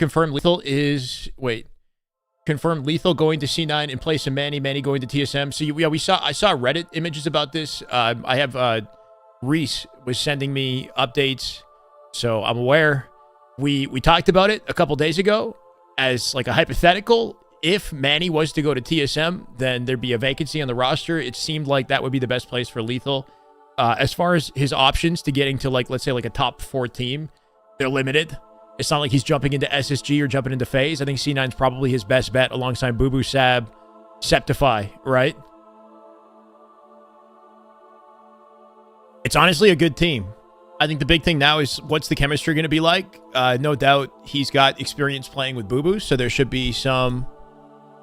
Confirmed Lethal is... Wait. Confirmed Lethal going to C9 in place of Manny. Manny going to TSM. So, yeah, I saw Reddit images about this. I have... Reese was sending me updates, so I'm aware. We talked about it a couple days ago as like a hypothetical. If Manny was to go to TSM, then there'd be a vacancy on the roster. It seemed like that would be the best place for Lethal. As far as his options to getting to, like, let's say, like a top 4 team, they're limited. It's not like he's jumping into SSG or jumping into FaZe. I think C9's probably his best bet alongside Boo Boo, Sab, Septify, right? It's honestly a good team. I think the big thing now is what's the chemistry going to be like? No doubt he's got experience playing with Boo Boo, so there should be some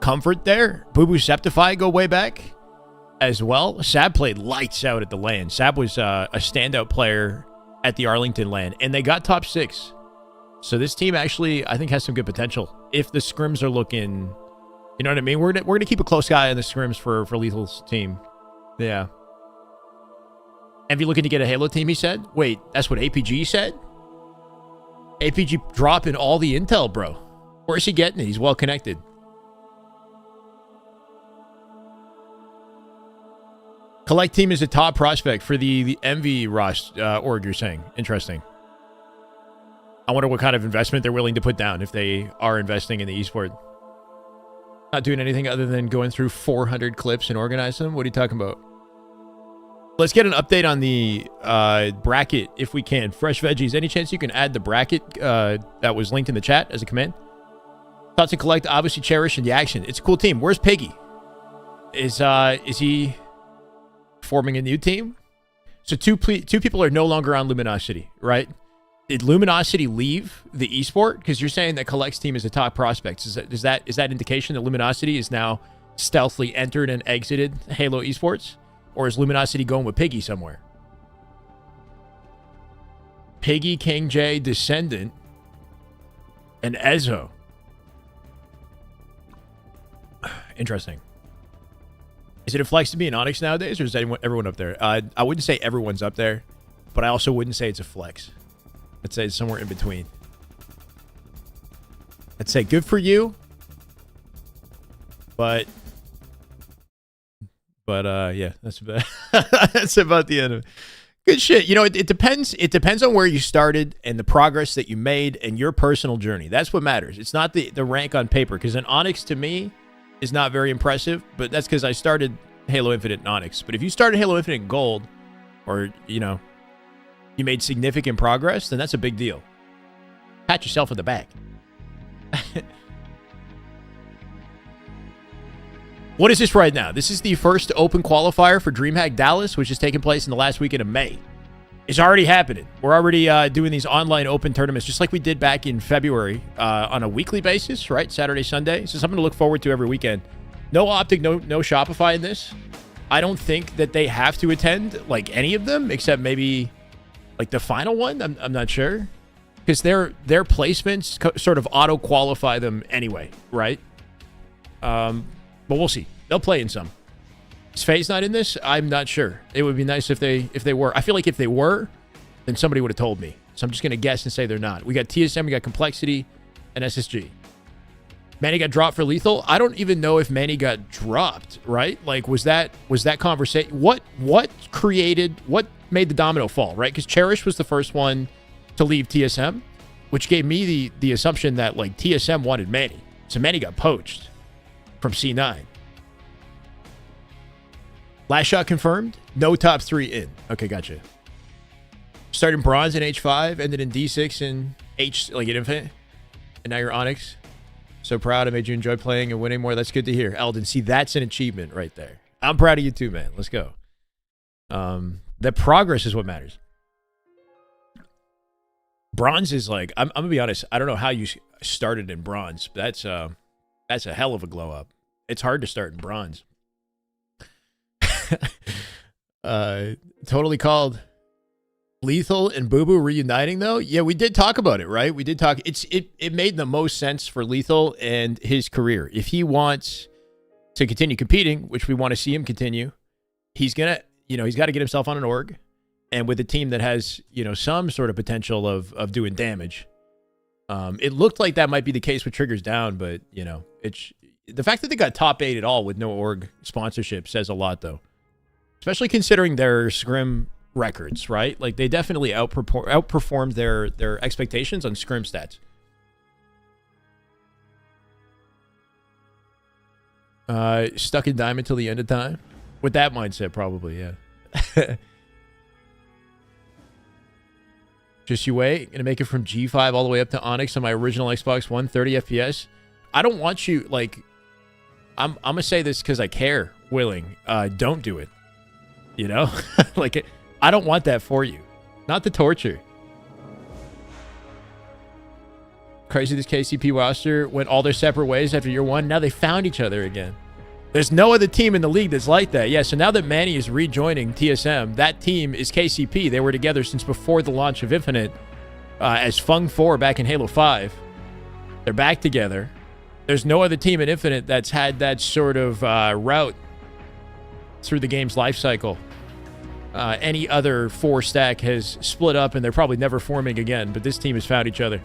comfort there. Boo Boo, Septify go way back as well. Sab played lights out at the LAN. Sab was a standout player at the Arlington LAN, and they got top 6. So this team actually, I think, has some good potential. If the scrims are looking, you know what I mean? We're gonna keep a close eye on the scrims for Lethal's team. Yeah. Envy looking to get a Halo team, he said. Wait, that's what APG said? APG dropping all the intel, bro. Where's he getting it? He's well connected. Collect team is a top prospect for the Envy org, you're saying. Interesting. I wonder what kind of investment they're willing to put down if they are investing in the esport. Not doing anything other than going through 400 clips and organize them? What are you talking about? Let's get an update on the bracket if we can. Fresh Veggies, any chance you can add the bracket that was linked in the chat as a command? Thoughts and Collect, obviously Cherish, and the action. It's a cool team. Where's Piggy? Is he forming a new team? So two people are no longer on Luminosity, right? Did Luminosity leave the esport? Because you're saying that Collect's team is a top prospect. Is that indication that Luminosity is now stealthily entered and exited Halo esports? Or is Luminosity going with Piggy somewhere? Piggy, King J, Descendant, and Ezo. Interesting. Is it a flex to be an Onyx nowadays, or is everyone up there? I wouldn't say everyone's up there, but I also wouldn't say it's a flex. I'd say it's somewhere in between. I'd say good for you, but yeah, that's about that's about the end of it. Good shit. You know, it depends. It depends on where you started and the progress that you made and your personal journey. That's what matters. It's not the rank on paper, because an Onyx to me is not very impressive, but that's because I started Halo Infinite in Onyx. But if you started Halo Infinite in Gold, or, you know, you made significant progress, then that's a big deal. Pat yourself on the back. What is this right now? This is the first open qualifier for Dreamhack Dallas, which is taking place in the last weekend of May. It's already happening. We're already doing these online open tournaments, just like we did back in February on a weekly basis, right? Saturday, Sunday. So something to look forward to every weekend. No Optic, no Shopify in this. I don't think that they have to attend, like, any of them, except maybe, like, the final one. I'm not sure. Because their placements sort of auto-qualify them anyway, right? But we'll see. They'll play in some. Is FaZe not in this? I'm not sure. It would be nice if they were. I feel like if they were, then somebody would have told me. So I'm just going to guess and say they're not. We got TSM, we got Complexity, and SSG. Manny got dropped for Lethal. I don't even know if Manny got dropped, right? Like, was that conversation? What made the domino fall, right? Because Cherish was the first one to leave TSM, which gave me the assumption that, like, TSM wanted Manny. So Manny got poached from C9. Last shot confirmed. No top 3 in. Okay, gotcha. Started in Bronze in H5, ended in D6 and H, like, in Infinite. And now you're Onyx. So proud. I made you enjoy playing and winning more. That's good to hear. Eldon, see, that's an achievement right there. I'm proud of you too, man. Let's go. The progress is what matters. Bronze is like, I'm going to be honest, I don't know how you started in Bronze. That's a hell of a glow up. It's hard to start in Bronze. Totally called. Lethal and Boo Boo reuniting, though? Yeah, we did talk about it, right? We did talk. It made the most sense for Lethal and his career. If he wants to continue competing, which we want to see him continue, he's got to get himself on an org, and with a team that has, some sort of potential of doing damage. It looked like that might be the case with Triggers Down, but, you know, it's the fact that they got top 8 at all with no org sponsorship says a lot, though. Especially considering their Scrim records, right? Like, they definitely outperformed their expectations on Scrim stats. Stuck in Diamond till the end of time? With that mindset, probably, yeah. Just Shyway, gonna make it from G5 all the way up to Onyx on my original Xbox One, 30 FPS. I don't want you, like, I'm gonna say this because I care, Willing. Don't do it. You know? Like, I don't want that for you. Not the torture. Crazy this KCP roster went all their separate ways after year 1. Now they found each other again. There's no other team in the league that's like that. Yeah, so now that Manny is rejoining TSM, that team is KCP. They were together since before the launch of Infinite as Fung 4 back in Halo 5. They're back together. There's no other team in Infinite that's had that sort of route through the game's life cycle. Any other 4 stack has split up, and they're probably never forming again, but this team has found each other.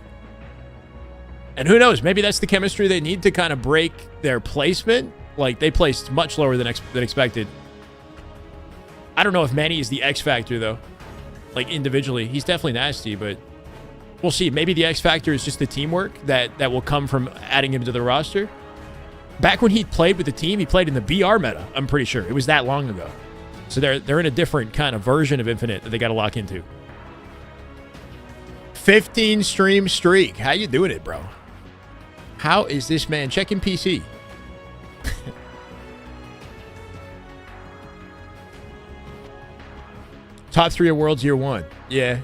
And who knows, maybe that's the chemistry they need to kind of break their placement. Like, they placed much lower than expected. I don't know if Manny is the X factor, though. Like, individually. He's definitely nasty, but we'll see. Maybe the X factor is just the teamwork that will come from adding him to the roster. Back when he played with the team, he played in the BR meta, I'm pretty sure. It was that long ago. So they're in a different kind of version of Infinite that they got to lock into. 15 stream streak. How you doing it, bro? How is this man checking PC? Top 3 of Worlds year 1. Yeah.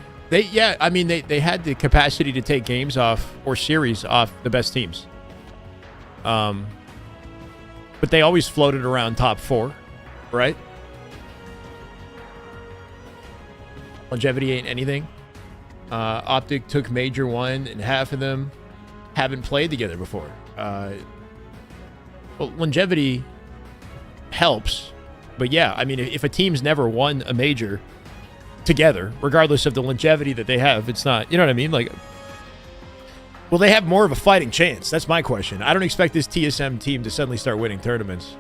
I mean, they had the capacity to take games off or series off the best teams. But they always floated around top 4, right? Longevity ain't anything. Optic took Major 1, and half of them haven't played together before. Well, longevity helps, but yeah, I mean, if a team's never won a major together, regardless of the longevity that they have, it's not, you know what I mean? Like, will they have more of a fighting chance? That's my question. I don't expect this TSM team to suddenly start winning tournaments.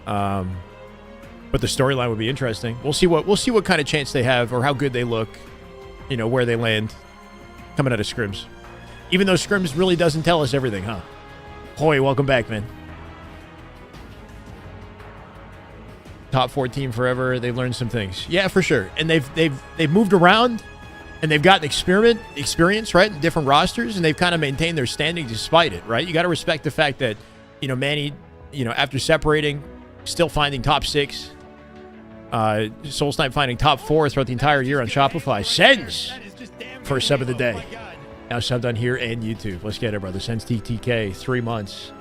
But the storyline would be interesting. We'll see what kind of chance they have, or how good they look, you know, where they land coming out of scrims. Even though scrims really doesn't tell us everything, huh? Hoy, welcome back, man. Top 4 team forever. They've learned some things. Yeah, for sure. And they've moved around, and they've gotten experience, right, in different rosters, and they've kind of maintained their standing despite it, right? You got to respect the fact that, you know, Manny, you know, after separating, still finding top 6. Soul Snipe finding top 4 throughout the entire year on Shopify. Sens! First sub of the day. Now subbed on here and YouTube. Let's get it, brother. Sens TTK, 3 months.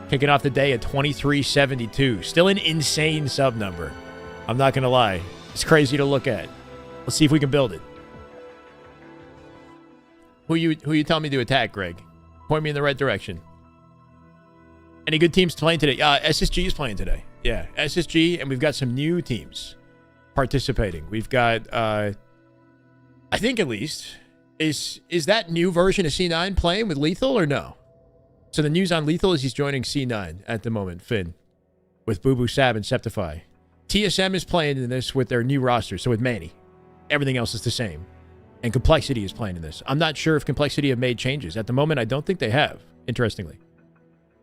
Kicking off the day at 2372. Still an insane sub number. I'm not going to lie. It's crazy to look at. Let's see if we can build it. Who you telling me to attack, Greg? Point me in the right direction. Any good teams playing today? SSG is playing today. Yeah, SSG, and we've got some new teams participating. We've got, I think at least, is that new version of C9 playing with Lethal or no? So the news on Lethal is he's joining C9 at the moment, Finn, with Boo Boo Sab and Septify. TSM is playing in this with their new roster, so with Manny. Everything else is the same. And Complexity is playing in this. I'm not sure if Complexity have made changes. At the moment, I don't think they have, interestingly.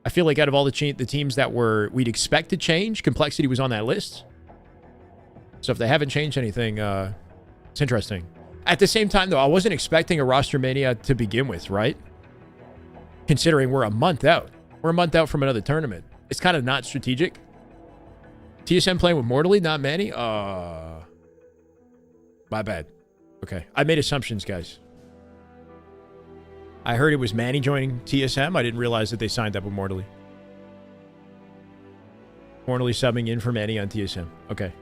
I feel like out of all the teams that we'd expect to change, Complexity was on that list. So if they haven't changed anything, it's interesting. At the same time, though, I wasn't expecting a roster mania to begin with, right? Considering we're a month out. We're a month out from another tournament. It's kind of not strategic. TSM playing with Mortally, not Manny? My bad. Okay. I made assumptions, guys. I heard it was Manny joining TSM. I didn't realize that they signed up with Mortally. Mortally subbing in for Manny on TSM. Okay.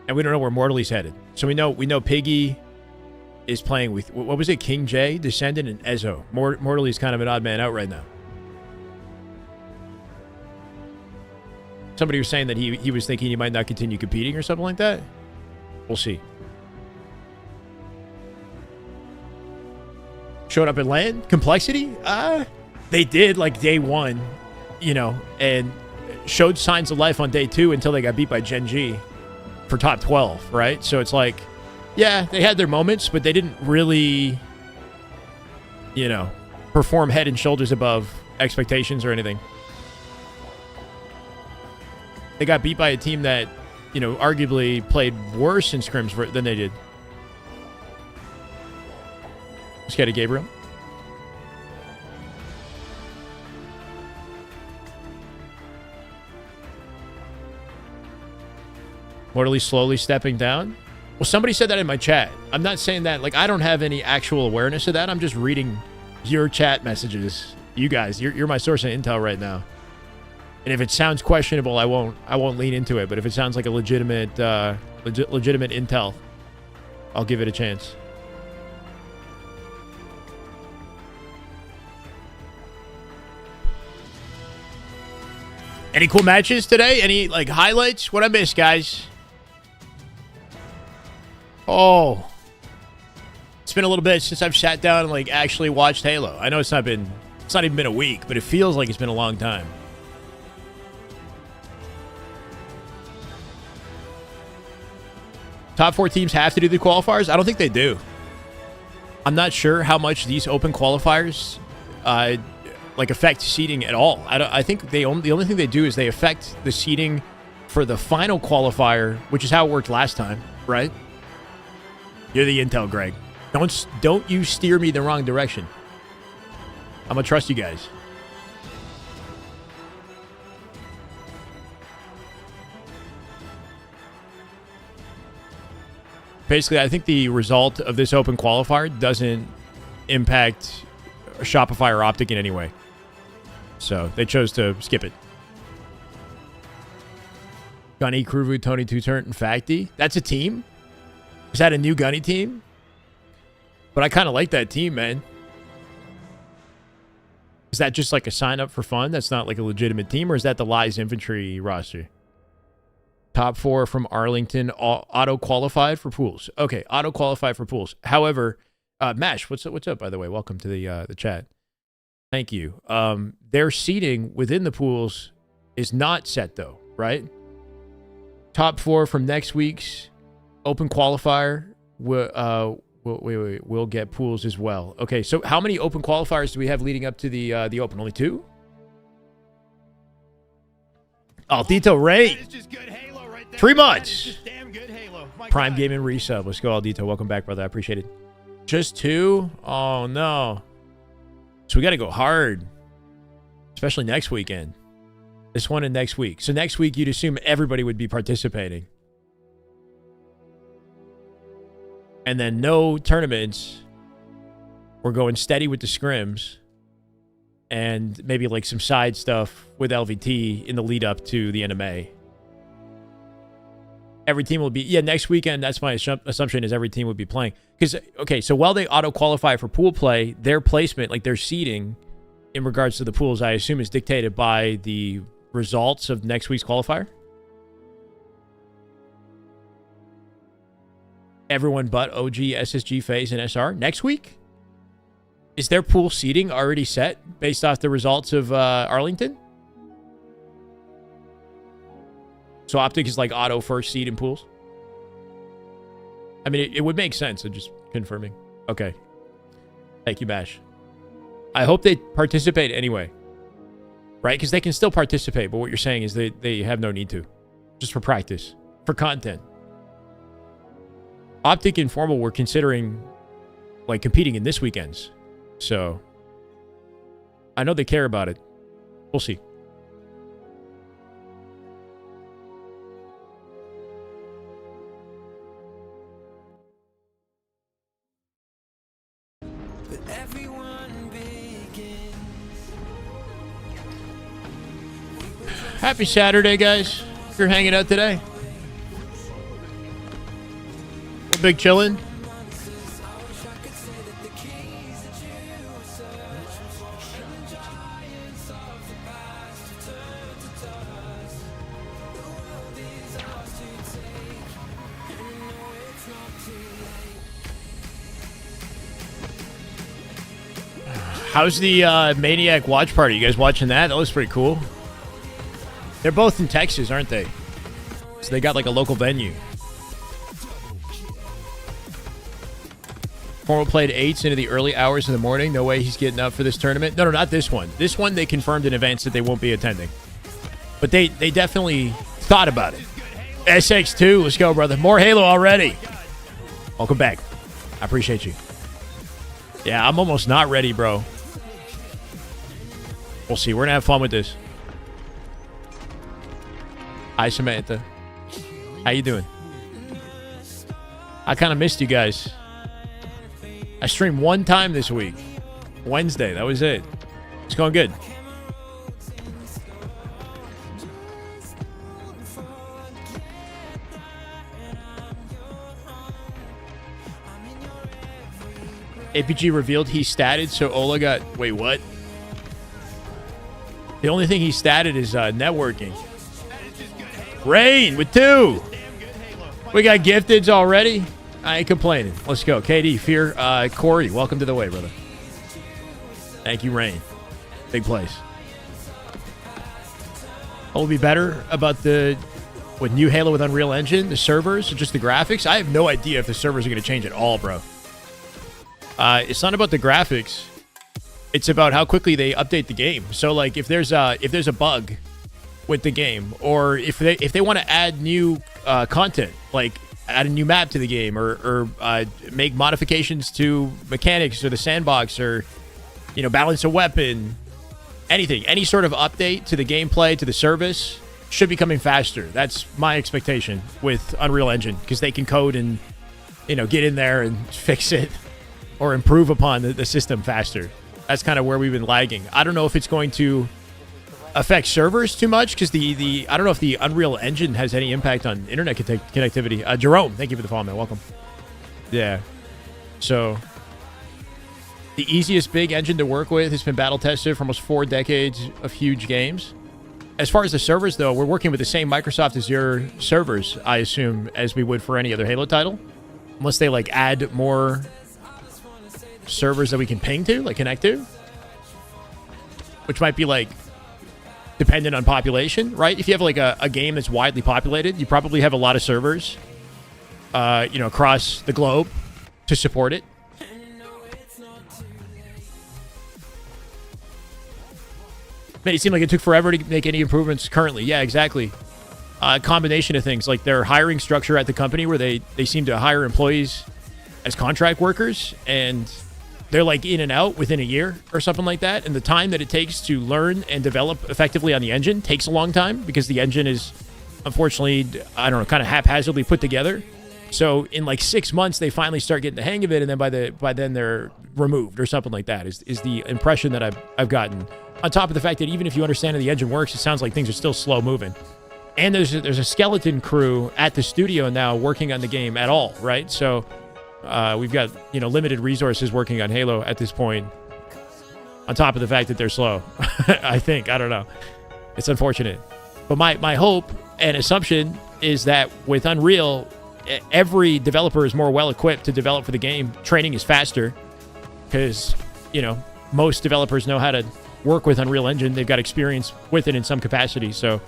And we don't know where Mortally's headed. So we know Piggy is playing with, what was it, King J, Descendant, and Ezo. Mortally's kind of an odd man out right now. Somebody was saying that he was thinking he might not continue competing or something like that. We'll see. showed up at land. Complexity? They did like day one, you know, and showed signs of life on day two until they got beat by Gen G for top 12, right? So it's like, yeah, they had their moments, but they didn't really, you know, perform head and shoulders above expectations or anything. They got beat by a team that, you know, arguably played worse in scrims than they did. Let's get it, Gabriel. Mortally slowly stepping down. Well, somebody said that in my chat. I'm not saying that, like, I don't have any actual awareness of that. I'm just reading your chat messages. You guys, you're my source of intel right now. And if it sounds questionable, I won't lean into it. But if it sounds like a legitimate intel, I'll give it a chance. Any cool matches today? Any, like, highlights? What I missed, guys? Oh. It's been a little bit since I've sat down and, like, actually watched Halo. I know it's not even been a week, but it feels like it's been a long time. Top 4 teams have to do the qualifiers? I don't think they do. I'm not sure how much these open qualifiers like affect seeding at all. I think the only thing they do is they affect the seeding for the final qualifier, which is how it worked last time, right? You're the intel, Greg. Don't you steer me the wrong direction. I'm gonna trust you guys. Basically, I think the result of this open qualifier doesn't impact Shopify or Optic in any way. So they chose to skip it. Gunny, Kruvu, Tony Two Turn, and Facty. That's a team? Is that a new Gunny team? But I kind of like that team, man. Is that just like a sign up for fun? That's not like a legitimate team? Or is that the Lies Infantry roster? Top 4 from Arlington, auto-qualified for pools. Okay, auto-qualified for pools. However, Mash, what's up, by the way? Welcome to the chat. Thank you. Their seating within the pools is not set, though, right? Top 4 from next week's open qualifier will get pools as well. Okay, so how many open qualifiers do we have leading up to the open? Only 2? Oh, Aldito Ray. 3 months. Prime Gaming resub. Let's go, Aldito. Welcome back, brother. I appreciate it. Just 2? Oh, no. So we got to go hard, especially next weekend. This one and next week. So next week, you'd assume everybody would be participating. And then no tournaments. We're going steady with the scrims. And maybe like some side stuff with LVT in the lead up to the NMA. Every team will be... Yeah, next weekend, that's my assumption, is every team would be playing. Because, okay, so while they auto-qualify for pool play, their placement, like their seeding in regards to the pools, I assume is dictated by the results of next week's qualifier? Everyone but OG, SSG, FaZe, and SR next week? Is their pool seeding already set based off the results of Arlington? So Optic is like auto first seed in pools? I mean, it would make sense. I'm just confirming. Okay. Thank you, Bash. I hope they participate anyway. Right? Because they can still participate, but what you're saying is they have no need to. Just for practice. For content. Optic and Formal were considering like competing in this weekend's. So I know they care about it. We'll see. Happy Saturday, guys. If you're hanging out today. We're big chillin'. How's the Maniac watch party? You guys watching that? That looks pretty cool. They're both in Texas, aren't they? So they got like a local venue. Formal played 8s into the early hours of the morning. No way he's getting up for this tournament. No, not this one. This one they confirmed in advance that they won't be attending. But they definitely thought about it. SX2, let's go, brother. More Halo already. Welcome back. I appreciate you. Yeah, I'm almost not ready, bro. We'll see. We're going to have fun with this. Hi, Samantha. How you doing? I kind of missed you guys. I streamed one time this week. Wednesday. That was it. It's going good. APG revealed he statted, so Ola got... Wait, what? The only thing he statted is networking. Rain with 2. We got gifteds already. I ain't complaining. Let's go. KD, Fear, Corey, welcome to the way, brother. Thank you, Rain. Big place. What will be better about with new Halo with Unreal Engine, the servers, or just the graphics? I have no idea if the servers are going to change at all, bro. It's not about the graphics. It's about how quickly they update the game. So, like, if there's a bug with the game, or if they want to add new content, like add a new map to the game, or make modifications to mechanics or the sandbox, or balance a weapon, anything, any sort of update to the gameplay, to the service, should be coming faster. That's my expectation with Unreal Engine, because they can code and get in there and fix it or improve upon the system faster. That's kind of where we've been lagging. I don't know if it's going to affect servers too much, because I don't know if the Unreal Engine has any impact on internet connectivity. Jerome, thank you for the follow, man. Welcome. Yeah. So the easiest big engine to work with has been battle tested for almost 4 decades of huge games. As far as the servers, though, we're working with the same Microsoft Azure servers, I assume, as we would for any other Halo title, unless they like add more servers that we can ping to, like connect to, which might be like dependent on population, right? If you have like a game that's widely populated, you probably have a lot of servers across the globe to support it. Made it seem like it took forever to make any improvements currently. Yeah, exactly. A combination of things, like their hiring structure at the company, where they seem to hire employees as contract workers, and they're like in and out within a year or something like that. And the time that it takes to learn and develop effectively on the engine takes a long time, because the engine is, unfortunately, I don't know, kind of haphazardly put together. So in like 6 months, they finally start getting the hang of it, and then by then they're removed or something like that is the impression that I've gotten. On top of the fact that even if you understand how the engine works, it sounds like things are still slow moving. And there's a skeleton crew at the studio now working on the game at all, right? So we've got limited resources working on Halo at this point, on top of the fact that they're slow. I don't know, it's unfortunate, but my hope and assumption is that with Unreal, every developer is more well equipped to develop for the game. Training is faster, because most developers know how to work with Unreal Engine. They've got experience with it in some capacity, so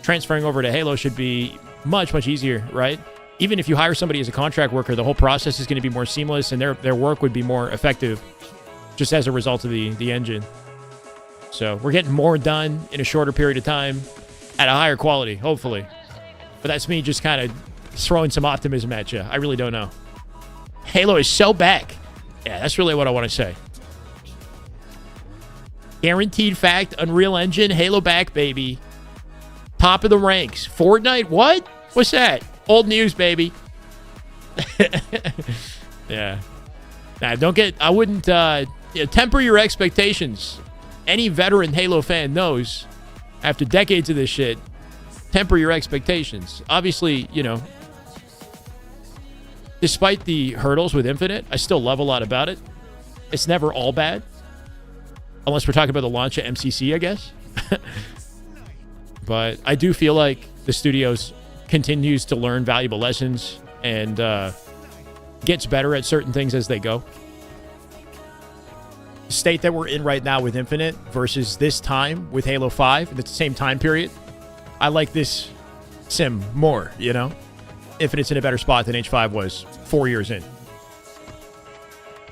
transferring over to Halo should be much easier, right? Even if you hire somebody as a contract worker, the whole process is going to be more seamless, and their work would be more effective just as a result of the engine. So we're getting more done in a shorter period of time at a higher quality, hopefully. But that's me just kind of throwing some optimism at you. I really don't know. Halo is so back. Yeah, that's really what I want to say. Guaranteed fact, Unreal Engine, Halo back, baby. Top of the ranks. Fortnite, what? What's that? Old news, baby. Yeah. Nah, I wouldn't, temper your expectations. Any veteran Halo fan knows, after decades of this shit, temper your expectations. Obviously, despite the hurdles with Infinite, I still love a lot about it. It's never all bad. Unless we're talking about the launch of MCC, I guess. But I do feel like the studios continues to learn valuable lessons and gets better at certain things as they go. state that we're in right now with Infinite versus this time with Halo 5 at the same time period, I like this sim more, you know? Infinite's in a better spot than H5 was 4 years in.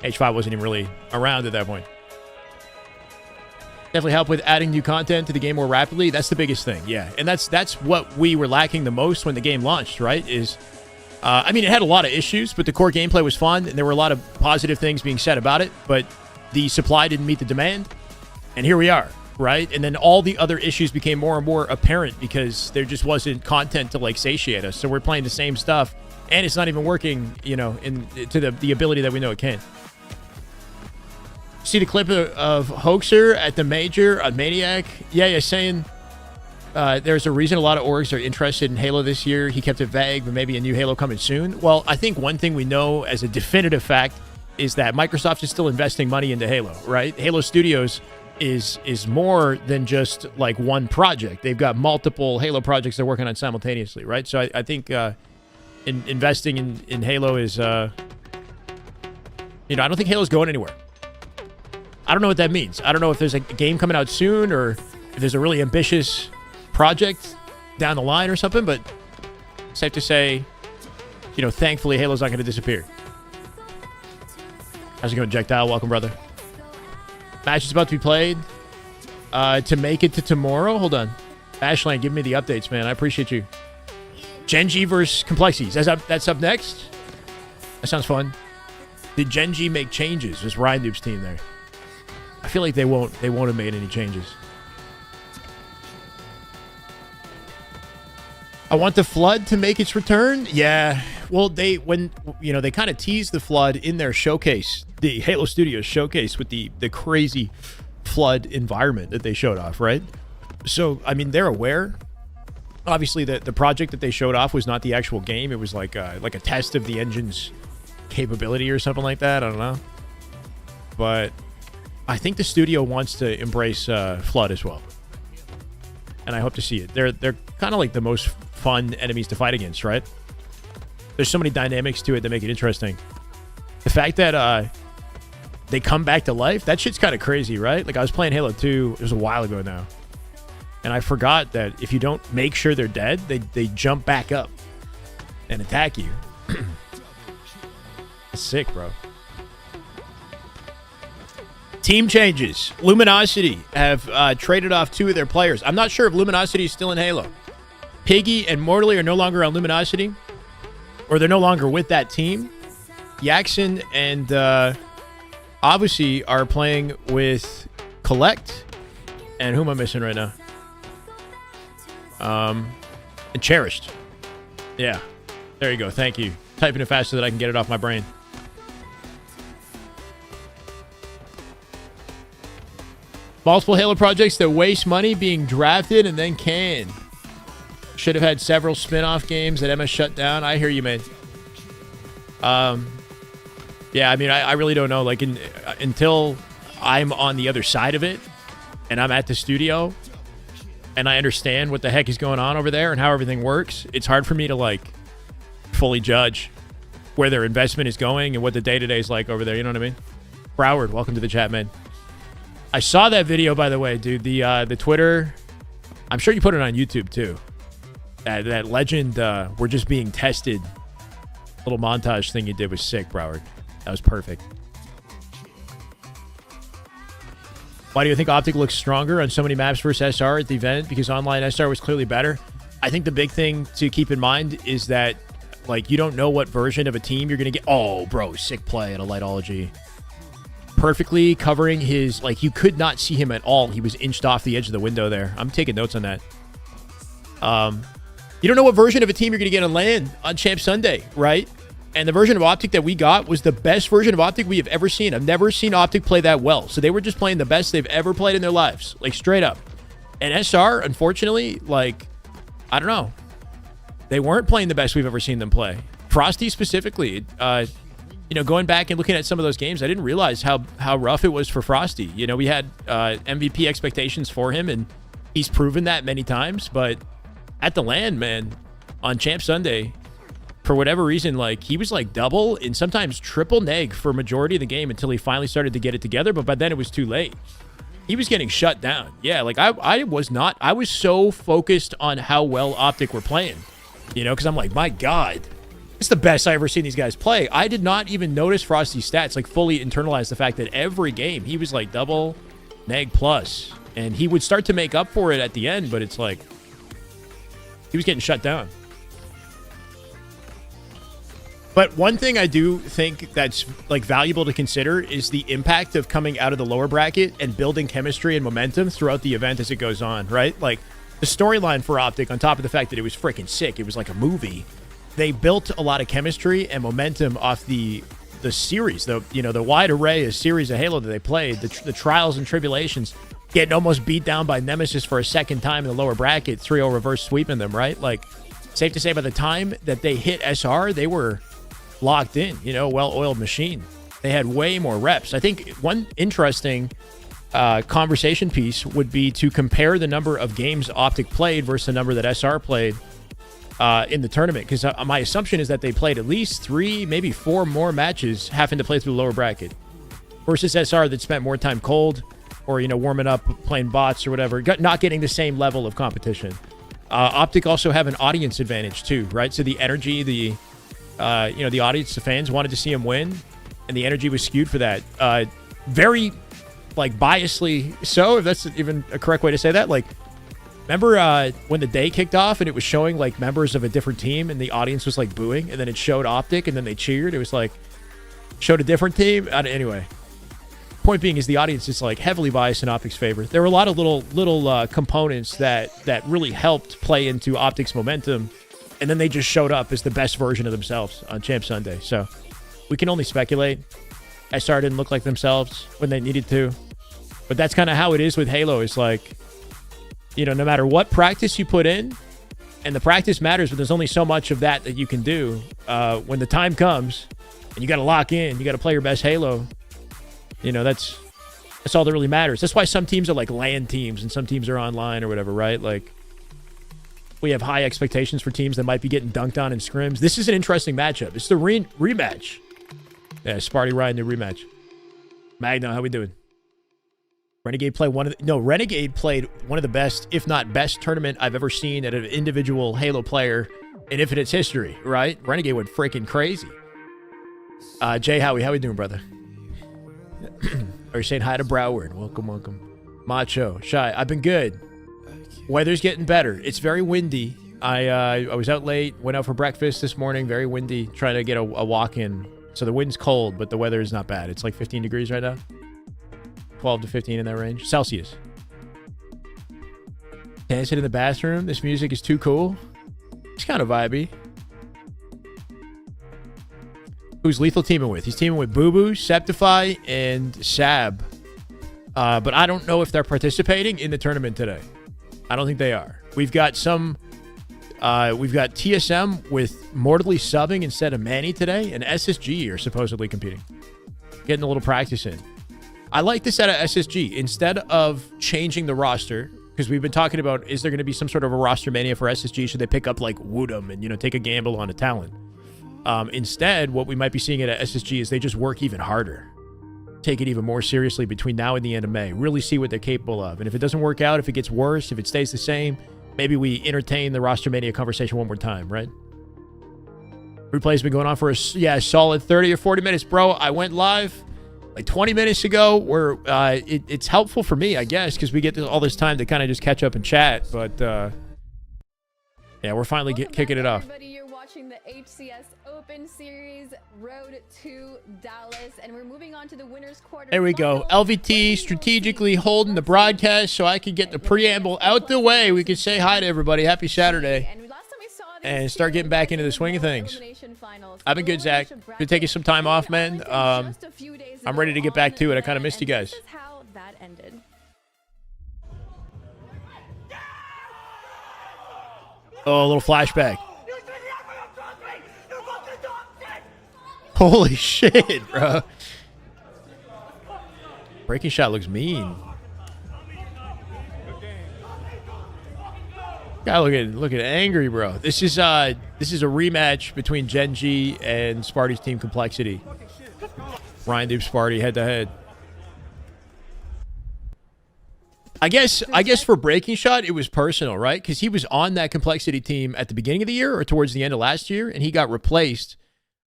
H5 wasn't even really around at that point. Definitely help with adding new content to the game more rapidly. That's the biggest thing, yeah. And that's what we were lacking the most when the game launched, right? I mean, it had a lot of issues, but the core gameplay was fun, and there were a lot of positive things being said about it, but the supply didn't meet the demand, and here we are, right? And then all the other issues became more and more apparent because there just wasn't content to, like, satiate us. So we're playing the same stuff, and it's not even working, you know, to the ability that we know it can. See the clip of Hoaxer at the Major on Maniac? Yeah, saying there's a reason a lot of orgs are interested in Halo this year. He kept it vague, but maybe a new Halo coming soon. Well, I think one thing we know as a definitive fact is that Microsoft is still investing money into Halo, right? Halo Studios is more than just like one project. They've got multiple Halo projects they're working on simultaneously, right? So I think investing in Halo is, I don't think Halo's going anywhere. I don't know what that means. I don't know if there's a game coming out soon or if there's a really ambitious project down the line or something, but safe to say, thankfully Halo's not going to disappear. How's it going, Jectile? Welcome, brother. Match is about to be played to make it to tomorrow. Hold on. Ashland, give me the updates, man. I appreciate you. Genji versus Complexities. That's up next? That sounds fun. Did Genji make changes? Was Ryan Noob's team there? I feel like they won't have made any changes. I want the Flood to make its return. Yeah. Well, they kind of teased the Flood in their showcase, the Halo Studios showcase with the crazy Flood environment that they showed off, right? So, I mean, they're aware. Obviously, the project that they showed off was not the actual game. It was like a test of the engine's capability or something like that. I don't know. But I think the studio wants to embrace Flood as well. And I hope to see it. They're kind of like the most fun enemies to fight against, right? There's so many dynamics to it that make it interesting. The fact that they come back to life, that shit's kind of crazy, right? Like, I was playing Halo 2, it was a while ago now. And I forgot that if you don't make sure they're dead, they jump back up and attack you. It's sick, bro. Team changes. Luminosity have traded off 2 of their players. I'm not sure if Luminosity is still in Halo. Piggy and Mortally are no longer on Luminosity, or they're no longer with that team. Yaxon and obviously are playing with Collect. And who am I missing right now? And Cherished. Yeah. There you go. Thank you. Typing it fast so that I can get it off my brain. Multiple Halo projects that waste money being drafted and then canned. Should have had several spin-off games that MS shut down. I hear you, man. Yeah, I mean, I really don't know. Like, until I'm on the other side of it and I'm at the studio and I understand what the heck is going on over there and how everything works, it's hard for me to, like, fully judge where their investment is going and what the day-to-day is like over there. You know what I mean? Broward, welcome to the chat, man. I saw that video, by the way, dude. The Twitter, I'm sure you put it on YouTube too. That legend, we're just being tested. Little montage thing you did was sick, Broward. That was perfect. Why do you think Optic looks stronger on so many maps versus SR at the event? Because online SR was clearly better. I think the big thing to keep in mind is that, like, you don't know what version of a team you're gonna get. Oh, bro, sick play at a Lightology. Perfectly covering his, like, you could not see him at all. He was inched off the edge of the window there. I'm taking notes on that. You don't know what version of a team you're going to get on LAN on Champ Sunday, right? And the version of Optic that we got was the best version of Optic we have ever seen. I've never seen Optic play that well. So they were just playing the best they've ever played in their lives, like, straight up. And SR, unfortunately, like, I don't know. They weren't playing the best we've ever seen them play. Frosty specifically, going back and looking at some of those games, I didn't realize how rough it was for Frosty. We had MVP expectations for him, and he's proven that many times. But at the LAN, man, on Champ Sunday, for whatever reason, like, he was like double and sometimes triple neg for a majority of the game until he finally started to get it together, but by then it was too late. He was getting shut down. Yeah, like, I was so focused on how well Optic were playing, you know, because I'm like, my God, it's the best I've ever seen these guys play. I did not even notice Frosty's stats, like, fully internalize the fact that every game he was like double neg plus, and he would start to make up for it at the end, but it's like he was getting shut down. But one thing I do think that's like valuable to consider is the impact of coming out of the lower bracket and building chemistry and momentum throughout the event as it goes on, right? Like, the storyline for Optic, on top of the fact that it was freaking sick, it was like a movie, they built a lot of chemistry and momentum off the series, the wide array of series of Halo that they played, the trials and tribulations, getting almost beat down by Nemesis for a second time in the lower bracket, 3-0 reverse sweeping them, right? Like, safe to say by the time that they hit SR, they were locked in, well-oiled machine. They had way more reps. I think one interesting conversation piece would be to compare the number of games Optic played versus the number that SR played in the tournament, because my assumption is that they played at least 3, maybe 4 more matches having to play through the lower bracket versus SR that spent more time cold or, warming up, playing bots or whatever, not getting the same level of competition. Optic also have an audience advantage too, right? So the energy, the audience, the fans wanted to see him win, and the energy was skewed for that. Very, like, biasly so, if that's even a correct way to say that. Like, remember when the day kicked off and it was showing, like, members of a different team and the audience was, like, booing, and then it showed Optic and then they cheered? It was, like, showed a different team? Anyway. Point being is the audience is, like, heavily biased in Optic's favor. There were a lot of little components that really helped play into Optic's momentum, and then they just showed up as the best version of themselves on Champ Sunday. So we can only speculate. SR didn't look like themselves when they needed to. But that's kind of how it is with Halo. It's like, no matter what practice you put in, and the practice matters, but there's only so much of that you can do. When the time comes, and you got to lock in, you got to play your best Halo, that's all that really matters. That's why some teams are like LAN teams, and some teams are online or whatever, right? Like, we have high expectations for teams that might be getting dunked on in scrims. This is an interesting matchup. It's the rematch. Yeah, Sparty Ryan, new rematch. Magno, how we doing? Renegade played one of the best, if not best, tournament I've ever seen at an individual Halo player in Infinite's history, right? Renegade went freaking crazy. Jay Howie, how we doing, brother? Are you saying hi to Broward? Welcome. Macho, Shy, I've been good. Weather's getting better. It's very windy. I was out late, went out for breakfast this morning, very windy, trying to get a walk in. So the wind's cold, but the weather is not bad. It's like 15 degrees right now. 12 to 15 in that range. Celsius. Dancing in the bathroom. This music is too cool. It's kind of vibey. Who's Lethal teaming with? He's teaming with Boo Boo, Septify, and Sab. But I don't know if they're participating in the tournament today. I don't think they are. We've got TSM with Mortally subbing instead of Manny today, and SSG are supposedly competing. Getting a little practice in. I like this out of SSG. Instead of changing the roster, because we've been talking about, is there going to be some sort of a roster mania for SSG? Should they pick up, like, Woodham and, take a gamble on a talent? Instead, what we might be seeing at SSG is they just work even harder. Take it even more seriously between now and the end of May. Really see what they're capable of. And if it doesn't work out, if it gets worse, if it stays the same, maybe we entertain the roster mania conversation one more time, right? Replay's been going on for a solid 30 or 40 minutes, bro. I went live like 20 minutes ago. Where it's helpful for me, I guess, because we get all this time to kind of just catch up and chat. But yeah, we're finally kicking it off. You're watching the HCS Open Series Road to Dallas, and we're moving on to the winners quarter. There we go. LVT strategically holding the broadcast so I can get the preamble out the way. We can say hi to everybody. Happy Saturday. And start getting back into the swing of things. I've been good, Zach. Been taking some time off, man. I'm ready to get back to it. I kind of missed you guys. Oh, a little flashback. Holy shit, bro. Breaking shot looks mean. Guy looking angry, bro. This is a rematch between Gen G and Sparty's team Complexity. Ryan Dupe Sparty head to head. I guess for Breaking Shot it was personal, right? Because he was on that Complexity team at the beginning of the year or towards the end of last year, and he got replaced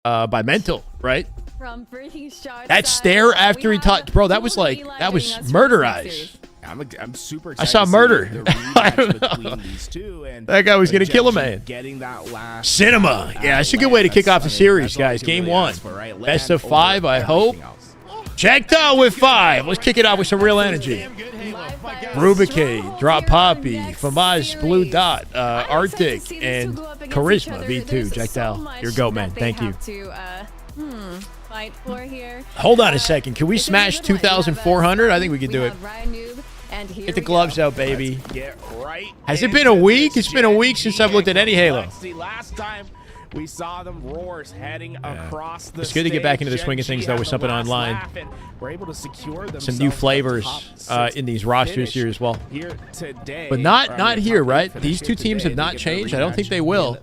by Mental, right? From Breaking Shot. That stare after he taught, bro. That was murder eyes. I'm super excited. I saw murder. Between these two, and that guy was gonna kill a man. Getting that last Cinema. Yeah, it's a good way to kick off the series, guys. Game 1. Best of 5, I hope. Checked out with 5. Let's kick it off with some real energy. Rubicade, Drop Poppy, Famaz, Blue Dot, Arctic, and Charisma V2. Checked out. Your go, man. Thank you. Hold on a second. Can we smash 2,400? I think we can do it. Get the gloves out, baby. Has it been a week? It's been a week since I've looked at any Halo. Last time we saw them roars heading across the It's good to get back into the swing of things, though, with something online. We're able to secure some new flavors in these rosters here as well. But not here, right? These two teams have not changed. I don't think they will.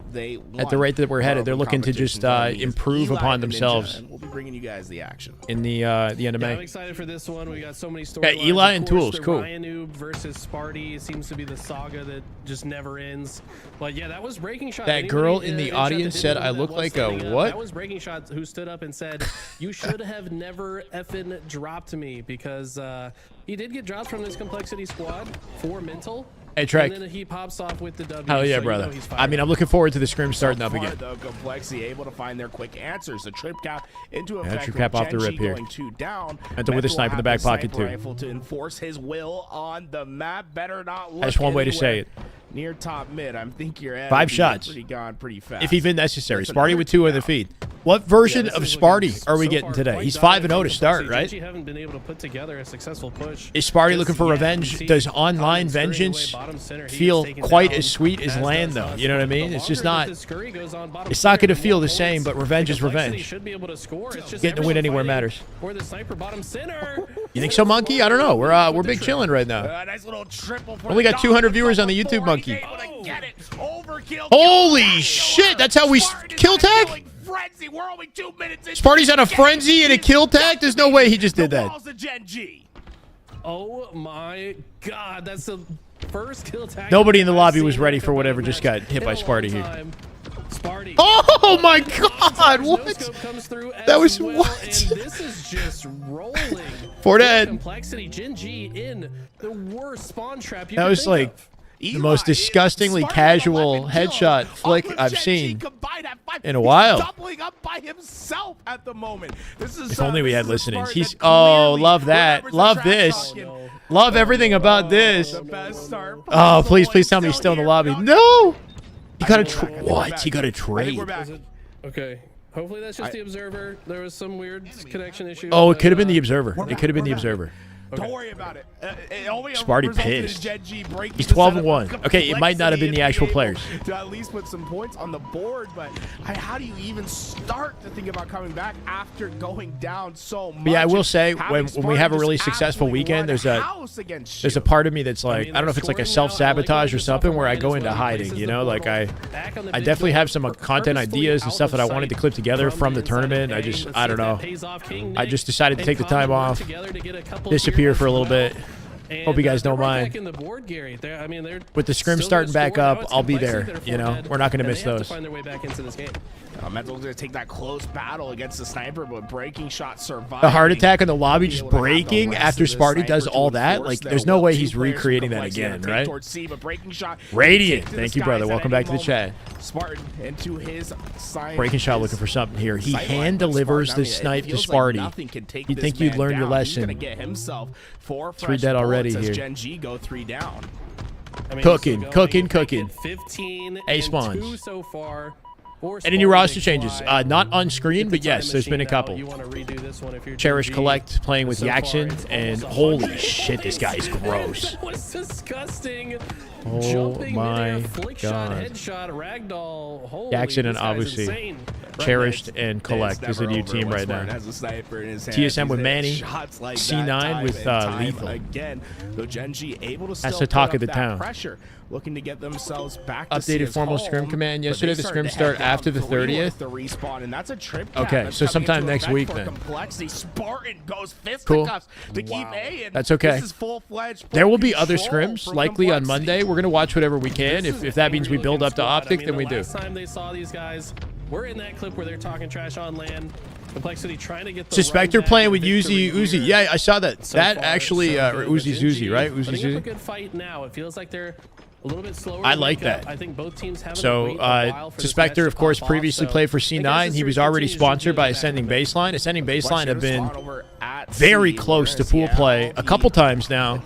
At the rate that we're headed, they're looking to just improve upon themselves. We'll be bringing you guys the action in the end of May. I'm excited for this one. We got so many stories. Yeah, Eli and Tools, cool. Ryan versus Sparty seems to be the saga that just never ends. But yeah, that was Breaking Shot. That girl in the audience said I look like a what? That was Breaking Shot who stood up and said, "You should have never effing dropped me," because he did get dropped from this Complexity squad for Mental. Hey, Trek. And then he pops off with the W. Hell yeah, so brother. You know I mean, I'm looking forward to the Scrim starting up again. The Complexity able to find their quick answers. The trip cap into effect. Trip cap off the rip here. Mental with a sniper in the back pocket too. Rifle to enforce his will on the map. Better not look That's one way to say it. Near top mid. I'm thinking you're at 5 shots. Pretty fast. If even necessary. Sparty with 2 in the feed. What version of Sparty are we getting today? He's 5-0 to start, right? Haven't been able to put together a successful push. Is Sparty looking for revenge? Does online vengeance feel quite as sweet as land, though? You know what I mean? It's just not. It's not going to feel the same, but revenge is revenge. Getting to win anywhere matters. You think so, Monkey? I don't know. We're big chilling right now. Only got 200 viewers on the YouTube, Monkey. Holy shit! That's how we kill tag? Sparty's on a frenzy and a kill tag? There's no way he just did that. Oh my god, that's the first kill tag. Nobody in the lobby was ready for whatever just got hit by Sparty here. Oh my god, what? That was what? This is just rolling. For that. Complexity, Gen G in the worst spawn trap you That was like the most disgustingly casual headshot flick I've seen in a while. If only we had listenings. He's love that. Love this. Love everything about this. Oh, please tell me he's still in the lobby. No! He got a what? He got a trade. Okay. Hopefully that's just the Observer. There was some weird connection issue. Oh, it could have been the Observer. It could have been the Observer. Don't worry about it. Sparty pissed. He's 12-1. Okay, it might not have been the actual players. To at least put some points on the board, but how do you even start to think about coming back after going down so much? But yeah, I will say when we have a really successful weekend, there's a part of me that's like, I don't know if it's like a self-sabotage or something where I go into hiding, you know? Like I definitely have some content ideas and stuff that I wanted to clip together from the tournament. I don't know. I just decided to take the time off, disappear for a little bit. Hope you guys don't mind. With the Scrim starting back up, I'll be there. You know, we're not going to miss those. Mental's going to take that close battle against the sniper, but Breaking Shot survived. The heart attack in the lobby just breaking after Sparty does all that. Like, there's no way he's recreating that again, right? Radiant. Thank you, brother. Welcome back to the chat. Breaking Shot looking for something here. He hand delivers the snipe to Sparty. You'd think you'd learn your lesson. 3 dead already here. Cooking. 15 A spawns. so far. Any roster changes? Not on screen, but yes, there's been a couple. Cherish Collect playing with Jackson, and holy shit, this guy is gross. That was disgusting. Oh my god. Jackson and obviously Cherished and Collect is a new team right now. TSM with Manny, C9 with Lethal. That's the talk of the town. Looking to get themselves back to Updated formal Scrim command yesterday. The Scrim start after the 30th. Okay, so sometime next week then. Cool. That's okay. There will be other Scrims, likely on Monday. We're going to watch whatever we can. If that means we build up to Optic, then we do. Last time they saw these guys, we're in that clip where they're talking trash on land. Complexity trying to get the Suspector playing with Uzi. Yeah, I saw that. That actually, or Uzi, right? Uzi. A good fight now. It feels like they're a little bit slower. I like that. I think both teams have. So, Suspector, of course, previously played for C9. He was already sponsored by Ascending Baseline. Ascending Baseline have been very close to pool play a couple times now.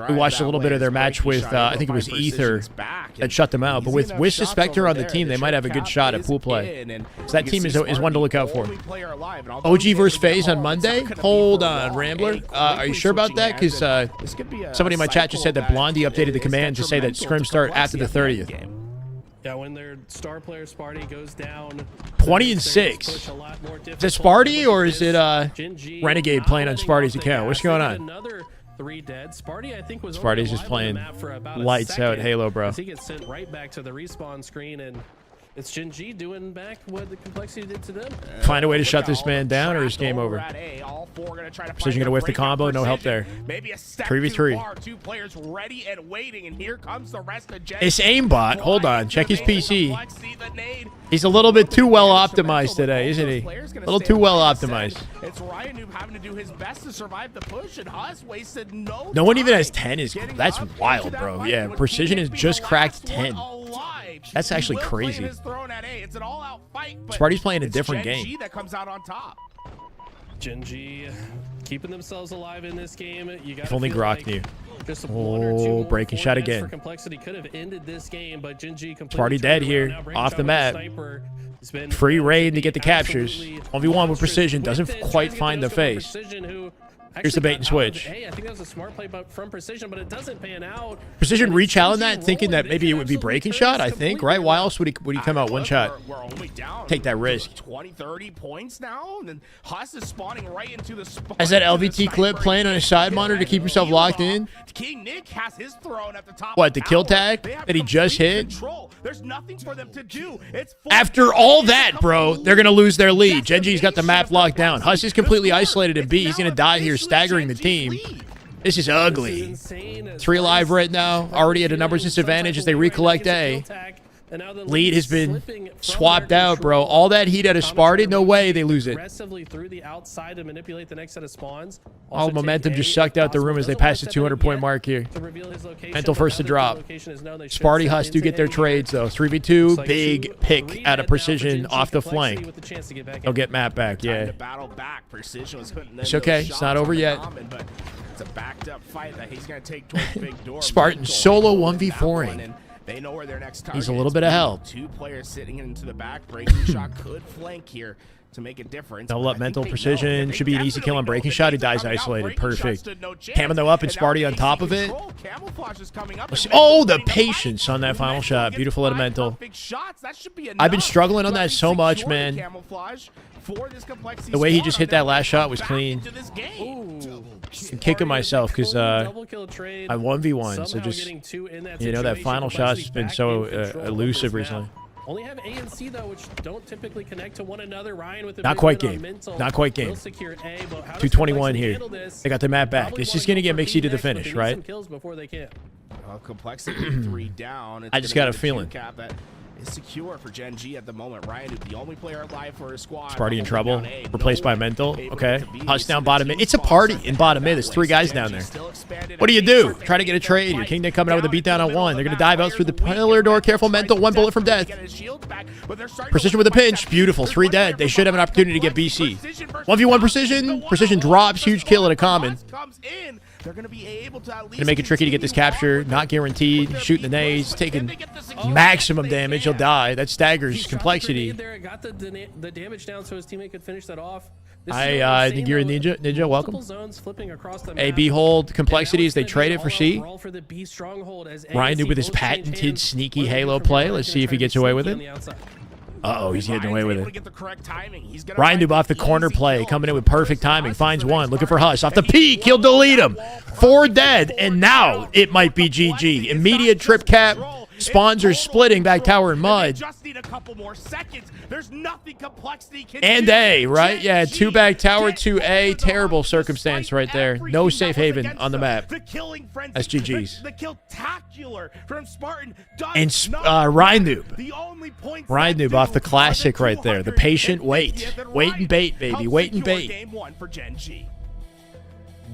We watched a little bit of their match with, I think it was Ether that shut them out. But with Suspector on the team, they might have a good shot at pool play. So that team is one to look out for. OG versus FaZe on Monday? Hold on, Rambler. Are you sure about that? Because somebody in my chat just said that Blondie updated the command to say that Scrim start after the 30th. Yeah, when their star player Sparty goes down 20 and 6. Is it Sparty or is it Renegade playing on Sparty's account? What's going on? Another 3 dead. Sparty, I think, was Sparty's just playing lights out Halo, bro. He gets sent right back to the respawn screen, and it's Gen G doing back what the Complexity did to them. Find a way to shut this man down, or is game over? Precision gonna whiff the combo, no help there. 3v3. Two players ready and waiting, and here comes the rest of Gen. It's aimbot. Hold on, check his PC. He's a little bit too well optimized today, isn't he? A little too well optimized. It's Ryan Noob having to do his best to survive the push, and Huss wasted no one even has 10. That's wild, bro. Yeah, Precision has just cracked 10. That's actually crazy. Sparty's playing a different game. Gen G keeping themselves alive in this game. If only Grok knew. Oh, breaking shot again. Complexity could have ended this game, but Gen G Sparty dead here, off the map. Free reign to get the captures. 1v1 with Precision, doesn't quite find the face. Here's the bait and switch. Hey, I think that was a smart play from Precision, but it doesn't pan out. Precision re-challenged that, thinking that maybe it would be breaking shot, I think, right? Why else would he come out one shot? Take that risk. 20-30 points now, and then Huss is spawning right into the spot. Has that LVT clip playing on his side monitor to keep himself locked in? King Nick has his throne at the top. What, the kill tag that he just hit? There's nothing for them to do. After all that, bro, they're going to lose their lead. Gen G's got the map locked down. Huss is completely isolated in B. He's going to die here, staggering the team. This is ugly. 3 alive right now. Already at a numbers disadvantage as they recollect A. Lead has been swapped out, bro. All that heat out of Sparty, no way they lose it. All momentum just sucked out the room as they pass the 200-point mark here. Mental first to drop. Sparty Huss do get their trades, though. 3v2, big pick out of Precision off the flank. They'll get map back, yeah. It's okay. It's not over yet. It's a backed up fight that he's going to take towards Big Door. Spartan solo 1v4ing. They know where their next target He's a little bit of help. 2 players sitting into the back. Breaking shot could flank here to make a difference. Double up mental precision. Should be an easy kill on breaking shot. He dies isolated. Perfect. Camo though up and Sparty on top of it. Oh, the patience on that final shot. Beautiful elemental. I've been struggling on that so much, man. The way he just hit that last shot was clean. I'm kicking myself because I 1v1, so just, you know, that final shot's just been so elusive recently. Only have A and C though, which don't typically connect to one another. Ryan with not quite game. Not quite game. 221 here. They got the map back. It's just gonna get Mixie to the finish, right? Complexity 3 down. I just got a feeling. Is secure for Gen G at the moment. Ryan is the only player alive for his squad. Sparty in trouble. Replaced by Mental. Okay. Huss down bottom mid. It's a party in bottom mid. There's 3 guys down there. What do you do? Try to get a trade. Your King Nick coming out with a beatdown on 1. They're going to dive out through the pillar door. Careful, Mental. 1 bullet from death. Precision with a pinch. Beautiful. 3 dead. They should have an opportunity to get BC. 1v1 Precision. Precision drops. Huge kill at a common. they're going to be able to at least Gonna make it tricky to get this capture. Not guaranteed. Shooting the nades, taking maximum damage. He'll die. That staggers complexity. There, got the damage down so his teammate could finish that off. I think you're a ninja. Ninja, welcome. A, B hold complexity as they trade it for C. Ryan Noob with his patented sneaky Halo play. Let's see if he gets away with it. Uh-oh, he's getting away with it. Ryan Noob off the corner play, coming in with perfect timing. Finds one, looking for Hush. Off the peak, he'll delete him. 4 dead, and now it might be GG. Immediate trip cap. Spawns are splitting back tower and mud. Just need a couple more seconds. There's nothing complexity can And do. A, right? Yeah, 2 back tower, 2A. Terrible circumstance right there. No safe haven on the map. That's GG's. The kill-tacular from Spartan And Ryan Noob. Ryan Noob off the classic right there. The patient wait. Wait and bait, baby. Wait and bait. Game 1 for Gen G.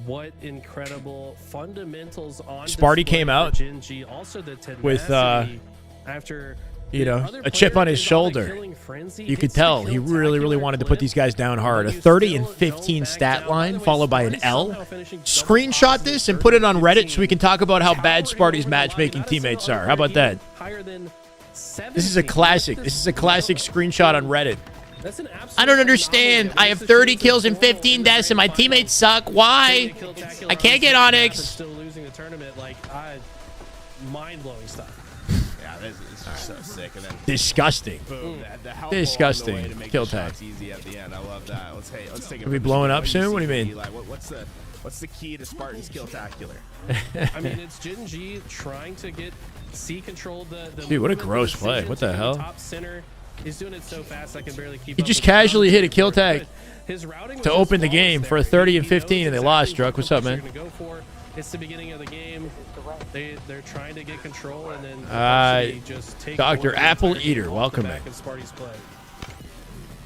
What incredible fundamentals on Sparty came out Gen G. Also the with, after you know, a chip on his shoulder. You could tell he really wanted to put these guys down hard. A 30 and 15 stat line followed by an L. Screenshot this and put it on Reddit so we can talk about how bad Sparty's matchmaking teammates are. How about that? This is a classic. This is a classic screenshot on Reddit. I don't understand. I have 30 kills and 15 deaths and my teammates suck. Why? I can't get Onyx. Still losing the tournament, like mind-blowing stuff. Yeah, this is just so sick. And then Disgusting. boom, the help Disgusting. along the way to make Kill the tag. shots easy at the end. I love that. Let's take it. Are we from blowing the up soon? What do you mean? Like, what's the key to Spartan's kill-tacular? I mean, it's Gen G trying to get C control. Dude, what a gross play. What the hell? Top center. He's doing it so fast I can barely keep He up just with casually him. hit a kill tag His routing was to just open the flawless game for a there. 30 and He knows 15 and they exactly lost. what Struck, what's up, they're man? gonna go for. It's the beginning of the game. They're trying to get control and then just take Dr. over the Apple entire Eater, field welcome back in. in Sparty's play.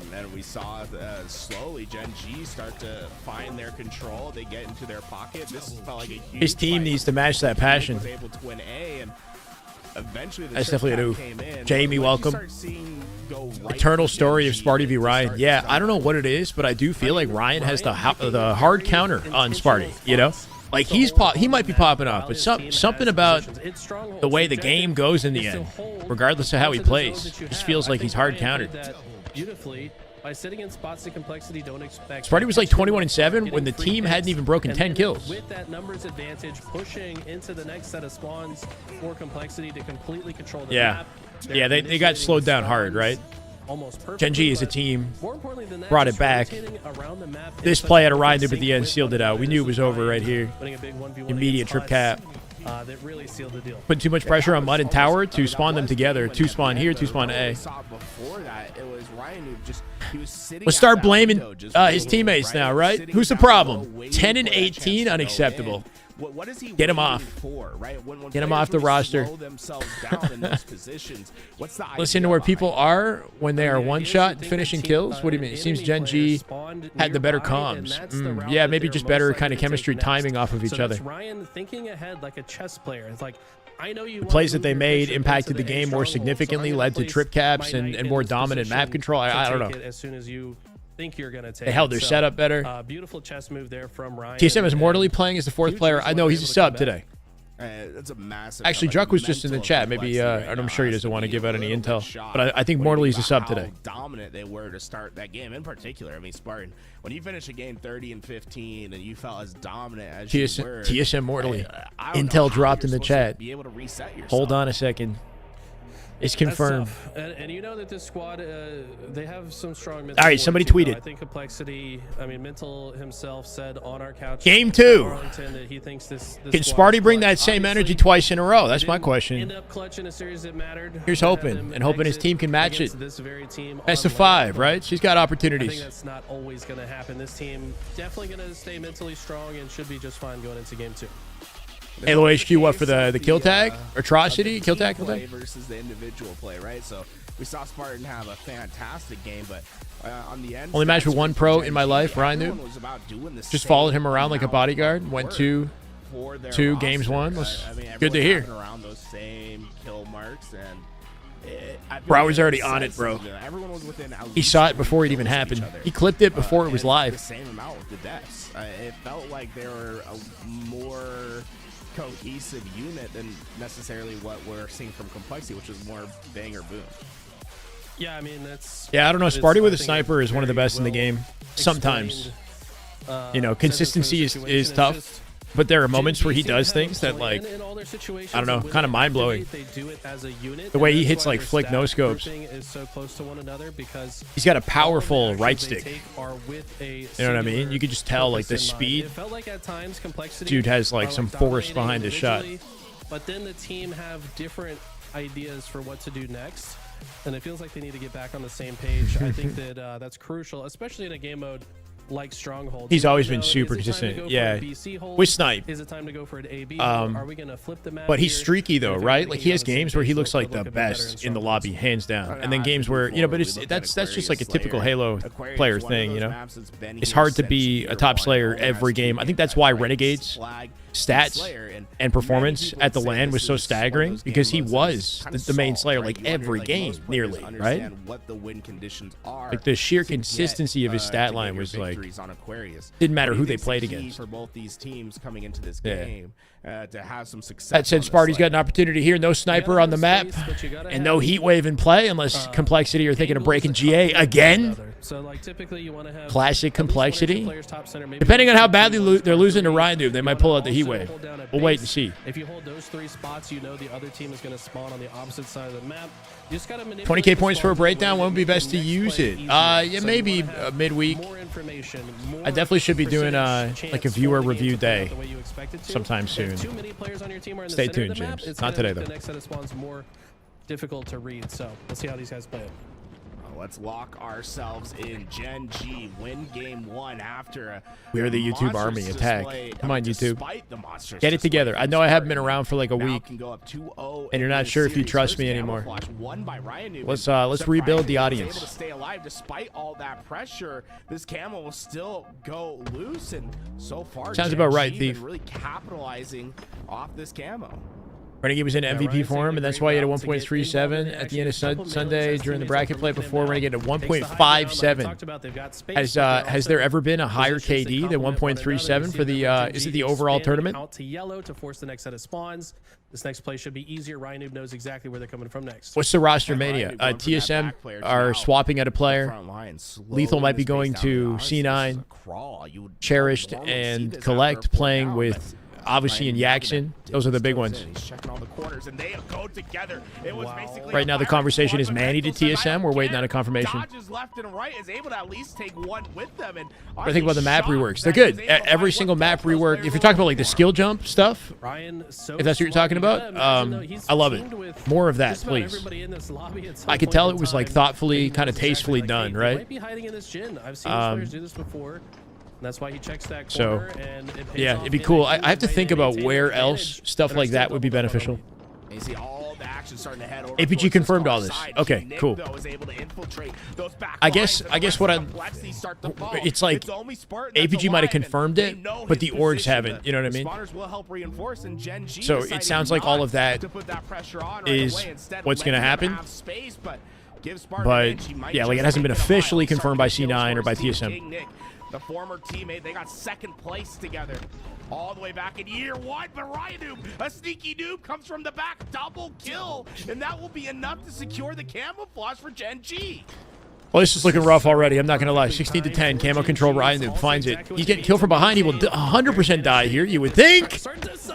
And then we saw slowly Gen G start to find their control. They get into their pocket. This felt like a huge His team fight. needs to match that passion. Was able to win A, and eventually the That's trip definitely a cap oof. came in. Jamie, What did you welcome. start seeing go right Eternal for story of Gen G Sparty v to Ryan. start Yeah, to I don't know what it is, but I do feel like Ryan has the hard counter on Sparty, you know? Like he might be popping off, but something about the way the game goes in the end, regardless of how he plays, just feels like he's hard countered. Beautifully. By sitting in spots of complexity, don't expect. Sparty was like 21 and 7 when the team hadn't even broken 10 kills. With that numbers advantage, pushing into the next set of spawns for complexity to completely control the map. Yeah, they got slowed down hard, right? Gen G as a team brought it back. This play at a Ryan Noob at the end sealed it out. We knew it was over right here. Immediate trip cap. That really sealed the deal. Putting too much pressure on Mud and Tower to spawn them together. 2 spawn here, 2 spawn A. Before that, it was Ryan who just he was sitting. Let's start blaming his teammates now, right? Who's the problem? 10 and 18, unacceptable. What is he Get him off. For, right? When Get him off the roster. Listen to where people are when they are one-shot finishing kills. What do you mean? It seems Gen G had the better comms. Yeah, maybe just better kind of chemistry timing off of each other. Ryan thinking ahead like a chess player. It's like, I know you. The plays that they made impacted the game more significantly, led to trip caps and more dominant map control. I don't know. As soon as you think you're gonna take. They held their setup better. Beautiful chess move there from Ryan. TSM is mortally playing as the 4th player. I know he's a sub today. That's a massive. Actually, Druck was just in the chat. Maybe I'm sure he doesn't want to give out any intel, but I think Mortally's a sub today. Dominant they were to start that game in particular. I mean, Spartan, when you finish a game 30 and 15, and you felt as dominant as you were. TSM Mortally. I don't know Intel how dropped in you're the supposed to chat. Be able to reset yourself. Hold on a second. It's confirmed. And you know that this squad, they have some strong mental. All right, somebody fortitude, tweeted. I think complexity. I mean, Mental himself said on our couch. Game 2. That he thinks this Can Sparty bring that same energy twice in a row? That's my question. End up clutch in a series that mattered. Here's hoping, and hoping his team can match it. This very team Best of on 5, land. right? She's got I opportunities. think that's not always going to happen. This team definitely going to stay mentally strong and should be just fine going into game 2. Halo HQ, what for the kill tag? Atrocity? Kill tag? Kill tag? Versus the individual play, right? So we saw Spartan have a fantastic game, but on the end. Only match with one pro in my life, Ryan Noob. was about doing the Just same followed him around like a amount bodyguard. of Went work 2 for their games roster, won. but, Was I mean, good to everyone's hear. having around those same kill marks, and Bro was already on it, bro. Everyone was within at He least saw it before it even kills of happened. each other. He clipped it before it was The live. same amount with the deaths. It felt like they were a more cohesive unit than necessarily what we're seeing from Complexity, which is more bang or boom. Yeah, I mean, that's... Yeah, I don't know. it's, Sparty with I a think, sniper is one of the very best in the well game. Sometimes. explained, You know, sense of consistency the is situation. tough. It's just- But there are moments where he Gen G does seem to have things that, a like, plan in all their situations, I don't know, and when kinda they mind-blowing. activate, they do it as a unit, The way and he that's hits, why like, their flick stat no-scopes. grouping is so close to one another because He's got a all of the powerful actions right they stick. take are with a You know what I mean? singular You could just tell, like, the purpose in mind. speed. It felt like at times Complexity Dude has, like, are, some force dominating behind his shot. individually, but then the team have different ideas for what to do next, and it feels like they need to get back on the same page. I think that that's crucial, especially in a game mode like Stronghold. He's You always wanna been know, super is it time to consistent. go for Yeah. a BC hold? With Snipe. Is it time to go for an AB? Are we gonna flip the map? But he's here? streaky though, And if right? everybody Like he gets has on the same games where he page, looks they'll like the look a bit better best in in the Strongholds. lobby, hands down. And then I games think where, you know, but before it's we looked that's at just like a Aquarius typical Slayer. Halo Aquarius player is one of thing, you those know. maps that's been It's here hard to since be year a top one. slayer Only has every two game. I think games that's why that Renegade's Flag stats Slayer, and many performance people at the would say LAN this was so is one of staggering those because he game modes was that's kinda the main solved, slayer right? like You wonder, every like, game most players nearly, right? understand what the win conditions are Like the sheer to get, consistency of his stat to line get your was like victories on Aquarius. didn't matter What do who you they think's the played key against. for both these teams coming into this Yeah. game to have some success. That said, on the Sparty's got Slayer. an opportunity here. No sniper on the map, and no heat wave in play unless Complexity are thinking of breaking GA again. So like typically you want to have Classic at least one or two Complexity. players top center, maybe Depending on one how or two badly ones they're top losing to three. Ryan, they You might wanna pull out the heat also wave. hold down a We'll wait base. and see. If you hold those three spots, you know the other team is going to spawn on the opposite side of the map. You just got to manipulate 20K the points for a spawn breakdown. to Won't be make the best to next use play it. easier. Yeah, So you maybe wanna have midweek. more information, I definitely should be doing percentage like a chance viewer for the game review to play out day the way you expect it to. sometime If soon. too many players on your team are in the Stay center of tuned, the map, James. it's Not gonna today, make though. the next set of spawns more difficult to read. So let's see how these guys play it. Let's lock ourselves in. Gen G win game one after a We are the YouTube monstrous army. Attack. display. Come on, YouTube. Despite the monstrous Get it display together. from I know I haven't been Spartan, around for like a now week, can go up 2-0 and you're in not this sure if you series. trust First me anymore. camouflage won by Ryan Newman. Let's Except rebuild Ryan the Newman was audience. able to stay alive despite all that pressure. This camo will still go loose, and so far Sounds Gen about right, G Thief. been really capitalizing off this camo. Renegade was in MVP Ryan's form, taking and a that's great why he had a route to get 1.37 involved in at the end of action. Couple Sunday millions, during the teammates bracket are play bringing before them Renegade at down. Takes the high ground, like we 1.57. talked about, they've got space, Has but they're has also there ever been a higher positions that KD than complement one another. 1.37 You for see the that is it Gen the G overall expanding tournament? out to yellow to force the next set of spawns. This next play should be easier. Ryan Noob knows exactly where they're coming from next. What's the roster And mania? Ryan going from that TSM back player to are now swapping out a player. front line, Lethal slowing might be the going space down. to Honestly, this is C9, a crawl. You would Cherished, normally see and this after Collect a full playing down, with but Odyssey and Ryan Yaxin. Newman Those are the big goes ones. in. He's checking all the corners, and they go together. It was basically Right a now, the fire conversation squad, is but Manny to Rental said, TSM. "I We're don't waiting on care." a confirmation. Dodges left and right, is able to at least take one with them. And What do you think about the map shocked reworks? They're that he good. was able to Every find single what map both those rework. players If were you're talking about like looking the for. skill jump stuff, Ryan, so if that's what you're talking smart. about, You gotta imagine, though, he's I love it. teamed with More of that, just about please. everybody in this lobby at some I could point tell in it was like time. thoughtfully, He kind of knows exactly, tastefully like, done, hey, right? He might be hiding in this gym. I've seen these players do this before. And that's why he checks that So, corner, and it pays yeah, off it'd be in cool. a I have to huge think way about maintain where advantage, else stuff but are like still that would be doubled up on beneficial. him. And you see all the action starting to head over APG towards the confirmed far all this. side. Okay, Nick, cool. though, is able to infiltrate those back I guess lines, and the what rest I of the Complexities start to fall. it's like only Spartan that's APG might have alive, and confirmed they it, know but his the orgs position. haven't. You know what I The mean? spawners will help reinforce, and Gen G So it decided sounds like all not of that to put that pressure on is right away. Instead, what's gonna letting them happen. have space, but give Spartan But, an inch. He might yeah, like, it just hasn't make been it a mile. officially Starting confirmed by to kill C9 or by towards TSM. King Nick, the former teammate. They got second place together all the way back in year one. But Ryan Noob, a sneaky noob, comes from the back, double kill, and that will be enough to secure the camouflage for Gen G. Well, this is looking rough already. I'm not going to lie. 16 to 10. Camo control. Ryan Noob finds it. He's getting killed from behind. He will 100% die here, you would think.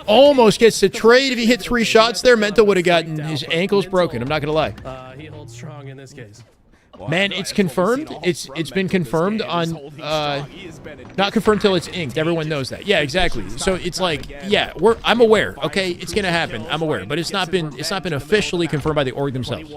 Almost gets the trade if he hit 3 shots there. Mental would have gotten his ankles broken. I'm not going to lie. He holds strong in this case. Man, it's confirmed. It's been confirmed on not confirmed till it's inked. Everyone knows that. Yeah, exactly. So it's like, yeah, I'm aware. Okay, it's gonna happen. I'm aware, but it's not been officially confirmed by the org themselves.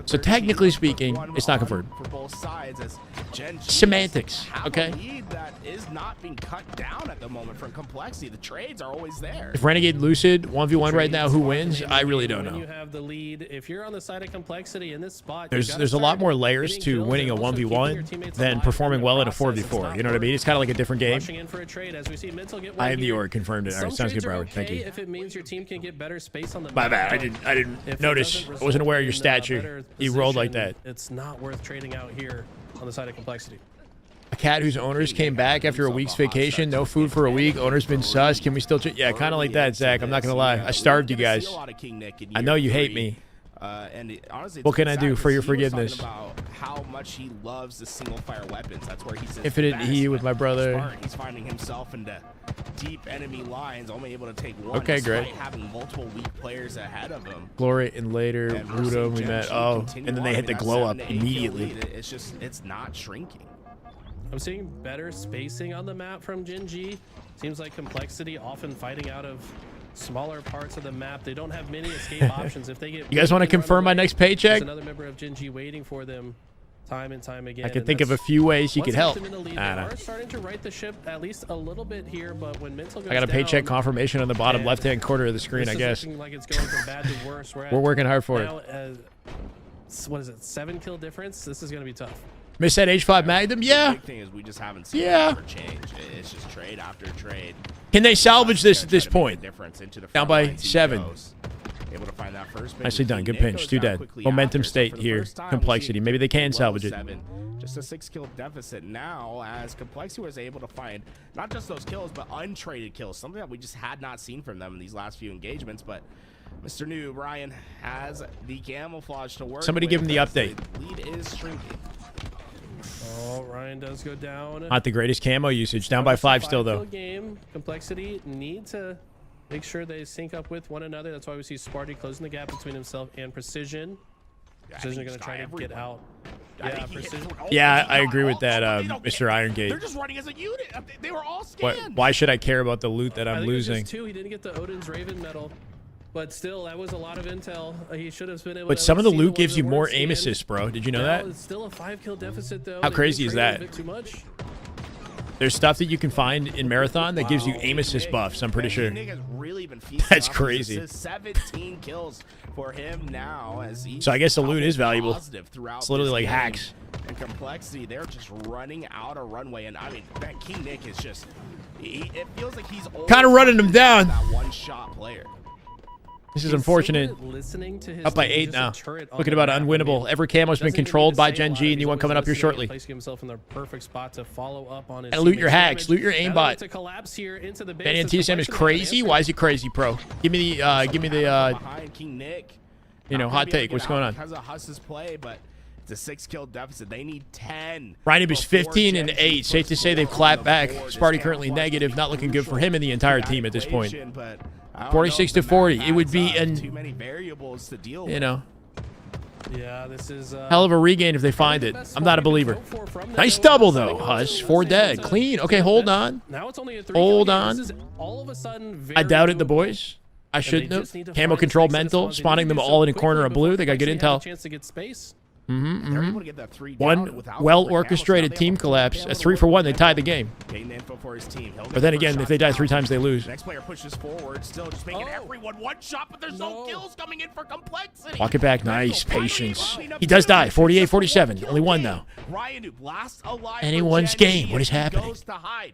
So technically speaking, it's not confirmed. For both sides, as Gen G Semantics, have okay? a lead that is not being cut down at the moment from complexity. The trades are always there. If Renegade Lucid 1v1 right now, who wins? I really don't When know. you have the lead, if you're on the side of complexity in this spot, There's a lot more layers to winning a 1v1 than performing well in a 4v4. You know what I mean? It's kind of like a different game. Rushing in for a trade as we see Mental get I one am the here. org, confirmed it. All right, Some sounds good, trades are Broward. Thank okay you. if it means your team can get better space on the My map. bad. I didn't If it notice. doesn't I wasn't aware of your result in, stature. better You rolled like position, that. It's not worth trading out here on the side of complexity. A cat whose owners came back after a week's vacation. No food for a week. Owner's been sus. Can we still... Yeah, kind of like that, Zach. I'm not going to lie. I starved you guys. I know you hate me. Honestly, What can I do for your he was talking forgiveness? about how much he loves the single fire weapons. That's where he's Infinite E with my brother. He's finding himself into deep enemy lines, only able to take one. Okay, despite great. having multiple weak players ahead of him. Glory and later, And we're seeing Rudo, we Gen met. G Oh, continue and then on. they I hit the mean, that glow up 7 to 8 kill immediately. lead, it's not shrinking. I'm seeing better spacing on the map from Gen G. Seems like complexity often fighting out of smaller parts of the map. They don't have many escape options. If they get You guys want to confirm my next paycheck? There's another member of Gen G waiting for them time and time again. I can and think of a that's few ways you what's could help. left them in the lead. I They don't know. are starting to right the ship at least a little bit here, but when Mental goes I got a paycheck down, confirmation on the bottom and left-hand corner of the screen, this I is guess. looking like it's going from bad to worse. We're working hard for it. now, what is it? 7 kill difference. This is going to be tough. Miss that H5 Magnum? The Yeah. big thing is we just haven't seen Yeah. it ever change. It's just trade after trade. Can they salvage this at this Try to make point? a difference into the Down front by lines he 7. goes. Able to find that first big Nicely done. lead. Good Nick pinch. goes Too down dead. quickly Momentum after. So state for the here. first time, we Complexity. see Maybe they can below salvage it. 7. Just a 6-kill deficit now as Complexity was able to find not just those kills, but untraded kills. Something that we just had not seen from them in these last few engagements. But Mr. New, Ryan, has the camouflage to work Somebody with give him the as update. lead is shrinking. Oh, Ryan does go down. Not the greatest camo usage. Down by 5 still, though. Game. Complexity need to make sure they sync up with one another. That's why we see Sparty closing the gap between himself and Precision. Precision going to try to get out. Yeah, Precision. Yeah, I agree with that, Mr. Iron Gate. They're just running as a unit. They were all scanned. Why should I care about the loot that I I'm think it was losing? just 2. He didn't get the Odin's Raven medal. But still, that was a lot of intel. He should have been able to. But some of the see loot ones gives that you more weren't aim scanned. assists, bro. Did you know Well, that? it's still a 5-kill deficit, though. How They crazy is traded a that? bit too much. There's stuff that you can find in Marathon that gives you aim assist buffs, I'm pretty sure. Nick has really been feasting That's off his crazy. assists. 17 kills for him now. As each So I guess the loot is valuable. positive throughout It's literally this like game. hacks. And Complexity, they're just running out of runway. And I mean, man, King Nick is just. It feels like he's Kinda running him down. That one-shot player. This is He's unfortunate. so good at listening to his Up by team, 8 just a now. turret on Looking the about map. I unwinnable. mean, Every camo's been doesn't even controlled need to by say a Gen lot. G, and He's you want always coming up here listening and shortly. Placing himself in the perfect spot to follow up on his And loot your teammates' hacks. damage. Loot your Now aimbot. to collapse here into the base Benny and as TSM is Complexity crazy. has Why is he crazy, pro? Give me the Behind King Nick. you know, Not hot gonna be able take. to What's get going out on? Because of Huss's play, but it's a 6-kill deficit. They need 10. Ryan is before 15 and Gen G 8. Safe to puts say they've more clapped on back. the board. This Sparty currently camouflage negative. is Not looking good for crucial him and the to entire that team at this point. equation, but I don't 46 know to if the 40. map It would has, be too many variables to deal You with. know, Yeah, this is hell of a regain if they find it. I'm not a believer. Nice double, though, Huss. 4 dead. Clean. Okay, hold on. Now it's only a 3 Hold kill game. on. This is all of a sudden I very doubted the doable. boys. I And shouldn't they have. just need to Camo find control space in this mental. one. They Spawning need to them do all so in a corner of quickly blue. They got good before Complexity had intel. a chance to get space. They're able to get that 3 down One without well-orchestrated the camo, so team now they collapse. have A to 3-for-1. They tied the game. gain info for his team. He'll get But then the again, first if they shot die 3 down. times, they lose. Next player pushes forward, still just making Oh. everyone one shot, but there's no No. kills coming in for Complexity. Walk it back. Mental Nice. finally Patience. clean up He does die. the 48-47. kill Only one, game. though. Ryan Noob, last alive for Anyone's Gen game. G What is as he happening? Goes to hide.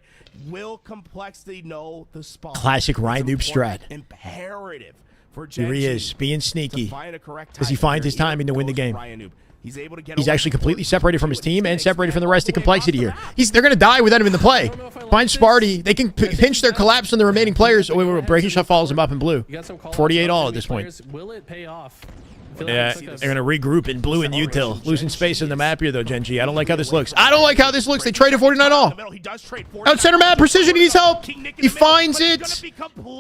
Will Complexity know the spot? Classic Ryan It's Noob strat. important, imperative for Gen Here he G is, being to sneaky. find a correct As he timing finds here. his timing to win the Goes game. Ryan Noob. He's able to get He's over actually the completely board. separated from his team and Takes separated from the rest of all way Complexity across here. the map. They're going to die without him in the play. don't know if I like Find this. Sparty. They can pinch their collapse on the remaining players. Oh, wait. Breaking shot follows him up in blue. You got some call-outs 48 from all enemy at this point. players. Will it pay off? I feel like Yeah, it's like a- they're going to regroup in blue and util. Losing space in the map here, though, Gen G. I don't like how this looks. I don't like how this looks. They traded 49 all. He does trade Out center map, Precision needs help. He finds it.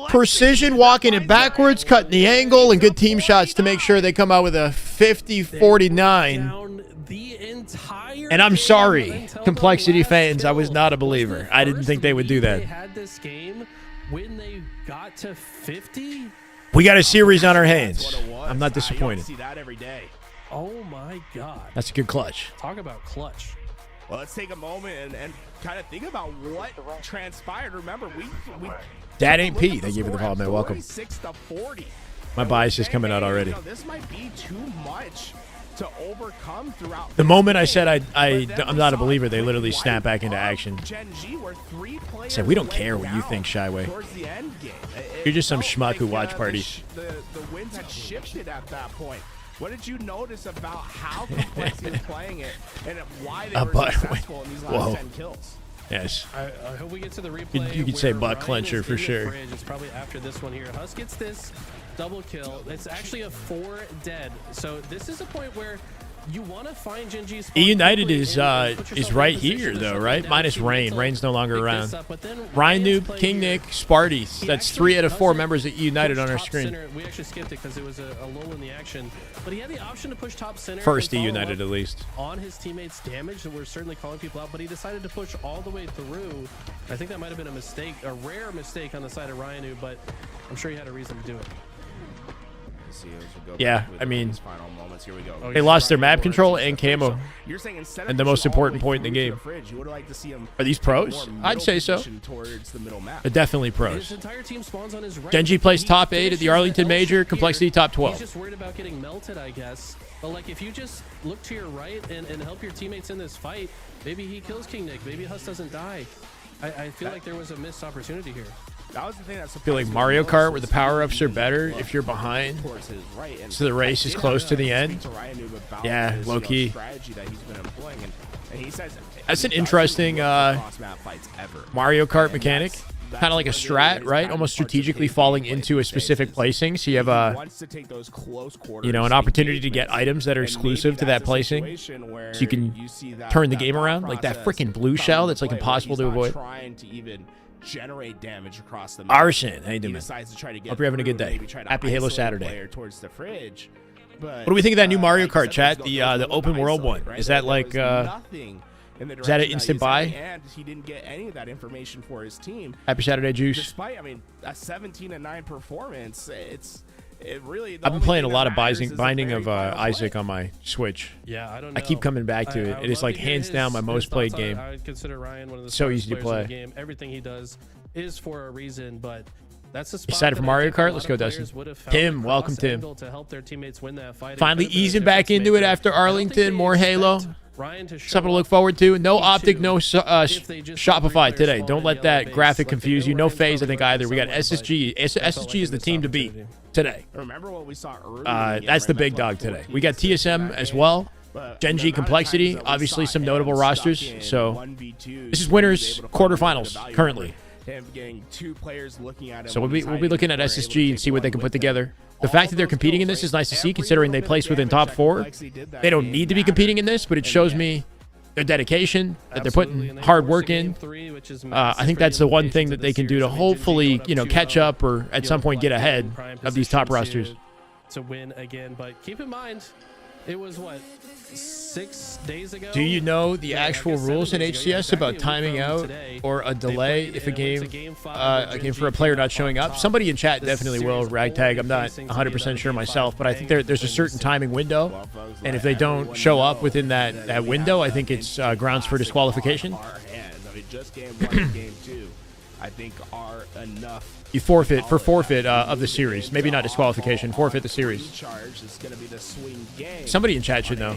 Precision walking it backwards, cutting the angle, and good team shots to make sure they come out with a 50-49. down the entire And I'm game sorry, until the Complexity last fans, I was kill. not a Was believer. the I didn't first think they would do lead that. They had this game when they got to 50. We got a series on our hands. I'm not disappointed. See that every day. Oh my god! That's a good clutch. Talk about clutch. Well, let's take a moment and kind of think about what transpired. Remember, we Dad ain't Pete. Thank you for the follow, man. Welcome. 46-40. My bias is coming out already. This might be too much to overcome throughout. The moment I said I'm not a believer, they literally snap back into action. I said, we don't care what you think, Shyway. You're just some schmuck who watch parties. The winds had shifted at that point. What did you notice about how complex he was playing it and why they were successful in these last 10 kills? Yes. I hope we get to the replay. You could say butt Ryan clencher is for in the sure. fridge. It's probably after this one here. Huss gets this double kill. It's actually a 4 dead. So this is a point where you want to find Genji's. E United is right here though, right? Minus Rain. Rain's no longer around. Ryan Noob, King Nick, Sparty. That's 3 out of 4 members of E United on our screen. We actually skipped it because it was a lull in the action. But he had the option to push top center. First E United at least. On his teammates' damage, and we're certainly calling people out, but he decided to push all the way through. I think that might have been a mistake, a rare mistake on the side of Ryanu, but I'm sure he had a reason to do it. Yeah, I mean, they lost their map control and camo. And the most important point in the game. Are these pros? I'd say so. They're definitely pros. Genji plays top 8 at the Arlington Major, complexity top 12. He's just worried about getting melted, I guess. But like, if you just look to your right and help your teammates in this fight, maybe he kills King Nick. Maybe Huss doesn't die. I feel like there was a missed opportunity here. That was the thing that I feel like Mario Kart where the power-ups are better if you're behind. So the race is close to the end. Yeah, low-key. That's an interesting Mario Kart mechanic. Kind of like a strat, right? Almost strategically falling into a specific placing. So you have an opportunity to get items that are exclusive to that placing. So you can turn the game around. Like that freaking blue shell that's like impossible to avoid. Generate damage across the Arson, how you doing? Hope you're having a good day. Happy Halo Saturday. What do we think of that new Mario Kart, chat? The open world one. Is that like is that an instant buy? And he didn't get any of that information for his team. Happy Saturday, Juice. Despite, a 17-9 performance, I've been playing a lot of Binding of Isaac on my Switch. Yeah, I don't know. I keep coming back to it. It is like hands down my most played game. I would consider Ryan one of the so easy to play. Game. Everything he does is for a reason, but that's the spot. Excited for Mario Kart? Let's go, Dustin. Tim, welcome, Tim. Finally easing back into it after Arlington. More Halo. Something to look forward to. No Optic, no Shopify today. Don't let that graphic confuse you. No phase, I think, either. We got SSG. SSG is the team to beat today. Remember what we saw earlier. That's the big dog today. We got TSM as well. Genji Complexity, obviously some notable rosters. So this is winners quarterfinals currently. So we'll be looking at SSG and see what they can put together. The fact that they're competing in this is nice to see, considering they place within top 4. They don't need to be competing in this, but it shows me their dedication, that they're putting hard work in. I think that's the one thing that they can do to hopefully, catch up or at some point get ahead of these top rosters. To win again, but keep in mind, it was what, 6 days ago? Do you know the actual rules in HCS about timing out or a delay if a game for a player not showing up? Somebody in chat definitely will. Ragtag, I'm not 100% sure myself, but I think there's a certain timing window, and if they don't show up within that window, I think it's grounds for disqualification. Just game 1 game 2, I think are enough. You forfeit of the series. Maybe not disqualification. Forfeit the series. Somebody in chat should know.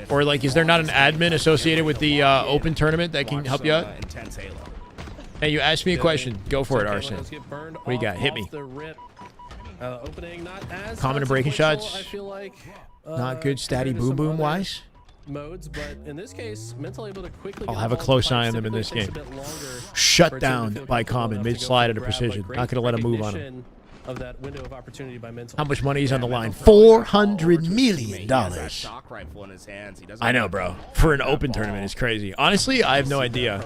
Or like, is there not an admin associated with the open tournament that can help you out? Hey, you asked me a question. Go for it, Arson. What do you got? Hit me. Common and breaking shots. Not good statty boom boom wise. Modes, but in this case, Mental able to quickly. I'll have a close eye on them in this game. Shut down by Common mid slide at a precision. Not gonna let him move on him. Of that window of opportunity by Mental. How much money is on the line? $400 million. I know, bro. For an open tournament, it's crazy. Honestly, I have no idea.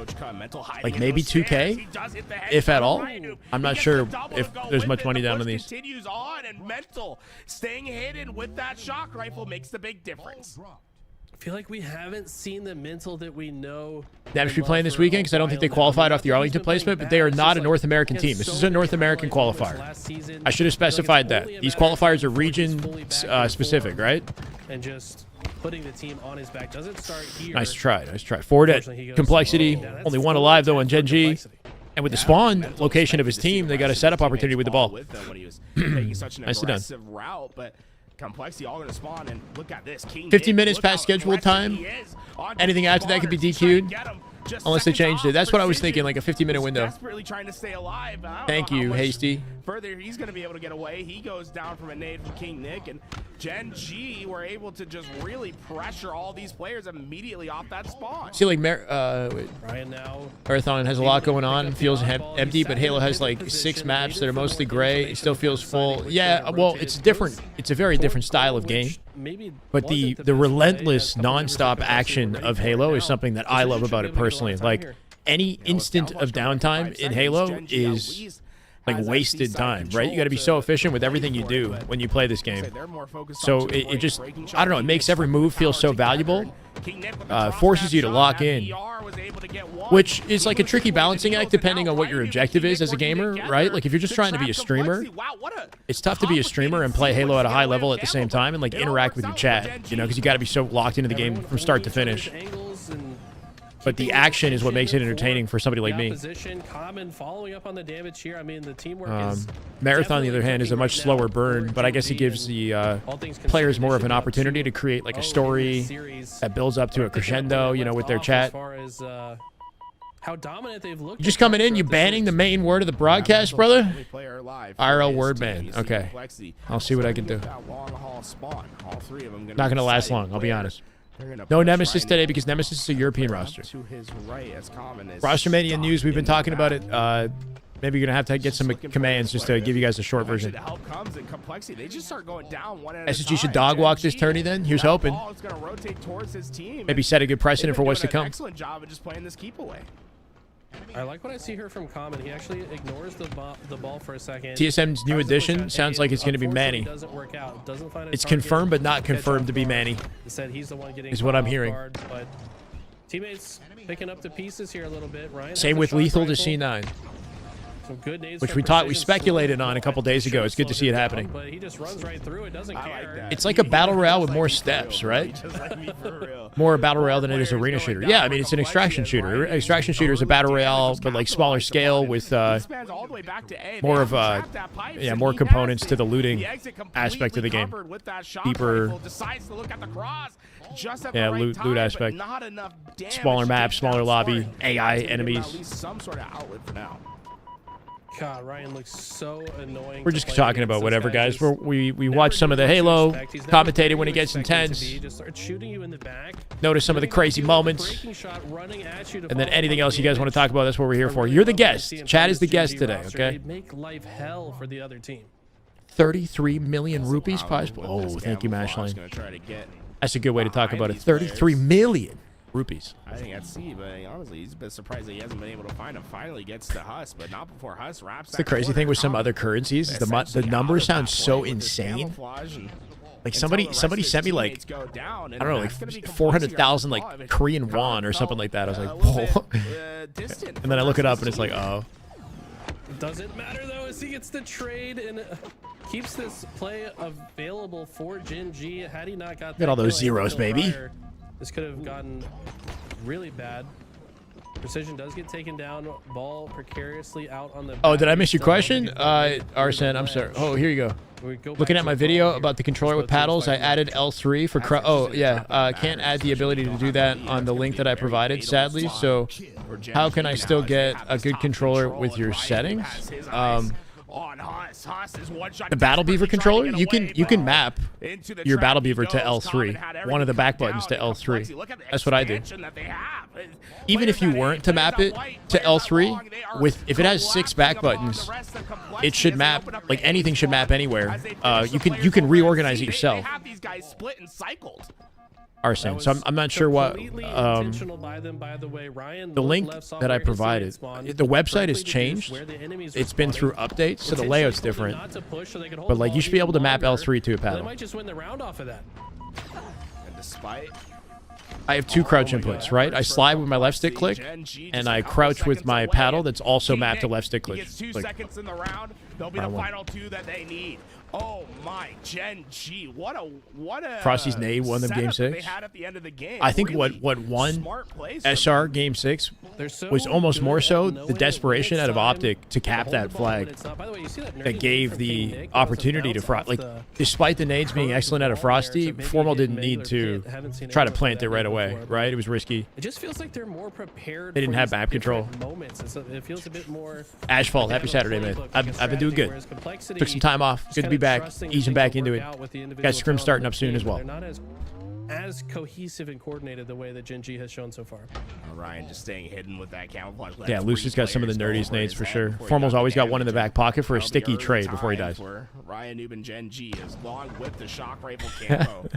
Like maybe 2K, if at all. I'm not sure if there's much money down on these. Continues on, and Mental staying hidden with that shock rifle makes the big difference. I feel like we haven't seen the Mental that we know. They should be playing this weekend because I don't think they qualified off the Arlington placement, but they are not a North American team. This is a North American qualifier. I should have specified that. These qualifiers are region specific, right? And just putting the team on his back. Doesn't start here. Nice try. Nice try. Forward at complexity. Only one alive, though, on Gen G. And with the spawn location of his team, they got a setup opportunity with the ball. Nicely done. Route, but Complexity all going to spawn, and look at this. 50 minutes past scheduled time. Anything after that could be DQ'd. Unless they changed it. That's what I was thinking, like a 50-minute window. Desperately trying to stay alive. Thank you, Hasty. Further, he's going to be able to get away. He goes down from a nade from King Nick, and Gen G were able to just really pressure all these players immediately off that spawn. See, like, Ryan now. Marathon has a lot going on. Feels empty, but Halo has like 6 maps that are mostly gray. It still feels full. Yeah, well, it's different. It's a very different style of game. But the relentless, non-stop action of Halo is something that I love about it personally. Like, any instant of downtime in Halo is like wasted time, right? You got to be so efficient with everything you do when you play this game. So it just, I don't know, it makes every move feel so valuable. Forces you to lock in, which is like a tricky balancing act depending on what your objective is as a gamer, right? Like if you're just trying to be a streamer, it's tough to be a streamer and play Halo at a high level at the same time and like interact with your chat, you know, because you got to be so locked into the game from start to finish. But the action is what makes it entertaining for somebody like me. Common following up on the damage here. I mean, the teamwork Marathon, on the other hand, is a much slower burn, but I guess it gives the players more of an opportunity to create like a story that builds up to a crescendo, you know, with their chat. How dominant they've looked. You just coming in, you banning the main word of the broadcast, brother? IRL word ban. Okay. I'll see what I can do. Not going to last long, I'll be honest. No Nemesis today because Nemesis is a European roster. Roster Mania news, we've been talking about it. Maybe you're going to have to get some commands just to give you guys a short version. SSG should dog walk this tourney then? Here's hoping. Maybe set a good precedent for what's to come. Excellent job of just playing this keep away. I like what I see here from Common. He actually ignores the ball for a second. TSM's new addition sounds like it's going to be Manny. It's confirmed but not confirmed to be Manny. Is what I'm hearing. But teammates picking up the pieces here a little bit, Ryan. Same with Lethal to C9. Some good nades which we speculated on a couple days ago. It's good to see it happening. But he just runs right through it, doesn't care. It's like a battle royale with more steps, right? More a battle royale than it is arena shooter. Yeah, I mean it's an extraction shooter. Extraction shooter is a battle royale, but like smaller scale with more of more components to the looting aspect of the game. Deeper, loot aspect. Smaller maps, smaller lobby, AI enemies. God, Ryan looks so annoying. We're just talking about whatever, guys. We watch some of the Halo, commentated when it gets intense. Notice some of the crazy moments. And then anything else you guys want to talk about, that's what we're here for. You're the guest. Chad is the guest today, okay? Make life hell for the other team. 33 million rupees, Pies. Oh, thank you, Mashline. That's a good way to talk about it. 33 million rupees. I think that's C, but honestly, he's a bit surprised that he hasn't been able to find him. Finally gets to Huss, but not before Huss wraps. The crazy thing with some other currencies is the numbers sound so insane. Like somebody sent me like, I don't know, like 400,000 like Korean won or something like that. I was like, whoa. And then I look it up and it's like, oh. Doesn't matter though, as he gets the trade and keeps this play available for Gen G. Had he not got all those zeros, baby. This could have gotten really bad. Precision does get taken down. Ball precariously out on the. Oh, did I miss your question? Arsene, I'm sorry. Oh, here you go. Looking at my video about the controller with paddles, I added L3 for. Oh, yeah. Can't add the ability to do that on the link that I provided, sadly. So, how can I still get a good controller with your settings? The Battle Beaver controller, you can map your Battle Beaver to L3, one of the back buttons to L3. That's what I do. Even if you weren't to map it to L3, if it has 6 back buttons, it should map, like anything should map anywhere. You can reorganize it yourself. Arsene. So I'm not sure what the link that I provided. The website has changed. It's been through updates, so the layout's different. But like you should be able to map L3 to a paddle. I have 2 crouch inputs, right? I slide with my left stick click, and I crouch with my paddle that's also mapped to left stick click. He gets 2 seconds in the round. They'll be the final 2 that they need. Oh my, Gen G, what a Frosty's nade won them game setup they 6. had at the end of the game. I think Really what won smart plays from SR them. game 6 They're so was almost more good so at the knowing desperation when out it's of time Optic to cap hold that the ball flag when it's not. By the way, you see that nerdy that gave from the King Nick, that was a opportunity to bounce Frost. off Like, the despite the nades being curve excellent out of ball there, so Frosty, maybe Formal he did didn't need Mangler to pit. Haven't seen try to anyone plant do it that right away, before, but right? It was risky. It just feels like they're more prepared. They didn't for have these map control. different moments. It feels a bit more. Asphalt, happy Saturday, man. I've been doing good. Took some time off. Good to be back. Easing back into it. Got Scrim starting up soon as well. They're not as cohesive and coordinated the way that Gen G has shown so far. Ryan just staying hidden with that camouflage. Yeah, Lucius got some of the nerdiest nades for sure. Formal's always got one in the back pocket for a sticky trade before he dies. Ryan Noob and Gen G is long with the shock rifle camo.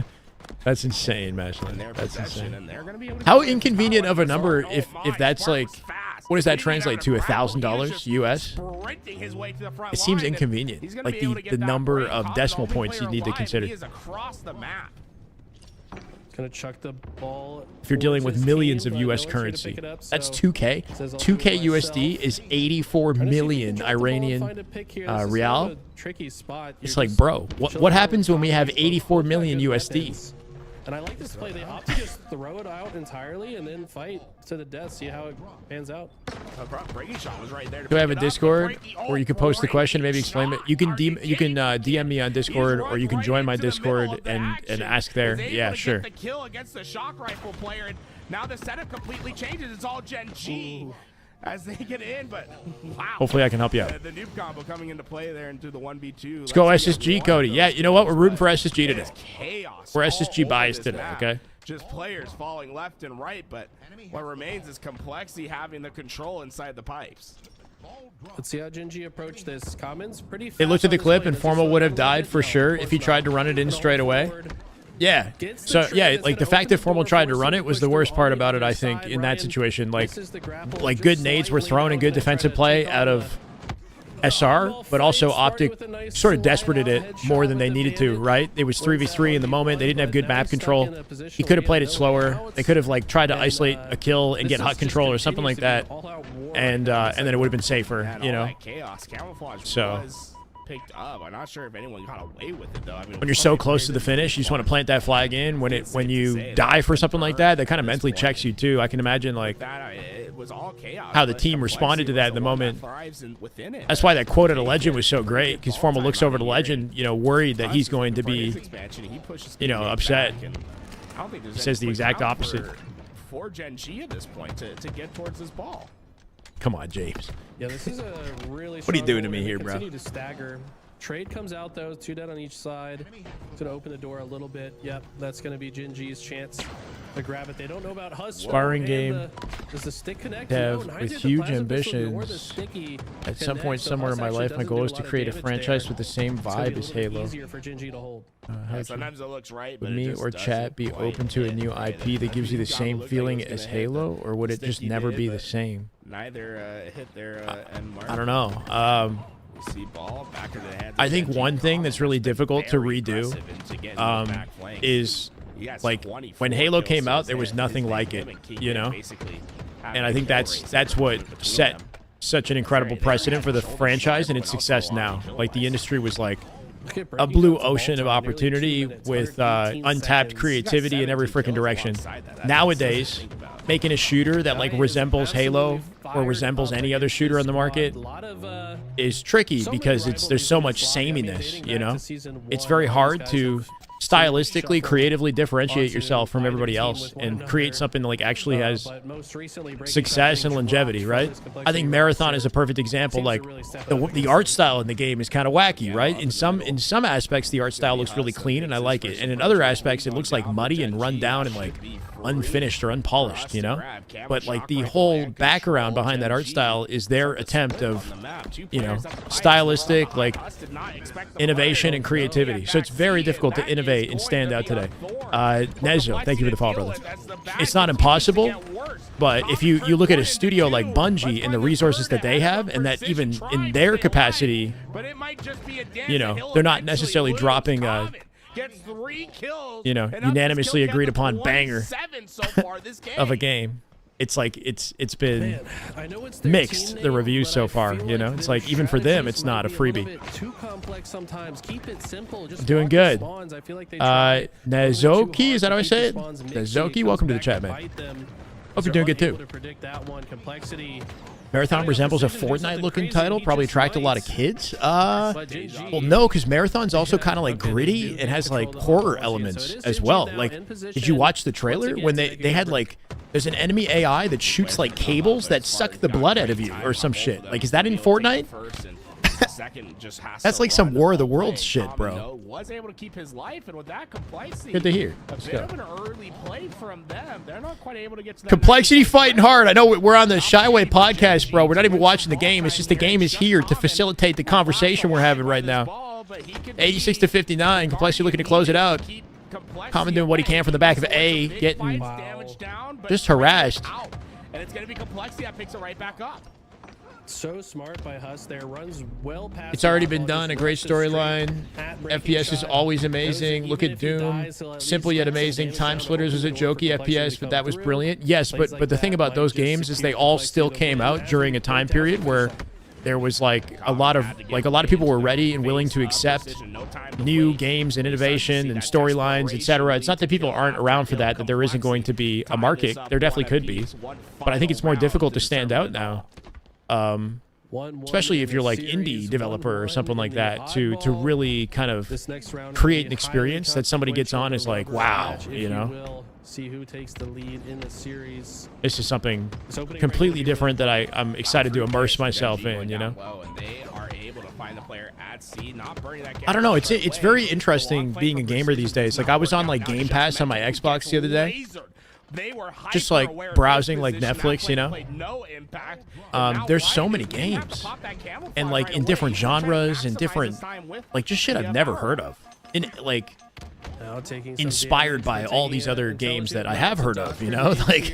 That's insane, in Mashlin. their That's possession, insane. and they're gonna be able to How get this inconvenient power of a like number this. if that's Spark like, was fast. what does that He didn't even translate have to? grapple. He $1,000 was just US? sprinting his way to the front It seems line, and inconvenient, he's gonna like be able to the get that number break. of Cobb's decimal the only points you player need to alive. consider. He is across the map. Gonna chuck the ball. If you're dealing with towards his millions team, of but US no one's here to currency, pick it up, that's so 2K. says I'll 2K do it USD myself. is 84 Trying to see if we million can drop the ball and Iranian find a pick here. This is sort of real. a tricky spot. It's You're like, just bro, chilling what out happens when we have with 84 both million good USD? weapons. And I like this play. They opt to just throw it out entirely and then fight to the death. See how it pans out. Breaking shot was right there to Do I have a pick it up. Discord Breaky- where you can post the breaking question, maybe explain it? shot. You can Are you DM me on Discord, or you can join my Discord and ask there. Yeah, sure. The kill against the shock rifle player, and now the setup completely changes. It's all Gen G as they get in, but wow. Hopefully I can help you out. The noob combo coming into play there into the 1v2. Let's go SSG, Cody. Yeah, you know what? We're rooting for SSG today. Chaos. We're all SSG over biased this today, map. okay? Just players falling left and right, but what remains is Complexity having the control inside the pipes. Let's see how Gen G approach this. Commons pretty fast. They looked at on the this clip play. and Does Formal this would have look died good? for No, sure of if he course tried to not. run it in Going straight away. forward. Yeah. Gets the So trade yeah, that's like the gonna fact open that the Formal door tried for to us run to it was push the through worst on part the about it, other I think, side. in that Ryan situation. Like misses the grapple like just good nades were slightly. thrown and good Now gonna try defensive to play take out on of SR, but also Optic sort of desperated it more than they needed to, right? It was 3v3 in the moment. They didn't have good map control. He could have played it slower. They could have like tried to isolate a kill and get hot control or something like that, and then it would have been safer, And you all know. that chaos camouflage So- was picked up. I'm not sure if anyone got away with it though. I mean, When you're so close to the finish, you just want to plant that flag in. When you die for something like that kind of mentally checks you too. I can imagine like that it was all chaos. how the but team responded to Complexity that in the was one moment. thrives within it. That's why that quote at a legend was so great, because Formal looks over to Legend, you know, worried that he's going to be, you know, upset. He says the exact opposite. For Gen G at this point to get towards this ball. Come on, James. Yeah, this is a really. What are you strong doing to goal. me They here, bro? Continue to stagger. Trade comes out though. 2 dead on each side. It's gonna open the door a little bit. Yep, that's gonna be Gen G's chance to grab it. They don't know about Hus. Sparring game. Does the stick connect? Have No, with neither the huge plasma pistol nor the ambitions. sticky At some connect, point so somewhere Hus in my actually life, my doesn't goal do is a to lot of create a damage franchise there. with the same It's gonna be vibe a as little bit Halo. Easier for Gen G to hold. Sometimes it looks right, but Would it me just or doesn't chat be quite open to a hit new the way IP that gives you the same feeling as Halo, or would it just never be the same? Neither hit their end mark. I don't know. See ball back into the hands of I think Gen G. one thing that's really difficult to Very redo aggressive into getting the back flank. is He got like 24 when Halo kills came to out, his there was head. nothing His like it, him and Keegan you know. basically having And I a think kill that's race what between set them. such an incredible Very- precedent for the shoulder franchise strap, and its but also success on now. kill Like the wise. industry was like Look at a Breaking blue Down's ball ocean of time, nearly 2 opportunity minutes, with 118 untapped seconds. creativity in every 17 freaking kills direction. alongside that. That's Nowadays, something to think about. making a shooter that like Giants resembles Halo absolutely or fired resembles up any against other shooter this on the market squad. Lot of, is tricky so many because there's so rivalries much in this slot. I mean, sameness, dating you back know. to season It's 1, very all hard these guys to have stylistically, shuffled creatively differentiate onto yourself from either everybody team else with one and another. create something that like actually has But most recently, Breaking success Down and being longevity, dropped right? from this I complexity think Marathon roster is a perfect example. seems to Like really step the up the art style in the game is kind of wacky, right? In some aspects, the art style looks really clean and I like it, and in other aspects, it looks like muddy and run down and like unfinished or unpolished, you know. But like the whole background behind that art style is their attempt of, you know, stylistic like innovation and creativity. So it's very difficult to innovate and stand out today. Nezo, thank you for the follow, brother. It's not impossible, but if you look at a studio like Bungie and the resources that they have, and that even in their capacity, you know, they're not necessarily dropping a, you know, unanimously agreed upon banger of a game. it's like it's been Man, I know it's their mixed, team the name, reviews but so I far, feel you know? like It's their like, even for them, strategies it's not a might be little freebie. bit too complex sometimes. Keep it simple. Just Doing block the good. spawns. I feel like they try Nazoki, is that too how I hard to say keep it? the spawns mixy. Nazoki, It welcome to comes the back chat, man. bite them. Hope you're They're doing good, unable too. to predict that one. Complexity. Marathon resembles a Fortnite-looking title, probably attract a lot of kids. Well, no, because Marathon's also kind of like gritty and has like horror elements as well. Like, did you watch the trailer when they had like, there's an enemy AI that shoots like cables that suck the blood out of you or some shit? Like, is that in Fortnite? That's like some War of the Worlds shit, bro. Was able to keep his life, and with that complexity, Good to hear. A Let's bit go. of an early play from them. They're not quite able to get to that Complexity 90. fighting hard. I know we're on the Shyway podcast, bro. We're not even watching the game. It's just the game is here to facilitate the conversation we're having right now. 86 to 59. Complexity looking to close it out. Common doing what he can from the back of A, getting just harassed. And it's going to be Complexity that picks it right back up. So smart by Huss there. Runs well past. It's already been done. A great storyline. FPS is always amazing. Look at Doom. Simple yet amazing. Time Splitters was a jokey FPS, but that was brilliant. Yes, but the thing about those games is they all still came out during a time period where there was like a lot of people were ready and willing to accept new games and innovation and storylines, etc. It's not that people aren't around for that there isn't going to be a market. There definitely could be, but I think it's more difficult to stand out now. Especially if you're like indie developer or something like that, to really kind of create an experience that somebody gets on is like, wow, you know. See who takes the lead in the series. This is something completely different that I'm excited to immerse myself in, you know. I don't know. It's very interesting being a gamer these days. Like I was on like Game Pass on my Xbox the other day. Just like browsing like Netflix, you know. There's so many games, and like in different genres and different, like just shit I've never heard of. In like inspired by all these other games that I have heard of, you know, like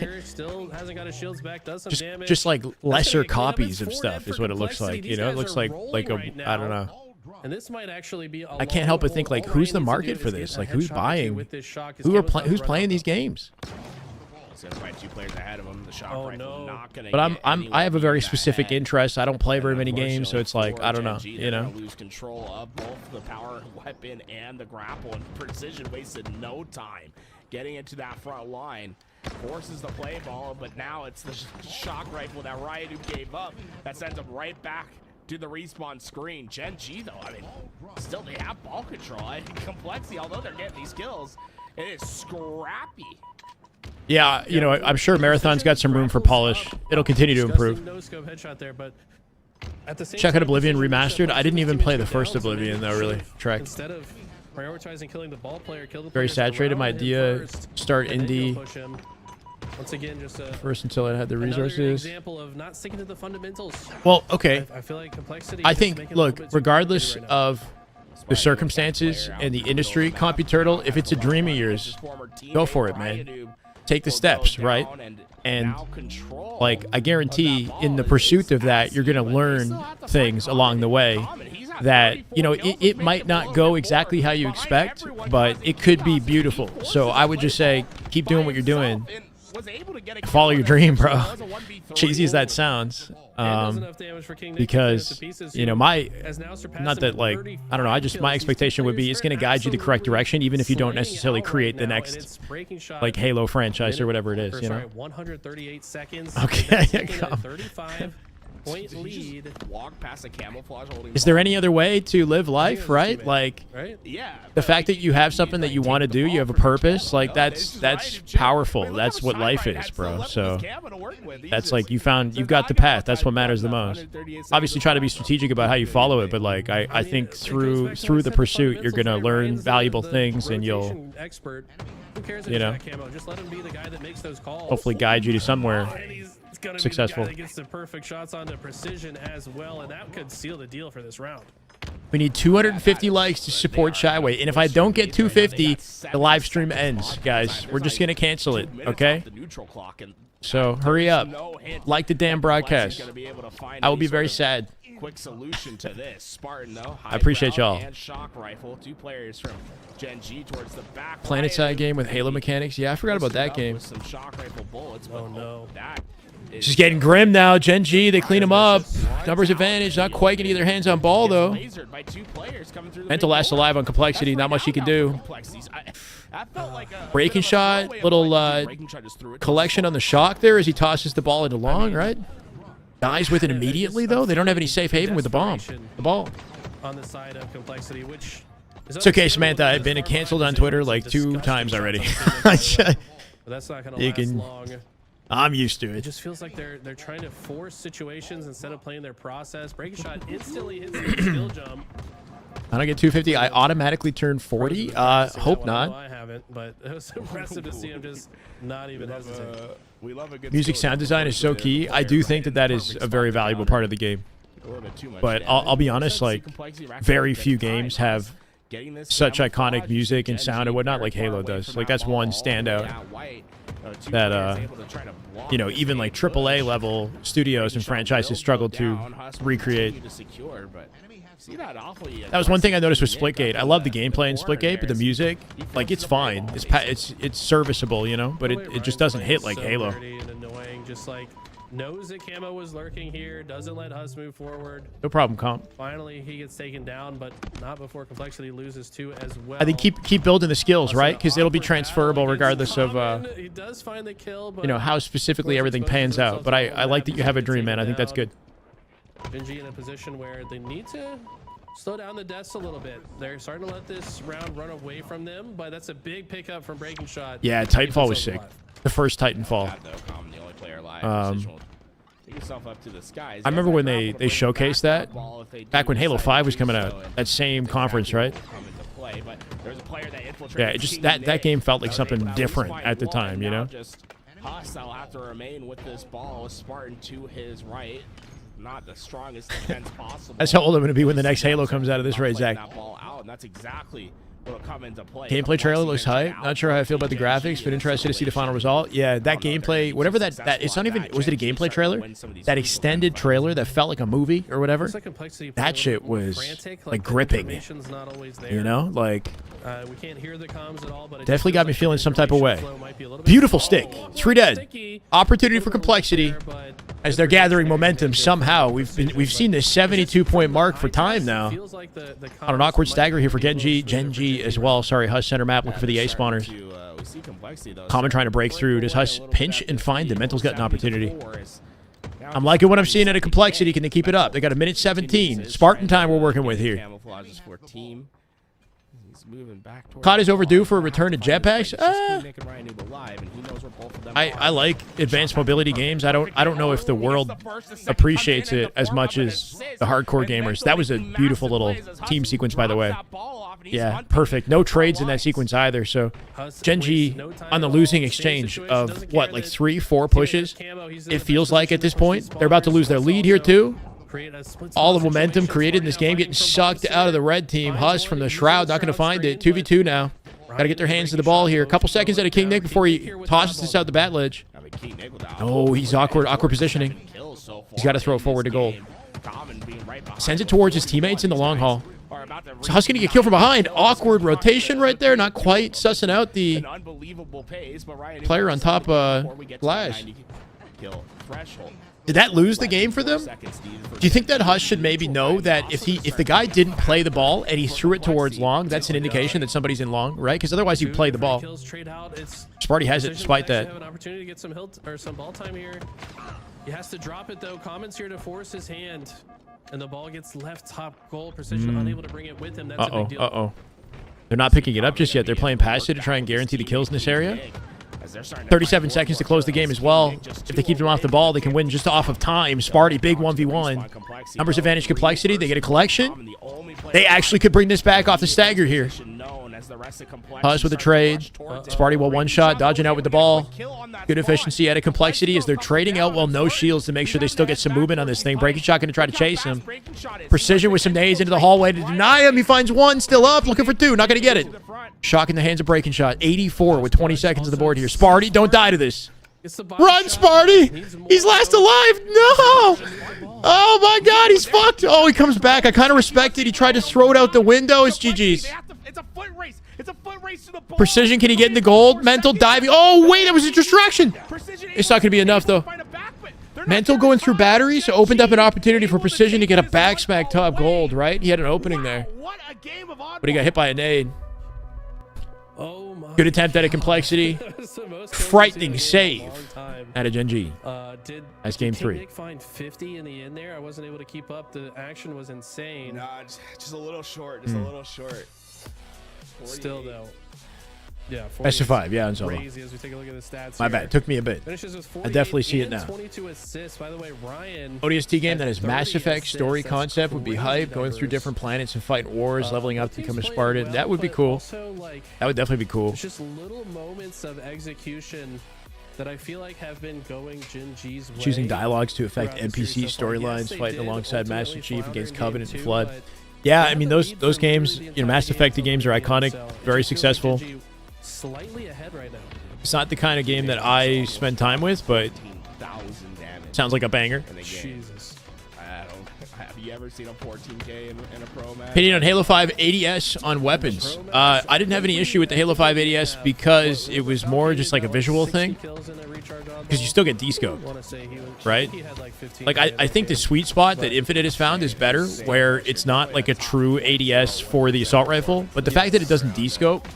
just like lesser copies of stuff is what it looks like, you know. It looks like a, I don't know. And this might actually be I can't help but think like, who's the market for this? Like, who's buying? Who's playing these games? But I have a very specific interest. I don't play very many games, so it's like, I don't know, you know. Lose control of both the power weapon and the grapple, and Precision wasted no time getting into that front line. Forces the play ball, but now it's the shock rifle that Riot who gave up that sends them right back to the respawn screen. Gen G though, I mean, still they have ball control. Complexity, although they're getting these kills, it is scrappy. Yeah, you know, I'm sure Marathon's got some room for polish. It'll continue to improve. Check out Oblivion Remastered. I didn't even play the first Oblivion though, really. Trek. Instead of prioritizing killing the ball player, kill the Very saturated. My idea, start indie once again, just first until it had the resources. Example of not sticking to the fundamentals. Well, okay. I feel like Complexity. I think, look, regardless of the circumstances and the industry, CompuTurtle, if it's a dream of yours, go for it, man. Take the steps, right? And like, I guarantee in the pursuit of that, you're going to learn things along the way that, you know, it might not go exactly how you expect, but it could be beautiful. So I would just say, keep doing what you're doing. Follow your dream, bro. Cheesy as that sounds. Because, you know, not that like, I don't know, my expectation would be it's going to guide you the correct direction, even if you don't necessarily create the next, like, Halo franchise or whatever it is, you know? 138 seconds. Okay, come. Point lead. Walk past a camouflage holding. Is there any other way to live life, right? Like, the fact that you have something that you want to do, you have a purpose, like that's powerful. That's what life is, bro. So that's like you've got the path. That's what matters the most. Obviously, try to be strategic about how you follow it, but like I think through the pursuit, you're gonna learn valuable things, and you'll, you know, hopefully guide you to somewhere successful. Gets the perfect shots onto Precision as well, and that could seal the deal for this round. We need 250 likes to support Shyway, and if I don't get 250, the live stream ends, guys. We're just gonna cancel it, okay? So hurry up. Like the damn broadcast. I will be very sad. Quick solution to this. Spartan though. I appreciate y'all. And shock rifle. 2 players from Gen G towards the back. Planetside game with Halo mechanics. Yeah, I forgot about that game. With some shock rifle bullets. Oh no. That is She's getting grim now. Gen G, they clean him up. Numbers advantage. Not quite getting either hands on ball though. lasered by 2 players coming through the Mental big last door. alive on complexity. That's Not much he can do. complexities. That felt like a Breaking bit of a shot, throwaway of little like breaking shot just threw it to collection the on the shock there as he tosses the ball into long, right? Dies with it immediately though. They don't have any safe haven with the bomb. The ball. On the side of complexity, which is It's okay, Samantha. I've been canceled on Twitter like 2 times already. But that's not gonna You last can- long. I'm used to It it. just feels like they're trying to force situations instead of playing their process. Breaking shot instantly hits the skill jump. I don't get 250. I automatically turn 40. Hope No, not. I haven't, but it was impressive to see him just not even hesitate. we love a good Music skill sound design is so key. I do think that is a very valuable part of the game. A little bit too much But damage. I'll be honest, like, Complexity racked very up few good games time. have Getting this such camouflage iconic music and Gen sound G and whatnot very like far Halo away does. from Like, that that's ball, one all the way standout out white. Two that, players able to try to block you know, the even like big AAA push. level studios and Breaking shot franchises will struggle go to down. Husk will recreate. continue to secure, but see that awfully That was one thing I noticed with aggressive Splitgate. I love the gameplay in Splitgate, but the music, like, it's fine. It's serviceable, you know, but it just doesn't hit like So Halo. dirty and annoying, just like knows that Camo was lurking here, doesn't let Huss move forward. No problem, comp. Finally, he gets taken down, but not before Complexity loses 2 as well. I think keep building the skills, Also, right? Because it'll be awkward transferable battle regardless against of Common. He does find the kill, but you know how specifically everything pans out. But I like that you have a dream, man. I think that's good. Gen G in a position where they need to slow down the deaths a little bit. They're starting to let this round run away from them, but that's a big pickup from Breaking Shot. Yeah, to keep Titanfall was themselves sick. alive. The first Titanfall. Bad, though, Common, the only player alive. Pick yourself up to the skies. I remember when they showcased that back when Halo 5 was coming So, out. and That same conference, right? come into play, but there was a player that infiltrated Yeah, it just King that Nick. game felt like That was something able to at least different find at the one. time, you Now know. just Haas will have to remain with this ball. Spartan to his right. Not the strongest defense possible. That's how old I'm gonna be when the next Halo comes out of this Not raid, playing Zach. that ball out, and that's exactly what'll come into play. Gameplay trailer looks hype. Not sure how I feel about the graphics, but interested to see the final result. Yeah, that gameplay, whatever that it's not even. Was it a gameplay trailer? That extended trailer that felt like a movie or whatever. Looks like Complexity That played a shit little more was, frantic, like, the gripping. information's not always there. You know, like We can't hear the comms at all, but it definitely just got feels me like feeling the some type of way. information flow might be a little bit Beautiful slow. stick. Oh, 3 dead. sticky. Opportunity for Little complexity. there, but As they're gathering momentum somehow. We've seen this 72-point mark for time now. Feels like the On an comms awkward might stagger here for be Genji. close to their Genji as well. Sorry, Huss center map looking for the A spawners. We see complexity, though. Common trying to break through. Does Huss pinch and find him? Mental's got an opportunity. I'm liking what I'm seeing at a complexity. Can they keep it up? They got a minute 17. Spartan time we're working with here. Camouflages for team. He's moving back towards COD is the overdue ball. for a return to jetpacks. Just keep making Ryan Noob alive, and he knows where both of them I are. like advanced mobility games. I don't know if the world appreciates it as much as the hardcore gamers. That was a beautiful little team sequence, by the way. Yeah, perfect. No trades in that sequence either. So Genji on the losing exchange of what, like 3-4 pushes. It feels like at this point they're about to lose their lead here too. All the momentum created in this game getting sucked out of the red team. Huss from the Shroud not going to find it. 2v2 now. Got to get their hands to the ball here. A couple seconds out of King Nick before he tosses this out the bat ledge. Oh, he's awkward positioning. He's got to throw it forward to goal. Sends it towards his teammates in the long haul. So Huss going to get killed from behind. Awkward rotation right there. Not quite sussing out the player on top Flash. Did that lose the game for them? Do you think that Huss should maybe know that if the guy didn't play the ball and he threw it towards long, that's an indication that somebody's in long, right? Because otherwise you play the ball. Sparty has it despite that. Have an opportunity to get some ball time here. He has to drop it though. Common's here to force his hand, and the ball gets left top goal. Precision unable to bring it with him. That's a big deal. They're not picking it up just yet. They're playing passive to try and guarantee the kills in this area. 37 seconds to close the game as well. If they keep them off the ball, they can win just off of time. Sparty, big 1v1. Numbers advantage complexity. They get a collection. They actually could bring this back off the stagger here. Huss with a trade. Sparty will one-shot, dodging out with the ball. Good efficiency at a complexity as they're trading out, well, no shields to make sure they still get some movement on this thing. Breaking shot going to try to chase him. Precision with some nades into the hallway to deny him. He finds one, still up, looking for two, not going to get it. Shock in the hands of Breaking Shot. 84 with 20 seconds on the board here. Sparty, don't die to this. It's the body Run, shot. Sparty! Needs more He's last alive! No! Oh my god, he's fucked! Oh, he comes back. I kind of respect it. He tried to throw it out the window. It's GG's. It's a foot race. It's a foot race to the ball. Precision, can he get in the gold? Mental diving. Oh, wait, that was a distraction. It's not going to be enough, though. Mental going through batteries opened up an opportunity for Precision to get a back smack top gold, right? He had an opening there. But he got hit by a nade. Oh my. Good attempt at a complexity. Frightening save out of Gen G. That's game 3. Nick find 50 in the end there. I wasn't able to keep up. The action was insane. Nah, just a little short. Just a little short. Still though. Yeah, Best of 5, yeah, on solo. Crazy as we take a look at the stats. My bad. It took me a bit. Finishes with I definitely see it 48 now. and 22 assists. By the way, Ryan. ODST game that has 30 Mass Effect assists. story That's concept would be crazy hype. Going through numbers. different planets and fighting wars, leveling up to become a Team's Spartan. playing That would be well, cool. but also, like, That would definitely be cool. it's just little moments of execution that I feel like have been going Gen G's way. Choosing dialogues to affect throughout the NPC series so far. Yes, storylines, they fighting did alongside Master ultimately Chief flounder against in Covenant game and 2, Flood. but Yeah, they I had mean the those lead for games, literally the you know, entire Mass game Effect until games are the end, iconic, so it very just feels like successful. Gen G slightly ahead right now. It's not the kind of game that I spend time with, but 14,000 damage sounds like a banger. in the game. Jesus. Have you ever seen a 14K in a pro match? Opinion on Halo 5 ADS on weapons. I didn't have any issue with the Halo 5 ADS because it was more just like a visual thing. Because you still get D-scope, right? Like, I think the sweet spot that Infinite has found is better, where it's not like a true ADS for the assault rifle. But the fact that it doesn't D-scope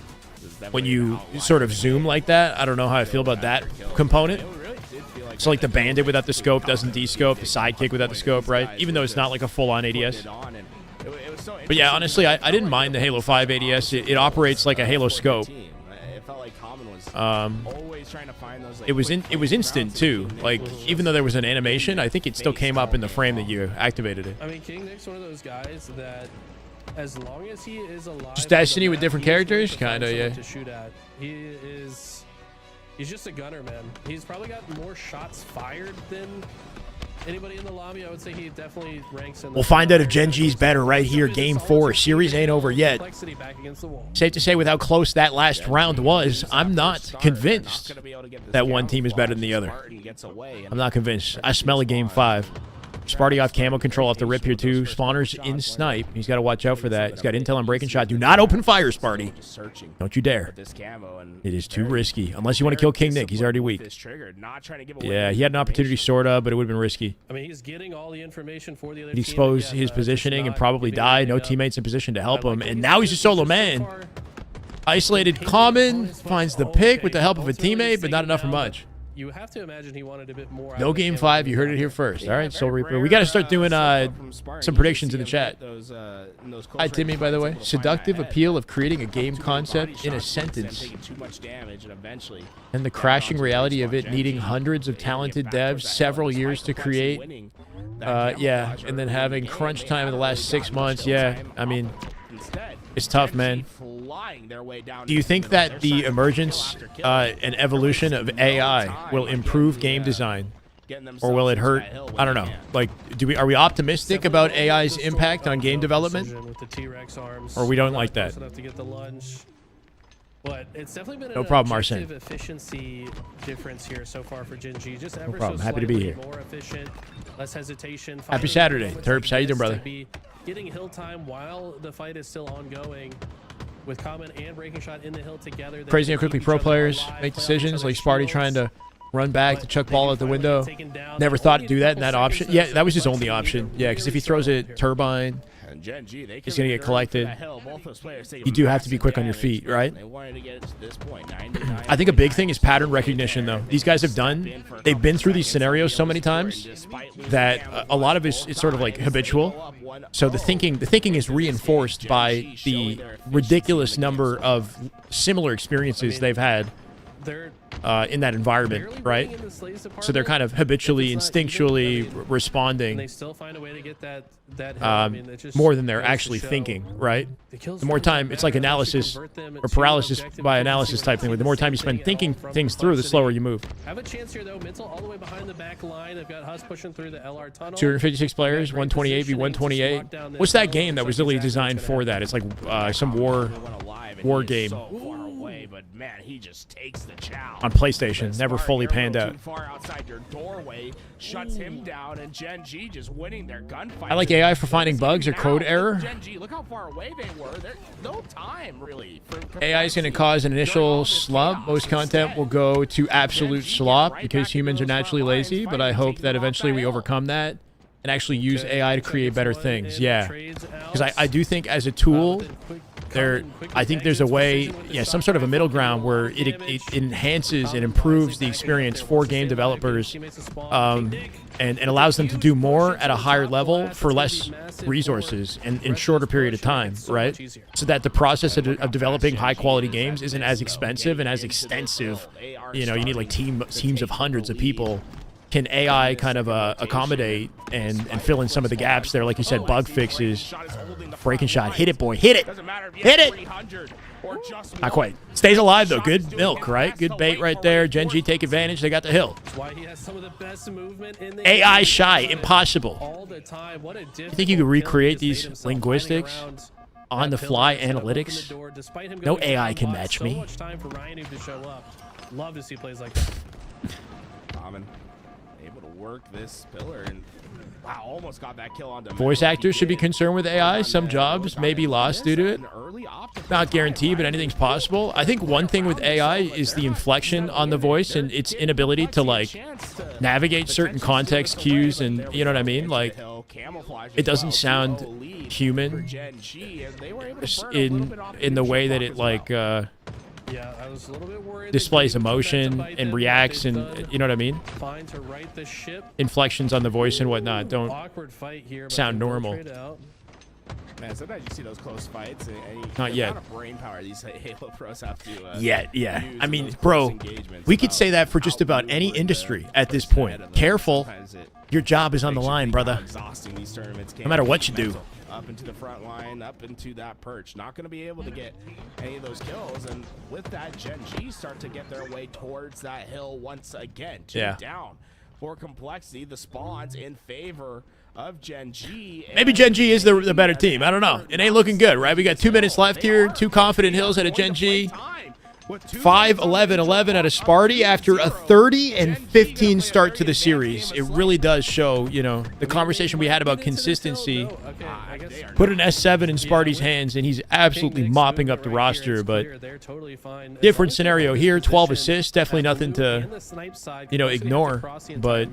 when you sort of zoom like that, I don't know how I feel about that component. So like the Bandit without the scope doesn't D-scope, the Sidekick without the scope, right? Even though it's not like a full-on ADS. But yeah, honestly, I didn't mind the Halo 5 ADS. It operates like a Halo scope. It was instant too. Like, even though there was an animation, I think it still came up in the frame that you activated it. I mean, King Nick's one of those guys that, as long as he is alive, Just Destiny on the with map, different he is going characters? to find Kinda, someone yeah. To shoot at. He's just a gunner, man. He's probably got more shots fired than anybody in the lobby. I would say he definitely ranks in the We'll find out if Gen G's better right here. Game 4. Series ain't over yet. complexity back against the wall. Safe to say, with how close that last round was, I'm not convinced that one team is better than the other. I'm not convinced. I smell a Game 5. Sparty off camo control off the rip here too. Spawners in snipe. He's got to watch out for that. He's got intel on breaking shot. Do not open fire, Sparty. Don't you dare. It is too risky. Unless you want to kill King Nick. He's already weak. Yeah, he had an opportunity sort of, but it would have been risky. I mean, he's getting all the information for the other He'd team, expose but his yeah, positioning and just probably not die. giving No anything up. teammates in position to help I like him. what And he's now done he's a so solo far. man. Isolated common. Finds the pick with the help of a teammate, but not enough for much. You have to imagine he wanted a bit more. out No of the Game camo 5. than You he heard it got here there. first. All right, Soul Reaper. We got to start doing some predictions in the chat. Hi, Timmy, by the way. Seductive appeal of creating a game concept in a sentence, and the crashing reality of it needing hundreds of talented devs, several years to create. Yeah, and then having crunch time in the last 6 months. Yeah, I mean, it's tough, man. Do you think that the emergence and evolution of AI will improve game design, or will it hurt? I don't know. Like, are we optimistic about AI's impact on game development, With the T-Rex arms, or we don't like close that? enough to get the lunge. But it's definitely been No an problem, objective Arsene. efficiency difference here so far for Gen G. Just ever problem. so Happy to be slightly here. more efficient, less hesitation. Happy finding Saturday, moments Terps. like How you doing, this brother? to be getting hill time while the fight is still ongoing. With Common and Breaking Shot in the hill together. They Crazy can how quickly keep pro each other players alive, make play decisions, off like each Sparty other's trying to shields. run back to chuck ball out the window. Never thought to do that in that option. Yeah, that was his only option. Yeah, because if he throws a turbine, he's going to get collected. You do have to be quick on your feet, right? I think a big thing is pattern recognition, though. These guys they've been through these scenarios so many times that a lot of it's sort of like habitual. So the thinking is reinforced by the ridiculous number of similar experiences they've had in that environment, right? So they're kind of habitually, instinctually responding They still find a way to get that hill. I mean, it just more than they're goes to actually show thinking, right? the kills The more don't really time, it's like matter unless you analysis convert them or to paralysis objective by efficiency analysis when type you thing. see The more time you same spend thing thinking from things through, the complexity. slower you move. Have a chance here, though. Mental all the way behind the back line. They've got Huss pushing through the LR tunnel. 256 players, 128 v 128. What's that game that was literally designed for that? It's like some war game. but man, he just takes the chow. On PlayStation, never fully panned out. Too far outside your doorway, shuts him down, and Gen G just winning their gunfight. I like AI for finding bugs or code error. Gen G, look how far away they were. There's no time really. AI is going to cause an initial slump. Most content will go to absolute slop because humans are naturally lazy, but I hope that eventually we overcome that and actually use AI to create better things. Yeah, because I do think as a tool, I think there's a way, yeah, some sort of a middle ground where it enhances and improves the experience for game developers, and allows them to do more at a higher level for less resources and in shorter period of time, right? So that the process of developing high quality games isn't as expensive and as extensive. You know, you need like teams of hundreds of people. Can AI kind of accommodate and fill in some of the gaps there? Like you said, bug fixes, breaking shot. Hit it, boy. Hit it. Hit it. Not quite. Stays alive, though. Good milk, right? Good bait right there. Gen G take advantage. They got the hill. AI shy. Impossible. You think you could recreate these linguistics on the fly analytics? No AI can match me. Love to see plays like that. Able to work this pillar and wow, almost got that kill on the voice actors should be concerned with AI. Some jobs may be lost due to it. Not guaranteed, but anything's possible. I think one thing with AI is the inflection on the voice and its inability to like navigate certain context cues, and you know what I mean? Like it doesn't sound human in the way that it like yeah, I was a little bit worried displays emotion and reacts, and you know what I mean? Fine to right the ship. Inflections on the voice and whatnot don't sound normal. Man, sometimes you see those close fights, and not yet. The amount of brain power these Halo pros have to yeah. I mean, bro, we could say that for just about any industry at this point. Careful, your job is on the line, brother. No matter what you do. Up into the front line, up into that perch. Not going to be able to get any of those kills. And with that, Gen G start to get their way towards that hill once again. Two down for complexity. The spawns in favor of Gen G. Maybe Gen G is the better team. I don't know. It ain't looking good, right? We got 2 minutes left here. 2 confident hills at a Gen G. 5-11-11 at a Sparty after a 30-15 start to the series. It really does show, you know, the conversation we had about consistency. Put an S7 in Sparty's hands, and he's absolutely mopping up the roster. But different scenario here. 12 assists, definitely nothing to, you know, ignore. But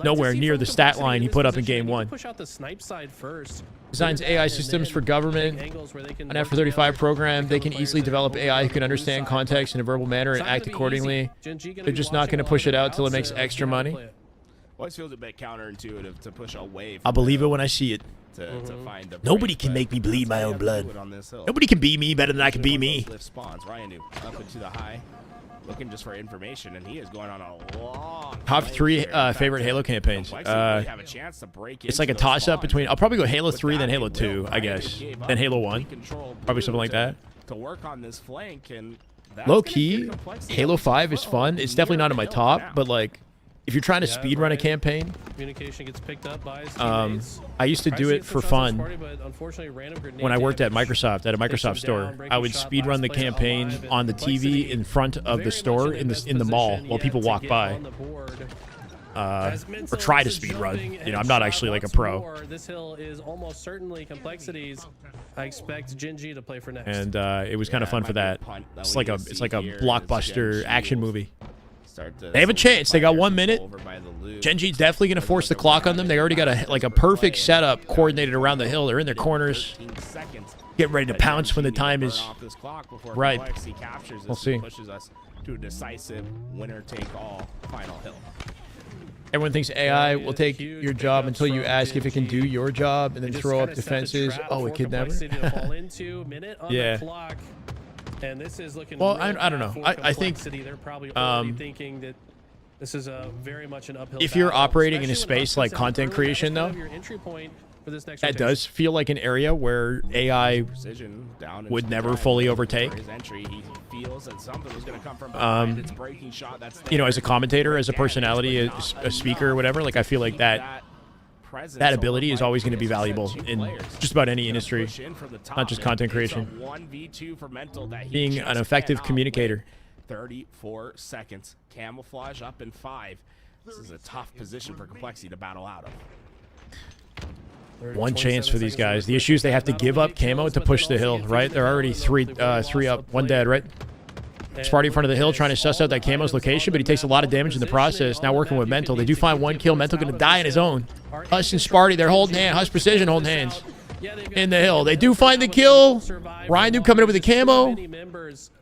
nowhere near the stat line he put up in game 1. Designs AI systems for government. An F-35 program. They can easily develop AI who can understand context in a verbal manner and act accordingly. They're just not going to push it out till it makes extra money. Always feels a bit counterintuitive to push away. I'll believe it when I see it. Nobody can make me bleed my own blood. Nobody can be me better than I can be me. Up into the high. Looking just for information, and he is going on a long top 3 favorite Halo campaigns. It's like a toss-up between. I'll probably go Halo 3, then Halo 2, I guess, then Halo 1, probably something like that. To work on this flank, and low key, Halo 5 is fun. It's definitely not in my top, but like, if you're trying to speedrun a campaign, communication gets picked up by I used to do it for fun when I worked at Microsoft, at a Microsoft store. I would speedrun the campaign on the TV in front of the store in the mall while people walk by. Or try to speedrun. You know, I'm not actually like a pro. This hill is almost certainly complexities. I expect Gen G to play for next. And it was kind of fun for that. It's like a blockbuster action movie. They have a chance. They got 1 minute. Gen G's definitely going to force the clock on them. They already got a perfect setup coordinated around the hill. They're in their corners. Get ready to pounce when the time is right. We'll see. Everyone thinks AI will take your job until you ask if it can do your job and then throw up defenses. Oh, a kidnapper? Yeah. And this is looking well, I don't know. I think they're probably already thinking that this is very much an uphill if you're operating in a space like content creation, though, that does feel like an area where AI would never fully overtake. You know, as a commentator, as a personality, a speaker, or whatever, like I feel like that presence that ability over is always Viper. going to be It's just valuable that two in players just about any gonna industry, push in from the top, not just and content it's a creation. 1v2 for Mental that he Being just an effective cannot communicator. win. 34 seconds. Camouflage up in 5. This is a tough position for Complexity to battle out of. One chance for these guys. The issue is they have to give up camo to push the hill, right? They're already three up, one dead, right? Sparty in front of the hill trying to suss out that camo's location, but he takes a lot of damage in the process. Now working with Mental. They do find one kill. Mental going to die on his own. Huss and Sparty, they're holding hands. Huss Precision holding hands in the hill. They do find the kill. Ryan coming in with the camo.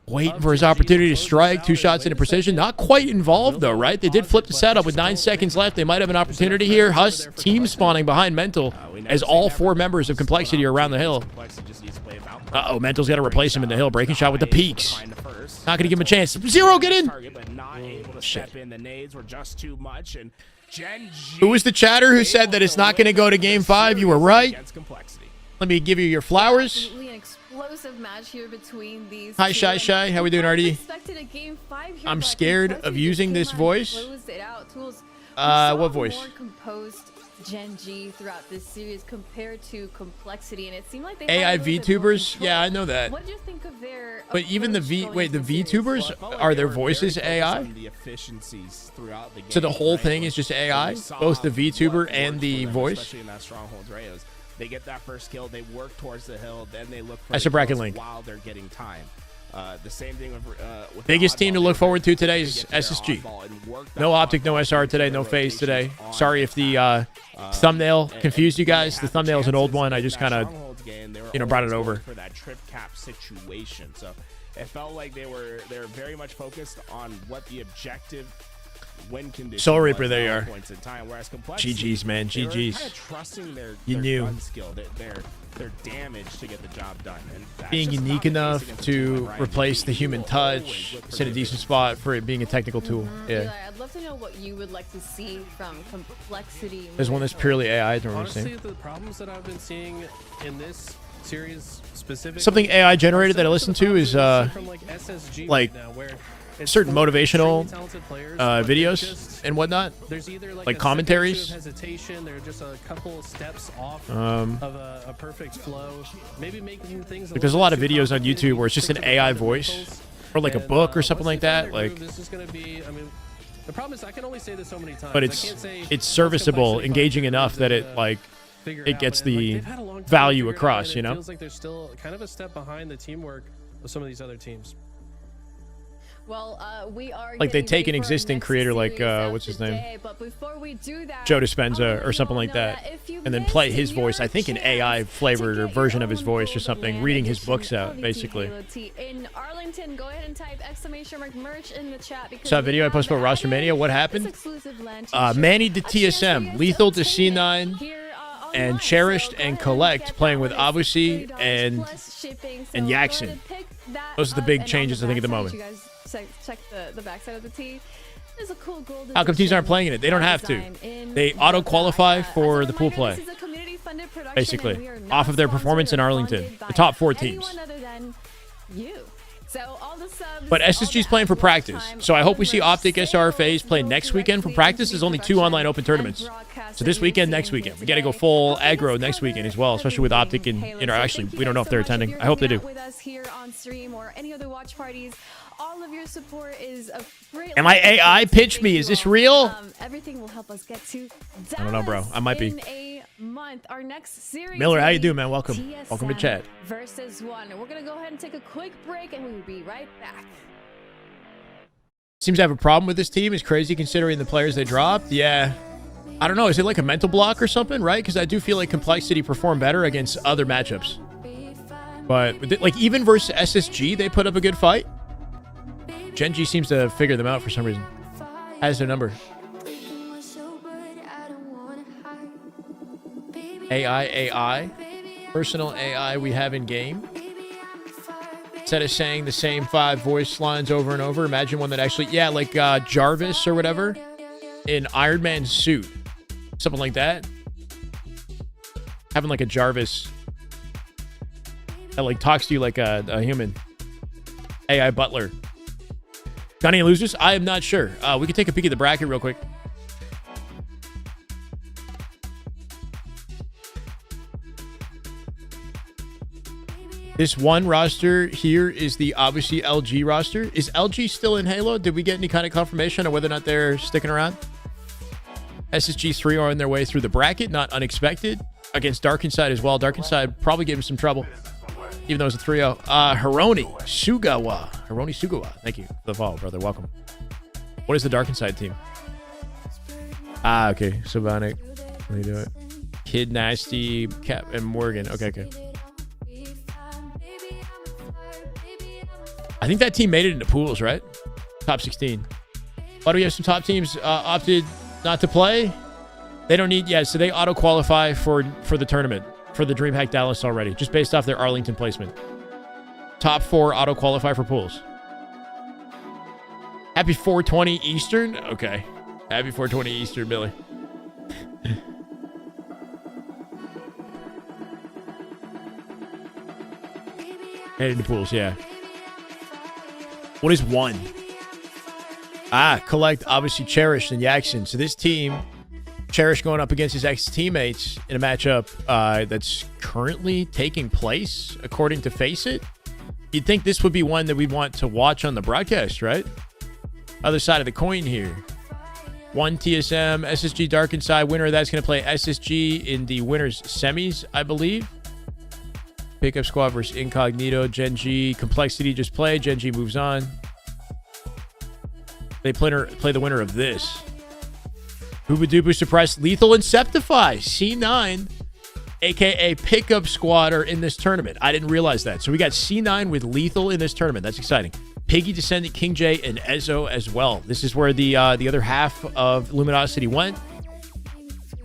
Waiting for his opportunity to strike. 2 shots into Precision. Not quite involved, though, right? They did flip the setup with 9 seconds left. They might have an opportunity here. Huss team spawning behind Mental as all 4 members of Complexity are around the hill. Uh-oh, Mental's got to replace him in the hill. Breaking shot with the peaks. Not going to give him a chance. Zero, get in. Shit. Who was the chatter who said that it's not going to go to game 5? You were right. Let me give you your flowers. Absolutely an explosive match here between these Hi, two. Shy. How we doing, RD? Expected a game 5 here, I'm but scared Complexity of using just this came out and voice. closed it out. Tools, we saw What voice? More composed Gen G throughout this series compared to Complexity, and it seemed like they AI had a little bit more VTubers? control. Yeah, I know that. What did you think of their But even the approach going the into series? VTubers, are their voices AI? So the whole thing is just AI? Both the VTuber and the voice? Especially in that Strongholds, right? They get that first kill, they work towards the hill, then they look for That's the a bracket kills link. while they're getting time. The same thing with Biggest the team to oddball. look forward to They today get is to their SSG. oddball and work that No optic, no oddball SR into today, their no face today. rotations on Sorry if the thumbnail confused you guys. The thumbnail is an old one. I just kind of, brought it over. For that trip cap situation. So it felt like they were very much focused on what the objective win condition Soul was Reaper, there at you all are. points in time, whereas Complexity, GG's, man. they were GG's. kinda trusting their knew. gun skill, their damage to get the job done. And that's Being just unique not the case enough against a team to like Ryan replace Duke, the who human will touch. always look for It's in a the decent difference. spot for it being a technical tool. Eli, Yeah. I'd love to know what you would like to see from Complexity. There's one that's purely AI. I don't Honestly, understand. the problems that I've been seeing in this series specifically, Something AI generated that I listen to is from like SSG like right now, where it's certain full of motivational, extremely talented players, but they're videos just- and whatnot. There's either like like a commentaries. second or two of hesitation. They're just a couple steps off Um, of a perfect flow. Maybe making things. Like there's a lot of little bit videos too on YouTube where it's just an complicated, AI think about voice fundamentals. or like a And, book or once something they like find that. their Like, groove, this is going to be. I mean, the problem is I can only say this so many times. but I it's can't say it's once serviceable, Complexity engaging finds enough their that groove, it like figure it out, gets but like, the they've had a long time to value figure it out, across, and you it know? feels like they're still kind of a step behind the teamwork of some of these other teams. Well, we are Like, they getting take ready an for our existing next creator like, series what's of his the name? day, but before we do that, Joe I wanna Dispenza let or you something all like know that, if you and then play missed his voice. I your think an chance AI flavored to or get version your of his own voice or gold something, land reading his edition books out, of the basically. Halo T in Arlington, go ahead and type !merch in the chat. because Saw a we video I have posted about Roster added Mania. What this happened? exclusive land t-shirt. Manny to A chance for you TSM, to Lethal to obtain it C9, here, and online. Cherished So go and ahead Collect get playing that with one. It's Abusi $30 and plus shipping. and So go ahead Yaxin. and pick that Those are the up. big And on changes, I think, at the backside, moment. You guys check the backside of the tee. There's a cool gold How come teams edition aren't playing in it? They don't have to. design in They the auto-qualify back. for As a the pool reminder, play, this is a community-funded production, basically, and we are not off of their sponsored performance in or Arlington. funded The by top 4 teams. anyone other than you. So all the subs, But all SSG's the playing for ad practice. time, So I all hope the we see merch Optic SR sales FaZe play go next weekend for directly practice. into There's the only 2 production online open and tournaments. broadcast So that this you're weekend, seeing next here weekend. We got to go today. full Hopefully aggro this next weekend covers as well, especially with Optic everything and, Halo. So actually, thank you we don't know guys if they're so much. attending. you're I hope they hanging do. out with us here on stream or any other watch parties. All of your support is a great. Am I AI? Pitch me. Is this real? Everything will help us get to I don't know, bro. I might be. in a month. Our next series. Miller, how will you be doing, man? Welcome. Welcome to TSM chat. versus 1. We're gonna go ahead and take a quick break, and we will be right back. Seems to have a problem with this team. Is crazy considering the players they dropped. Yeah. I don't know. Is it like a mental block or something, right? Because I do feel like Complexity performed better against other matchups. But, like, even versus SSG, they put up a good fight. Gen G seems to figure them out for some reason. Has their number. AI. Personal AI we have in game. Instead of saying the same 5 voice lines over and over, imagine one that actually, yeah, like Jarvis or whatever in Iron Man's suit. Something like that. Having like a Jarvis that like talks to you like a human. AI butler. Got any losers? I am not sure. We can take a peek at the bracket real quick. This one roster here is the obviously LG roster. Is LG still in Halo? Did we get any kind of confirmation on whether or not they're sticking around? SSG3 are on their way through the bracket, not unexpected. Against Dark Inside as well. Dark Inside probably gave him some trouble, even though it was a 3-0. Hironi Sugawa. Thank you for the follow, brother. Welcome. What is the Dark Inside team? Okay. Sobonic. Let me do it. Kid Nasty, Cap, and Morgan. Okay. I think that team made it into pools, right? Top 16. Why do we have some top teams opted not to play? They don't need, so they auto-qualify for the tournament, for the Dreamhack Dallas already, just based off their Arlington placement. Top 4 auto-qualify for pools. Happy 420 Eastern? Okay. Happy 420 Eastern, Billy. Headed to pools, yeah. What is 1? Collect, obviously, Cherish and Yaxon. So this team, Cherish going up against his ex-teammates in a matchup that's currently taking place, according to Face It. You'd think this would be one that we'd want to watch on the broadcast, right? Other side of the coin here. 1 TSM, SSG Dark Inside. Winner of that's going to play SSG in the winners semis, I believe. Pickup Squad versus Incognito. Gen G. Complexity just played. Gen G moves on. They play the winner of this. Hooba Dooba Suppress, Lethal, and Septify. C9, a.k.a. Pickup Squad, are in this tournament. I didn't realize that. So we got C9 with Lethal in this tournament. That's exciting. Piggy Descendant, King J, and Ezo as well. This is where the other half of Luminosity went.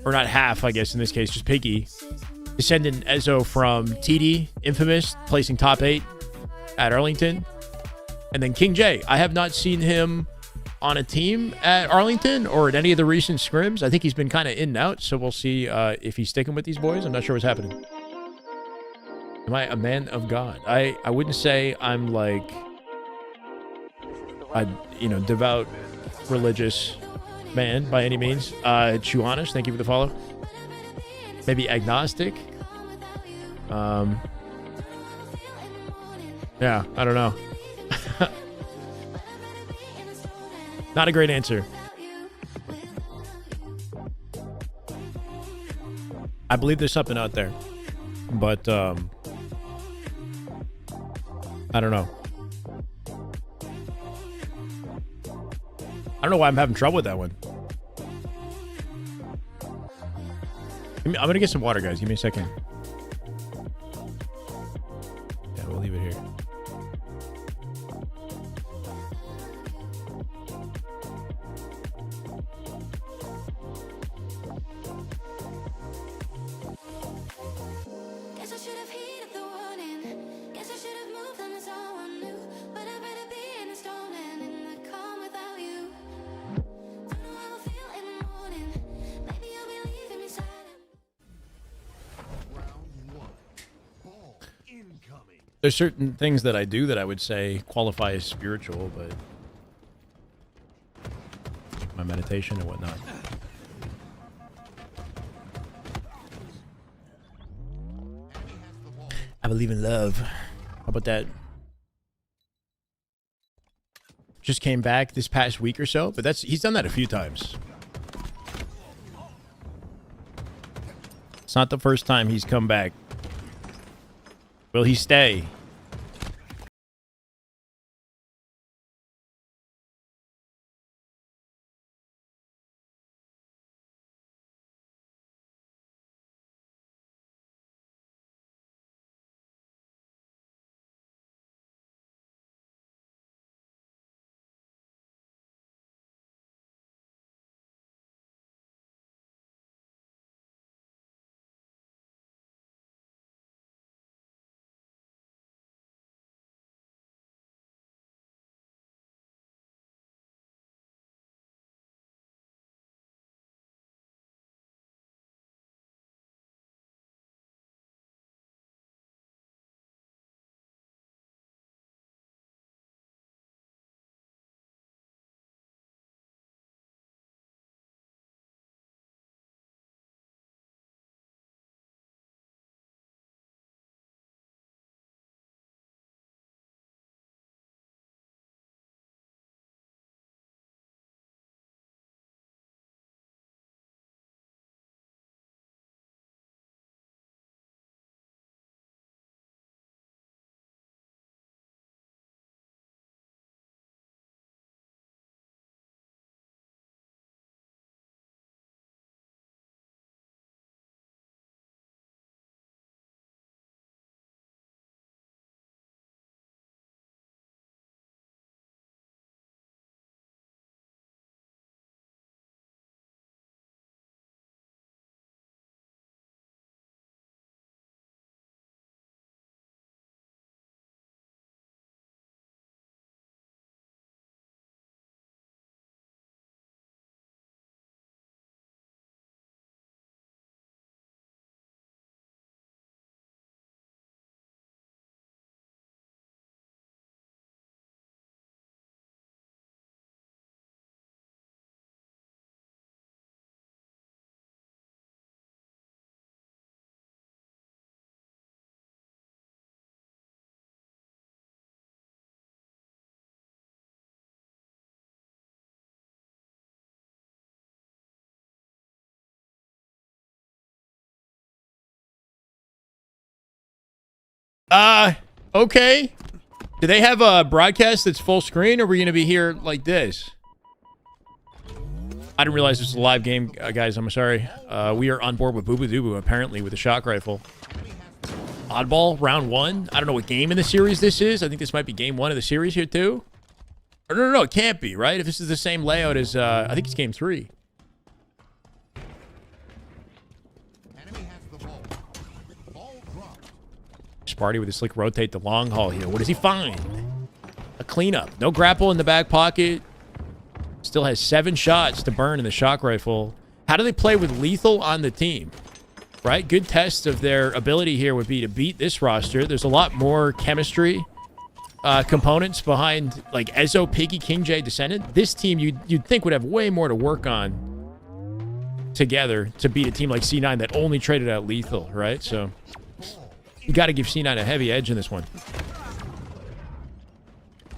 Or not half, I guess, in this case, just Piggy. Descendant and Ezo from TD, Infamous, placing top 8 at Arlington. And then King J. I have not seen him on a team at Arlington or at any of the recent scrims. I think he's been kind of in and out, so we'll see if he's sticking with these boys. I'm not sure what's happening. Am I a man of God? I wouldn't say I'm like a devout religious man by any means. Chuanish, thank you for the follow. Maybe agnostic. Yeah, I don't know. Not a great answer. I believe there's something out there, but I don't know. I don't know why I'm having trouble with that one. I'm gonna get some water, guys. Give me a second. Yeah, we'll leave it here. There's certain things that I do that I would say qualify as spiritual, but my meditation and whatnot. I believe in love. How about that? Just came back this past week or so, but he's done that a few times. It's not the first time he's come back. Will he stay? Okay. Do they have a broadcast that's full screen, or are we going to be here like this? I didn't realize this was a live game, guys. I'm sorry. We are on board with Boo Boo Doo Boo, apparently, with a shock rifle. Oddball, round 1. I don't know what game in the series this is. I think this might be game 1 of the series here, too. Or no, it can't be, right? If this is the same layout as, I think it's game 3. Sparty with a slick rotate the long haul here. What does he find? A cleanup. No grapple in the back pocket. Still has 7 shots to burn in the shock rifle. How do they play with lethal on the team? Right? Good test of their ability here would be to beat this roster. There's a lot more chemistry components behind, like, Ezo, Piggy, King J, Descendant. This team, you'd think, would have way more to work on together to beat a team like C9 that only traded out lethal, right? So you got to give C9 a heavy edge in this one.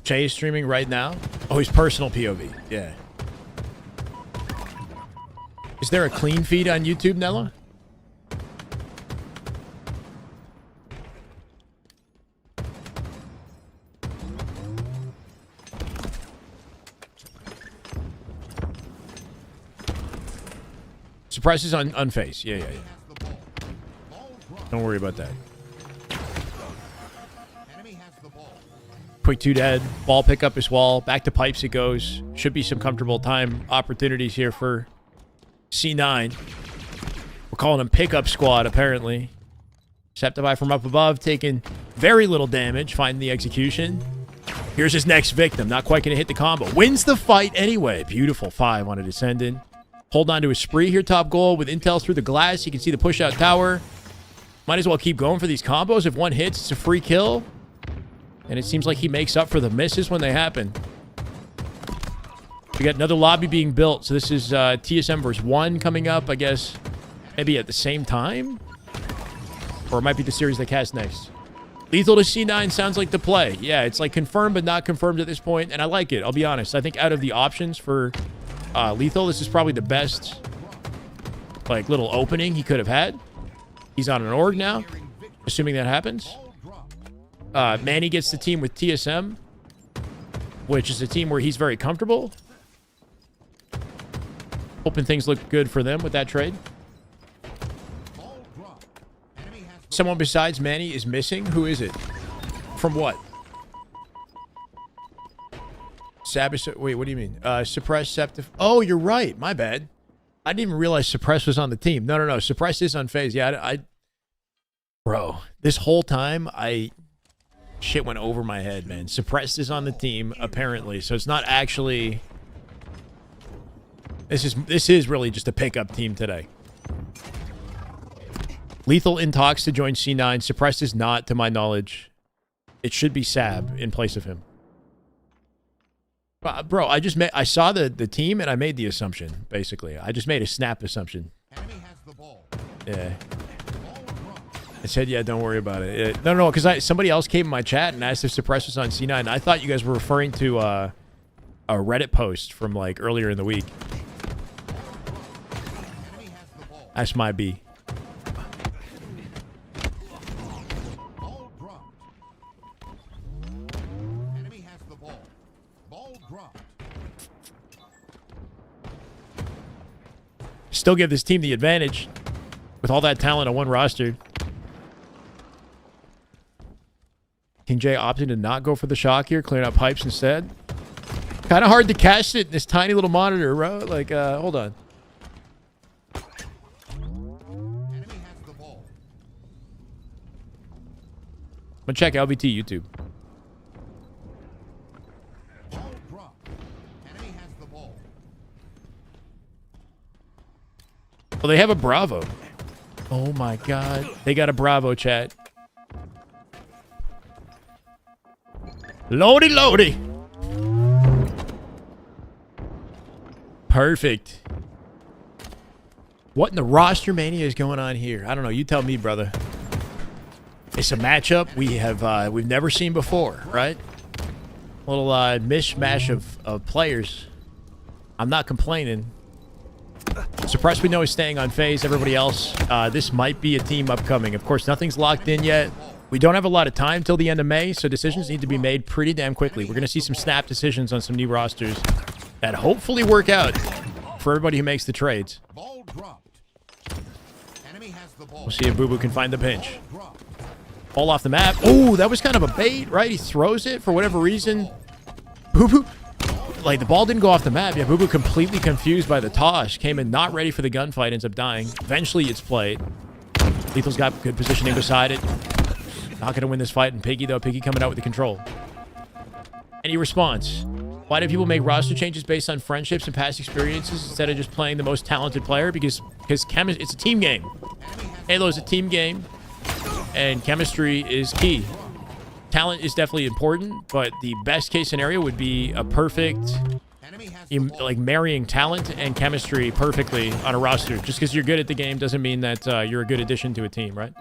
Jay is streaming right now. Oh, his personal POV. Yeah. Is there a clean feed on YouTube, Nella? Suppresses on unfazed. Yeah. Don't worry about that. Quick 2 dead. Ball pick up his wall. Back to pipes it goes. Should be some comfortable time opportunities here for C9. We're calling him pickup squad, apparently. Septify from up above, taking very little damage. Finding the execution. Here's his next victim. Not quite going to hit the combo. Wins the fight anyway. Beautiful 5 on a descendant. Hold on to his spree here, top goal. With intel through the glass, you can see the push-out tower. Might as well keep going for these combos. If one hits, it's a free kill. And it seems like he makes up for the misses when they happen. We got another lobby being built. So this is TSM versus 1 coming up, I guess. Maybe at the same time? Or it might be the series they cast next. Lethal to C9 sounds like the play. Yeah, it's like confirmed but not confirmed at this point. And I like it, I'll be honest. I think out of the options for lethal, this is probably the best, like, little opening he could have had. He's on an org now, assuming that happens. Manny gets the team with TSM, which is a team where he's very comfortable. Hoping things look good for them with that trade. Someone besides Manny is missing. Who is it? From what? Wait, what do you mean? Suppress, Septif. Oh, you're right. My bad. I didn't even realize Suppress was on the team. No. Suppress is on phase. Yeah, Bro, this whole time, shit went over my head, man. Suppressed is on the team, apparently. So it's not actually... This is really just a pickup team today. Lethal in talks to join C9. Suppressed is not, to my knowledge. It should be Sab in place of him. Bro, I saw the team and I made the assumption, basically. I just made a snap assumption. Yeah. I said, yeah, don't worry about it. No, because somebody else came in my chat and asked if Suppress was on C9. I thought you guys were referring to a Reddit post from, like, earlier in the week. That's my B. Still give this team the advantage with all that talent on one roster. King J opting to not go for the shock here, clearing out pipes instead. Kind of hard to catch it in this tiny little monitor, bro. Like, hold on. I'm gonna check LBT YouTube. Well, they have a Bravo. Oh my god. They got a Bravo, chat. Loady. Perfect. What in the roster mania is going on here? I don't know. You tell me, brother. It's a matchup we've never seen before, right? A little mishmash of players. I'm not complaining. Suppress, we know, is staying on phase. Everybody else, this might be a team upcoming. Of course, nothing's locked in yet. We don't have a lot of time till the end of May, so decisions need to be made pretty damn quickly. We're going to see some snap decisions on some new rosters that hopefully work out for everybody who makes the trades. We'll see if Boo Boo can find the pinch. Ball off the map. Oh, that was kind of a bait, right? He throws it for whatever reason. Boo Boo, like, the ball didn't go off the map. Yeah, Boo Boo completely confused by the toss. Came in not ready for the gunfight, ends up dying. Eventually, it's played. Lethal's got good positioning beside it. Not going to win this fight. And Piggy, though. Piggy coming out with the control. Any response? Why do people make roster changes based on friendships and past experiences instead of just playing the most talented player? Because it's a team game. Halo's a team game. And chemistry is key. Talent is definitely important, but the best case scenario would be a perfect, like, marrying talent and chemistry perfectly on a roster. Just because you're good at the game doesn't mean that you're a good addition to a team, right?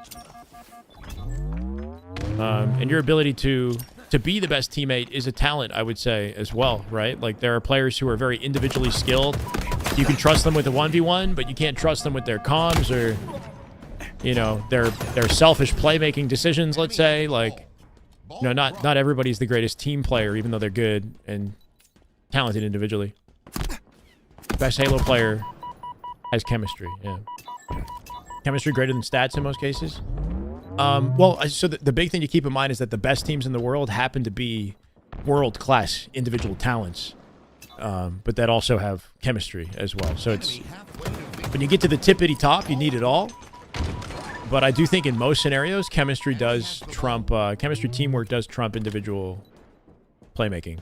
And your ability to be the best teammate is a talent, I would say, as well, right? Like, there are players who are very individually skilled. You can trust them with a 1v1, but you can't trust them with their comms or, you know, their selfish playmaking decisions, let's say. Like, you know, not everybody's the greatest team player, even though they're good and talented individually. Best Halo player has chemistry, yeah. Chemistry greater than stats in most cases. Well, so the big thing to keep in mind is that the best teams in the world happen to be world-class individual talents, but that also have chemistry as well. So it's, when you get to the tippity top, you need it all. But I do think in most scenarios, chemistry does trump, chemistry teamwork does trump individual playmaking.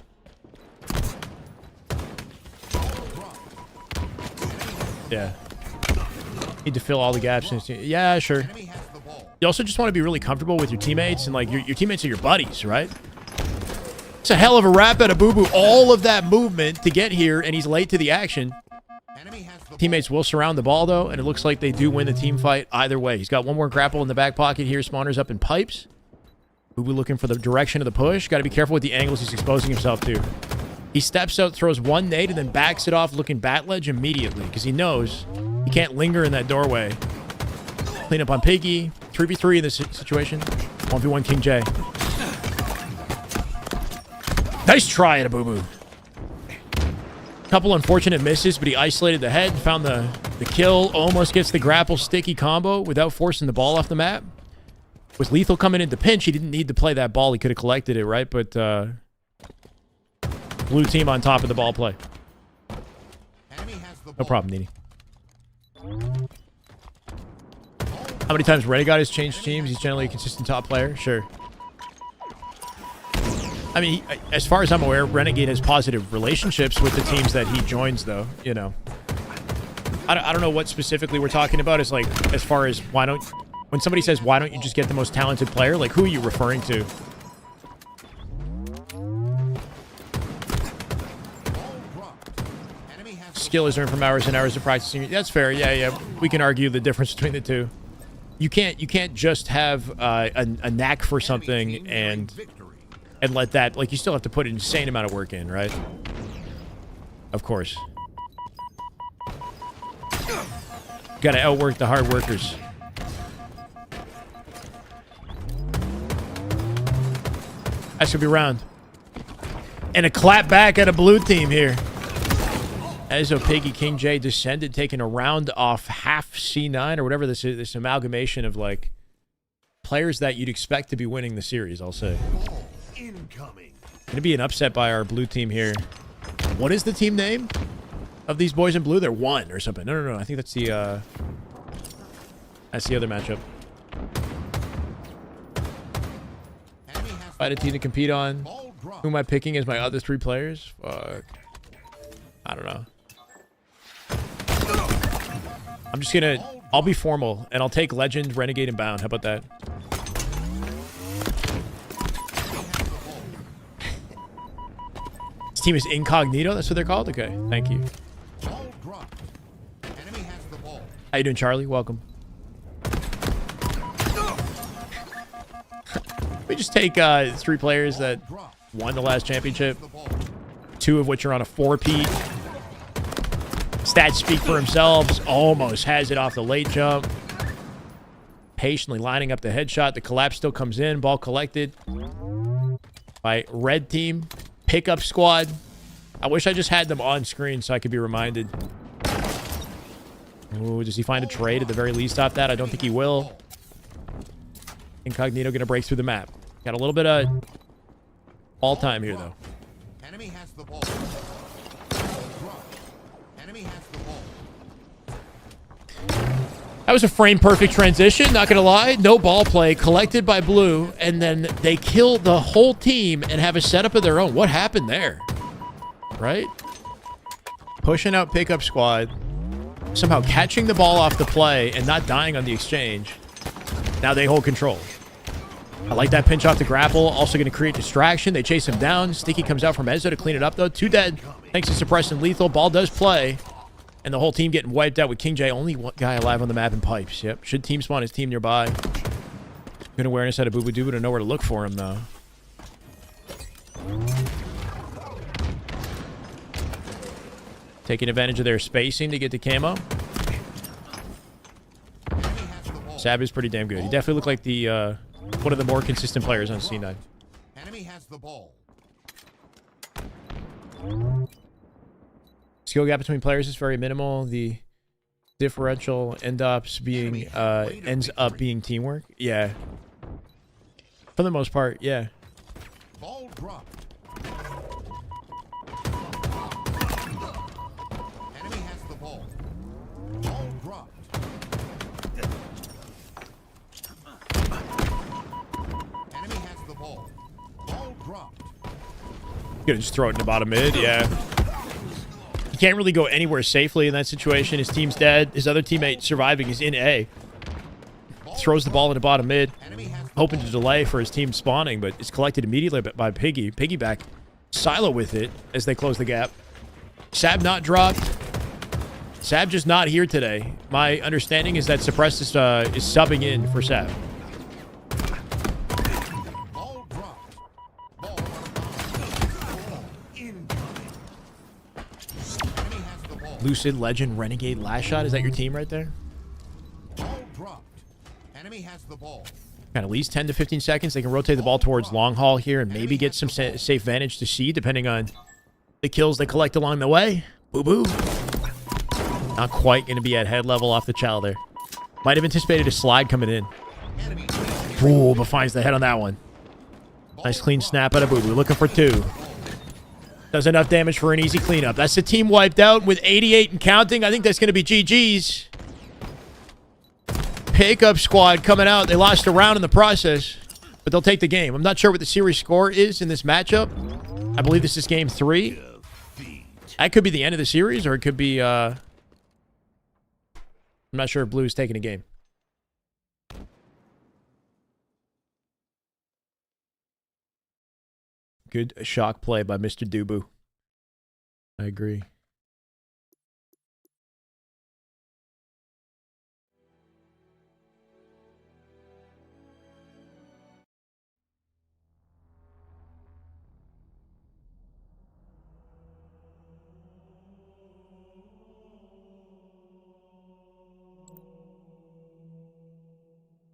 Yeah. Need to fill all the gaps. Yeah, sure. You also just want to be really comfortable with your teammates, and like your teammates are your buddies, right? It's a hell of a wrap out of Boo Boo. All of that movement to get here, and he's late to the action. Teammates will surround the ball, though, and it looks like they do win the team fight either way. He's got one more grapple in the back pocket here. Spawner's up in pipes. Boo Boo looking for the direction of the push. Got to be careful with the angles he's exposing himself to. He steps out, throws one nade, and then backs it off looking bat ledge immediately because he knows he can't linger in that doorway. Clean up on Piggy. 3v3 in this situation. 1v1 King J. Nice try at a Boo Boo. Couple unfortunate misses, but he isolated the head, found the kill, almost gets the grapple sticky combo without forcing the ball off the map. With Lethal coming into pinch, he didn't need to play that ball. He could have collected it, right? But blue team on top of the ball play. No problem, Nini. How many times Renegade has changed teams? He's generally a consistent top player. Sure. I mean, as far as I'm aware, Renegade has positive relationships with the teams that he joins, though. You know, I don't know what specifically we're talking about. Is like, as far as why don't, when somebody says why don't you just get the most talented player, like who are you referring to? Skill is earned from hours and hours of practicing. That's fair. Yeah. We can argue the difference between the two. You can't just have a knack for something and let that, like, you still have to put an insane amount of work in, right? Of course. Gotta outwork the hard workers. That should be round. And a clap back at a blue team here. Ezo, Piggy, King J descended, taking a round off half C9 or whatever this is, this amalgamation of, like, players that you'd expect to be winning the series, I'll say. Gonna be an upset by our blue team here. What is the team name of these boys in blue? They're one or something. No. I think that's the other matchup. Fight a team to compete on. Who am I picking as my other three players? Fuck. I don't know. I'm just gonna... I'll be formal, and I'll take Legend, Renegade, and Bound. How about that? This team is Incognito? That's what they're called? Okay, thank you. How you doing, Charlie? Welcome. We just take three players that won the last championship. Two of which are on a 4-peat. Stats speak for themselves. Almost has it off the late jump. patiently lining up the headshot. The collapse still comes in. Ball collected by red team. Pickup squad. I wish I just had them on screen so I could be reminded. Ooh, does he find a trade at the very least off that? I don't think he will. Incognito going to break through the map. Got a little bit of all time here, though. Enemy has the ball. Enemy has the ball. That was a frame-perfect transition, not going to lie. No ball play, collected by Blue, and then they kill the whole team and have a setup of their own. What happened there? Right? Pushing out pickup squad. Somehow catching the ball off the play and not dying on the exchange. Now they hold control. I like that pinch off the grapple. Also going to create distraction. They chase him down. Sneaky comes out from Ezzo to clean it up, though. 2 dead. Thanks to suppressing lethal. Ball does play. And the whole team getting wiped out with King J. Only one guy alive on the map in pipes. Yep. Should team spawn his team nearby. Good awareness out of Boo Boo Doo to know where to look for him, though. Taking advantage of their spacing to get the camo. Sab is pretty damn good. He definitely looked like the one of the more consistent players on C9. Enemy has the ball. Skill gap between players is very minimal. The differential ends up being teamwork. Yeah. For the most part, yeah. Ball dropped. Enemy has the ball. Ball dropped. Enemy has the ball. Ball dropped. Gonna just throw it in the bottom mid, yeah. He can't really go anywhere safely in that situation. His team's dead. His other teammate surviving is in A. Throws the ball in the bottom mid, hoping to delay for his team spawning, but it's collected immediately by Piggy. Piggyback silo with it as they close the gap. Sab not dropped. Sab just not here today. My understanding is that Suppress is subbing in for Sab. Ball dropped. Ball incoming. Enemy has the ball. Lucid, Legend, Renegade, Last Shot. Is that your team right there? Ball dropped. Enemy has the ball. Got at least 10 to 15 seconds. They can rotate the ball towards long haul here and maybe get some safe vantage to C, depending on the kills they collect along the way. Boo-boo. Not quite going to be at head level off the chow there. Might have anticipated a slide coming in. Ooh, but finds the head on that one. Nice clean snap out of Boo-boo. Looking for 2. Does enough damage for an easy cleanup. That's the team wiped out with 88 and counting. I think that's going to be GG's. Pickup squad coming out. They lost a round in the process, but they'll take the game. I'm not sure what the series score is in this matchup. I believe this is game 3. That could be the end of the series, or it could be, I'm not sure if Blue's taking a game. Good shock play by Mr. Dubu. I agree.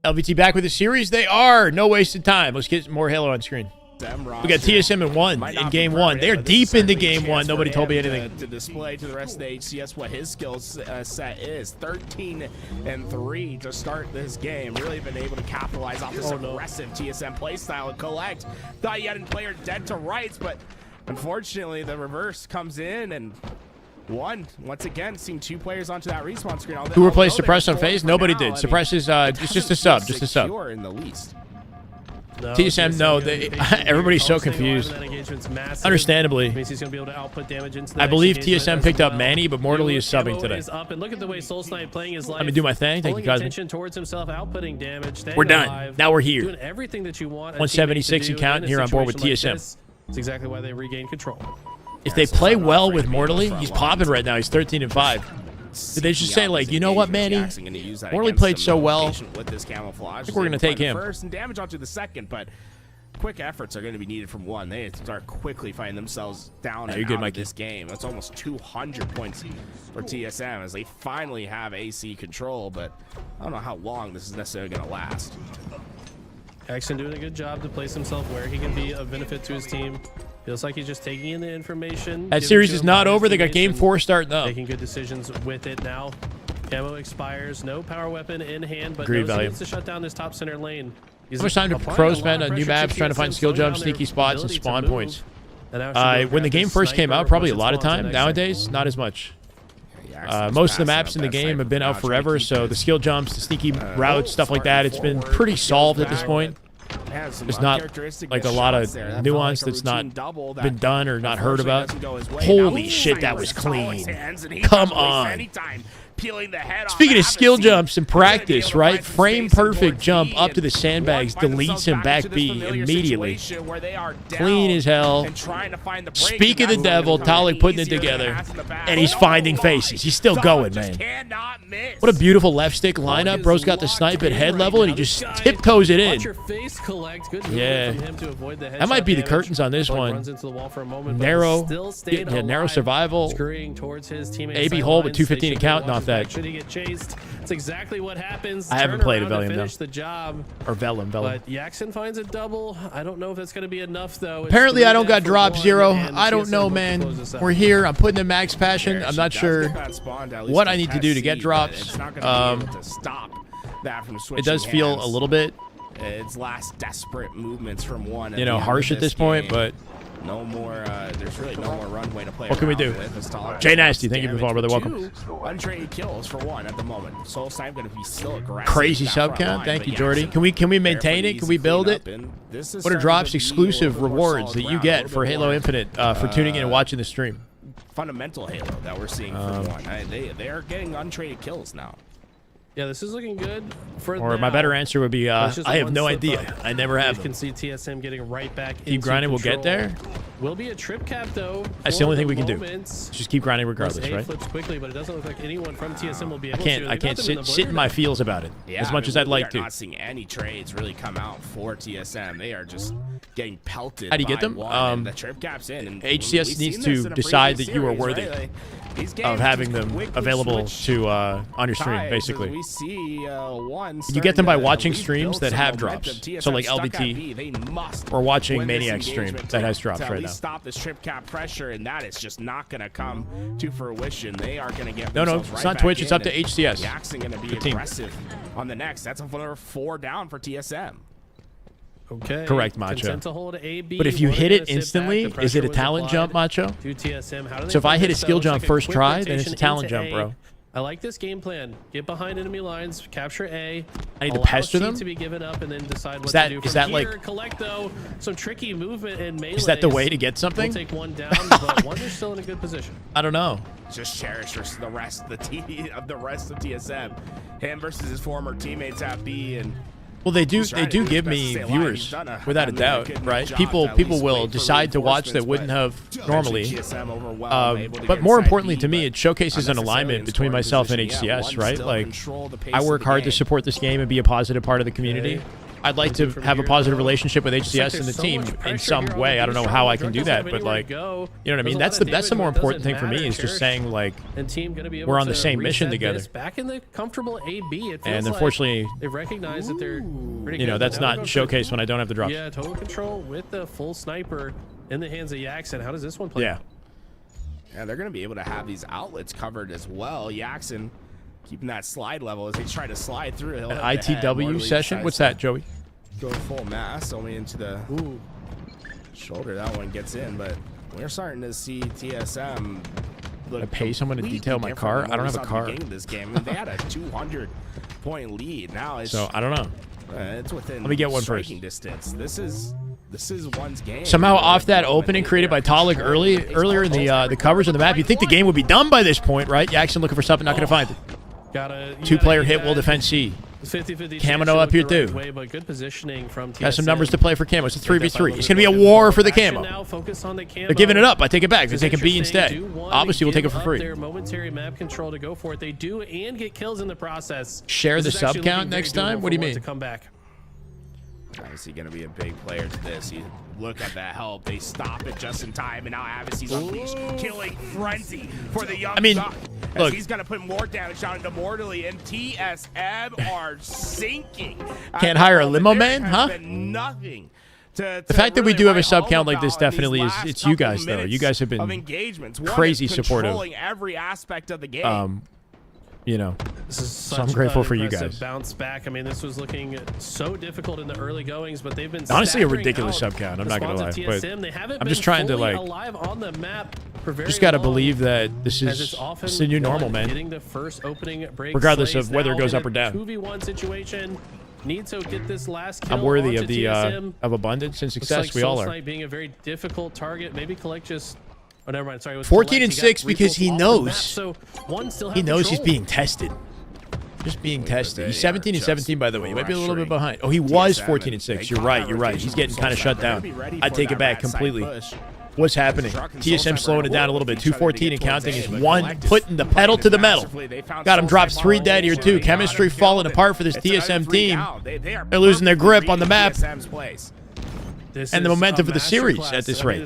LVT back with the series. They are. No wasted time. Let's get more Halo on screen. We got TSM in 1 in game 1. They're deep into game 1. Nobody told me anything. To display to the rest of the HCS what his skills set is. 13-3 to start this game. Really been able to capitalize off this aggressive TSM playstyle and collect. Thought he had a player dead to rights, but unfortunately the reverse comes in and once again, seeing 2 players onto that respawn screen. Who replaced Suppress on phase? Nobody did. Suppress is it's just a sub. Just a sub. In the least. No, TSM, no. Everybody's so confused. Understandably. Means he's gonna be able to output damage into I believe engagement TSM picked up well. Manny, but Mortally is subbing Camo today. is up, and look at the way Soul Snipe playing his life. Let me do my thing. Thank you, Pulling Cosmic. attention towards himself, outputting damage. Staying We're done. alive, Now we're here. Doing everything that you want. a 176 teammate to and do counting in a here on board with situation like TSM. this. That's exactly why they regain control. If they play well with Mortally, he's popping right now. He's 13-5. Did they just say, like, you know what, Manny? Mortally played so well. I think we're going to take him. First and damage onto the second, but quick efforts are going to be needed from one. They start quickly finding themselves down and good, out of Mikey. this game. That's almost 200 points for TSM as they finally have AC control, but I don't know how long this is necessarily going to last. Jackson doing a good job to place himself where he can be of benefit to his team. Feels like he's just taking in the information. That giving series to is him not by his over. They got teammates, game and 4 starting up. making good decisions with it now. Camo expires, no power weapon in hand, but Agreed, knows he value. needs to shut down this top center lane. He's How much time do applying pros a lot spend of on new pressure to maps trying to TSM, find skill slowing down jumps, their sneaky spots, and ability to spawn move. points? And now Shyway When the grabs game his first came sniper out, probably a once lot of it's spawned to time. next Nowadays, not as much. Jackson's Most of the passing maps up in the that game sniper have been now, out trying to forever, keep so it. the skill jumps, the sneaky routes, stuff like that, it's been Spartan pretty forward, solved at goes this back, point. has some There's not uncharacteristic like a missed lot of shots there. That felt nuance like a that's not routine double that been done or not heard about. unfortunately doesn't go his way. Now Holy he's shit, that trying was to stall his clean. hands, and he Come doesn't waste on. any time peeling the head off. Speaking I of haven't skill seen jumps in he's gonna be able practice, to right? find some Frame space perfect towards jump B, up to the and sandbags, one finds deletes themselves him back to this B familiar immediately. situation where they are down Clean as hell. and trying to find the break, Speak and of the that's devil, gonna come Talik in putting it easier than together, has in the past. and he's Oh finding my. faces. He's still Someone going, just man. cannot miss. What a beautiful left stick lineup. Is Bro's got the locked snipe at in head right level, and he now. just This guy, tiptoes it in. watch your face collect. Good movement Yeah. from him to avoid the That might headshot be the damage. curtains on this Blake one. runs into the wall for a moment, but Narrow, still stayed narrow alive, survival. scurrying towards his teammates' AB hole with sidelines. 215 They to should count, watch not his back. that. Should he get chased? That's exactly what happens. I haven't Turn played around Velium, to finish though. the job. Or Vellum. But Jackson finds a double. I don't know if that's going to be enough, though. It's Apparently, I don't 3 got down for drop 1, zero. and I don't TSM know, look to man. close this out. We're here. I'm putting in max passion. There, I'm she not does sure get that spawn to at least what I need to test do to get C, but drops. It's not gonna be able to stop that from It switching does feel hands. a little bit, It's last desperate movements from one. you know, harsh at this point, but no more. There's really no more runway to play. What can we around do? with. As Talik Jay just Nasty, wants thank you for the follow, damage brother. with Welcome. 2 untraded kills for one at the moment. Soul Snipe going to be still aggressive. crazy in that sub front count. line, Thank but you, Jordy. Jackson, Can we maintain there for it? the Can we easy build it? cleanup, and this is What are starting drops to be a exclusive little bit more rewards solid that you ground, a get little for bit Halo more, Infinite for tuning in and watching the stream? fundamental Halo that we're seeing from one. They are getting untraded kills now. Yeah, this is looking good for Or now. my better answer would be, It's just I have one no slip idea. up. I never You have can them. see TSM getting right back Keep into grinding, we'll get control. there. Will be a trip cap though. That's the for only thing we can do. moment. Just keep grinding Plus, regardless, A right? flips quickly, but it doesn't look like anyone from TSM will be able I can't. to. I They got can't them in the sit in blue my now. feels about it Yeah, as much as I'd like we are to. not seeing any trades really come out for TSM. They are just getting pelted. How do you get by them? one, and the trip cap's in. And HCS we've needs seen to this in a decide previous that you are series, worthy right? These of games having just them quickly available switch to on your stream, tides, basically. as we see one. You get them by starting to watching at least streams build that some have momentum. drops. TSM So like stuck at LBT, B. They must or watching win this Maniac stream engagement that to- has drops to at right least now. Stop this trip cap pressure, and that is just not going to come to fruition. They are going to get No, themselves it's right not back Twitch. It's in, up to and HCS. Jackson going to be Good team. aggressive on the next. That's another 4 down for TSM. Okay. Correct, Macho. Consent to hold AB. But if you One hit gonna it sit back. instantly, The is it a pressure was talent applied jump, Macho? to TSM. How do they So if I hit a focus, skill though? It's jump like a first quick try, then it's a rotation talent into jump, A. bro. I like this game plan. Get behind enemy lines, capture A. I need to allow pester C them? to be given up, and then decide what that- to do is from that, like- here. Collect though some tricky movement and melee. Is that the way to get something? We'll take one down, but one is still in a good position. I don't know. Just cherish the rest of the rest of TSM. Him versus his former teammates at B, and Well, they do. He's They trying to do do his give best to me stay alive. He's viewers, done without a good doubt, enough right? job People to at people least will wait for decide to watch that reinforcements, wouldn't but have normally. TSM overwhelmed, able to But get more inside importantly B, to me, but it showcases an unnecessarily alignment in between scoring myself and position. Yeah, HCS, one right? still Like, control the pace I of work the hard to game. support this game and be a positive part of the community. I'd like to have a positive relationship with HCS and the team in some way. I don't know how I can do that, but like, you know what I mean? That's the more important thing for me is just saying like, And team gonna be able we're on the to same mission reset together. this back in the comfortable AB. It feels and like unfortunately, they've recognized that they're pretty you know, good, that's but now not they're going for- showcased when I don't have the drops. Yeah, total control with the full sniper in the hands of Jackson. How does this one play? Yeah. Yeah, they're going to be able to have these outlets covered as well. Jackson keeping that slide level as they try to slide through. He'll An hit the head, ITW Morley session. What's decides that, Joey? to Go full mass only into the shoulder. That one gets in, but we're starting to see TSM. I pay someone to detail my car? I don't have a car. Of this game. I mean, they had a 200-point lead. Now it's So I don't know. it's within Let me get one first. striking distance. This is one's game. Somehow off that opening created by Talik earlier in the covers of the map, you'd think the game would be done by this point, right? Jackson looking for something, not going to find it. Two-player hit will defend C. 50-50 Camo up here too. Way, but good positioning from TSM. Got some numbers to play for Camo. It's a 3v3. It's going to be a war for the Camo. Now focus on the camo. They're giving it up. I take it back. They're This is taking B interesting. instead. Do want Obviously, we'll to take it for give free. up Their momentary map control to go for it. They do and get kills in the process. Share This the is sub actually count looking very next time? doable What do you for one mean? To come back. Obviously going to be a big player to this. You look at that help. They stop it just in time, and now Avisy's unleashed, killing frenzy for the young Duck. Look, he's going to put more damage down into Mortally, and TSM are sinking. Can't hire a limo man, huh? Nothing. The fact that we do have a sub count like this definitely is, it's you guys, though. You guys have been crazy supportive. Every aspect of the game. You know, This is so I'm grateful for you guys. Bounce back. I mean, this was looking so difficult in the early goings, but they've been honestly a ridiculous sub count. I'm not gonna lie, but I'm just trying to like. On the map for very just gotta long, believe that this is the new normal, man. Getting the first opening break, regardless of whether it goes up or down. 2v1 situation. Need to get this last kill. I'm worthy of the TSM. of abundance and success. Like we all are. being a very difficult target. Maybe Collect just. Oh, never mind. Sorry. 14 and 6 because he knows. So one still he knows he's being tested. Just being tested. He's 17 and 17, by the way. He might be a little bit behind. Oh, he was 14 and 6. You're right. You're right. He's getting kind of shut down. I take it back completely. What's happening? TSM slowing it down a little bit. 214 and counting is one, putting the pedal to the metal. Got him drops 3 dead here, too. Chemistry falling apart for this TSM team. They're losing their grip on the map. And the momentum for the series at this rate.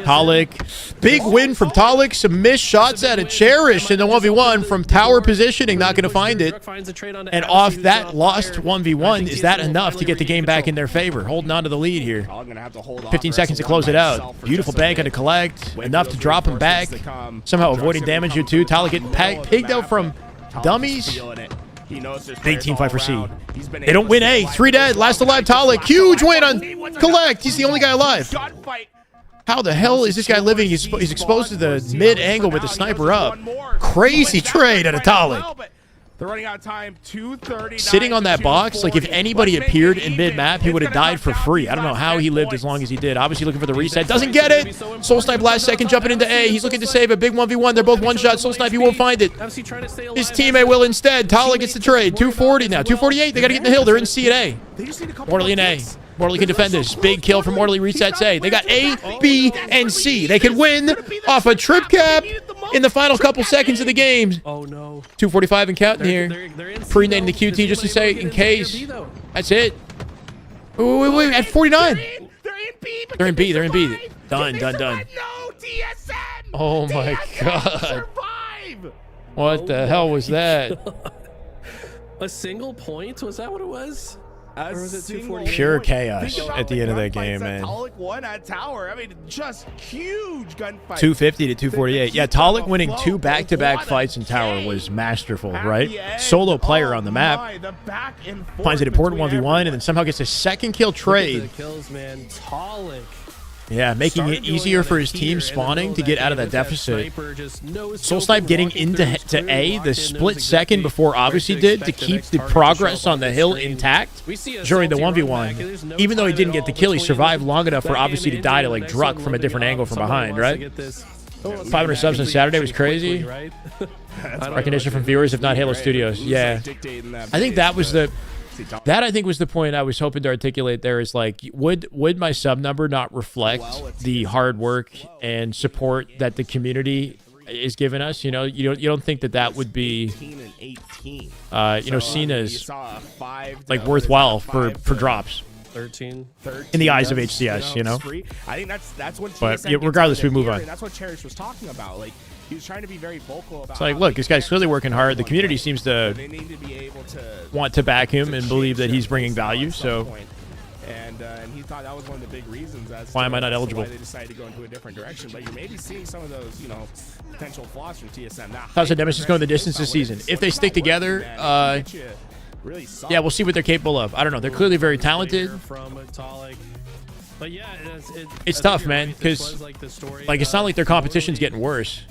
Talik, big win from Talik. Some missed shots out of Cherish in the 1v1 from tower positioning. Not going to find it. And off that lost 1v1, is that enough to get the game back in their favor? Holding on to the lead here. 15 seconds to close it out. Beautiful bank on to Collect. Enough to drop him back. Somehow avoiding damage here too. Talik getting pigged out from dummies. Big team fight for C. They don't win A. 3 dead. Last alive Talik. Huge win on Collect. He's the only guy alive. How the hell is this guy living? He's exposed to the mid angle with the sniper up. Crazy trade out of Talik. They're running out of time. 2:30. Sitting on that box, like if anybody appeared in mid-map, he would have died for free. I don't know how he lived as long as he did. Obviously looking for the reset. Doesn't get it. Soul Snipe last second, jumping into A. He's looking to save a big 1v1. They're both one-shot. Soul Snipe, he won't find it. His teammate will instead. Talik gets the trade. 240 now. 248. They got to get in the hill. They're in C and A. Mortally in A. Mortally can defend this. Big kill from Mortally. Resets A. They got A, B, and C. They can win off a trip cap in the final couple seconds of the game. Oh, no. 245 and counting here. Pre-nating the QT just to say in case. That's it. Wait. At 49. They're in B. They're in B. Done. Oh, my God. What the hell was that? A single point? Was that what it was? Or was it 248? Pure chaos at the end of that game, man. Talik won at tower. I mean, just huge gunfight. 250 to 248. Yeah, Talik winning 2 back-to-back fights in tower was masterful, right? Solo player on the map. Finds an important 1v1 and then somehow gets a second kill trade. The kills, man. Talik. Yeah, making it easier for his team spawning to get out of that deficit. Soul Snipe getting into A the split second before obviously did to keep the progress on the hill intact during the 1v1. Even though he didn't get the kill, he survived long enough for obviously to die to like Druck from a different angle from behind, right? 500 subs on Saturday was crazy. Recognition from viewers, if not Halo Studios. Yeah. I think that was the... That, I think, was the point I was hoping to articulate there is, like, would my sub number not reflect the hard work and support that the community is giving us? You know, you don't think that would be, you know, seen as, like, worthwhile for drops. 13 in the eyes of HCS, you know? I think that's what. But yeah, regardless, we move on. That's what Cherish was talking about. Like, he was trying to be very vocal about. It's like, look, this guy's clearly working hard. The community seems to want to back him and believe that he's bringing value. So, and he thought that was one of the big reasons. Why am I not eligible? Why they decided to go into a different direction. But you're maybe seeing some of those, you know, potential flaws from TSM now. How's the Nemesis going the distance this season? If they stick together, yeah, we'll see what they're capable of. I don't know. They're clearly very talented. But yeah, it's tough, man, because like it's not like their competition's getting worse.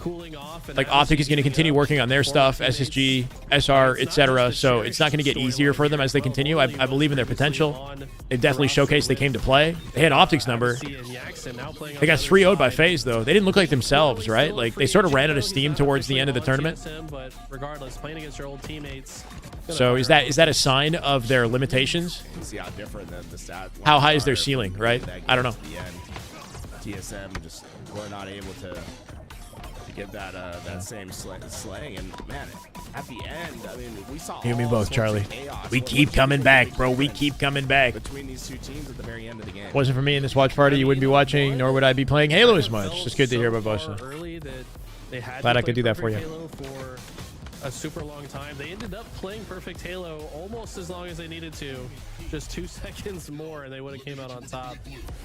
Like Optic is going to continue working on their stuff, SSG, SR, etc. So it's not going to get easier for them as they continue. I believe in their potential. They've definitely showcased they came to play. They had Optic's number. They got 3-0'd by FaZe though. They didn't look like themselves, right? Like they sort of ran out of steam towards the end of the tournament. But regardless, playing against your old teammates. So is that a sign of their limitations? How high is their ceiling, right? I don't know. TSM just were not able to get that that same slaying. And man, at the end, I mean, we saw. You and me all both, sorts Charlie. of chaos. We What keep was coming the back, bro. We difference keep coming back. between these two teams at the very end of the game. Wasn't for me in this watch party, you wouldn't be watching, nor would I be playing Halo as much. It's good to hear about Bosa. Glad I could do that for you. Halo for a super long time. They ended up playing perfect Halo almost as long as they needed to, just 2 seconds more, and they would have came out on top.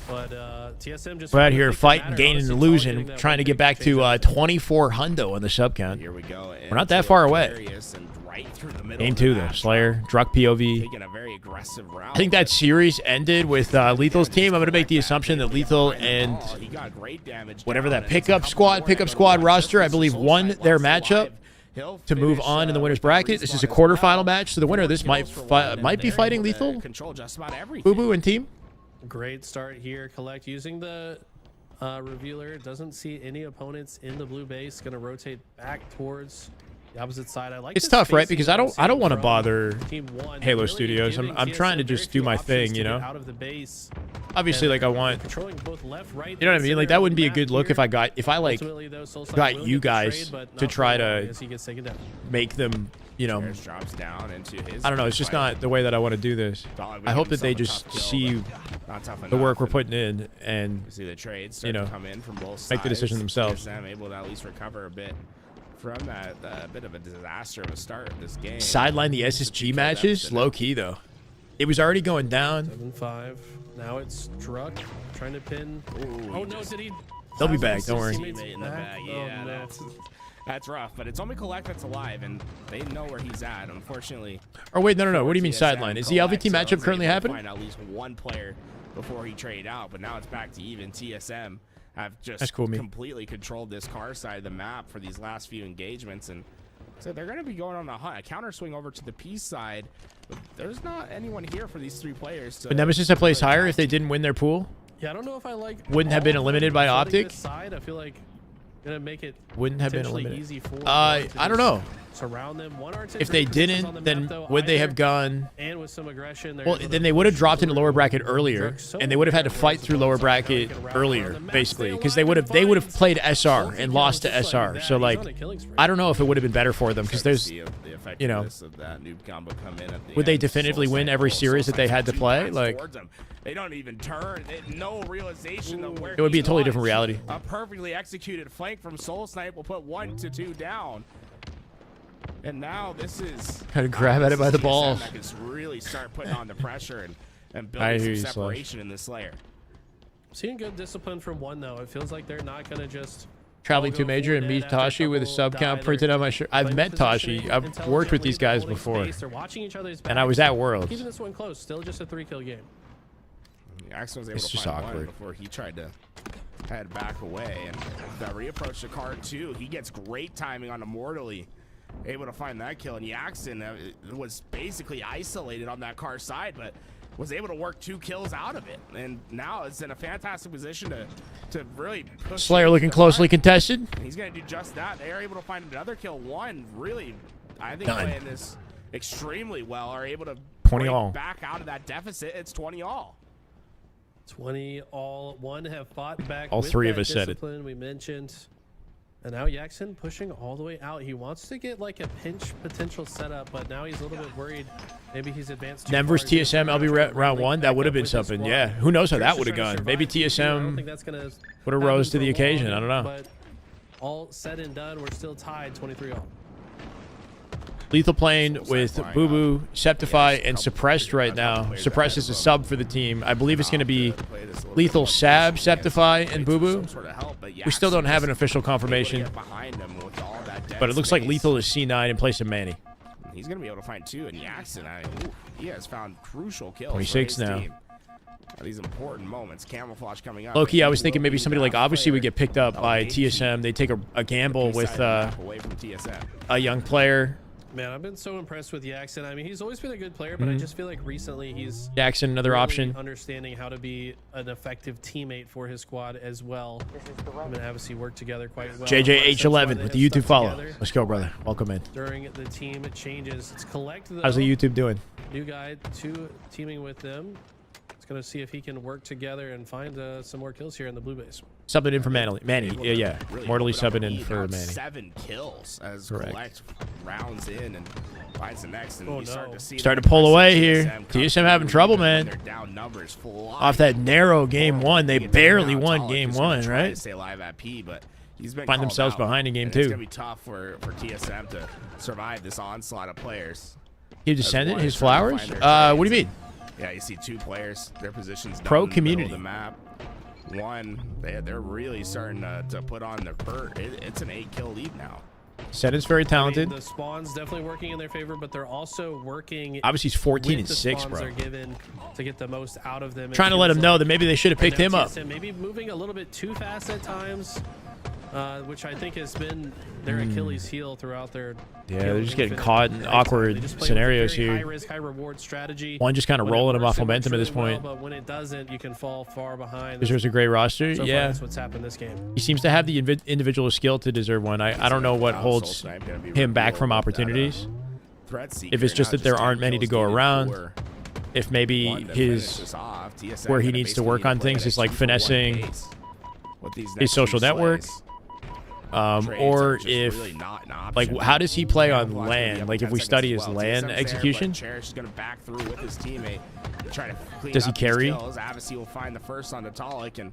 But TSM just We're out here fighting, gaining, and losing, trying to get back to 24 hundo on the sub count. Here we go. We're not that far away. And right through the middle Game of the 2 though, match, Slayer, Druck POV. taking a very aggressive route. I think that series ended with Lethal's team. I'm going to make the assumption that Lethal and He got great damage whatever down, that and it's a pickup couple squad more roster, I and believe, Soulside won their wants to matchup live. He'll to move finish, on in the winner's with the bracket. This is a respawn as quarterfinal well. match, so the winner of this 4 might kills for one, and might be they're fighting able to Lethal, control just about everything. Boo Boo, and team. Great start here. Collect using the revealer. Doesn't see any opponents in the blue base. Going to rotate back towards the opposite side. I like. It's this tough, right? spacing Because that I I'm don't seeing want to from bother Team 1. Halo Really Studios. giving I'm trying to TSM just very do my few thing, options you to know. get out of the base. Obviously, like I want, Controlling both left, right, you know what I and mean? Like center that wouldn't be a map good look here. if I like Ultimately, though, Soulside got will you get the guys trade, but to not try for long to as he gets taken down. make them, you know. Bears drops down into his I don't know. It's just fight. not the way that I want to do this. Thought we I gave hope that they himself a just tough kill, see but not tough the enough, work we're and putting in and you see the trades you start know, to come in from both sides. make the decision themselves. TSM able to at least recover a bit from that bit of a disaster of a start of this game. sideline the SSG matches. Low key though, it was already going down. 7-5. Now it's Druck trying to pin. Oh no! Did he? They'll be back. Don't worry. Teammate in the back. Yeah, that's rough. But it's only Collect that's alive, and they know where he's at. Unfortunately. Or wait, no. What do you mean TSM, sideline? Is the Collect LVT matchup was currently able to happening? Find at least one player before he traded out, but now it's back to even. TSM have just That's cool, me. completely controlled this car side of the map for these last few engagements, and so they're going to be going on a hunt. A counter swing over to the P side, but there's not anyone here for these 3 players. To But Nemesis have placed higher if they didn't win their pool. Yeah, I don't know if I like. Wouldn't have been eliminated by flooding Optic? this Side. I feel like gonna make it. Wouldn't have been potentially eliminated. Easy for I don't know. Surround them. One or two If they great positions didn't, on the then map, though, would they have either. gone? And with some aggression, they're Well, able to then they would have push dropped into through. lower bracket earlier, and they would have had to fight through lower bracket earlier, basically, because they would have played SR and lost to SR. So like, I don't know if it would have been better for them because there's, you know, of that noob combo come in at the would they end. definitively win every series that they had to play? Like, they don't even turn. No realization of where it would be a he totally was. different reality. A perfectly executed flank from Soul Snipe will put 1 to 2 down. And now this is Gotta grab at it by the TSM balls. that can really start putting on the pressure and I building hear some you, Slash. separation in the Slayer. Seeing good discipline from one though. It feels like they're not gonna just Traveling all to go major full and dead meet after a Tashi with a couple sub die. count They're printed on my shirt. I've playing met positioning Tashi. I've worked with these guys intelligently, before, holding space. They're watching each other's and I back, was at Worlds. keeping this one close. Still just a 3-kill game. Axon was able It's to just find one awkward. before he tried to head back away, and that reapproach to card 2. He gets great timing on Immortally, able to find that kill, and Yaxon was basically isolated on that car side, but was able to work 2 kills out of it, and now it's in a fantastic position to really push. Slayer looking the closely front. contested. He's going to do just that. They are able to find another kill. One really, I think, Done. playing this extremely well, are able to 20 break all. back out of that deficit. It's 20 all. 20 all. One have fought back. All with 3 of that us said it. discipline we mentioned. And now Yaxon pushing all the way out. He wants to get like a pinch potential setup, but now he's a little bit worried. Maybe he's advanced too Them versus far. He's TSM gonna LB try to round link 1. back That would have up been with his something. squad. Yeah. Who knows how that Just would have trying to gone? Maybe survive. I don't TSM think that's gonna would have happen rose to for the occasion. long, I don't know. But all said and done, we're still tied 23 all. Lethal playing with Boo Boo, Septify, and Suppressed right now. Suppressed is a sub for the team. I believe it's going to be Lethal, Sab, Septify, and Boo Boo. We still don't have an official confirmation, but it looks like Lethal is C9 in place of Manny. He's going to be able to find 2, and Yaxon, he has found crucial kills. 26 for his now. team. These important moments, camouflage coming up. Low-key, I was thinking maybe somebody like obviously would get picked up by TSM. They take a gamble with away from TSM. a young player. Man, I've been so impressed with Yaxon. I mean, he's always been a good player, but I just feel like recently he's Jackson, another really option. understanding how to be an effective teammate for his squad as well. Him and obviously work together quite well. JJH11 with the They have YouTube stuck follow. together Let's go, brother. Welcome in. during the team changes. It's Collect though. How's the YouTube doing? New guy, 2 teaming with them. He's going to see if he can work together and find some more kills here in the blue base. Subbing in for Manny. Yeah. Really Mortally open up a subbing in lead. for Now Manny. 7 kills as Correct. Collect rounds in and finds the next. And you start to see Starting to pull away here. TSM having trouble, man. They're down numbers Off that narrow game 1, they barely won game He's 1, gonna try to right? stay live at P, but he's been Find called themselves out. behind in game And 2. It's gonna be tough for TSM to survive this onslaught of players. He descended one his is trying to flowers? find their What do you trades. mean? Yeah, you see 2 players, their positions down Pro in the middle community. of the map. One, they're really starting to put on the hurt. It's an 8-kill lead now. Senna's very talented. I mean, the spawns definitely working in their favor, but they're also working. Obviously, he's 14 with and the 6, spawns bro. Are given to get the most out of them. Trying to let him know that maybe they should have picked him up. TSM maybe moving a little bit too fast at times, which I think has been their Achilles heel throughout their. Yeah, they're just getting caught in awkward scenarios here. High risk, high reward strategy. One just kind of When it rolling him works, off it works momentum at this really well, point. but when it doesn't, you can fall far behind. Because there's a great roster. So far, Yeah. that's what's happened this game. He seems to have the individual skill to deserve one. I don't know what holds him back from opportunities. If it's just that there aren't many to go around. If maybe where he needs to work on things is like finessing his social network. Or if, like, how does he play on LAN? Like, if we study his LAN execution, does he carry? Avicii will find the first on the Talik, and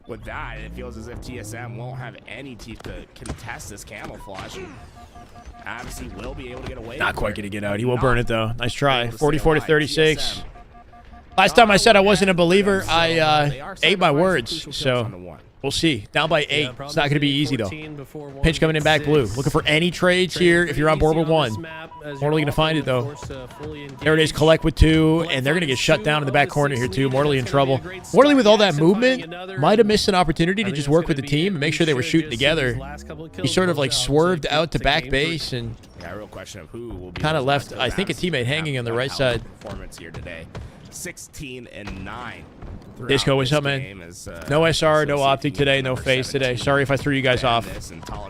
with that, it feels as if TSM won't have any teeth to contest this camouflage. Avicii will be able to get away. Not quite going to get out. He will burn it, though. Nice try. 44 to 36. Last time I said I wasn't a believer, I ate my words. So we'll see. Down by 8. It's not going to be easy, though. Pinch coming in back blue. Looking for any trades here if you're on board with 1. Mortally going to find it, though. There it is. Collect with 2. And they're going to get shut down in the back corner here, too. Mortally in trouble. Mortally, with all that movement, might have missed an opportunity to just work with the team and make sure they were shooting together. He sort of, like, swerved out to back base and real question of who will be kind of left, I think, a teammate hanging on the right side. Performance here today. 16 and 9. Disco, what's up, man? No SR, no optic today, no face today. Sorry if I threw you guys off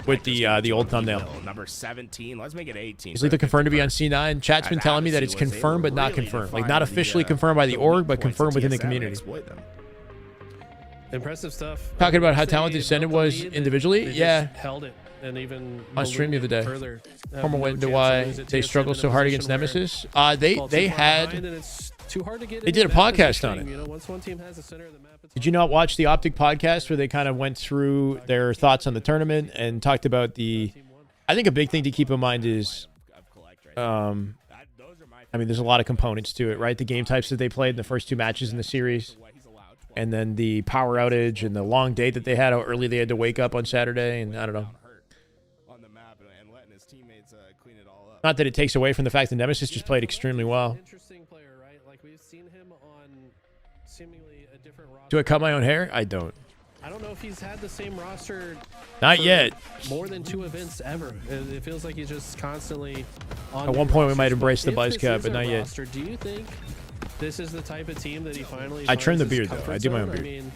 with the old thumbnail. Number 17. Let's make it 18. Is Lethal confirmed to be on C9? Chat's been telling me that it's confirmed but not confirmed. Like, not officially confirmed by the org, but confirmed within the community. Impressive stuff. Talking about how talented Descendant was individually? Yeah. Held it and even On stream the other day. further. Former went into why they struggled so hard against Nemesis. They had... They did a podcast on it. You know, once one team has the center of the map, Did you not watch the Optic podcast where they kind of went through their thoughts on the tournament and talked about the... I think a big thing to keep in mind is... I mean, there's a lot of components to it, right? The game types that they played in the first 2 matches in the series. And then the power outage and the long day that they had, how early they had to wake up on Saturday, and I don't know. Not that it takes away from the fact that Nemesis just played extremely well. interesting player, right? Like we've seen him on seemingly a different roster. Do I cut my own hair? I don't. I don't know if he's had the same roster. Not for yet. More than 2 events ever. It feels like he's just constantly on. At one new point, we rosters. might embrace the If buzz this cut, is but a not yet. roster, do you think this is the type of team that he finally? I trim finds the his beard, though. comfort I do my zone? own beard. I mean,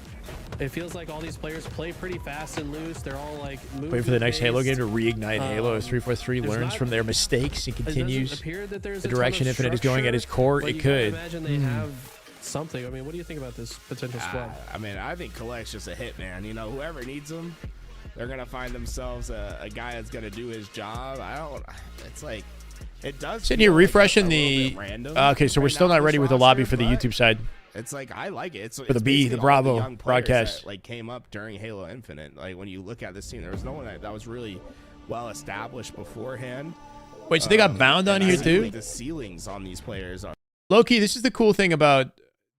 it feels like all these players play pretty fast and loose. They're all like Wait for the next Halo game movement-based. to reignite Halo as 343 there's learns not- from their mistakes and It doesn't continues appear that there's the a ton direction of Infinite is going at its structure, core. but It you gotta could. imagine they have something. I mean, what do you think about this potential squad? I mean, I think Collect's just a hit, man. You know, whoever needs him, they're going to find themselves a guy that's going to do his job. It's like, it does. Sitting here feel like refreshing a little the... bit random Okay, so we're right still now, not ready with the lobby roster, for the but YouTube side. It's like, I like it. It's For the B, basically the all Bravo young players broadcast. that, like, came up during Halo Infinite. Like, when you look at this team, there was no one that was really well established beforehand. Wait, so they got bound on And I here, think, too? like, the ceilings on these players are. Low-key, this is the cool thing about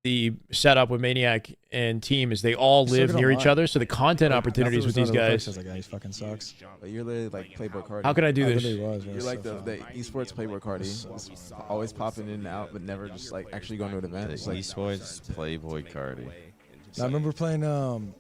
the setup with Maniac and team is they all live near each other, so the content opportunities with these guys. I was like, he fucking sucks. But you're literally like Playboy Cardi. How can I do I this? literally was. You're like the esports Playboy Cardi. Just always popping in and out, but never just like actually going to an event. It's like Esports Playboy Cardi. I remember playing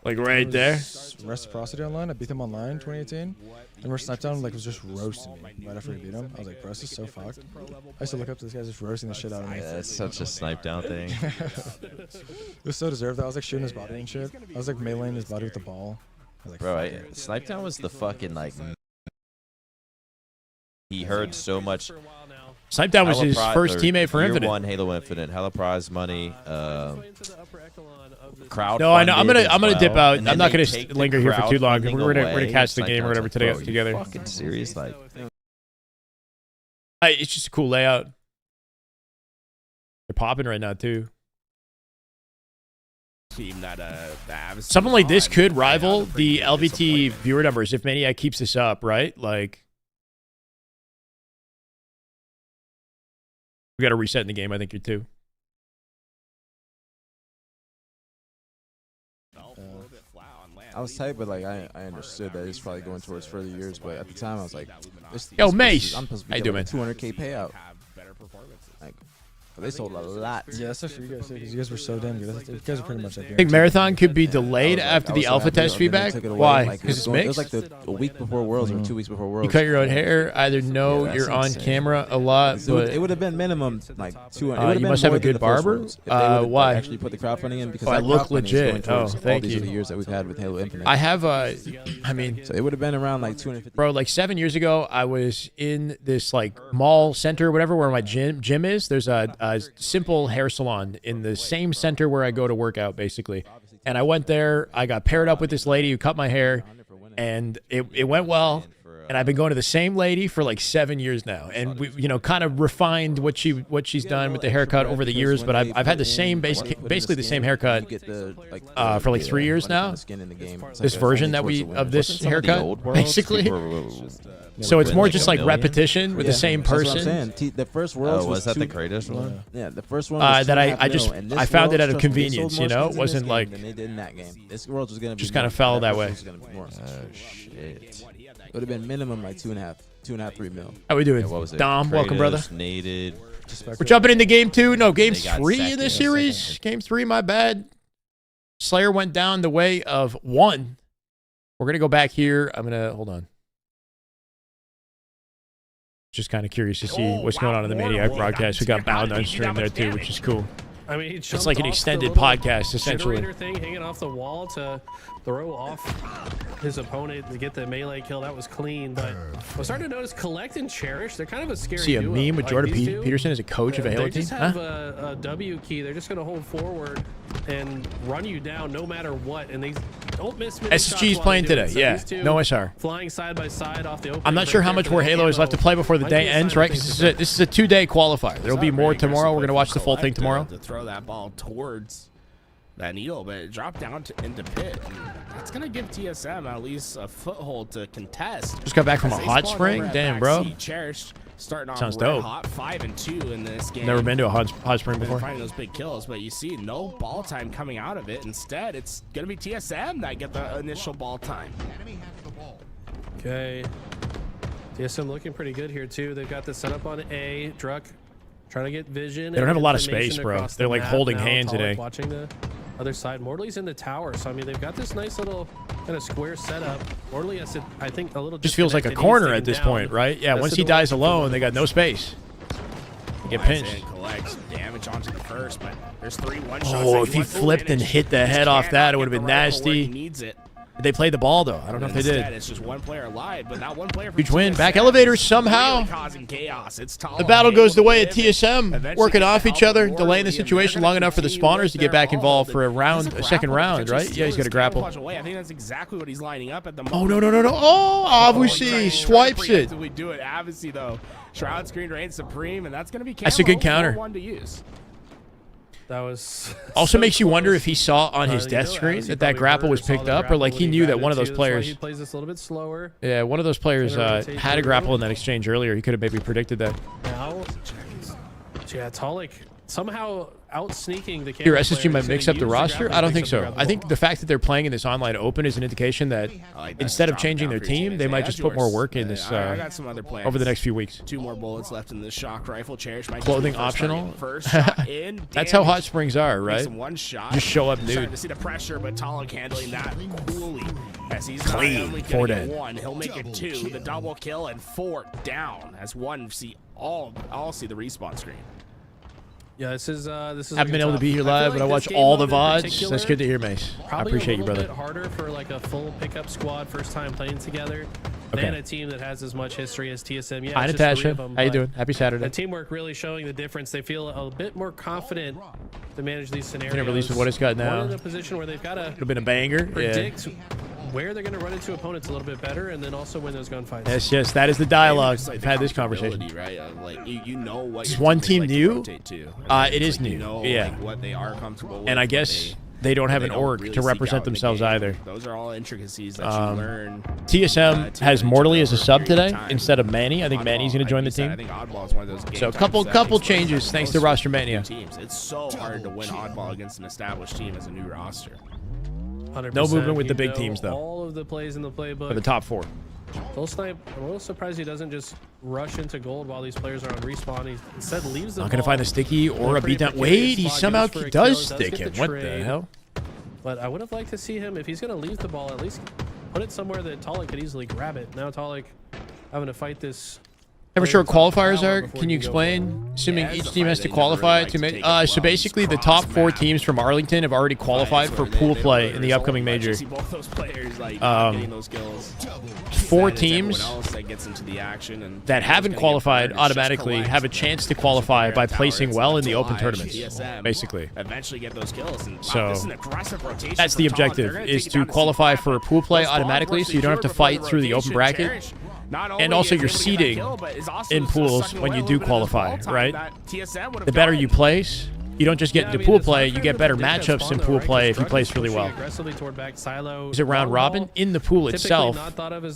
Like right there? Reciprocity online. I beat him online in 2018. And we're sniped down, like, was just roasting me right after I beat him. I was like, bro, this is so fucked. I used to look up to this guy just roasting the shit out of me. That's such a snipe down thing. It was so deserved. I was like shooting his body and shit. I was like meleeing his body with the ball. I was like, Bro, fuck it. snipe down was the fucking like. He heard so much. Snipe Down was Hella his pri- first or teammate for year Infinite. one Halo Infinite, hella prize money, crowd. No, I know. I'm gonna dip out. I'm not gonna take the linger here for too long. crowdfunding We're gonna away. catch the Snipe game or Down's whatever like, today bro, you together. fucking serious? Like, It's just a cool layout. They're popping right now too. Team that Something like this could rival the LVT viewer numbers if Maniac keeps this up, right? Like, we got to reset in the game, I think, here too. I was tight, but like I understood that it's probably going towards further years. But at the time, I was like, Yo, Mace, I'm supposed to how you be doing, getting like a 200K payout. Like, but they sold a lot. Yeah, that's for you guys, because you guys were so damn good. You guys are pretty much at the I think Marathon could be delayed after the alpha test feedback. Why? Like, Because it's it was mixed? like a week before Worlds or 2 weeks before Worlds. You cut your own hair. Either know Yeah, you're that's on insane. camera a lot, but It would have been minimum like 200. You it would've been must have more a than good the first barber? Worlds if they would've, like, Why? actually put the crowdfunding in because Oh, I that look crowdfunding is legit. going towards Oh, all thank these you. other years that we've had with Halo Infinite. I have I mean, So it would have been around like 250. bro, like 7 years ago, I was in this like mall center, whatever, where my gym is. There's a simple hair salon in the same center where I go to work out, basically. And I went there. I got paired up with this lady who cut my hair, and it went well. And I've been going to the same lady for like 7 years now, and we, kind of refined what she's done with the haircut over the years. But I've had the same basically the same haircut for like 3 years now. This version of this haircut, basically. So it's more just like repetition with the same person. The first Worlds was that the greatest one? Yeah, the first one was that I 2.5 just mil, and this I found it Worlds, out of trust me, they sold convenience, more it skins in this wasn't game like than they did in that game. This Worlds was gonna be just kind of more. fell that way. Was gonna be more. Shit. It would have been minimum like 2.5, 3 mil. How we doing, Yeah, what was it? Dom? Welcome, brother. Kratos, Naded. We're jumping into game 2. No, game They got 3 second. in this series. Game 3, my bad. Slayer went down the way of 1. We're gonna go back here. I'm gonna hold on. Just kind of curious to see what's going on in the Maniac broadcast. We got Bound on stream there too, which is cool. I mean, It's like an extended podcast, essentially. Generator thing hanging off the wall to throw off his opponent to get the melee kill. That was clean, but I'm starting to notice Collect and Cherish. They're kind of a scary See a duo. meme with Like, Jordan these two, Peterson as a coach of a Halo they team? just have Huh? a W key. They're just going to hold forward and run you down no matter what, and they don't miss many shots SSG's while playing they do today. it. So Yeah, these two no SR. flying side by side off the open. I'm not sure how much more Halo is left to play before the day ends, right? 'Cause this is a 2-day qualifier. There'll be more tomorrow. We're going to watch the full thing tomorrow. To throw that ball towards that needle, but it dropped down into pit. And that's going to give TSM at least a foothold to contest. Just got back from a As they hot spawn spring? over at Damn, back bro. seat. Cherished starting off Sounds red dope. hot, 5-2 in this game. Never been to a hot spring Been before. finding those big kills, but you see no ball time coming out of it. Instead, it's going to be TSM that get the initial ball time. Enemy has the ball. Okay. TSM looking pretty good here too. They've got the setup on A. Druck trying to get vision. They don't have a lot of information space, bro. across They're the like map holding now. hands Talik today. Watching the other side. Morley's in the tower, so I mean they've got this nice little kind of square setup. Morley has, I think, a little. Just feels like a disconnected. corner He's at this taken point, down. right? Yeah, That's once the he door dies for alone, Morley. they got no space. They get Flies pinched. in, collects damage onto the first, but there's 3 one-shots. Oh, that if he went full flipped and advantage. hit the He head off cannot that, it would have get been the rifle where he nasty. needs it. They played the ball, though. I don't know if they Instead, did. it's just one player alive, but not one player. Huge win. Back elevators somehow. Really causing chaos. It's The battle goes the way of TSM, working off each other, delaying the situation long enough for the spawners to get back involved for a second round, right? Yeah, he's got to grapple. I think that's exactly what he's lining up at the moment. Oh, no. Oh, Avusi swipes it. We do it. Avusi, though. Shroud screen reigns supreme, and that's going to be That's a good counter. One to use. That was Also so makes you wonder close. if he saw on his You death know, screen Avusi that probably grapple heard was or saw picked the up, or grapple like when he knew that grabbed one it of those too. That's why players. He plays this a little bit slower. Yeah, one of those players Gonna rotate had a through. grapple in that exchange earlier. He could have maybe predicted that. Now, yeah, Talik somehow out sneaking the. Here, Canada SSG player. might He's mix gonna up the use roster? grapple I don't to think mix up the so. grapple I think the fact that they're playing in this online open is an indication that like that. instead of Drop changing down their for your team, teammates. they might Yeah, just that's put more yours. work in this I got some other plans. over the next few weeks. 2 more bullets left in this shock rifle. Cherish might Clothing just be first optional? target. First shot in. That's how hot damage. springs are, Makes right? him one shot. Just show up, Starting dude. to see the pressure, but Talik handling that coolly. As he's Clean. not only 4 gonna get dead. 1, he'll make it 2. The double kill and 4 down. As 1 see all see the respawn screen. Yeah, this is Haven't been able to be here live, but I watch all the VODs. That's good to hear, Mace. I appreciate you, brother. Probably a little bit harder for like a full pickup squad, first time playing together, than a team that has as much history as TSM. Yeah, Hi, it's just 3 Natasha. of them, How you but doing? Happy Saturday. the teamwork really showing the difference. They feel a bit more confident to manage these scenarios. Gonna release with what it's got now. One in a position where they've got to Could have been a banger. predict where they're going to run into opponents a little bit better, and then also win those gunfights. Yes, that is the dialogue. It's like We've the had this conversation. comfortability, right? Like you know what Is your one teammates team like to new? rotate to. It is new. You know, Yeah. like, what they are comfortable with. And I what guess they don't have an don't org really to seek represent out in the themselves game. either. Those are all intricacies that you learn. TSM to has each Mortally other as a over sub period of today time. instead of Manny. I think Manny's going to join the I team. think Oddball is one of those game So a time couple settings changes where thanks to most Roster Mania. teams. It's so hard to win Oddball against an established team as a new roster. 100%. No movement with the You big know teams, though. All of the plays in the playbook. For the top 4. Full Snipe, I'm a little surprised he doesn't just rush into gold while these players are on respawn. He instead leaves them. Not going to find a sticky or a beatdown. Wait, he somehow does stick him. What the hell? But I would have liked to see him, if he's going to leave the ball, at least put it somewhere that Talik could easily grab it. Now Talik having to fight this. Never sure what qualifiers are. Before Can you he can go explain? Assuming Yeah, it's each a team fight has to they never qualify really like to to make. take as well. So basically, the It's top 4 cross-map. teams from Arlington have already qualified for pool play in the upcoming major. See both those players like getting those kills. 4 Then it's everyone teams else that gets into the action and that haven't qualified automatically have a chance to qualify by placing well in the open tournaments, basically. Eventually get those kills. And So, this is an aggressive rotation That's from the Talik. They're objective, gonna is take it to down qualify C5, for a but pool play those spawns automatically, were so you don't have to secured before fight the through the open rotation. bracket. Cherish, not And only also is your able to get that seeding kill, but is also in pools sucking when away you a do little bit of his qualify, ball time right? that TSM would have The better you gotten. place, you don't just get into pool play, you get better matchups in pool play if you place really well. Is it round robin? In the pool itself,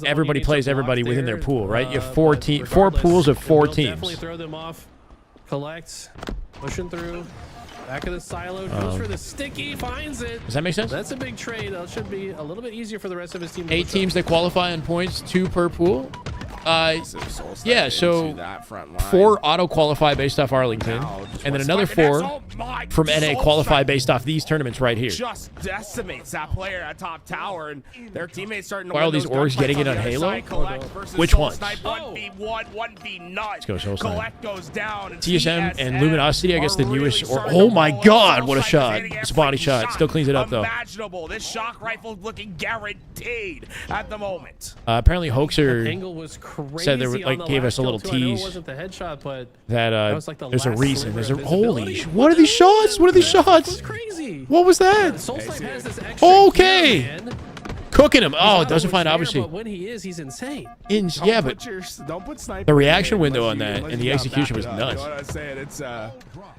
everybody plays everybody within their pool, right? You have 4 pools of 4 Definitely teams. throw them off. Collect, pushing through. Back of the silo, goes for the sticky, finds it. Does that make sense? That's a big trade. That should be a little bit easier for the rest of his team. 8 teams that qualify on points, 2 per pool. Yeah, so 4 auto qualify based off Arlington, and then another 4 from NA qualify based off these tournaments right here. Just decimates that player at top tower, and their teammates starting to Why are all win these those orgs gunfights getting on it on the other Halo? side. Collect versus Which Soul ones? Snipe, 1v1, 1v none. Let's go, Soul Snipe. Collect goes down. And TSM and TSM Luminosity, I guess the are really newest. Or starting oh to my roll God, up. what a Soul Snipe shot! is hitting It's a body every shot. Still cleans it up though. Imaginable. This shock rifle looking guaranteed at the moment. Apparently, Hoaxer Angle was crazy. said there, like, on the gave last us a little kill, too. I know it tease wasn't the headshot, but that was like the there's a last reason. sliver There's a of holy. visibility. What are these shots? What are these That was shots? crazy. What was that? Soul Snipe has this extra Okay. gear, man. Cooking him. He's Oh, not doesn't always find there, obviously. But when he is, he's insane. Yeah, but Don't put sniper the reaction in window unless on you- that unless and you the gotta execution back was it up. nuts. You know what I'm saying? It's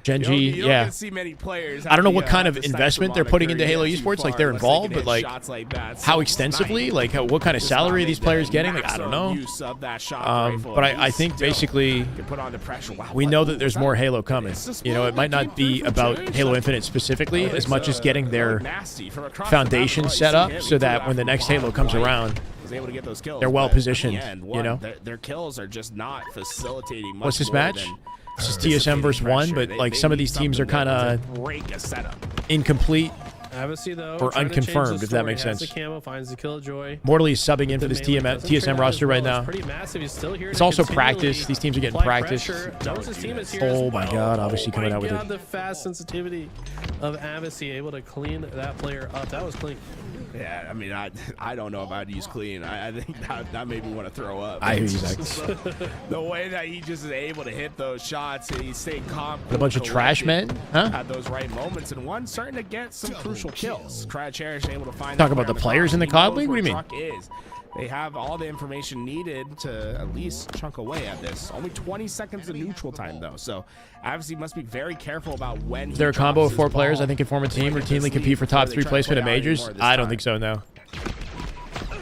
Gen you G, don't yeah. get to see many players I don't know have what the, kind of the sniper investment they're putting into moniker Halo too Esports. far Like they're unless they can involved, hit but like shots like that. how So extensively, snipe. like what kind of Just salary not these make players the getting? Like I don't know. use of that shock rifle, But at I least think still basically can put on the pressure. Wow, we what know that was there's that? more Halo coming. It's just You know, it might not be about Halo Infinite specifically as much as getting their nasty from across the foundation map. set You up see him, so he threw that when the from next far Halo comes right. around, Was able to get those kills, they're well but in the positioned, end, you know? their kills are just not facilitating much. What's this more match? than This is dissipating TSM versus 1, pressure. but They- like they some of need these teams are something kind to of break a setup. incomplete. Obviously, though, Or trying to change the unconfirmed, if that story. makes Has sense. The camo finds the Killjoy. Mortally is subbing in for this The melee doesn't TSM trade out roster as right well. now. It's pretty massive. He's still here It's to also continually practice. These teams are getting apply practice. pressure. Knows his team is here Oh as my well. God, obviously coming out with God, it. the fast sensitivity of Avicii able to clean that player up. That was clean. Yeah, I mean, I don't know if I'd use clean. I think that made me want to throw up. I hear you, Zach. The way that he just is able to hit those shots, and he stayed calm. A bunch of trash men, huh? At those right moments, and one starting to get some crucial kills. Cherish able to find. Talk that about player the players on in the He COD knows League? What do you where mean? Truck is. They have all the information needed to at least chunk away at this. Only 20 seconds of neutral time, though. So, obviously, must be very careful about when. Is there a combo of 4 players I think can form a team, routinely compete for top 3 placement at majors? I don't think so, no.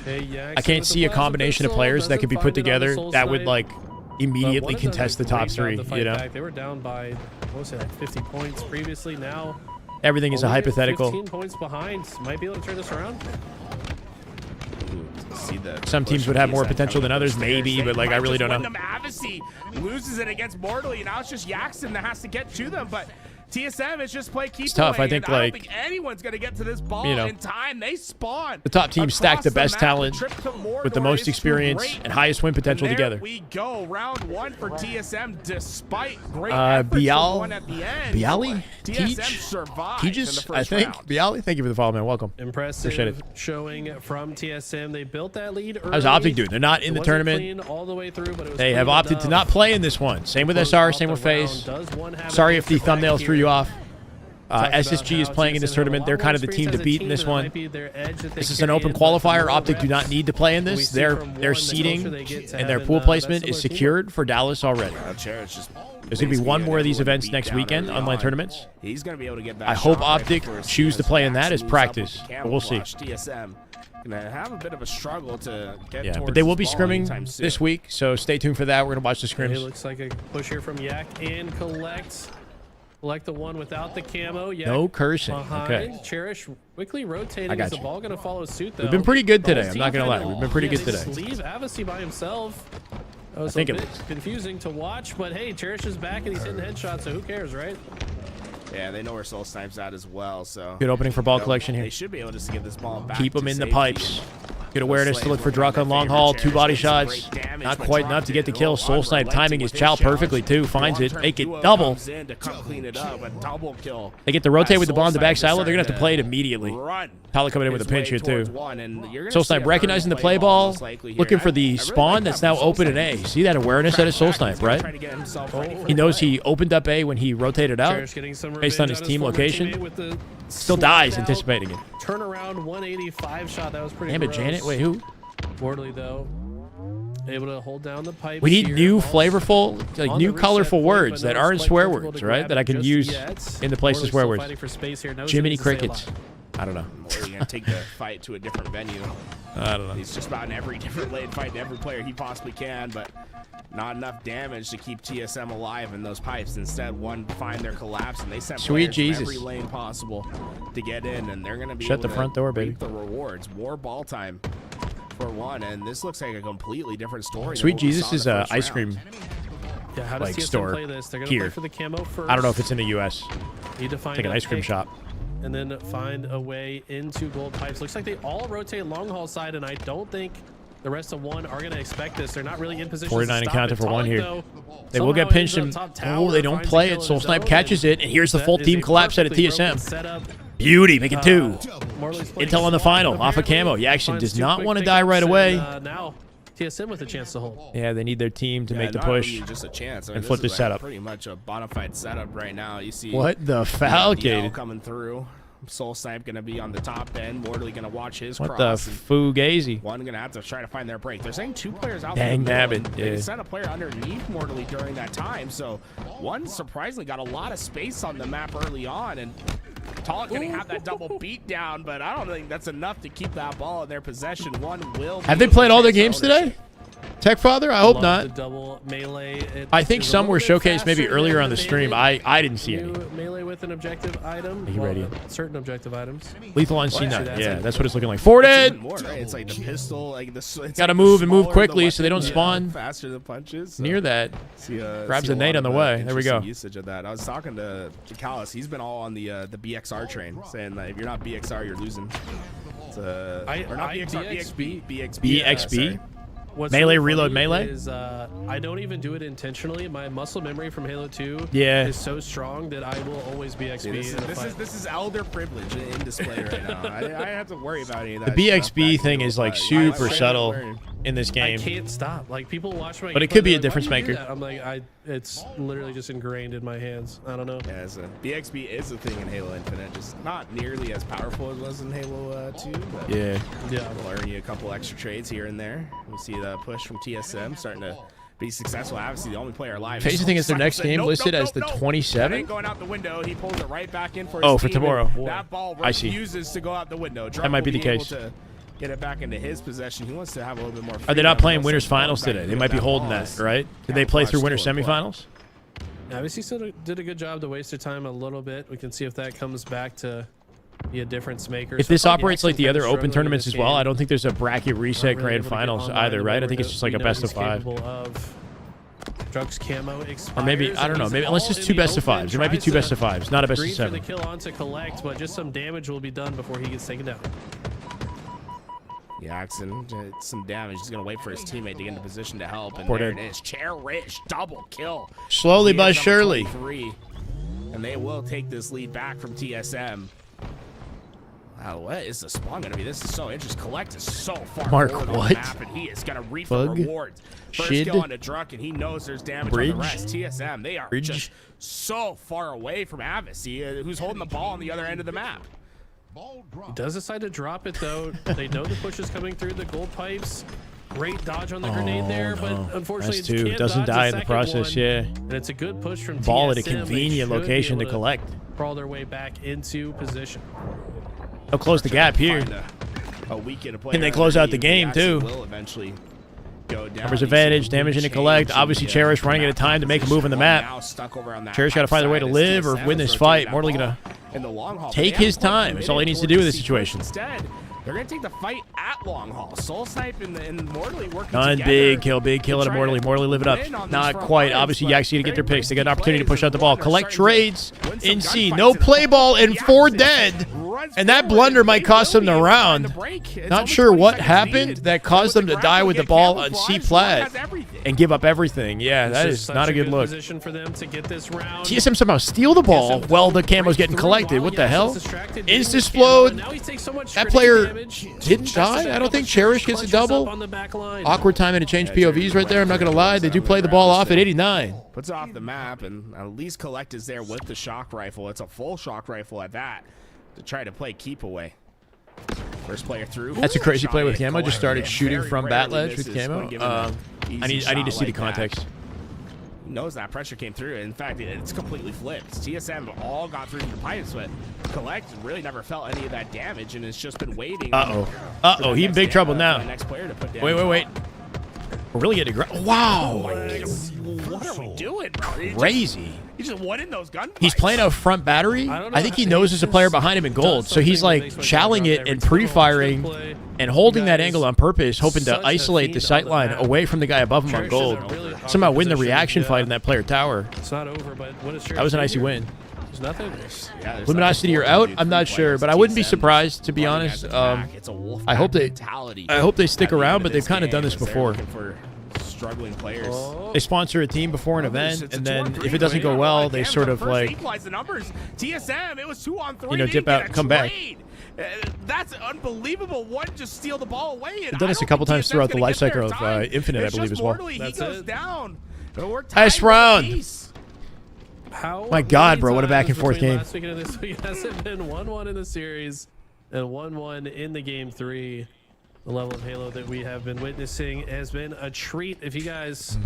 I can't see a combination of players that could be put together that would like immediately contest the top 3, you know? They were down by, what was it, like 50 points previously. Now, Everything is a only hypothetical. 15 points behind. Might be able to turn this around. Some teams would have more potential than others, maybe, but like I really don't know. Avicii loses it against Mortally. Now it's just Yaxon that has to get to them, but TSM is just play keep It's tough. away, I think, and I like, don't think anyone's going to get to this ball you know, in time. They spawn. The top team stacked the best map. talent Trip to Mordor with the most is too experience great. and highest win potential There together. we go. Round 1 for TSM, despite great efforts from Bial, one at the end. Bialy, TSM survived in the Tejas, first I think. round. Bialy, thank you for the follow, man. Welcome. Impressive Appreciate it. showing from TSM. They built that lead early. How's Optic doing? They're not in the It wasn't tournament. clean all the way through, but it was They have clean opted to enough not play in this one. Same with close SR, out same the with FaZe. round. Does one have Sorry a if the back-to-back thumbnails threw you here? off. Talked about SSG is how playing in this TSM have a tournament. lot They're more kind of the team experience to as a beat in team, this and that one. might be their edge that they This is an carry open in, but qualifier. no Optic do not reps. need to play in We this. see Their from their one, the seeding closer they get to and their having, pool that placement similar is teamwork. secured for Dallas already. Cherish just There's going to be one basically more of these everyone events beat next down weekend, early online on. tournaments. He's going to be able to get that I hope shot right Optic before choose to his play in that backs as moves up practice, with but we'll see. camouflage. TSM going to have a bit of a struggle to get Yeah, towards but they will be this ball anytime scrimming soon. this week, so stay tuned for that. We're going to watch the It scrims. looks like a push here from Yak and collect the one without the camo. Yak No cursing. behind. Okay. Cherish quickly rotating. I got Is the you. ball going to follow suit, though? We've been pretty good The whole today. I'm not team going to lie. kinda- We've been pretty yeah, good they today. just leave Avicii by himself. That was I think a it bit confusing to watch, but hey, Cherish is back and he's hitting headshots, so who cares, right? Yeah, they know where Soul Snipe's at as well. So Good opening for ball collection here. They should be able just to get this ball back. Keep them to in the safety. pipes. Good awareness to Slaves look for working on Druck on their long favorite haul. chairs. 2 body Gets some shots. great damage, Not but quite dropped enough to get the it. kill. Soul Unrelenting Snipe timing his with chow challenge. perfectly too. Finds it. Long-term Make it duo double. comes in to come clean it up. A double kill. They get to rotate with the ball in the Soul back Snipe is silo. They're going to have to starting play it immediately. Run. Tyler coming in with a his way pinch here towards too. one, and you're gonna Soul see Snipe a recognizing the early play most ball, likely here. looking for I the really spawn like that's that now from Soul open in Snipe. A. See that awareness at his Soul He's Snipe, gonna right? try to get himself ready for He the knows play. he opened up A when he rotated out. Cherish getting some Based on revenge his on team former location. teammate with the Still dies slide out anticipating it. Turnaround 185 shot. That was pretty Damn it, gross. Janet. Wait, who? Wardley, though, able to hold down the pipe. We need new, flavorful, like on new, the reset colorful point, words but that no aren't quite swear comfortable words, to right? grab That I it can just use yet. in the place of Wardley's swear still words. fighting for space here. Knows Jiminy he needs to say a Crickets. lot. I don't know. Or you're gonna take the fight to a different venue. I don't know. He's just about in every different lane, fighting every player he possibly can, but not enough damage to keep TSM alive in those pipes. Instead, one find their collapse, and they sent Sweet players from Jesus. every lane possible to get in, and they're gonna be Shut able the to front door, baby. reap the rewards. More ball time for one, and this looks like a completely different story. than Sweet what we Jesus saw in is the a first ice round. cream. Yeah, how does Like, TSM store play this? They're gonna here. play for the camo first. I don't know if it's in the U.S. Need to find Like an a ice cream pick shop. and then find a way into gold pipes. Looks like they all rotate long haul side, and I don't think the rest of one are going to expect this. They're not really in position 49 to stop encounter it. for one Talik, here. though, They will get somehow pinched. ends And, up top tower, oh, they don't finds a play kill it. on Soul his Snipe own, catches and it, and here's the that full is team a collapse at a perfectly broken TSM. setup. Beauty, make it 2. Morley's playing Intel on the smart, final, off a camo. apparently. Jackson Finds does 2 not quick want to die right pickups, away. and, now TSM with a chance to hold. Yeah, they need their team to Yeah, make the not push. only just a chance. I mean, and this flip the is like setup. Pretty much a bona fide setup right now. You see What the DL Falcade? coming through. Soul Snipe gonna be on the top end. Morley gonna watch his What the cross. and fugazi? one gonna have to try to find their break. They're saying 2 players out Dang there. nabbit, They yeah. sent a player underneath Morley during that time. So one surprisingly got a lot of space on the map early on, and Talik gonna have that double beat down, but I don't think that's enough to keep that ball in their possession. One will. Have be they played all their chance games ownership. today? Tech Father? I hope Love not. the double melee. It I think is a some were little bit showcased maybe faster earlier than on the the stream. melee. I didn't see any. New melee with an objective item. Are you ready? Certain objective items. Lethal on Well, actually, C9. that's Yeah, like- that's what it's looking like. Forward It's it! even more, right? It's like the pistol, like the. It's Gotta like move the and move smaller quickly the so they don't weapon, spawn faster the punches. So Near that. Grabs see a nade lot on the of, way. There we go. interesting Usage of that. I was talking to Callus. He's been all on the BXR train, saying that if you're not BXR, you're losing. It's, or not BXR, BXB. BXB? sorry. What's Melee, really reload, funny melee? Is, I don't even do it intentionally. My muscle memory from Halo 2 Yeah. is so strong that I will always be XP. See, this is elder privilege in display right now. I don't have to worry about any of The that. stuff BXB back thing in is the like day, but super I subtle learned. in this I game. can't stop. Like people watch my. But it gameplay, could be a they're like, difference "Why do you do maker." that?" I'm like, it's literally just ingrained in my hands. I don't know. Yeah, so BXB is a thing in Halo Infinite, just not nearly as powerful as it was in Halo 2. But Yeah. Yeah. we'll earn you a couple extra trades here and there. We see the push from TSM starting to be successful. Obviously, the only player alive. Phase, I think, is their next game listed as the That 27th? ain't going out the window. He pulls it right back in for Oh, his for team, tomorrow. and that ball I see. refuses to go out the window. That might be the case. To get it back into his possession. He wants to have a little bit more. Are they not freedom. playing He'll winners send the ball finals back today? and They get might be that holding ball. that, right? Did they play through winners Still in play. semifinals? Obviously, still did a good job to waste their time a little bit. We can see if that comes back to be a difference maker. If So this far, operates like Jackson's the other kinda open struggling in tournaments this as well, game. I don't think there's a bracket reset Not really grand able to get finals online either, the right? way I think it's just like we a know best of he's 5. capable of. Drugs camo expires. Or maybe, I don't know. He's Maybe unless all it's in two the best of open, fives. It might be tries two to best of fives, not a best of green for seven. the kill on to collect, but just some damage will be done before he gets taken down. Jackson did some damage. He's going to wait for his teammate to get into position to help. And Porter. there it is. Cherish double kill. Slowly He but is number surely. 23, and they will take this lead back from TSM. Wow, what is the spawn going to be? This is so interesting. Collect is so far Mark, forward on what? the map, and he is going to reap the Bug? rewards. First Shid? kill on a Drunk, and he knows there's damage Bridge? on the rest. TSM, they are Bridge? just so far away from Avis, who's holding the ball on the other end of the map. Ball He drop. does decide to drop it though. They know the push is coming through the gold pipes. Great dodge on the grenade there, no. but unfortunately That's it two. can't Doesn't dodge the die in the second process, one. yeah. And it's a good push from Ball at a TSM. They convenient should be location to able collect. Crawl their way back into position. They'll close the gap here. Find a weekend to play And they close out the underneath. game, Jackson too. will eventually go down. Numbers He's advantage, able damage into change collect. Obviously, the, Cherish running out map of time to make a move on the composition. map. Now stuck over on that Cherish got to find a way to side as live or TSM win is this rotating fight. that Mortally ball gonna in the long haul. take But they his haven't time. That's all he needs to do in this situation. Instead, they're going to take the fight at long haul. Soul Snipe and Mortally working Done. together. Big kill to at a try Mortally. to Mortally live it up. win on these Not front quite. lines, Obviously, but Yaxi to get their very picks. They got an risky opportunity to push plays out the ball. and Collect starting to trades. win some In C. gunfights No in the play ball and Jackson 4 dead. runs And that forward, blunder and might they cost will them the be able to find round. the break. It's Not only sure 20 what seconds happened needed. that caused But them to the die grapple with the get ball on camouflaged, C one flat has everything. and give up everything. Yeah, that This is such not a good look. Position for them to get this round. TSM somehow steal the ball while the camo's getting collected. What the hell? Insta-explode. That player didn't die. I don't think Cherish gets a double. Awkward timing to change POVs right there. I'm not going to lie. They do play the ball off at 89. Puts it off the map, and at least Collect is there with the shock rifle. It's a full shock rifle at that to try to play keep away. First player through. That's a crazy play with Shot camo. Just started Collect. shooting Very from bat rarely ledge with misses when camo. given an I easy need to shot see the like that. context. Knows that pressure came through. In fact, it's completely flipped. TSM all got through the pipes, but Collect really never felt any of that damage, and it's just been waiting. Uh-oh. He in big trouble now. Next player to put down. Wait. We're really getting wow. What are we doing, bro? Crazy. He just won in those gunfights. He's playing a front battery. I think he knows there's a player behind him in gold, so he's like chowing it and pre-firing and holding that angle on purpose, hoping to isolate the sightline away from the guy above him on gold. Somehow win the reaction fight in that player tower. It's not over, but what is That was an icy win. There's nothing. Luminosity are out. I'm not sure, but I wouldn't be surprised, to be honest. I hope they stick around, but they've kind of done this before. Struggling players. They sponsor a team before an event, and then if it doesn't go well, they sort of like, the numbers. TSM, it was 2-on-3. you know, dip out, come back. That's unbelievable. One just steal the ball away. They've done this a couple times throughout the life cycle of Infinite, I believe, as well. He goes down. Nice round. How My God, many bro, what a back and times forth between game. Last week and this week has it been 1-1 in the series and 1-1 in the game 3. The level of Halo that we have been witnessing has been a treat. If you guys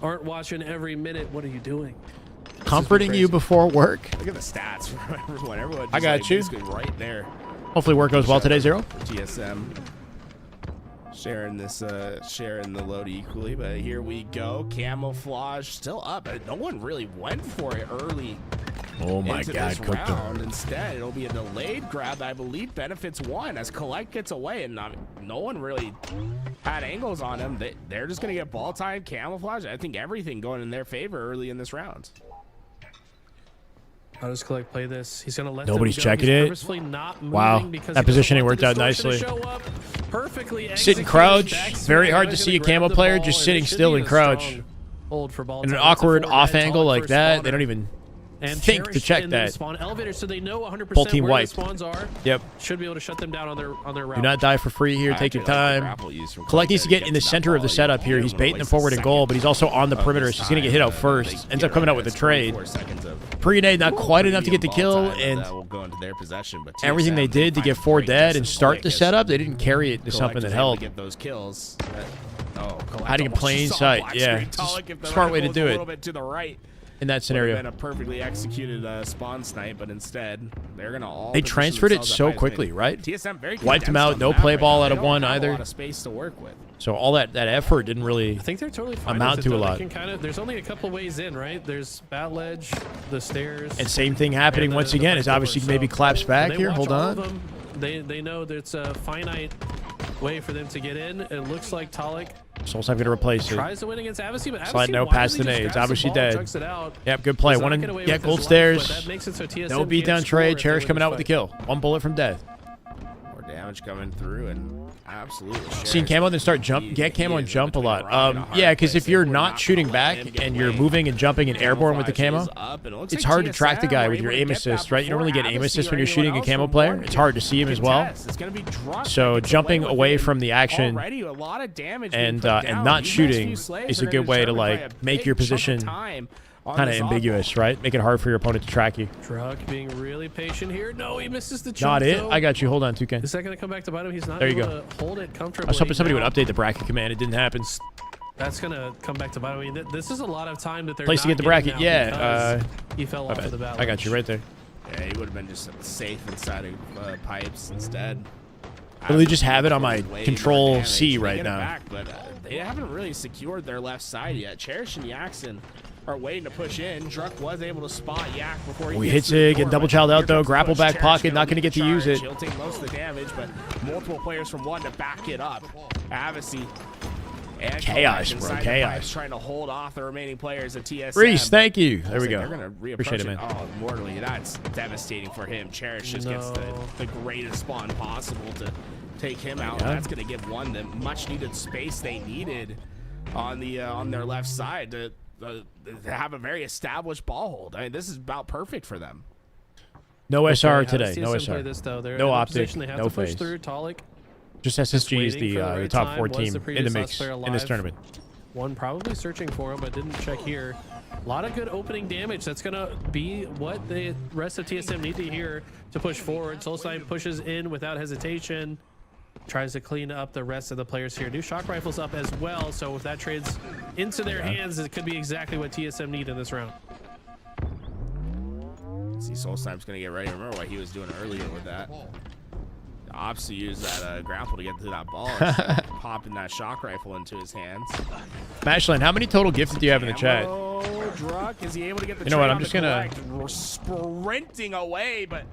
aren't watching every minute, what are you doing? Comforting you before work. Look at the stats for everyone. Everyone I got you. basically right there. Hopefully work goes well today, Zero. TSM sharing the load equally, but here we go. Camouflage still up. No one really went for it early. Oh my into God, this cooked round. Instead, it'll be a delayed grab that I believe benefits one as Collect gets away, and no one really had angles on him. They're just gonna get ball time, camouflage. I think everything going in their favor early in this round. How does Collect play this? He's gonna let Nobody's them go. checking He's it. purposefully not moving Wow, because that he doesn't positioning want worked out the distortion nicely. to show up. Perfectly Sit and executed. crouch. Backswing. Very hard Now to he's see a gonna grab camo the player ball, just and sitting it should still be and a crouch. strong hold for ball In an time. It's a awkward 4-dead off angle taunt like for that, spawner. they don't even And think to Cherish check in the that. spawn elevator, so they know 100% Full team where wiped. the spawns are. Yep. Should be able to shut them down on their route. Do not die for free here. Take your time. Collect needs to get in the center of the setup here. He's baiting them forward in goal, but he's also on the perimeter, so he's going to get hit out first. Ends up coming out with a trade. Pre-nade not quite enough to get the kill, and everything they did to get 4 dead and start the setup, they didn't carry it to something that held. Get those kills. Hiding in plain sight, yeah. It's a smart way to do A it little bit to the right. in that scenario. Been a perfectly executed spawn snipe, but instead they're gonna all. They position transferred it themselves at so highest quickly, pace. right? TSM very Wiped him condensed out, on no the map play right ball now. out They of don't one have a either. lot of space to work with. So all that effort didn't really I think they're totally fine amount with it, to a though. lot. They can there's only a couple ways in, right? There's bat ledge, the stairs. And same thing happening and once the again front is door. obviously So maybe claps when back they here. watch Hold all of on. them, they know that it's a finite way for them to get in. It looks like Talik Soulstime going to replace it. tries to win against Abbasi, but Slide Abbasi no past the nades. Abbasi dead. Out. Yep, good play. Does not One get away in, yeah, with gold his life, but stairs. that makes it so TSM No can't beatdown score trade. if they Cherish win coming this out with the fight. kill. One bullet from death. More damage coming through, and absolutely. Seeing camo then start jump, get camo and jump a lot. Yeah, because if you're not shooting back and you're moving and jumping and airborne with the camo, it's hard to track the guy with your aim assist, right? You don't really get aim assist when you're shooting a camo player. It's hard to see him as well. So jumping away from the action and not shooting is a good way to like make your position kind of ambiguous, right? Make it hard for your opponent to track you. Truck being really patient here. No, he misses the jump. Not it. Though. I got you. Hold on, Toucan. Is that going to come back to bite him? He's not There you able go. to hold it comfortably. I was hoping somebody would now. update the bracket command. It didn't happen. That's going to come back to bite him. I mean, this is a lot of time that they're Place to not get the bracket. getting Yeah. because he fell off of the battle. I got you right there. Yeah, he would have been just safe inside of pipes instead. Literally just have it on my Way Control more damage. C They right get it now. back, but they haven't really secured their left side yet. Cherish and Yaxon are waiting to push in. Druk was able to spot Yak before he We gets hit through the Sig door, and double but child here out though. comes the Grapple push. back Cherish pocket. gonna Not going to lead get to the use it. charge. He'll take most of the damage, but multiple players from one to back it up. Avicii and Chaos, Kovac bro, inside the chaos. pipes trying to hold off the remaining players at TSM. Reese, thank you. There we They're go. gonna Appreciate it, man. Oh, Mortally, that's devastating for him. Cherish just gets the greatest spawn possible to take him out. Yeah. That's gonna give one the much needed space they needed on the on their left side to have a very established ball hold. I mean, this is about perfect for them. No SR How does today. No TSM play SR. this, though? They're No in a optic, position They have no to push phase. through. Talik Just SSG is waiting for the the right top time. 4 Was team the in the previous mix last player in this alive? tournament. One probably searching for him, but didn't check here. A lot of good opening damage. That's going to be what the rest of TSM need to hear to push forward. Soulstime pushes in without hesitation. Tries to clean up the rest of the players here. New shock rifles up as well. So if that trades into their hands, it could be exactly what TSM need in this round. See, Soulstime's gonna get ready. Remember what he was doing earlier with that. Opsi used that grapple to get to that ball, popping that shock rifle into his hands. Mashland, how many total gifted do you have in the chat? Druk, is he able to get the You know what, trade I'm on just the gonna- collect? We're sprinting away, but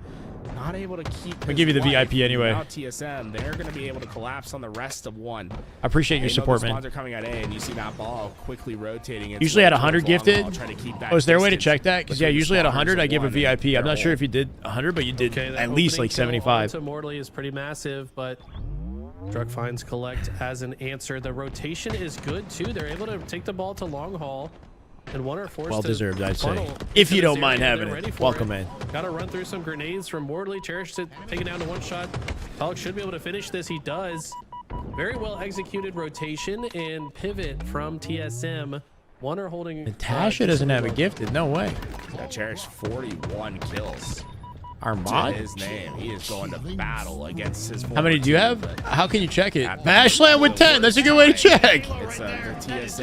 not able to keep. I'll give you the VIP anyway. Now TSM, they're going to be able to collapse on the rest of one. I appreciate your They know support, the man. spawns are coming at A, and you see that ball quickly rotating. its Usually way at 100 towards long gifted. haul, trying to keep that Oh, is there a way to distance check that? Because yeah, between usually at spawners 100 I give a one and VIP. I'm their not sure hole. if you did 100, but you did Okay, that at least opening like kill 75. To Mortally is pretty massive, but Druk finds collect as an answer. The rotation is good too. They're able to take the ball to long haul, and one are forced Well to deserved, I'd say. funnel If into you this don't mind area, having they're it. ready for Welcome, man. Got to run through some grenades from Mortally. Cherish to take it down to one shot. Talik should be able to finish this. He does. Very well executed rotation and pivot from TSM. One are holding. Tasha doesn't have a gifted. No way. Yeah, Cherish 41 kills to Armand? his name. He is going to battle against his. How many do you have? former team, How can you check it? at the Mashland with 10. That's a good way to check. but It's the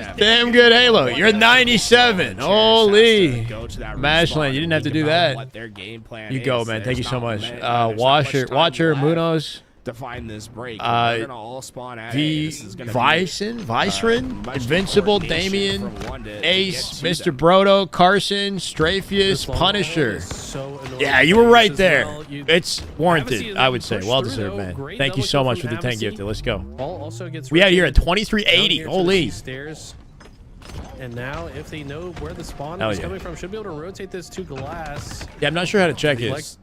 TSM. Damn good Halo. You're 97. Cherish Holy. has to go to that Mashland, respawn you didn't and have to think do about that. what their game plan You go, is. man. Thank you There's so not much. there's not much time Watcher, left Munoz, to find this break. Uh, They're gonna all spawn at A. V, This is gonna be, Viceren, much Invincible, coordination Damien, from one to Ace, get to Mr. them. Brodo, Carson, This Straphius, long haul Punisher. is so annoying Yeah, you to were use right as there. well. It's Abbasi warranted, is I would say. pushed Well through, deserved, though. man. Great Thank you double so kill much for from the 10 Abbasi. gifted. Let's go. Ball also gets We out here at rotated 2380. down here to the Holy. key stairs. And now, if they know where the spawn Hell is yeah. coming from, should be able to rotate this to glass. Yeah, I'm not sure how to check Like- it.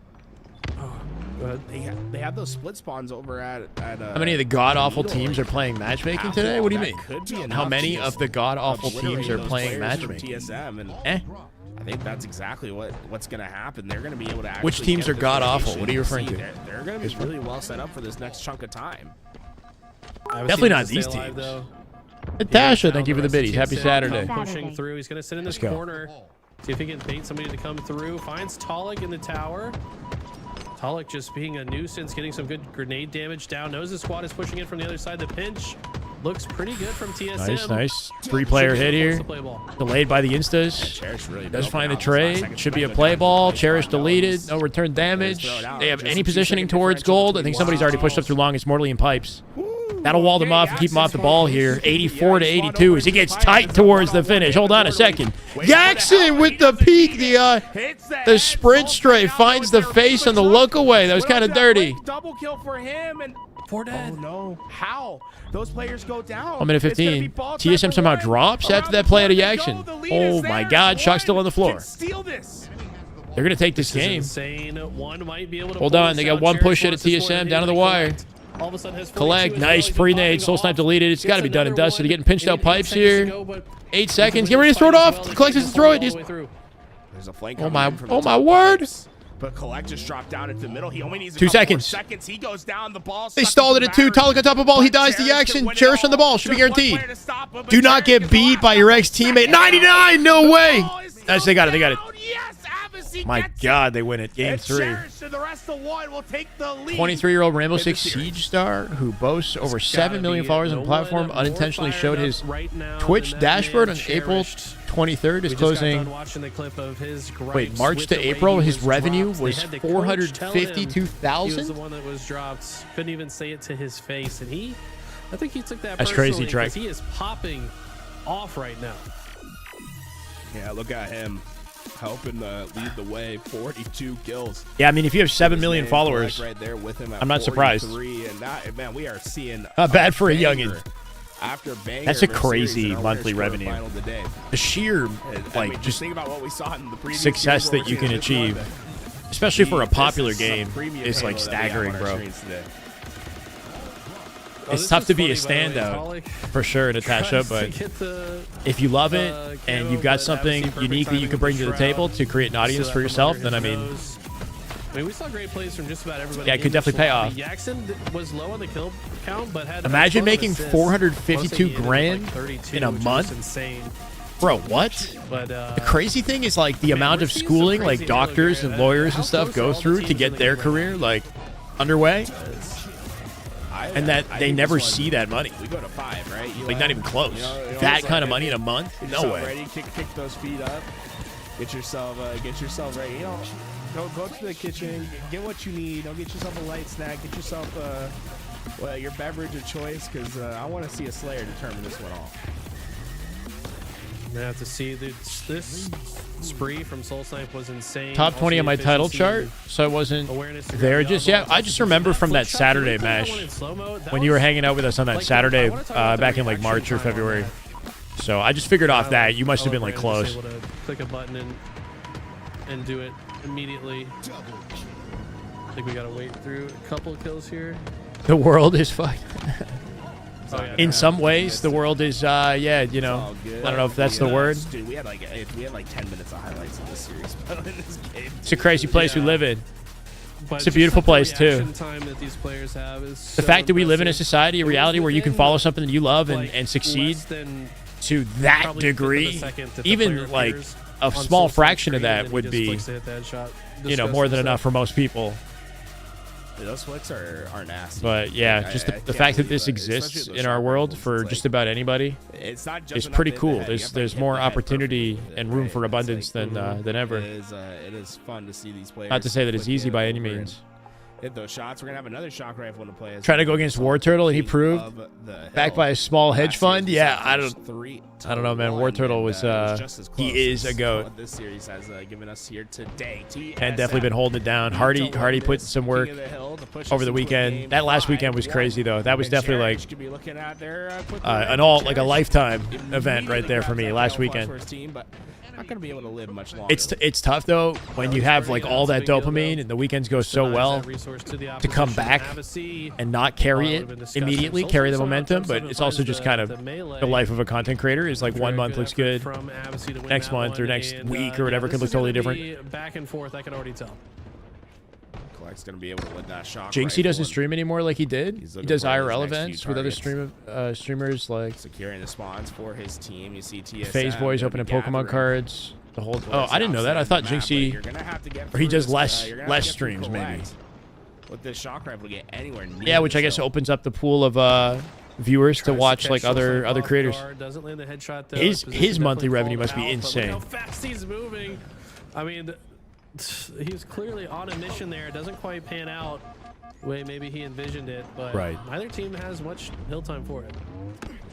Go ahead. They have those split spawns over at How many of the god-awful teams are playing matchmaking today? What do you mean? How many of the god-awful teams are playing matchmaking? TSM, and Eh? I think that's exactly what's going to happen. They're going to be able to actually Which teams get are this god-awful? rotation. What are you referring See, to? They're going to be really well set up for this next chunk of time. Definitely not these Stay alive, teams. though. Natasha, thank you for the Rest of biddies. Happy TSM Saturday. Pushing through. He's going to sit in this Let's go. corner. See if he can bait somebody to come through. Finds Talik in the tower. Talik just being a nuisance, getting some good grenade damage down. Knows the squad is pushing in from the other side. The pinch looks pretty good from TSM. Nice, nice. 3-player hit here. Delayed by the instas. Cherish really Does built find it the out this last trade. second. Should be a Spent play good ball. time Cherish playing deleted. those. No return damage. Throw it out. They have Just any a 2-second positioning towards differential gold. I think between somebody's already pushed up teams. through long. It's Mortally and Pipes. That'll wall them off and keep them off the ball here. 84 to 82 as he gets tight towards the finish. Hold on a second. Jackson with the peak. The sprint strafe finds the face on the look away. That was kind of dirty. Double kill for him, and 4 dead. Oh no! How? Those players go down. 1 minute It's gonna 15. be ball TSM time for somehow one. drops after Around that the play out of corner they action. go. The lead Oh is my there. God, Shock's still on the floor. Can steal this. They're going to take this This is game. insane. One might be able to Hold pull on, this they got out. one Cherish push at a wants this TSM one. down to the They wire. collect. All of a sudden has 42 Collect, as nice well. He's pre-nade. popping Soul Snipe off. deleted. It's got to be Gets done and another dusted. They're one. getting pinched out Maybe 8 pipes seconds to here. go, but 8 he's seconds. really Get ready to throw it fighting off. well, and Collect he has to can throw hold it. all the Just way through. There's a flank Oh coming my- in from oh the my top word. pipes. But Collect just dropped down into the middle. He only needs a 2 couple more seconds. seconds. He goes down the ball. They sucks stalled it the at 2. battery. Talik on top of the ball. He But dies the Cherish can action. win it Cherish on the all. ball. Should be Just one guaranteed. player to stop him, but Do not Cherish get can beat by your ex-teammate. 99. No way. Nice, they got it. They got it. Yes, Abbasi My gets God, it. they win it. Game And 3. Cherish and the rest of one will take the lead. 23-year-old Rainbow in the Six series. Siege star who boasts over It's 7 gotta million be followers on no the platform one unintentionally more showed fired his up right now Twitch than that dashboard on man April Cherished. 23rd is We just got closing. done watching the clip of his Wait, gripes March with to the way April, he his was revenue dropped. They was had the coach tell him He was 452,000. the one that was dropped. Couldn't even say it to his face, and I think he took that That's personally crazy, Trek. because he is popping off right now. Yeah, look at him helping lead the way. 42 kills. Yeah, I mean, if you have 7 million His name followers, right there with him at I'm not surprised. 43, and that, man, we are seeing Not bad for a banger youngin. after banger. That's a in our crazy series in our monthly winner score revenue. final today. the sheer, And, I like, mean, just think about what we saw in the previous success years, what that you we're can seeing this achieve, month. especially for a This popular is some game, premium is Halo like that we have staggering, on our bro. screens today. It's this tough is to be a funny, by the way. standout Pollock for sure, Natasha, tries to but get the, if you love it and camo, you've got but something obviously unique that you perfect can bring to the timing table with to create an audience so for that yourself, from then I under mean, his nose. We saw great plays from just about everybody. Yeah, it in could this definitely pay one. off. Jackson was low on the kill count, but had Imagine a ton of making assists. 452 I wanna say he ended with, grand like 32, in a which was month? Insane. bro, what? But The crazy thing is like the man, amount we're of seeing some schooling crazy like doctors Halo and gear. lawyers How and stuff close are go all the through to teams get in the their game career like underway, I and that I they think never this one- see that money. We go to 5, right? Like not even close. You know, That it's kind of like, money in a month? Get No yourself way. ready. Kick those feet up. Get yourself ready. You know, go to the kitchen. Get what you need. Get yourself a light snack. Get yourself your beverage of choice, because I want to see a Slayer determine this one off. I'm gonna have to see this spree from Soul Snipe was insane. Top 20 Also, on my title efficiency, chart, so I wasn't awareness to there grab just the yet. elbow. I just remember from that Flip shot, Saturday did we put that mesh one in slow-mo? That when you were was- hanging out with us on that like, Saturday I wanna talk about the back in like reaction March or time on February. that. So I just figured off I that like- you must have I been like Brandon close. was able to click a button and do it immediately. I think we gotta wait through a couple of kills here. The world is fucked. Oh, yeah, In man. some ways, the world is yeah, you know. All good. I don't know if that's the word. Dude, we had like 10 minutes of highlights in this series, but in this game. It's a crazy place we Yeah. live in. But It's a just beautiful like the place, too. reaction time that these players have is The so fact that we live in a impressive. society, a It was reality where you can within, follow something that you love like, and succeed less than to that probably fifth of a degree, second that the even player like appears a on small Soul fraction of screen, that and he would just be, flicks to hit that shot. more than Disgusting enough for most people. Those flicks are nasty. But yeah, Like, just I the can't fact that believe this that, especially exists those in our short world rifles. for It's just like, about anybody it's not just is enough pretty to hit cool. the head. You have to There's hit more the head opportunity perfectly. and room for Right. abundance It's like, than ever. It is fun to see these players. Not to say that it's flick easy it by any over and means. hit those shots. We're gonna have another shock rifle to play. Trying to go against War Turtle, and he proved backed by a small hedge fund. Yeah, I don't know, man. War Turtle was he is a goat. This series has given us here today. And definitely been holding it down. Hardy put some work over the weekend. That last weekend was crazy though. That was definitely like a lifetime event right there for me last weekend. Not gonna be able to live much longer. It's tough though when you have like all that dopamine and the weekends go so well to come back and not carry it immediately, carry the momentum. But it's also just kind of the life of a content creator is like 1 month looks good, next month or next week or whatever could look totally different. Back and forth, I can already tell. Collect's gonna be able to let that shock. Jinxie doesn't stream anymore like he did. He's He looking does for his IRL next few events with other targets. streamers like Securing the spawns for his team. You see TSM. FaZe Boys gonna opening be Pokemon gathering cards. The whole towards I didn't know that. I thought outside the map, but you're Jinxie gonna have to get or he through does this, less you're gonna have to get through streams maybe. Collect. With this shock rifle to get anywhere near. Yeah, which I guess so opens up the pool of viewers to watch like other creators. Doesn't land the headshot, though. His Position monthly definitely revenue called must be out, but insane. Look how fast he's moving. I mean, he's clearly on a mission there. It doesn't quite pan out the way maybe he envisioned it, but Right. neither team has much hill time for it.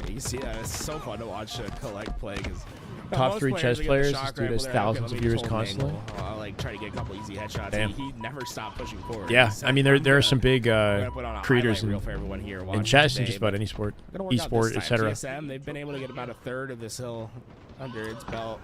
You see, it's so fun to watch Collect play because Top 3 chess players. This dude has thousands of viewers constantly. I'll like try to get a couple easy headshots. Damn. He never stopped pushing forward. Yeah, I mean there are some big put on a creators highlight reel for everyone here in watching chess today, and just about but any sport, gonna work out this esport, time. etc. TSM, they've been able to get about a third of this hill under its belt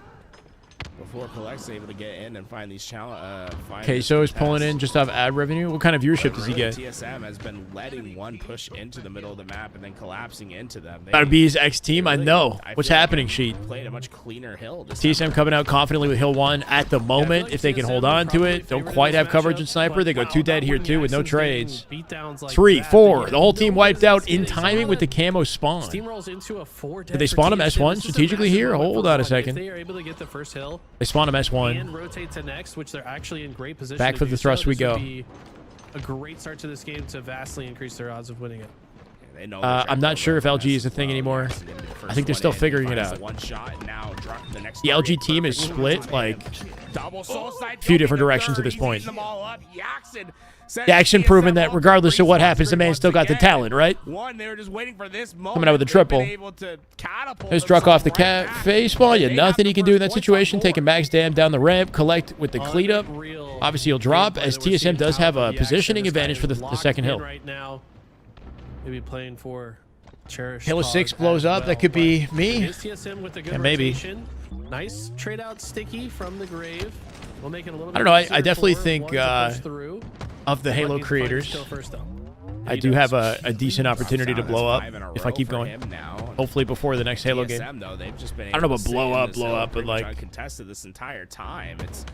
before Collect's able to get in and find these challenges. Queso is pulling in just off ad revenue. What kind of viewership does he get? TSM has been letting one push into the middle of the map and then collapsing into them. That would be his X team. I know. What's happening, Sheet? Played a much cleaner hill. TSM coming out confidently with Hill 1 at the moment. If they can hold on to it, don't quite have coverage in Sniper. They go 2 dead here too with no trades. 3, 4. The whole team wiped out in timing with the camo spawn. Did they spawn him S1 strategically here? Hold on a second. They are able to get the first hill They spawn him S1. and rotate to next, which they're actually in great position. Back to for do the thrust so. we This would go. be a great start to this game to vastly increase their odds of winning it. I'm not sure if LG is a thing anymore. I think they're still figuring it out. The LG team is split like a few different directions at this point. Jackson proving that regardless of what happens, the man still got the talent, right? Coming out with a triple. Has struck off the face ball. Yeah, nothing he can do in that situation. Taking max dam down the ramp. Collect with the cleat up. Obviously, he'll drop as TSM does have a positioning advantage for the second hill. Right now, maybe playing for Cherish. Hill of 6 blows up. That could be me. TSM with a good Yeah, maybe. rotation. Nice trade out sticky from the grave. We'll make it a little I don't know. I easier definitely for think one to push through. of the Halo But he's finding creators, skill first, though. I do have a decent opportunity to blow up if I keep going. Hopefully before the next Halo game. Though, they've just been I don't know able about to blow stay in up, this blow hill up, but pretty much like uncontested this entire time. It's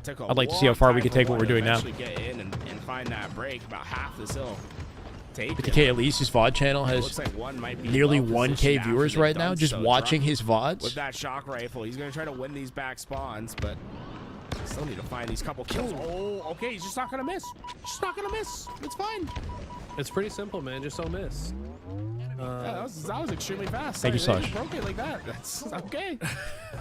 took a I'd like to see how long far we time can for take what one we're to doing now. eventually get in and find that break. About half this hill. 50K at least. His VOD channel has nearly 1K viewers right now just watching his VODs. With that shock rifle, he's going to try to win these back spawns, but still need to find these couple kills. Oh, okay, he's just not going to miss. Just not going to miss. It's fine. It's pretty simple, man. Just don't miss. Yeah, that was extremely fast. Thank you, Sorry, Slash. they broke it like that. That's okay.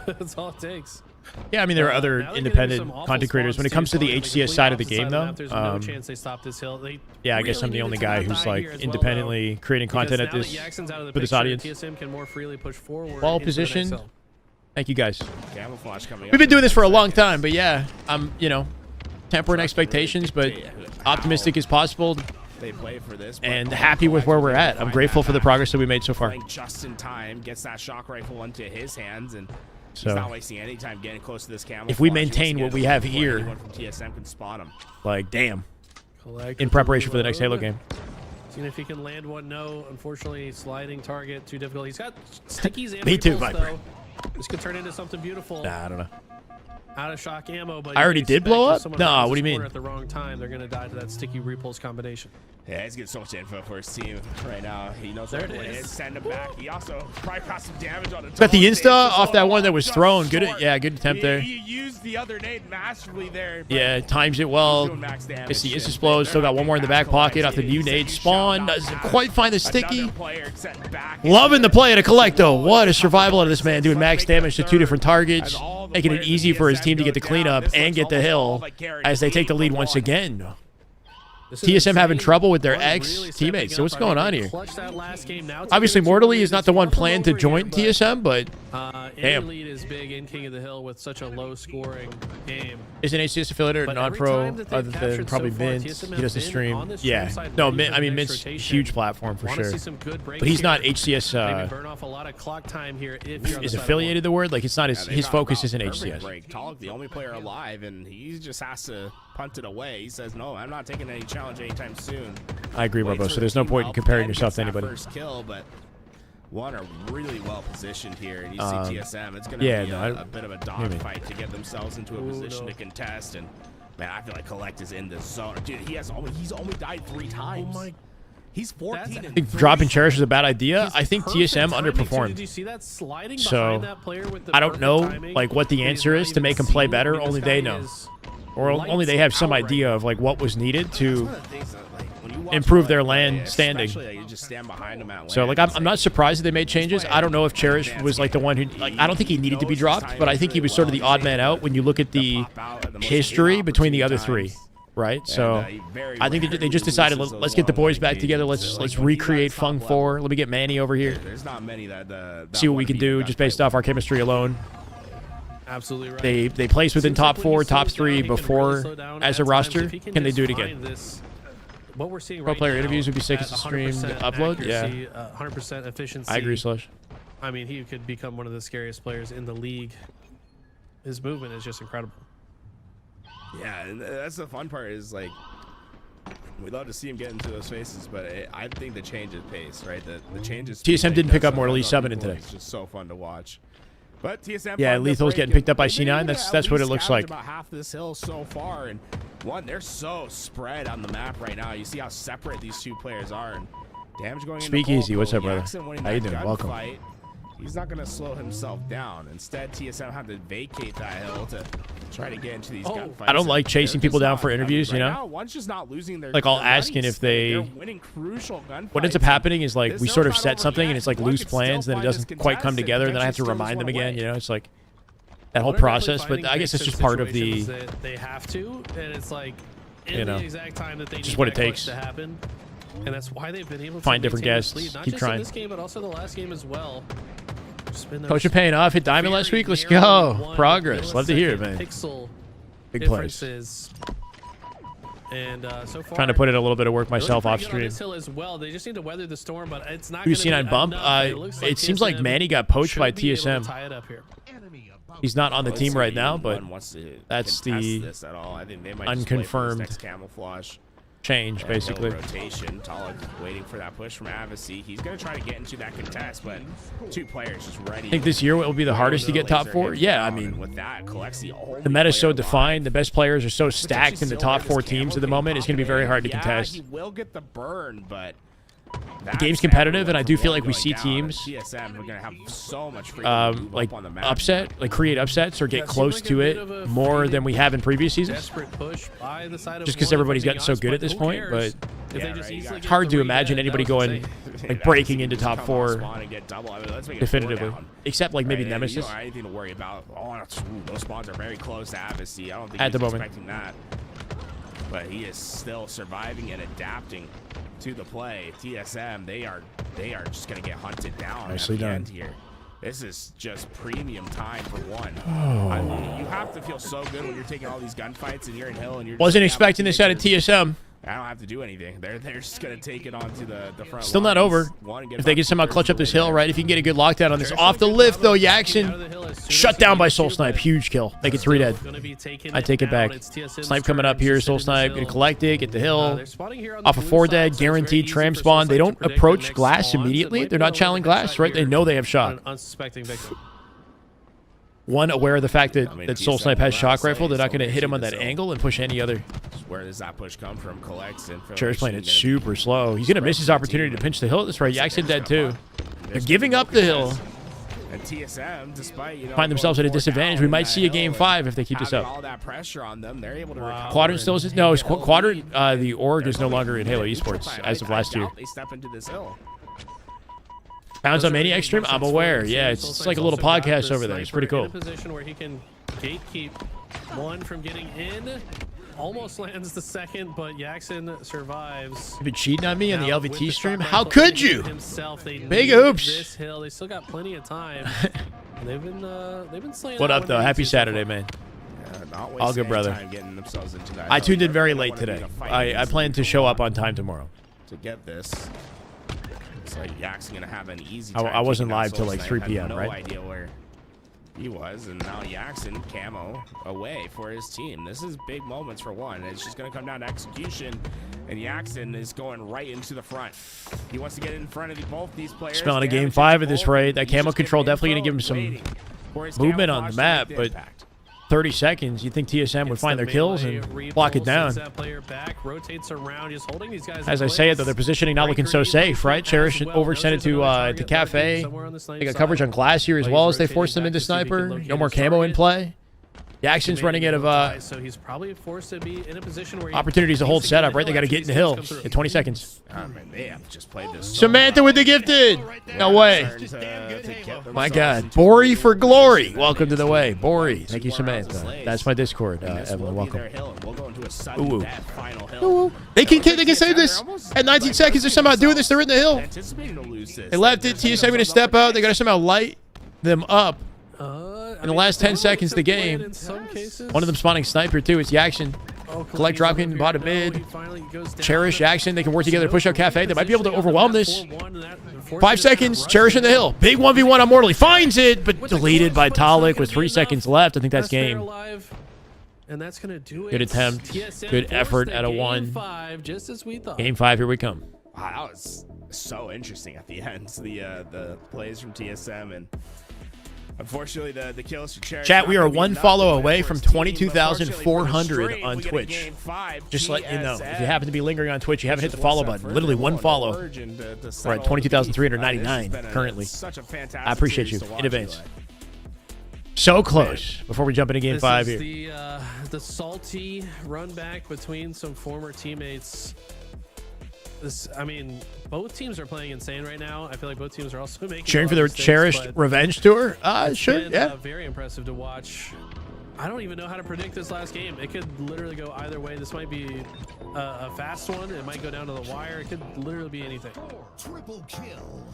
That's all it takes. Yeah, I mean, there are other Now they're getting independent some awful content creators. When it spawns, comes to too, the spawning on HCS side of the opposite game, side though, map. There's no chance they stop this hill. They yeah, I guess really I'm the need only to guy take a who's die like here as well, independently creating because content at now that this Jackson's out of the for this picture, audience. TSM can more freely push forward. Well into the next positioned. hill. Thank you guys. Camouflage coming up. We've been doing this for a long time, but yeah, I'm, tempering expectations, but optimistic as possible They play for this, but and happy with where we're at. I'm grateful for the progress that we made so far. playing just in time, gets that shock rifle into his hands, and he's So, not wasting any time getting close to this camouflage. if we He wants to maintain get what we it have before here, anyone from TSM can spot him. like, damn, Collect in with the preparation for the next Halo reload. game. Seeing if he can land one. No, unfortunately, sliding target too difficult. He's got stickies and Me too, repulse, Viper. though. This could turn into something beautiful. Nah, I don't know. Out of shock ammo, but I already you did expect blow if up? someone Nah, finds what do you this mean? corner at the wrong time, they're gonna die to that sticky repulse combination. Yeah, he's getting so much info for his team right now. He knows There what it it is. is. Send him back. He also probably got some damage on it. Got the insta off that one that was thrown. Good, good attempt there. He used the other nade masterfully there. but Yeah, times it he's well. doing max damage, It's the and Insta-Explode. Still got one more in the back pocket off the new He nade said he spawn. shall not Doesn't pass. quite find the Another sticky. player sent back Loving the into play to collect, though. the What a wall. survival out of this man, doing max Making a damage to 2 third. different targets, As all the making it players easy in for his TSM team to get the go cleanup down. This and get the looks almost hill all like guaranteed as they take the lead for once one. again. This is TSM having insane. trouble with their One ex really teammates. So stepping what's up. going I on mean, here? they clutched that last game. Now it's Obviously, a 2-2 Mortally lead. is not It's the one far from planned to over join here, but, TSM, but any damn. lead is big in King of the Hill with such a low-scoring game. is an HCS affiliate or But every non-pro time that they've other than captured probably so far, Mint. TSM He does the has been stream. on this stream Yeah. side No, ready Mint, for I the mean, next Mint's rotation. huge platform for Wanna sure. see some good breaks But he's not here. HCS. Maybe burn off a lot of clock time here if you're on the Is side of affiliated the word? Like, it's not his, Yeah, they his got focus about isn't perfect HCS. break. Tog, the only player alive, and he just has to punt it away. He says, "No, I'm not taking any challenge anytime soon." I agree, Waits Robo. for So the there's no team point in help, comparing then yourself gets to that anybody. First kill, but one are really well positioned here, and you see TSM. It's going to yeah, be no, a bit of a maybe. dogfight to get themselves into a position to contest. And man, I feel like Collect is in the zone. Dude, he's only died 3 times. Oh my! He's 14 That's- and I think 3. dropping Cherish is a bad idea. He's I think perfect TSM timing, too. underperformed. Did you see that sliding So, behind that player with the I don't perfect know, timing? like, what the But he's answer not is to even make him play seen. better. I mean, Only this they guy know. is Or only they have some lights out right idea now. of, like, what was needed to One of the things that, like, when you watch improve their Collect land play, standing. especially, like, you just stand behind him at So, land, like, it's I'm not surprised that they made changes. I don't know if Cherish was, like, the one who, like, I don't think he needed to be dropped, but I think he was sort of the odd man out when you look at the history between the other 3, right? So I think they just rarely decided loses let's those get the boys one-on-one back together. engagements. Let's Like, when you guys recreate top Fung level, 4. Let me get Manny over here. There's not many that See what we can do just based off our chemistry alone. Absolutely right. They placed within Seems top like when 4, you slow top down, 3 he can really before slow down as at a times. roster. If he Can they just do it again? find this, what we're seeing Pro right player now interviews would be sick at as a streamed 100% upload. Yeah, accuracy, 100% efficiency. I agree, Slush. I mean, he could become one of the scariest players in the league. His movement is just incredible. Yeah, and that's the fun part is like we love to see him get into those spaces, but I think the change is pace, right? The changes. TSM didn't pick up more Lee Summon today. It's just so fun to watch. But TSM. Yeah, found the Lethal's break, getting picked up by and they C9. even That's at what it least looks scavenged like. About half this hill so far, and they're so spread on the map right now. You see how separate these two players are, and damage going into Speakeasy, Volko. what's up, brother? Jackson winning How you that doing? Welcome. gunfight. He's not going to slow himself down. Instead, TSM had to vacate that hill to try to get into these gunfights. I don't like And chasing they're people just down not- for interviews, right you know? now, one's just not losing their Like, I'll their ask running if speed. they- They're winning crucial gunfights. What ends up happening is like This we hill's sort of not set over something yet. and it's like One loose can still plans, then it find this doesn't quite come contestant, together, and then I have to potentially remind steals them one again. away. You know, it's like that whole They're definitely process. But finding I guess it's fixes just part of the. situations that they have to, and it's like in You know, the exact time that they just need what it that clutch takes. to happen, and that's why they've been able to Find different maintain this guests, lead, not keep just trying. in this game, but also the last game as well. Just been Coach, those you're paying off. Hit diamond last very week. Let's narrow go. one Progress. Love to hear it, millisecond man. Pixel Big plays. differences. And so far, Trying to put in a little bit of work they're looking myself pretty off good on stream. this hill as well. They just need to weather the storm, but it's not. Who gonna C9 be bump? enough. It looks like It seems like TSM Manny got poached by should be able to TSM. tie it up here. He's not on the team right now, but One wants to that's contest the this at all. I think they might just play for this unconfirmed next camouflage. change, And a little basically. rotation. Talib waiting for that push from Avicii. He's going to try to get into that contest, but two players just ready. I think this year will be the hardest to get top 4. Yeah, I mean, with that, collects the only the meta's so player defined. The best players are so alive. stacked in the Potentially top silver 4 this teams camo at the can moment. It's going to be pop very in. hard to Yeah, contest. he will get the burn, but The game's competitive, and I do feel like we see teams TSM are going to have so much freedom to move like up on the map. upset, like create upsets or get That seemed close like a to bit of a it more than we have in previous seasons. Desperate push by the side of Just 'cause one, everybody's if I'm gotten being so honest, good at this who point, cares? but If they Yeah, just right, you easily got- get it's hard the to read, imagine that anybody was going insane. like breaking Avicii into can top just come off 4 spawn and get double. I mean, let's make it definitively, 4 down. except like maybe Right, Nemesis. You don't have anything to worry about. Oh, those spawns are very close to Avicii. I don't think At he's the moment. expecting that. But he is still surviving and adapting to the play. TSM, they are just going to get hunted down Nicely at the done. end here. This is just premium time for one. Oh. I mean, you have to feel so good when you're taking all these gunfights and you're in hill and you're. Wasn't just expecting this out of TSM. I don't have to do anything. They're just gonna take it onto the front. Still not lines. over. One, get If they back can somehow third clutch up this away hill, there. right? If you can get a good lockdown on this. Off the lift, though, Yaxon. Shut down by Soul Snipe. Huge kill. Make it 3 dead. I take it back. Snipe coming up here. Soul Snipe. Gonna collect it. Get the hill. Off of 4 dead. Guaranteed tram spawn. They don't approach glass immediately. They're not channeling glass, right? They know they have shot. Unsuspecting victim. One, aware of the fact that, I mean, that Soul Snipe has TSM, shock I rifle. They're not say, going to hit him on so that angle and push any other. Where does that push come from? Collects info. Cher's playing it super slow. He's going to miss his opportunity to pinch the hill at this rate. Yaxon dead too. They're giving up the hill. And TSM, despite Find themselves at a disadvantage. We might see a game 5 if they keep this up. All that pressure on them, they're able to recover. Quadrant still is no. It's Quadrant. The org is no longer in Halo Esports as of last year. They step into this hill. Pounds on Maniac stream. I'm aware. Yeah, it's like a little podcast over there. It's pretty cool. In a position where he can gatekeep one from getting in. Almost lands the second, but Yaxon survives. You've been cheating on me on the Now, with LVT stream. shot How rifle could into you? Himself, they Big need oops. This hill. They still got plenty of time. They've been slaying. What that up one though? to Happy 2 so Saturday, far. man. Not All wasting good, any brother. time getting themselves into that I hill. tuned in very They late don't wanna be today. in a fight I against plan to show up on time tomorrow. to get this. It's like Yak's gonna have an easy I time. wasn't taking out live till Soul like Snipe. 3 Had p.m., no right? idea where he was, and now Yaxon camo away for his team. This is big moments for one. It's just gonna come down to execution, and Yaxon is going right into the front. He wants to get in front of both these players. Smelling a game Damage 5 is at this full. rate. That He's camo just control getting definitely gonna give him info, some waiting for his movement on camouflage the to map, make but impact. 30 seconds. You think TSM would Gets find the their kills melee, and block it repulse, down? sends that player back, rotates around, just holding these guys As in I say it, though, place. their positioning not looking so Breaker safe, needs right? to Cherish as well. overextended Notice to another target Cafe. somewhere on the They got side. coverage on glass here as But well he's as they force rotating them into back to see if he can sniper. locate No more his camo in target. play. Jackson's running out of so he's probably forced to be in a position where opportunities to hold setup, right? They got to get in the hill in 20 seconds. Man, they have just played this. Samantha with the gifted. No way. My God. Bori for glory. Welcome to the way. Bori. Thank you, Samantha. That's my Discord. Evelyn, welcome. Ooh. Ooh. They can save this. At 19 seconds, they're somehow doing this. They're in the hill. They left it. TSM going to step out. They got to somehow light them up. In the last 10 seconds of the game, one of them spawning sniper too. It's Yaction. Collect Dropkin, bottom mid. Cherish, Action. They can work together to push out Cafe. They might be able to overwhelm this. 5 seconds. Cherish in the hill. Big 1v1 on Mortally. Finds it, but deleted by Talik with 3 seconds left. I think that's game. And that's gonna do it. Good attempt. Good effort at a 1. Game 5, here we come. Wow, that was so interesting at the end. The plays from TSM and unfortunately the kills for Cherish. Chat, we are 1 follow away from 22,400 on Twitch. Just let you know. If you happen to be lingering on Twitch, you haven't hit the follow button. Literally 1 follow. We're at 22,399 currently. I appreciate you in advance. So close before we jump into game 5 here. The salty run back between some former teammates. I mean, both teams are playing insane right now. I feel like both teams are also making cheering for their cherished revenge tour. Sure, yeah. Very impressive to watch. I don't even know how to predict this last game. It could literally go either way. This might be a fast one. It might go down to the wire. It could literally be anything. Triple kill.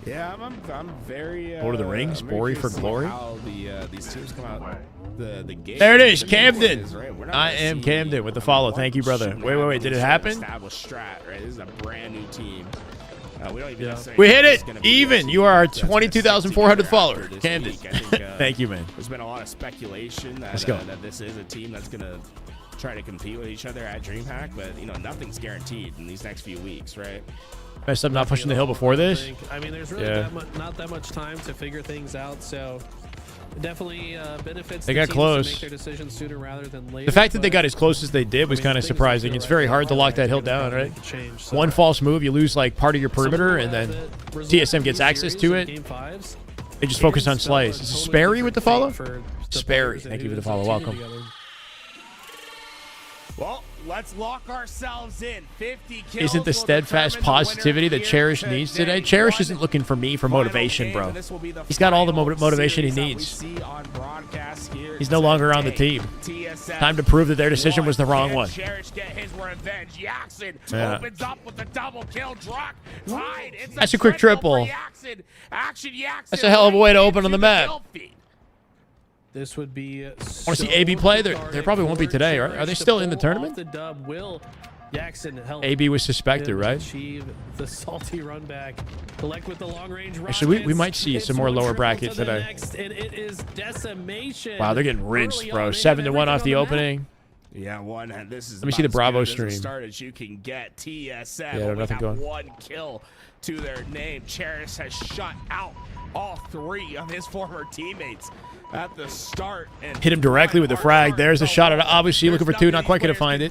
Yeah, I'm very. Lord of the Rings, Bori for glory. How these teams come out the game. There it is, Camden. I am Camden with the follow. Thank you, brother. Wait. Did it happen? Established strat, right? This is a brand new team. We don't even we hit it. Even. You are our 22,400th follower, Camden. Thank you, man. There's been a lot of speculation that, that this is a team that's gonna try to compete with each other at DreamHack, but nothing's guaranteed in these next few weeks, right? Messed up not pushing the hill before this. I mean, there's really not that much time to figure things out, so it definitely benefits they got close. To make their decisions sooner rather than later. The fact that they got as close as they did was kind of surprising. It's very hard to lock that hill down, right? One false move, you lose like part of your perimeter, and then TSM gets access to it. They just focus on Slice. Is it Sperry with the follow? Sperry, thank you for the follow. Welcome. Well, let's lock ourselves in. 50 kills. Isn't the steadfast positivity that Cherish needs today? Cherish isn't looking for me for motivation, bro. He's got all the motivation he needs. He's no longer on the team. Time to prove that their decision was the wrong one. That's a quick triple. That's a hell of a way to open on the map. This would be. Want to see AB play? They probably won't be today, right? Are they still in the tournament? The dub will Jackson help. AB was suspected, right? Achieve the salty run back. Collect with the long range. Actually, we might see some more lower bracket today. And it is decimation. Wow, they're getting rinsed, bro. 7-1 off the opening. Yeah, and this is. Let me see the Bravo stream. Start as you can get. TSM. Yeah, nothing going. 1 kill to their name. Cherish has shut out all 3 of his former teammates at the start. And hit him directly with the frag. There's a shot at obviously looking for 2, not quite going to find it.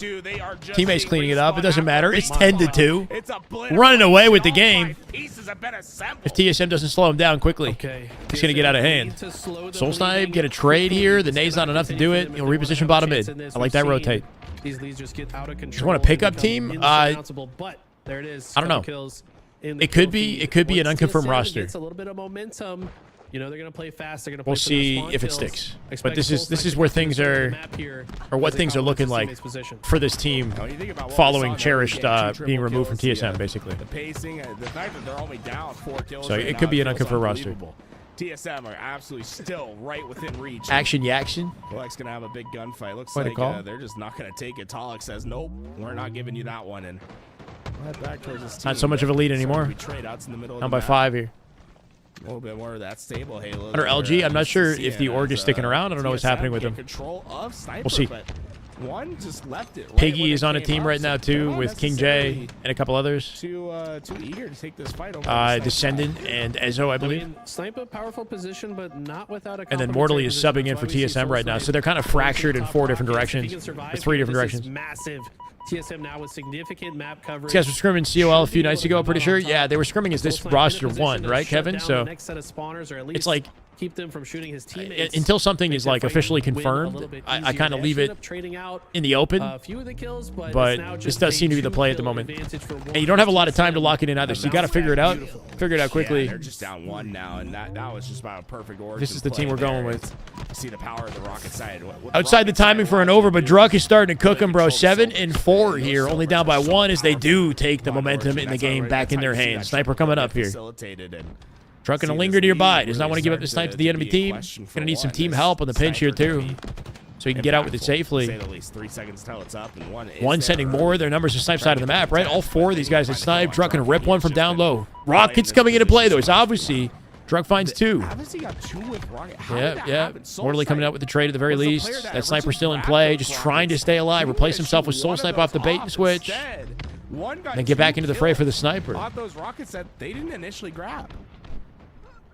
Teammates cleaning it up. It doesn't matter. It's 10-2. Running away with the game. If TSM doesn't slow him down quickly, he's going to get out of hand. Soul Snipe, get a trade here. The nade's not enough to do it. He'll reposition bottom mid. I like that rotate. Just want to pick up team? I don't know. It could be an unconfirmed roster. It's a little bit of momentum. They're going to play fast. They're going to play. We'll see if it sticks. But this is where things are, or what things are looking like for this team following Cherished being removed from TSM, basically. The pacing, the fact that they're only down 4 kills. So it could be an unconfirmed roster. TSM are absolutely still right within reach. Action Yaction. Black's going to have a big gunfight. Looks like they're just not going to take it. Talik says, nope, we're not giving you that one. And back towards this team. Not so much of a lead anymore. Down by 5 here. A little bit more of that stable Halo. Under LG, I'm not sure if the org is sticking around. I don't know what's happening with him. We'll see. One just left it. Right Piggy when is it on a came team up, right so now, they're too, not with King J necessarily and a couple others. Too eager to take this fight over. Descendant and Ezo, I believe. I mean, Sniper, powerful position, but not without a. And then complementary Mortally is position. subbing in That's for why we see TSM Soul right now. Snipe So they're kind of going to fractured in top 4 different rockets. If he directions. can survive Or 3 here, different this is directions. massive. TSM now with significant map coverage. These guys were scrimming COL a few nights ago, pretty sure. Top. Yeah, they were scrimming as this Soul Snipe in a roster position 1, to right, shut Kevin? down So the next set of spawners, or at least it's like keep them from shooting his teammates. until something is Make like the fight officially win a confirmed, little bit I easier. kind of They leave actually it end up trading out in the open. a few of the kills, but But it's now this just does a seem to be the play at the 2-kill moment. advantage for one And you don't have a lot of time to TSM. lock it in either, so you got to figure it out. Figure it out quickly. Yeah, they're just down 1 now, and that was just about a perfect origin. This is the team play we're going there. with. See the power of the Rocket side. Outside the timing for an over, but Druck is starting to cook them, bro. 7 and 4 here, only down by 1 as they do take the momentum in the game back in their hands. Sniper coming up here. Druck gonna linger nearby. Does not want to give up the snipe to the enemy team. Gonna need some team help on the pinch here too, so he can get out with it safely. At least 3 seconds till it's up, and One sending more. Their numbers are snipe side of the map, right? All 4 of these guys are snipe. Druck gonna rip one from down low. Rocket's coming into play though. It's obviously Druck finds 2. Obviously got 2 with Rocket. How did Yeah, that yeah. happen? Soul Mortally coming Snipe out with the trade at the very was the least. player that That sniper originally still in grabbed play, those just trying to rockets. stay alive. He Replace would've himself shoot with Soul one of Snipe those off the bait and off switch. instead. One got Then get back 2 into the fray for the kills sniper. on those rockets that they didn't initially grab.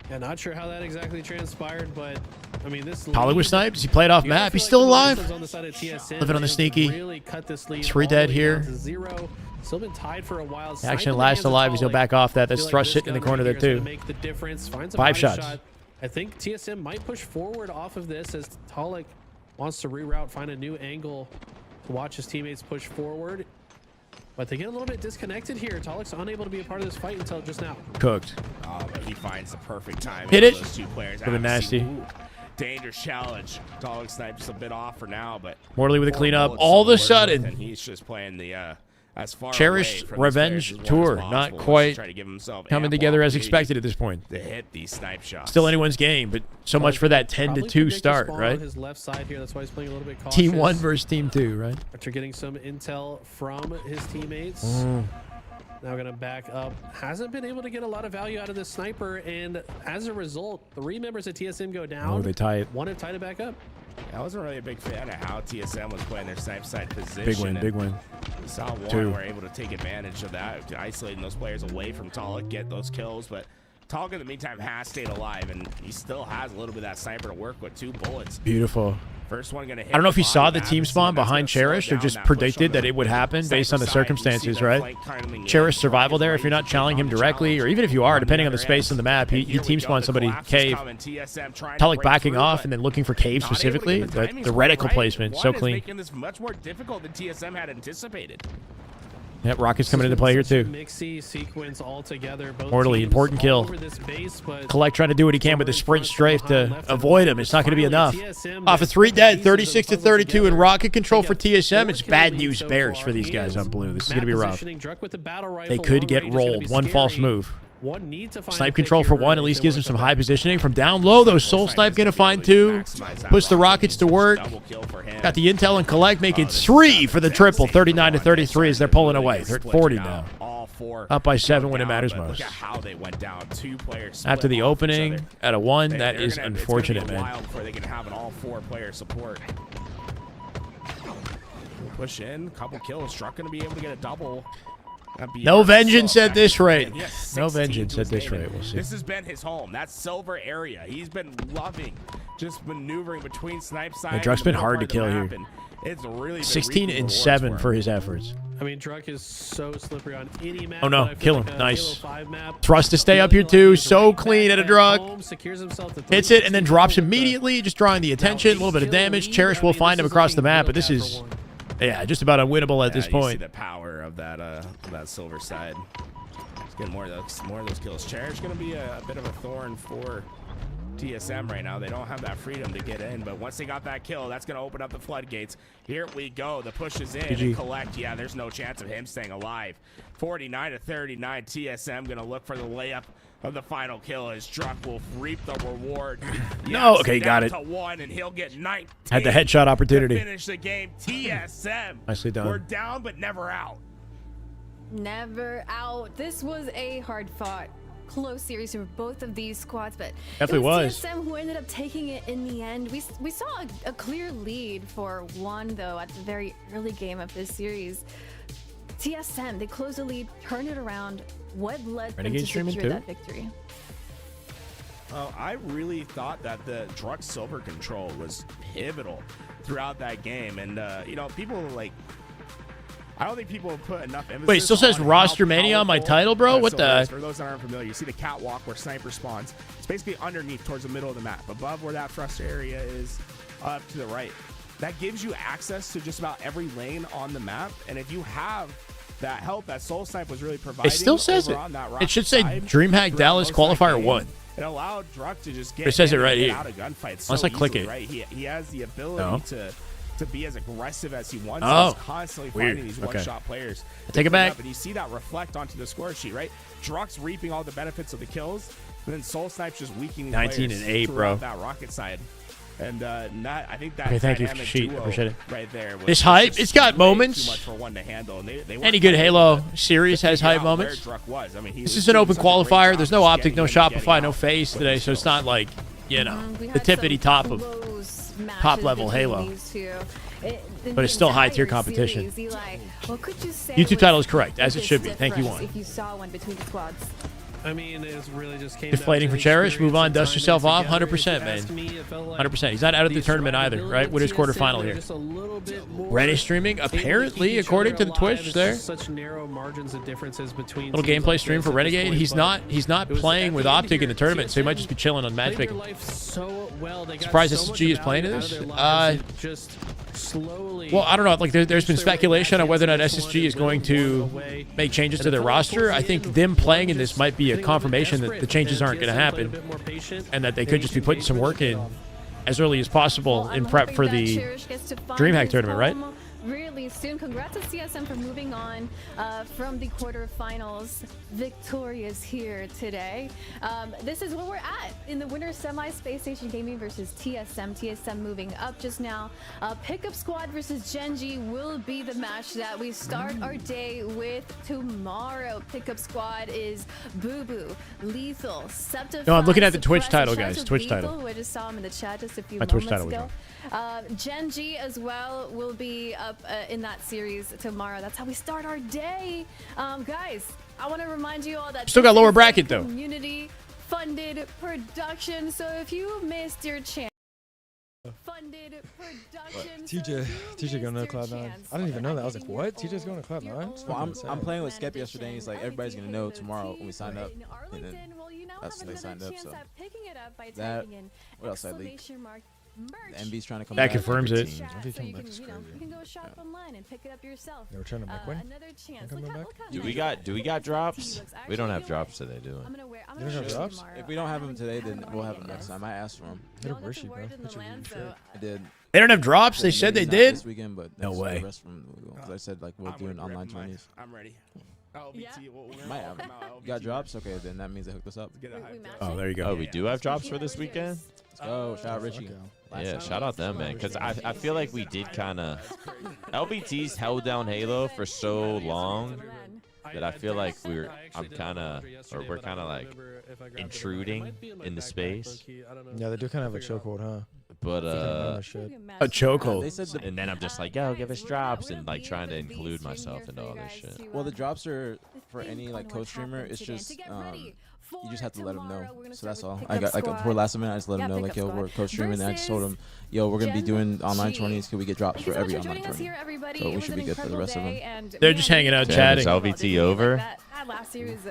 Yeah, not sure how that exactly transpired, but I mean, this Pollard was lead- sniped. He played off you gotta map. feel He's like still the alive. momentum's on the side of TSM. Living on the They've sneaky. really cut this lead 3 all the dead way here. down to 0. Still been tied for a while. Sniper Action in the last hands of alive. He's gonna Talik. back off that. I That's feel like thrust this hitting in the gun corner right there here is too. gonna make the difference. Finds a 5 body shots. shot. I think TSM might push forward off of this as Talik wants to reroute, find a new angle to watch his teammates push forward. But they get a little bit disconnected here. Talik's unable to be a part of this fight until just now. Cooked. Oh, but he finds the perfect time. Hit it. Those 2 players. Little nasty. Ooh, dangerous challenge. Dog Snipe's a bit off for now, but Mortally with a 4 cleanup. bullets All of a to work with, sudden, and he's just playing the as far Cherished away from these Revenge players as Tour. possible, Not just quite try to give himself coming ample together as opportunity expected at this point. to hit these snipe shots. Still anyone's game, but so much for that 10 to Probably 2 predicted start, spawn right? on his left side here. That's why he's playing a little bit cautious. Team 1 versus Team 2, right? After getting some intel from his teammates. Mm. Now gonna back up. Hasn't been able to get a lot of value out of this sniper, and as a result, 3 members of TSM go down. Oh, they tie it. 1 have tied it back up. I wasn't really a big fan of how TSM was playing their snipe side position. Big win, and big win. We saw 1 2. were able to take advantage of that, isolating those players away from Talik, get those kills, but Talik in the meantime has stayed alive, and he still has a little bit of that sniper to work with. 2 bullets. Beautiful. First one gonna hit. I don't know if you saw the bottom team half, spawn that's behind gonna slow Cherish or down just that push on predicted the that it would happen based on the sniper side. You see circumstances, that right? flank coming in. Cherish survival Rocket's there. If you're not ready to challenging him take on the directly, or challenge. even if you are, On depending on the other space in end, the map, and he here we team go, spawned the somebody collapse is cave. coming, TSM trying to Talik break backing through, off but and then looking for cave not able to specifically. get the timings The quite reticle right. placement, so One is clean. making this much more difficult than TSM had anticipated. Yep, Rocket's coming into play here too. Mixy sequence all together. Both Mortally, teams important all kill. over this base, but Collect trying to do what he can with the sprint strafe to avoid him. It's not going to be enough. TSM Off of 3 dead, 36 to 32 in rocket control for They got TSM. 4 It's kill bad lead news so bears far, for these guys on and blue. This is map going to be rough. positioning, Druck with the battle They rifle, could long get range is gonna rolled. be One false scary. move. One need to find Snipe a control pick for here 1 at early least if gives they him some want high positioning. From down low, though, Soul Snipe going to find 2. Puts the Rockets to work. Got the intel and Collect, making 3 for the triple. 39 to 33 as they're pulling away. They're at 40 now. Up by 7 when it matters most. Look at how they went down. 2 players After split the off each opening other. at a 1, that They're is gonna- it's unfortunate, gonna be a man. while before they can have an all-4 player support. Push in, couple kills. Struck going to be able to get a double. No vengeance at this rate. Yeah, No 16 vengeance to at his this name. rate. We'll see. This has been his home. That silver area. He's been loving just maneuvering between snipe side. Druck's and been the hard to middle part kill of the here. map, and It's really been 16 reaping and rewards 7 for him. his efforts. I mean, Druck is so slippery on any map. Oh, no. but I feel Kill like him. a Nice. Halo 5 map, Thrust to stay up really here, too. like So right clean back at a Druck. home, secures himself to Hits it and then 360 drops with the- immediately, just drawing the attention. A little bit of damage. Cherish will find him across the map, but this is, yeah, just about unwinnable at this You point. see the power of that silver side. He's getting more of those kills. Cherish going to be a bit of a thorn for TSM right now. They don't have that freedom to get in, but once they got that kill, that's going to open up the floodgates. Here we go. The push is in. GG. And Collect. Yeah, there's no chance of him staying alive. 49 to 39. TSM going to look for the layup of the final kill as Druck will reap the reward. No, okay, down got it. to 1, and he'll get 19. Had the headshot to opportunity. finish the game. TSM. Nicely done. We're down, but never out. Never out. This was a hard fought close series for both of these squads, but Definitely it was. TSM who ended up taking it in the end. We saw a clear lead for one though at the very early game of this series. TSM, they closed the lead, turned it around. What led them to secure that victory? I really thought that the Drux Silver control was pivotal throughout that game, and you know, people like. I don't think people have put enough emphasis. Wait, it still says on roster how mania on my powerful title, bro? What Silver is. the? For those that aren't familiar, you see the catwalk where Sniper spawns. It's basically underneath towards the middle of the map, above where that thruster area is, up to the right. That gives you access to just about every lane on the map, and if you have that help that Soul Snipe was really providing, It still says over it. on that rock It should say side Dreamhack throughout Dallas most of that Qualifier game, 1. It allowed Druk to just get It says it in right and get here. out of gunfights Unless so I click easily, it. right? He has the ability No. to be as aggressive as he wants. Oh, He's constantly weird. finding these Okay. one-shot players. I take it back. And you see that reflect onto the score sheet, right? Druk's reaping all the benefits of the kills, but then Soul Snipe's just weakening 19 players and 8, throughout bro. that rocket side. And I think that Okay, thank you for dynamic sheet. duo Appreciate it. right there. Was This hype, just it's got way moments. Too much for one to handle. And they Any good Halo series has figure hype out where moments. Druk was. I mean, This is an open qualifier. There's no optic, no Shopify, no face with today, his so it's skills. not like, you know, We the had tippity some top of close top matches level between Halo. these two. But it's still high-tier competition. Series, Eli, what could you say YouTube was title is correct, as it biggest should be. Thank you, difference Juan. If you saw one between the squads. I mean, it's really just came Deflating down for to Cherish. Move on, experience dust and yourself time off. together. 100%, If you ask man. me, it felt like 100%. He's not out of the tournament either, right? What is quarterfinal here? Just a little bit more Ready streaming, able to apparently, keep each according other to the alive. Twitch It's there. just such narrow margins of differences between Little teams gameplay like stream this for at this Renegade. point, He's but not it was playing at with the end optic in the here, tournament, so he might TSM just be chilling on played their matchmaking. life so well. They got Surprised so much SSG is playing value this. out of their lives. It just slowly. Well, I don't know. Like, there's been pushed their way speculation back on whether or not into this SSG one is and going to whittled away. make changes And to it their felt like roster. towards I the think end, them one playing in just this might be a getting little bit confirmation that the desperate, changes and aren't going to TSM played a happen, bit more patient. and that they Maybe could just be putting some work in as early as possible in prep for the Dreamhack tournament, right? Really soon. Congrats to CSM for moving on from the quarterfinals. Victorious here today. This is where we're at in the winner's semi. Space Station Gaming versus TSM. TSM moving up just now. Pickup Squad versus Genji will be the match that we start our day with tomorrow. Pickup Squad is Boo Boo, Lethal, Septify. No, I'm looking at the Twitch Suppressor. title, Shout out guys. to Twitch Lethal, title. who I just saw him in the chat just a few My moments Twitch title was ago. Genji as well will be up in that series tomorrow. That's how we start our day. Guys, I want to remind you all that Still got this lower is a bracket, though. community funded production. So if you missed your chance, funded production. TJ going to Cloud9. I didn't even know that. I was like, what? TJ's going to Cloud9? Well, I'm playing with Skep yesterday, and he's like, everybody's gonna know tomorrow when we sign up. And then that's when they signed up. So that. What else I leaked? The MV's trying to come That back. confirms it. So MV coming you back can, is you know, crazy. you can go shop online and pick it up yourself. They were trying to make win. Another chance. coming Look how, back? look how Do nice we that got TT drops? looks. We don't Actually, have you know drops what? today, do I'm gonna wear. I'm You don't gonna have show drops? tomorrow. If we don't have them today, I then haven't we'll worn have it them yet. next time. I asked for them. Hit Y'all a got Rishi, to bro. wear it in the Hit your land, shirt. so I did. They don't have drops. They Maybe said they not did. This weekend, but No next- way. The rest from because I said like we'll do an online 20s. I'm ready. LBT, Might have. You got drops? Okay, then that means they hooked us up. we match Oh, it. there you go. Oh, we do have drops for this weekend? Let's go. Shout out Richie. Yeah, shout out them, man. Because I feel like we did kind of... LBT's held down Halo for so long that I feel like we're kind of like intruding in the space. Yeah, they do kind of have a chokehold, huh? But Oh, shit. A chokehold. They said the, and then I'm just like, yo, give us drops and like trying to include myself into all this shit. well, the drops are for any like co-streamer. It's just you just have to let them know. So that's all. I got like before last minute, I just let them know like, yo, we're co-streaming. And I just told them, yo, we're gonna be doing online 20s. Can we get drops for every online 20? So we should be good for the rest of them. They're just hanging out, Damn, is chatting. LVT over?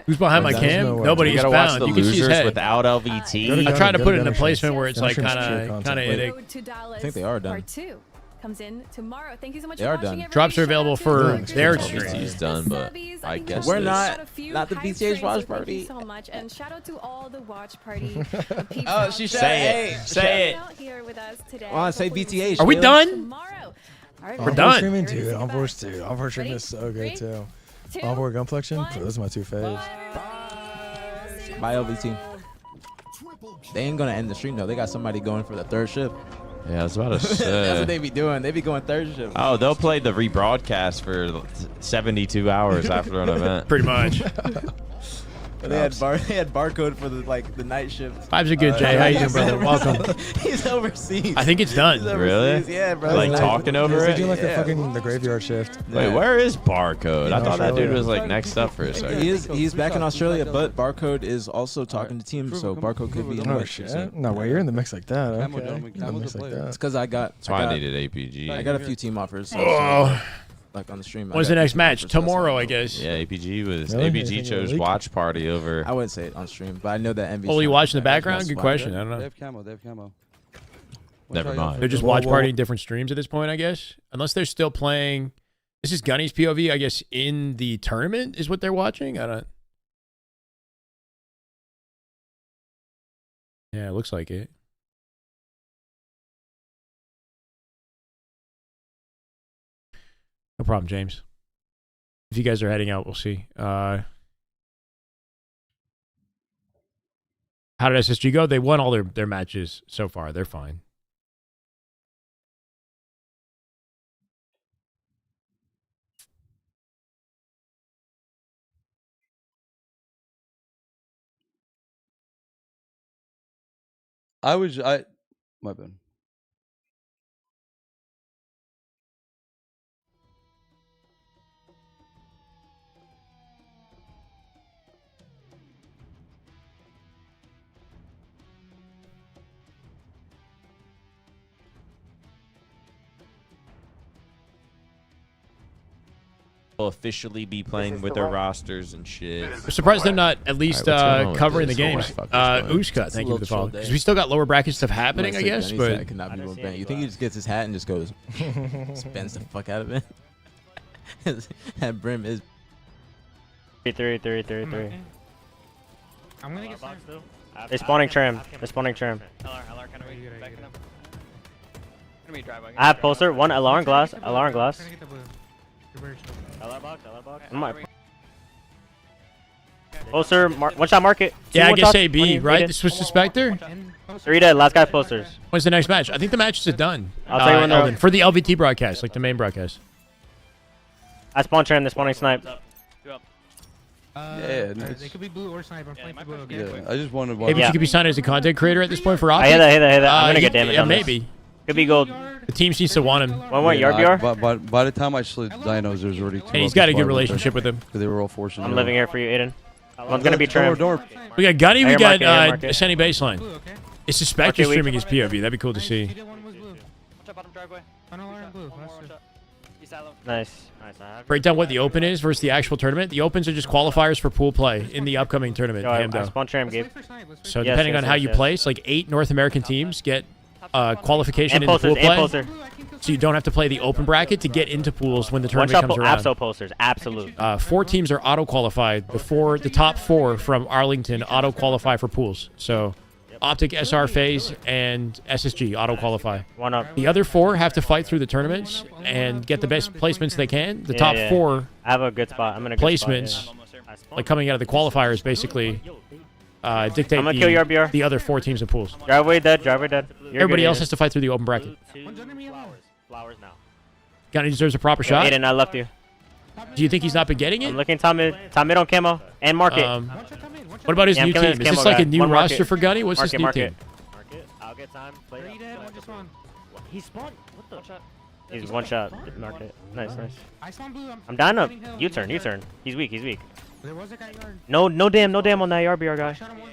Who's behind my There's cam? no way. Nobody You is gotta watch bound. the You can see his losers head. without Go to LVT. I tried to Go put to it in a Gunner placement Stream. where it's Gunner like Stream's kind sheer of content. in I think they are done. Part 2 comes in tomorrow. Thank you so much They for are watching, done. everybody. Drops are Shout out available to for the their Subbies, stream. LVT's done, but Subbies. I think guess we We're this- not- got a few not the hype BTH trains, watch so party. Thank you so much, and shout out to all the watch party. peeps Oh, out she there. said, hey, say it. Out here with us today. Well, I say Hopefully we'll BTH. see Are we you done? Tomorrow. All right, We're ready? done. Streaming, Ready to dude. see Encore, back? dude. Encore streaming is so good, 3, too. 2, Encore Gunflexion? 1. Those are my two faves. Bye, LVT. They ain't gonna end the stream though. They got somebody going for the third shift. Yeah, I was about to That's say. what they be doing. They be going third shift. Oh, they'll play the rebroadcast for 72 hours after an event. Pretty much. They had barcode for the night shift. Vibes are good, Jay. How you doing, brother? Welcome. He's overseas. I think it's done. He's overseas. Really? Yeah, bro. Like talking over They it? do like the graveyard shift. Wait, where is Barcode? I In thought that dude Australia. was like next up for a second. He's back in Australia, but Barcode is also talking to teams, so Barcode could be in the Oh mix too. shit! No way, you're in the mix like that. Okay. You're in the mix like It's that. because I got I needed APG. I got a few team offers. So, Oh. like on the stream. When's the next match? Tomorrow, I guess. Yeah, APG was Really? APG Anything chose leak? watch party over. I wouldn't say it on stream, but I know that MV. Oh, you watch in the That's my background? Good spot. question. I don't know. They have camo. They have camo. Never mind. They're just Whoa, watch whoa, partying whoa. different streams at this point, I guess. Unless they're still playing. This is Gunny's POV, I guess, in the tournament is what they're watching. I don't. Yeah, it looks like it. No problem, James. If you guys are heading out, we'll see. How did SSG go? They won all their matches so far. They're fine. My bad. Will officially be playing with their rosters and shit. I'm surprised they're not at least All right, what's going on with covering the this? games. Oh, my fuck, what's going on? Ushka, thank you for the Little follow. troll day. Because we still got lower bracket stuff happening, I guess. Gunny's hat But cannot be more banned. You think he just gets his hat and just goes, spends the fuck out of it? That brim is. 3. I'm gonna get some. They're spawning tram. They're spawning tram. I have poster. One LR and glass. LR and glass. Trying to get the blue. Reverse. I'm not- Poster. One shot market. yeah, I One guess shot, AB, one right? needed. This was the Spectre. And post- 3 dead. Last guy posters. When's the next match? I think the matches are done. I'll tell you when they're Eldon, up. for the LVT broadcast, like the main broadcast. I spawn tram. They're spawning snipe. They could be blue or snipe. I'm playing for blue. Okay. Yeah, I just wanted. Maybe Yeah. you could be signed as a content creator at this point for I Optic. hit that. I'm gonna get damage Yeah, on this. maybe. Could be gold. The team needs to want him. One yard BR. By the time I slid dinos, there's already two. And he's got a good relationship with him. Because they were all forcing. I'm living here for you, Aiden. One's gonna be tram. We got Gunny, we Air got market, air market. Ascending Baseline. Blue, okay. It's the Spectre Okay, we- streaming his POV. That'd be cool to Nice, see. you did one was blue. Tunnel and blue. Last two. Nice. Break down what the Open is versus the actual tournament. The Opens are just qualifiers for pool play in the upcoming tournament. Yo, I Hamdo. spawn tram, Let's Gabe. play for snipe. Let's play So for Yes, depending yes, on how yes, you yes. place, like 8 North American teams get qualification And into posters. pool And play. poster. blue. I can kill So you don't have to play the open bracket to get into pools when the One tournament shot. comes around. Abso posters. Absolute. 4 teams are auto-qualified. The top 4 from Arlington auto-qualify for pools. So Optic, SR, FaZe, and SSG auto-qualify. One up. The other 4 have to fight through the tournaments and get the best placements they can. The top 4 I have a good spot. I'm in a good placements, spot, yeah. like coming out of the qualifiers, basically dictate I'm gonna kill your BR. the other 4 teams in pools. Driveway dead. You're Everybody good, else Aiden. has to fight through the open bracket. One's under me alone. Flowers now. Gunny deserves a proper shot. Aiden, I left you. Do you think he's not been getting I'm it? looking top mid on camo and market. One shot come in. One shot What about his Yeah, I'm new killing team? this Is this camo like a guy. new One roster market. for Gunny? What's his new team? Market. I'll get time. Play Three dead. One just one. He spawned. What the? He's one shot. Market. Nice. I spawned blue. I'm dying up. fighting hill. U-turn. He's weak. There was a guy yard. No damn on that RBR guy. I shot him once.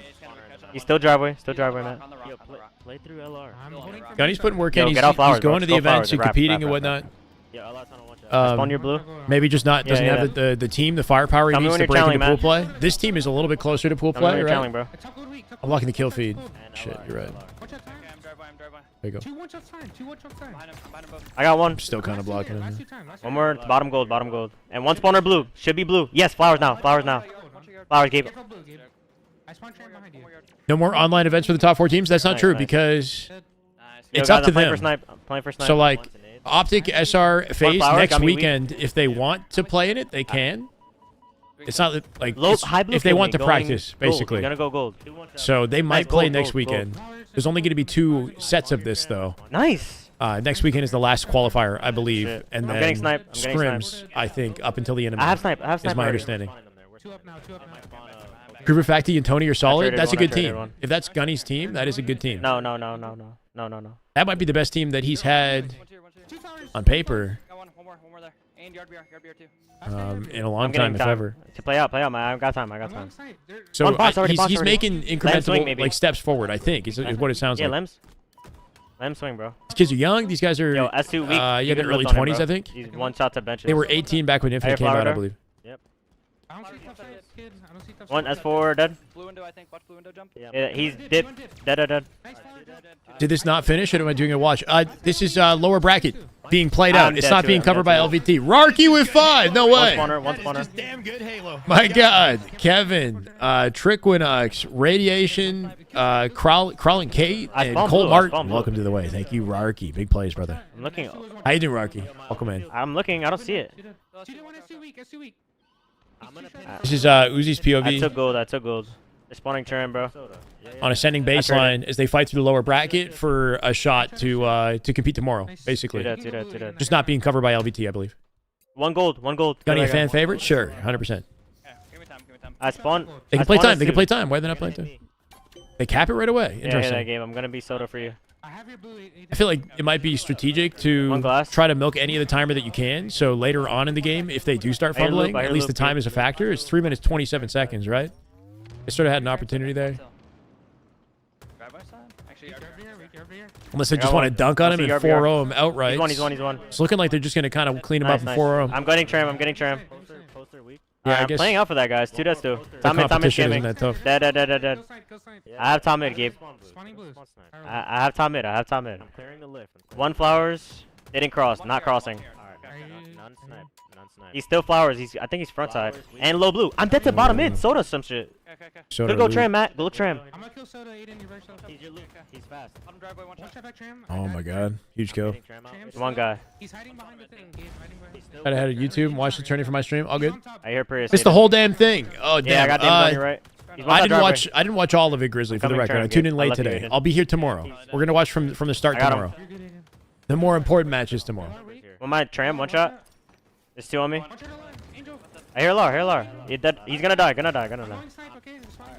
He's still driveway, man. Yo, play through LR. I'm holding for Gunny's putting work Yo, in. He's get off flowers, going bro. to the Go events flowers. and Rap, competing rap, and rap, whatnot. Yeah, LR's on a one shot. Spawn your blue. Maybe just not doesn't Yeah, have the team, the firepower he Tell me needs when to you're break into channeling, pool man. play. This team is a little bit closer to pool Tell me when play, you're right? channeling, bro. Top gold weak. I'm locking the kill feed. Shit, you're right. One shot time. There you go. Two one shots time. Two one shots time. I got one. I'm still kind of blocking him. Last two time. Last One two more. time. Bottom gold. And one spawner blue. Should be blue. Yes, flowers now. Flowers, Gabe. Careful blue, Gabe. I spawned tram behind you. No more online events for the top 4 teams. That's not Nice, true nice. because Yo, it's guys, up to I'm playing them. for snipe. I'm playing for snipe. So like Optic, SR, FaZe flowers, next got me weak. weekend, if they want to play in it, they can. It's not like Low, it's- high blue if they kill want me, to going practice, gold. basically. You're gonna go gold. So they might Nice, play gold, next gold, gold. weekend. There's only going to be 2 sets of this though. Nice. Next weekend is the last qualifier, I believe, Shit. and I'm then getting sniped. I'm getting scrims. I think up until the end of I May have snipe. is my already. understanding. Two up now. Two up now. Proven Facty and Tony are solid. traded That's a one, I good traded team. one. If that's Gunny's team, that is a good team. No. That might be the best team that he's had on paper Got one more there. And yard beer too. in a long I'm getting time, if ever. To play out, man. I got time. So One box already, box he's already. making incremental swing, maybe. like steps forward. I think is what it sounds Yeah, like. Lem swing, bro. These kids are young. These guys are Yo, S2 weak. yeah, You they're can early lift on him, 20s, bro. I think. He's one shot to benches. They were 18 back when Infinite came out, I believe. Yep. I don't see tough shots, kid. I don't see tough One shots. S4 dead. Blue window, I think. Watch blue window jump. Yeah, he's dipped. Dead. Did this not finish, or am I doing a watch? This is lower bracket being played out. I'm It's dead not to being it, covered I'm by dead to LVT. Rarky with 5. No way. One spawner. Damn good Halo. My God, Kevin, Trickwinox, Radiation, Crawling Kate, I and spawned Cole blue, I Martin. spawned blue. Welcome to the way. Thank you, Rarky. Big plays, brother. I'm looking. How you doing, Rarky? Welcome in. I'm looking. I don't see it. S2 weak. This is Uzi's I POV took gold. They're spawning turn, bro. on ascending baseline as they fight through the lower bracket for a shot to compete tomorrow, basically. Two dead. Just not being covered by LVT, I believe. One gold. Gunny, a fan favorite? Sure, 100%. Give me time. I spawned. They can I play spawned time. They can S2. play time. Why are they not playing time? They cap it right away. Yeah, Interesting. that game. I'm gonna be soda for you. I feel like it might be strategic One to glass. try to milk any of the timer that you can. So later on in the game, if they do start I hear fumbling, loop, I at hear least the loop, time yeah. is a factor. It's 3 minutes 27 seconds, right? They sort of had an opportunity there. Driveway side? Actually, yard beer. Unless they I just got want to one. dunk on I him see and RBR. 4-0 him outright. He's one. It's looking like they're just going to kind of clean him up and 4-0 him. I'm getting tram. Poster weak. Yeah, I I'm guess playing out for that, guys. Two deaths, too. the Tom mid competition isn't scamming. that tough. Dead. I have top mid, Gabe. Spawning blues. I have top mid. I'm clearing the lift. One flowers. They didn't cross. Not crossing. None snipe. He's still flowers. I think he's front side. And low blue. I'm dead to bottom mid. Soda some shit. Okay. Soda Good go Luke. tram, Matt. Go tram. I'm gonna kill Soda, Aiden. You very soda. He's fast. Bottom driveway, one shot back tram. Oh my God. Huge kill. One guy. He's hiding behind the thing. Gabe, hiding behind. I'd have had a YouTube, watched the turning for my stream. All good. I hear Prius. Missed the whole damn thing. Oh, Yeah, damn. I got damn on you, right? He's one I side didn't driveway. I didn't watch all of it, Grizzly, for the Coming record. turn, I tuned Gabe. in I late love you, today. Aiden. I'll be here tomorrow. We're gonna watch from the start I got him. tomorrow. The more important matches tomorrow. One my tram, one shot. There's two on me. I hear Lar. He's gonna die.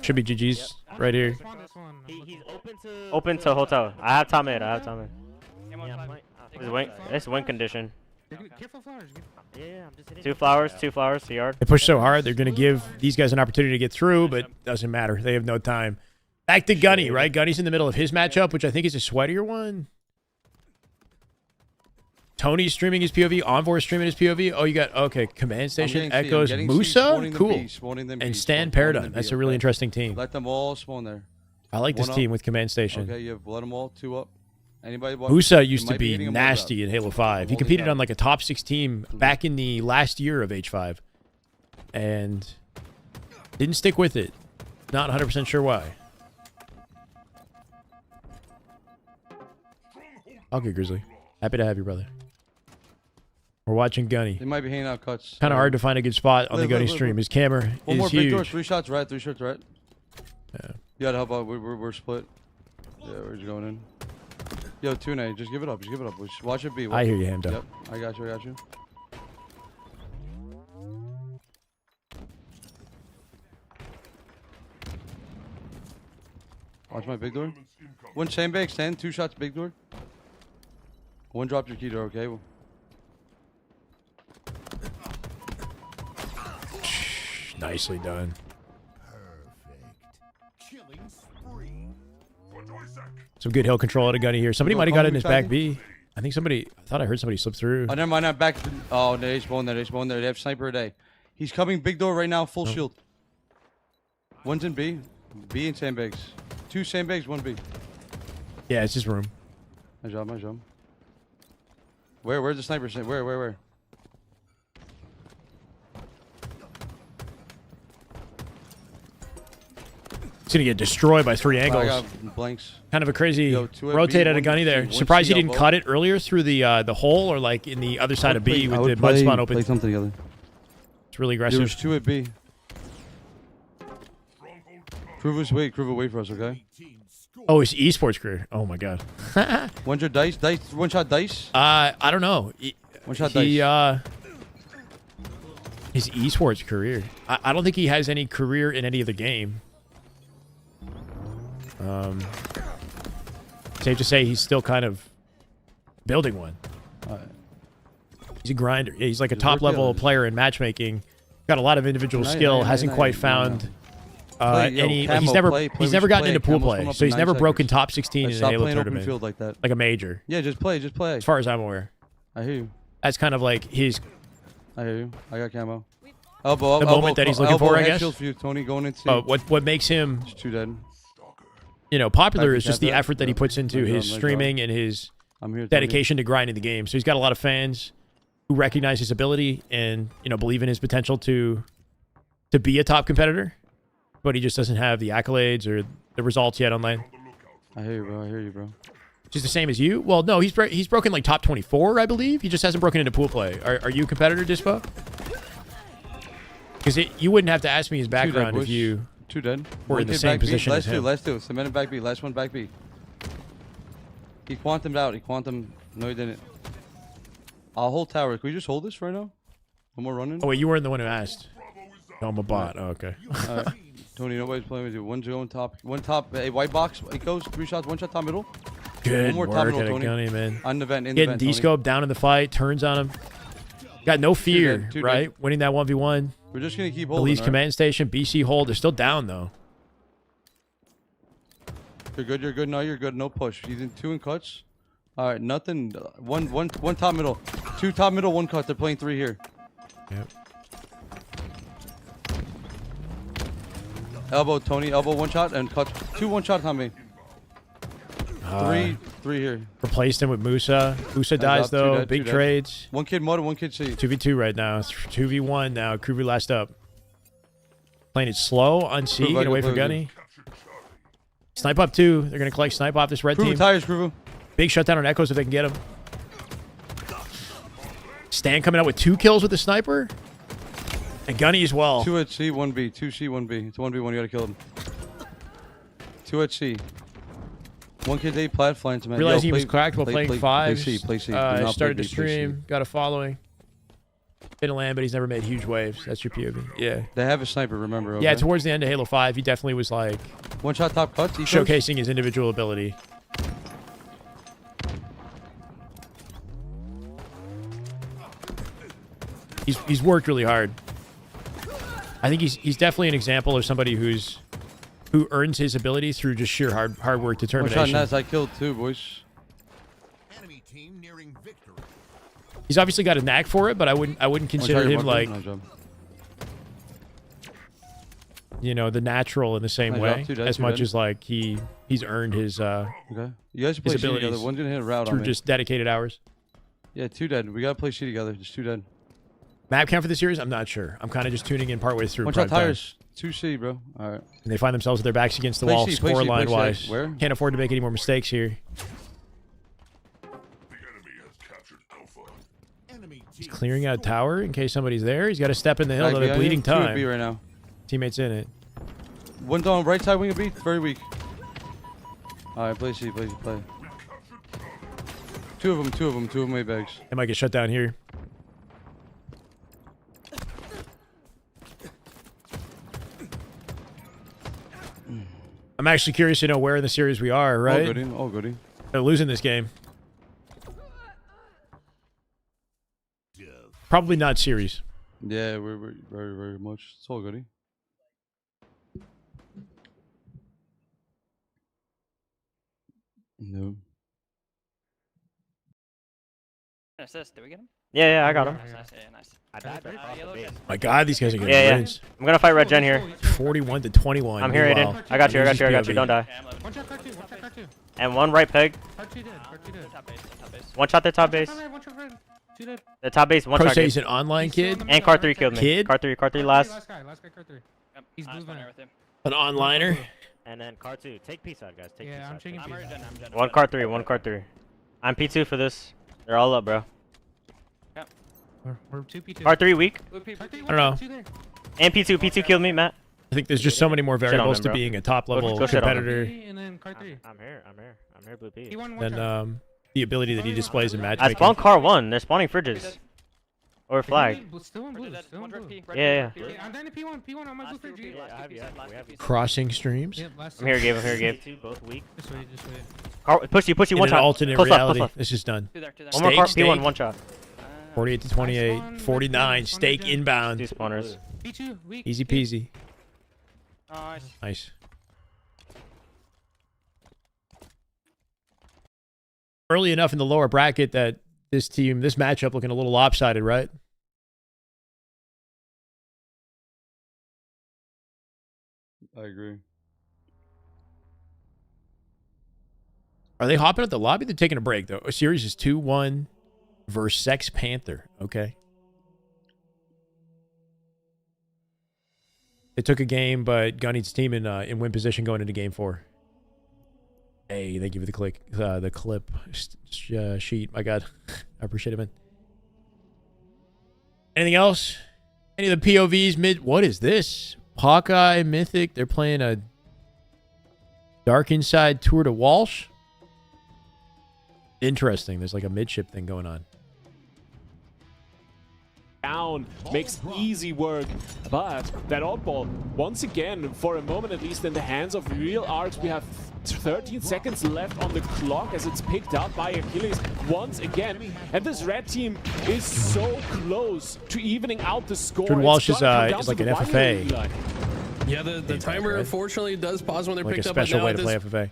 Should be GG's right here. He's open to hotel. I have top mid. It's win condition. Careful flowers. Two flowers to yard. They push so hard, they're gonna give these guys an opportunity to get through, but doesn't matter. They have no time. Back to Gunny, right? Gunny's in the middle of his matchup, which I think is a sweatier one. Tony's streaming his POV. Envor's streaming his POV. Oh, you got, okay, Command Station, Echoes, Musa? Cool. And Stan Paradigm. That's a really interesting team. Let them all spawn there. I like this One team up. with Command Station. Okay, you have let them all 2 up. Anybody? Musa used to might be be hitting him one drop. nasty in Halo 5. He Holding competed down. on like a top 6 team back in the last year of H5. And didn't stick with it. Not 100% sure why. Okay, Grizzly. Happy to have you, brother. We're watching Gunny. They might be hanging out cuts. Kind of hard to find a good spot on the Gunny stream. His camera One is more big door. huge. 3 shots red. 3 shots red. Yeah. You gotta help out. We're split. Yeah, we're just going in. Yo, Tune, just give it up. Just watch it be. I hear you, Hamdo. Yep, I got you. Watch my big door. One sandbag, stand. 2 shots, big door. One dropped your key door, okay? Nicely done. Some good hill control out of Gunny here. Somebody might have got it in his back B. I thought I heard somebody slip through. Oh, never mind. I'm back. Oh, they spawned there. They have sniper a day. He's coming big door right now, full shield. One's in B. B and sandbags. 2 sandbags, 1 B. Yeah, it's his room. My job. Where's the sniper? Where? He's going to get destroyed by 3 I angles. got blanks. Kind of a crazy Yo, 2 at rotate B, out of Gunny there. one Surprised he C didn't elbow. cut it earlier through the hole or like in the other side of B with the mud spawn open. Play something together. It's really There aggressive. was 2 at B. Kruva's wait for us, okay? Oh, it's esports career. Oh my god. One's your dice, one shot dice. I don't know. One shot he, dice. His esports career. I don't think he has any career in any other game. Safe to say he's still kind of building one. He's a grinder. Yeah, he's like a top-level player in matchmaking. Got a lot of individual skill. Hasn't quite found any. He's never gotten into pool play, so he's never broken top 16 in a Halo tournament, like a major. Yeah, just play. As far as I'm aware. I hear you. That's kind of like his. I hear you. I got camo. Elbow. The moment that he's looking for, I guess. Shield for you, Tony, going into. What makes him? Just 2 dead. You know, popular is just the effort that he puts into his streaming and his dedication to grinding the game. So he's got a lot of fans who recognize his ability and, you know, believe in his potential to be a top competitor, but he just doesn't have the accolades or the results yet online. I hear you, bro. Just the same as you? Well, no, he's broken like top 24, I believe. He just hasn't broken into pool play. Are you a competitor, Dispo? Because you wouldn't have to ask me his background if you 2 dead. Were in the same position as him. Last 2. Cemented back B. Last one back B. He quantumed out. No, he didn't. I'll hold tower. Can we just hold this right now? One more running. Oh, wait, you weren't the one who asked. No, I'm a bot. Oh, okay. Tony, nobody's playing with you. One's going top. One top. A white box. It goes 3 shots. 1 shot top middle. Good one more work top middle, at Tony. Gunny, man. On the vent. Getting D-scope down in the fight. Turns on him. Got no fear, right? Winning that 1v1. We're just going to keep holding. Police command station. BC hold. They're still down, though. You're good. You're good. No, you're good. No push. He's in 2 in cuts. All right, nothing. One top middle. 2 top middle. 1 cut. They're playing 3 here. Yep. Elbow, Tony. Elbow, 1 shot and cut. 2 1 shots on me. 3 here. Replaced him with Musa. Musa dies though. Dead, big trades. 1 kid mud, 1 kid C. 2v2 right now. It's 2v1 now. Kruvu last up. Playing it slow on C. Get away from Gunny. Snipe up 2. They're gonna collect snipe off this red team. Tires, Kruvu. Big shutdown on Echoes if they can get him. Stan coming out with 2 kills with the sniper. And Gunny as well. 2 at C, 1B. 2 C, 1B. It's 1v1. You gotta kill him. 2 at C. 1 kid's A plat flying to me. Realized he was cracked while playing 5. Play C. Started to stream. Got a following. Didn't land, but he's never made huge waves. That's your POV. Yeah. They have a sniper, remember? Okay? Yeah, towards the end of Halo 5, he definitely was like 1 shot top cuts. Showcasing his individual ability. He's worked really hard. I think he's definitely an example of somebody who earns his ability through just sheer hard work, determination. 1 shot Naz, I killed 2, boys. Enemy team nearing victory. He's obviously got a knack for it, but I wouldn't consider him like you know, the natural in the same way as much as like he's earned his okay. You guys should play shit together. One's gonna hit a route through on me. Just dedicated hours. Yeah, 2 dead. We gotta play shit together. Just 2 dead. Map count for the series? I'm not sure. I'm kind of just tuning in partway through. 1 shot tires. 2C, bro. All right. And they find themselves with their backs against the wall, score line wise. Where? Can't afford to make any more mistakes here. He's clearing out tower in case somebody's there. He's got to step in the hill. They're bleeding time. 2 right now. Teammates in it. 1 down right side wing of B. Very weak. All right, play C. Play. 2 of them. A bags. They might get shut down here. I'm actually curious to know where in the series we are, right? Oh, goody. They're losing this game. Probably not series. Yeah, we're very, very much. It's all goody. No. Assist, did we get him? Yeah, I got him. Nice. My God, these guys are getting wins. I'm gonna fight Red Gen here. 41 to 21. I'm here, Aiden. I got you. Don't die. And 1 right peg. 1 shot their top base. The top base, 1 shot. He's an online kid. And Car 3 killed me. Kid? Car 3 last. Last guy, Car 3. He's blue with him. An onliner. And then Car 2. Take P side, guys. Take P side. I'm taking P side. 1 Car 3. I'm P2 for this. They're all up, bro. We're 2 P2. Car 3 weak. I don't know. And P2 killed me, Matt. I think there's just so many more variables to being a top level competitor And then Car 3. I'm here, Blue P. than the ability that he displays in matchmaking. I spawned Car 1. They're spawning fridges. Or flag. Still in blue. Still in blue. Yeah. Okay, I'm down to P1 on my blue for G. Crossing streams. Yep, last I'm here, Gabe. I'm here, Gabe. Just wait. Push you. In One an shot. alternate Close reality, left. this is done. One more car. Steak. P1. One shot. 48 to 28. 49. Steak inbound. Two spawners. P2, weak. Easy peasy. Nice. Nice. Early enough in the lower bracket that this matchup looking a little lopsided, right? I agree. Are they hopping at the lobby? They're taking a break, though. A series is 2-1 versus Sex Panther. Okay. They took a game, but Gunny's team in win position going into game 4. Hey, thank you for the clip sheet. My God. I appreciate it, man. Anything else? Any of the POVs what is this? Hawkeye, Mythic. They're playing a Dark Inside Tour to Walsh. Interesting. There's like a midship thing going on. Down makes easy work, but that oddball once again, for a moment at least, in the hands of Real Arcs. We have 13 seconds left on the clock as it's picked up by Achilles once again, and this red team is so close to evening out the score. Jordan Walsh is like an FFA. Yeah, the timer unfortunately does pause when they're like picked a up. special way to play FFA.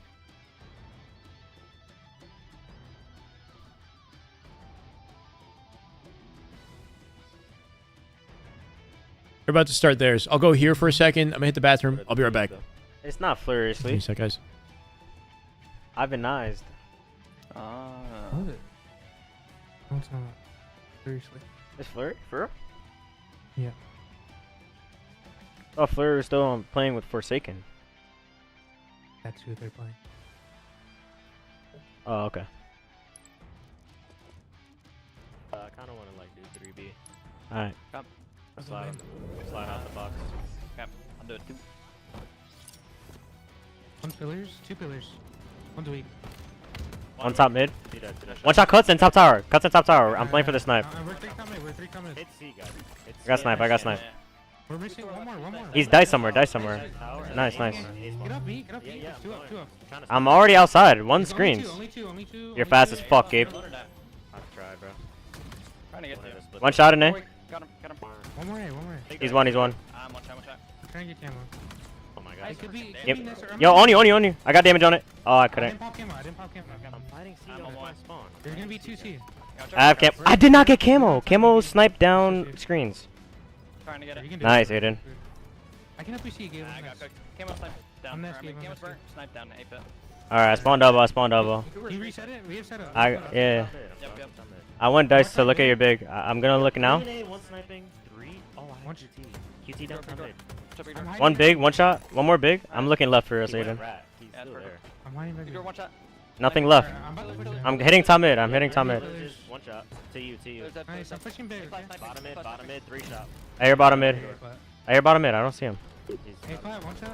They're about to start theirs. I'll go here for a second. I'm gonna hit the bathroom. I'll be right back. It's not furiously. Give me a sec, guys. I've been niced. What is it? No, it's not. Seriously. It's Flurry? For real? Yeah. Oh, Flurry was still playing with Forsaken. That's who they're playing. Oh, okay. I kind of want to like do 3B. Alright. Slide out the box. Okay, I'll do it. 1 pillars, 2 pillars. 1's weak. One top mid. One shot cuts and top tower. Cuts and top tower. I'm playing for the snipe. We're 3 coming. We're 3 coming. Hit C, guys. I got snipe. I got snipe. We're missing one more. He's dice somewhere. Nice. Get up, B. Get up, B. Yeah. 2 up. I'm already outside. One screens. Only two. You're fast as fuck, Gabe. I've tried, bro. Trying to get One shot in A. Got him. One more A. He's one. One shot. I'm trying to get camo. Oh my god. It could be Yep. next or- Yo, on you. I got damage on it. Oh, I I couldn't. didn't pop camo. I'm fighting C on my spawn. There's gonna be 2 C. I have cam. I did not get camo. Camo sniped down screens. Trying to get it. Nice, Aiden. I can help you see Gabe. I got cooked. Camo snipe down. I'm next, Gabe. Camo's burnt. Snipe down to 8-bit. Alright, I spawned double. You reset it? We have set up. Yeah. Yep. I went dice to look at your big. I'm gonna look now. One sniping, 3. Oh, I One have QT. QT down top mid. I'm hiding One back. big, one shot. One more big. I'm looking left for us, He went Aiden. rat. He's still there. I'm hiding back. One shot. Nothing left. I'm about to push it. I'm hitting top mid. Villages, one shot. To you. Nice, I'm pushing big. Okay? Bottom mid, 3 shot. I hear bottom mid. I don't see him. Hey, Cloud, one shot.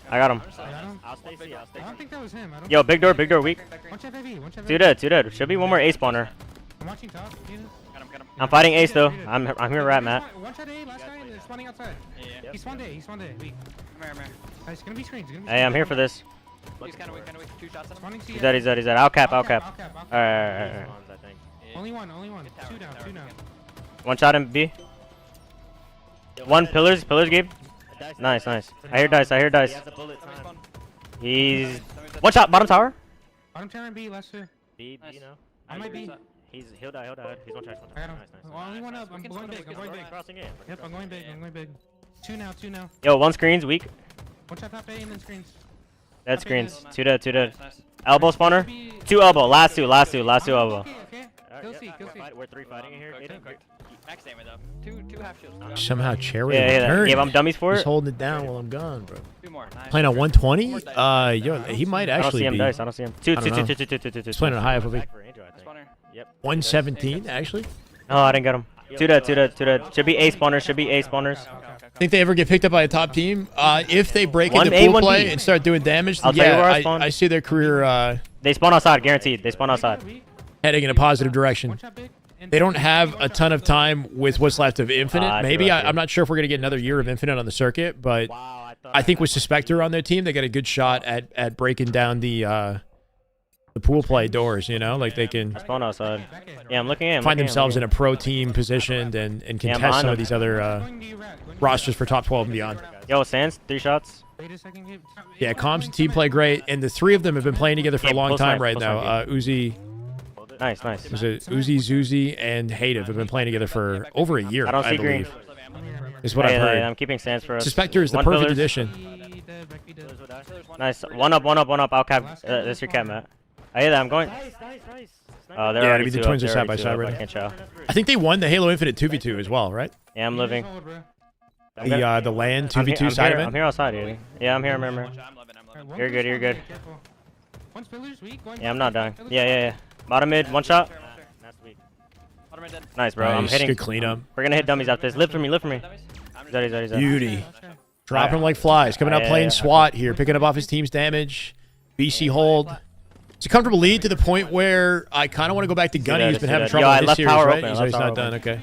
I got him. I got him. I'll stay C, I'll stay I C. don't think that was him. I don't Yo, big door weak. One shot heavy. Two dead. Should be one more A spawner. I'm watching top. Got him. I'm fighting ace though. I'm here, rat Matt. One shot A, last guy. They're spawning outside. Yeah. He spawned A. Weak. Come here. It's gonna be screens. Hey, I'm here for this. He's kind of weak. 2 shots at him. Spawning C. He's dead. I'll cap. Alright. Alright. Spawns, I think. Only one. 2 down. One shot in B. One pillars, Gabe. Nice. I hear dice. He has a bullet time. He's one shot, bottom tower. Bottom tower and B, last 2. B, you know. I might be. He'll die. He's one shot. I got him. Nice. Well, only one up. I'm going big. Crossing in. Yep, I'm going big. 2 now. Yo, one screen's weak. One shot top A and then screens. Dead screens. Two dead. Nice. Elbow spawner. 2 elbow. Last two elbow. Okay. Kill C. We're 3 fighting in here. Cooked. Max damage though. 2 half shields. Somehow Cherry Yeah. returned. Gave him dummies for He's it. holding it down while I'm gone, bro. 2 more. Nice. Playing on 120? Yo, he might I don't actually see him be. dice. I don't see him. Two. He's playing on a high FOV. Back for Angel, I think. Spawner. Yep. 117, actually. Oh, I didn't get him. Two dead. Should be A spawners. Think they ever get picked up by a top team? If they break One into A, pool one play B. and start doing damage, I'll tell you where I yeah, spawn. I see their career They spawn outside, guaranteed. They spawn outside. heading in a positive direction. One shot big. they don't have a ton of time with what's left of Infinite. Maybe I'm not sure if we're gonna get another year of Infinite on the circuit, but I think with Suspector on their team, they got a good shot at breaking down the pool play doors. You know, like they can spawn outside. Yeah, I'm looking at. Find themselves in a pro team positioned and contest some of these other rosters for top 12 and beyond. Yo, Sands, 3 shots. Yeah, comms and team play great, and the 3 of them have been playing together for a long time right now. Uzi. Nice. Was it Uzi, Zuzi, and Hative have been playing together for over a year, I don't see green. Is what I've heard. I'm keeping Sands for us. Suspector is the perfect addition. Nice. One up. I'll cap. That's your cap, Matt. I hear that. I'm going. Oh, they're already the twins are side by side right now. I think they won the Halo Infinite 2v2 as well, right? Yeah, I'm living. The LAN 2v2 side event? I'm here outside, dude. Yeah, I'm here. You're good. Yeah, I'm not dying. Yeah. Bottom mid, 1 shot. Nice, bro. I'm hitting. Good cleanup. We're gonna hit dummies after this. Live for me. He's Beauty. Dropping them like flies. Coming out playing SWAT here, picking up off his team's damage. BC hold. It's a comfortable lead to the point where I kind of want to go back to Gunny, who's been having trouble in this series, right? He's not done. Okay.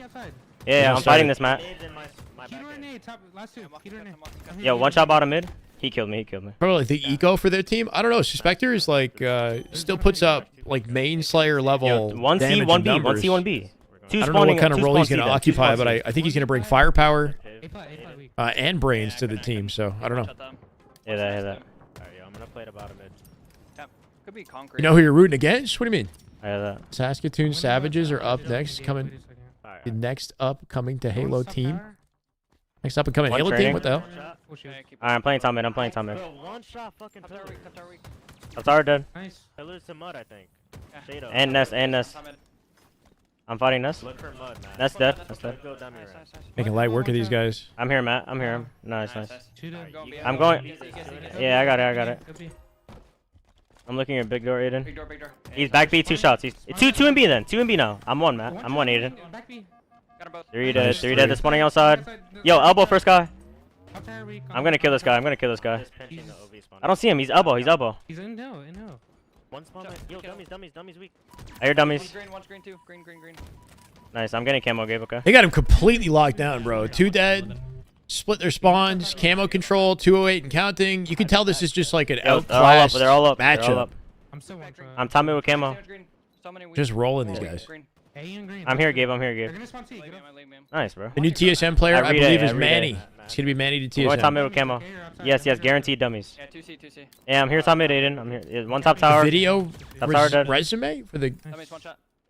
Yeah, I'm fighting this, Matt. Yo, 1 shot bottom mid. He killed me. Probably like the eco for their team. I don't know. Suspector is like still puts up like main Slayer level 1C, damage 1B, and numbers. 1C, 1B. I don't know what kind of role he's going to occupy, but I think he's going to bring firepower and brains to the team. So I don't know. Yeah, that. Alright, yo, I'm gonna play the bottom mid. Could be concrete. You know who you're rooting against? What do you mean? I have that. Saskatoon Savages are up next, coming to Halo team. Next up and coming Halo team. What the hell? Alright, I'm playing top mid. One shot, fucking pillar. I'm sorry, dead. Nice. Pillars to mud, I think. Shado. And Nest. I'm fighting Nest. Look for mud, man. That's dead. Making light work of these guys. I'm here, Matt. I'm here. Nice. I'm going. Yeah, I got it. I'm looking at big door, Aiden. Big door. He's back B, 2 shots. He's 2 and B then. 2 and B now. I'm 1, Matt. I'm 1, Aiden. 3 dead. 3 dead. They're spawning outside. Yo, elbow first guy. I'm gonna kill this guy. I don't see him. He's elbow. He's in no. One spawn. Yo, dummies weak. I hear dummies. One's green too. Green. Nice. I'm getting camo, Gabe. Okay. They got him completely locked down, bro. 2 dead. Split their spawns. Camo control. 208 and counting. You can tell this is just like an outclassed They're all up. matchup. I'm top mid with camo. Just rolling these guys. I'm here, Gabe. Nice, bro. The new TSM player, I believe, is Manny. It's going to be Manny to TSM. Going top mid with camo. Yes, guaranteed dummies. Yeah, 2C. Yeah, I'm here top mid, Aiden. I'm here. 1 top tower. Video top tower dead. resume for the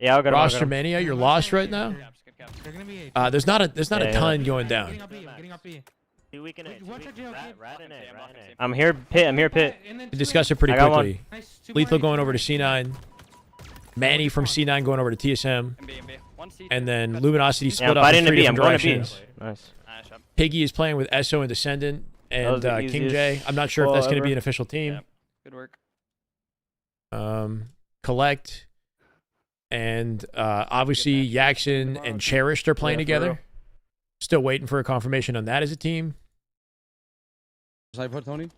yeah, I'll go roster mania. You're lost right now. There's not a ton going down. I'm here, pit. We discuss it pretty quickly. Lethal going over to C9. Manny from C9 going over to TSM. And then Luminosity split up in 3 different directions. Nice. Piggy is playing with Esso and Descendant and King J. I'm not sure if that's going to be an official team. Good work. Collect. And obviously Yaxon and Cherished are playing together. Still waiting for a confirmation on that as a team. Tony?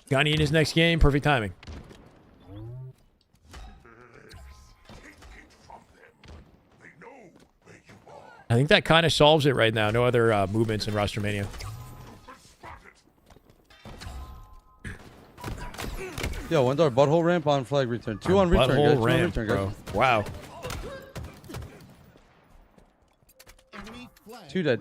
Gunny in his next game. Perfect timing. I think that kind of solves it right now. No other movements in Roster Mania. Yo, one's our butthole ramp on flag return. 2 on return, butthole guys. Ramp, bro. Wow. 2 dead.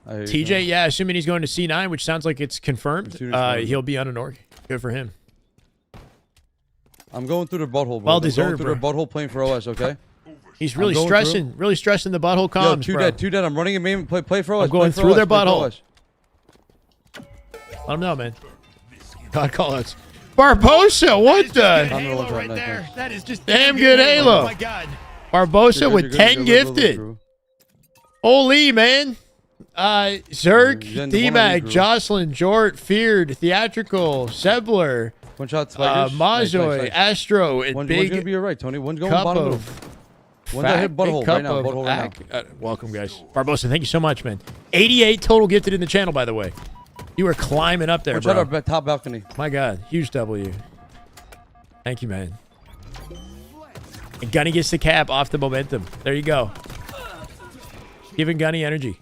TJ, yeah, assuming he's going to C9, which sounds like it's confirmed, he'll be on an org. Good for him. I'm going through the butthole, bro. Well deserved, I'm going through the butthole playing for OS, okay? He's really stressing the butthole comms, Yo, 2 dead. I'm running a main play for OS. I'm going through their butthole. Let him know, man. God callouts. Barbosa, what the? Halo right there. That is just damn good Halo. Oh my God. Barbosa with 10 gifted. Holy, man. Zerk, D-Mac, Jocelyn, Jort, Feared, Theatrical, Sebler, one shot, Mazoy, Astro, and one's Big. One's gonna be alright, Tony. One's going cup bottom of one's that hit butthole right now. Butthole right now. Welcome, guys. Barbosa, thank you so much, man. 88 total gifted in the channel, by the way. You were climbing up there, bro. Our top balcony. My God, huge W. Thank you, man. And Gunny gets the cap off the momentum. There you go. Giving Gunny energy.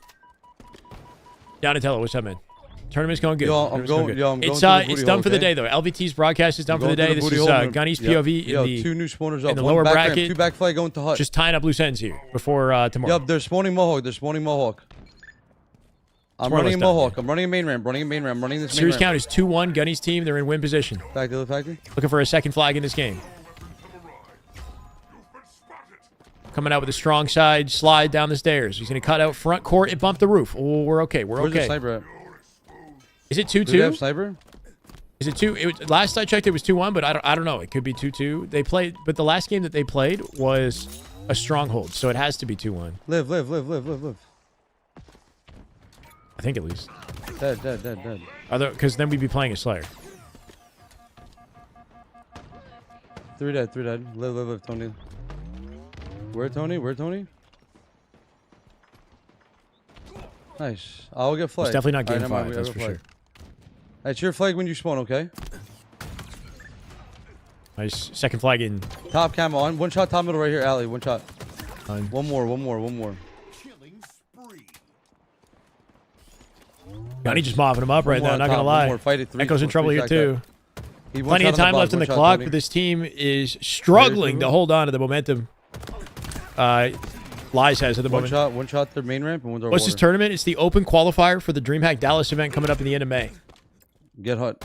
Donatello, what's up, man? Tournament's going good. Yo, I'm going. Yo, I'm going. It's done for the day though. LVT's broadcast is done for the day. This is Gunny's POV in the 2 new spawners up. in the lower bracket. 2 back flag going to hut. Just tying up loose ends here before tomorrow. Yup, they're spawning Mohawk. They're spawning Mohawk. I'm running a Mohawk. I'm running a main ramp. Running a main ramp. I'm running this main Series ramp. count is 2-1. Gunny's team. They're in win position. Factory, factory. Looking for a second flag in this game. Coming out with a strong side slide down the stairs. He's going to cut out front court and bump the roof. Oh, we're okay. We're Where's okay. the sniper at? Is it Do they have 2-2? sniper? Is it 2? Last I checked, it was 2-1, but I don't know. It could be 2-2. They played, but the last game that they played was a stronghold, so it has to be 2-1. Live. I think at least. Dead. Because then we'd be playing a Slayer. 3 dead. Live, Tony. Where, Tony? Nice. I'll get flag. It's definitely not game Alright, 5, never mind, that's we for have a sure. flag. That's your flag when you spawn, okay? Nice. Second flag in. Top camo on. 1 shot, top middle right here, alley. 1 shot. Fine. One more. Gunny just mopping him up right now, not going to lie. Fight it 3. Echo's in trouble here, too. He Plenty of time left in the clock, but this team is struggling to hold on to the momentum. Lies has at the moment. One shot their main ramp and 1 door What's this tournament? It's the open qualifier for the Dreamhack Dallas event coming up in the end of May. Get hot.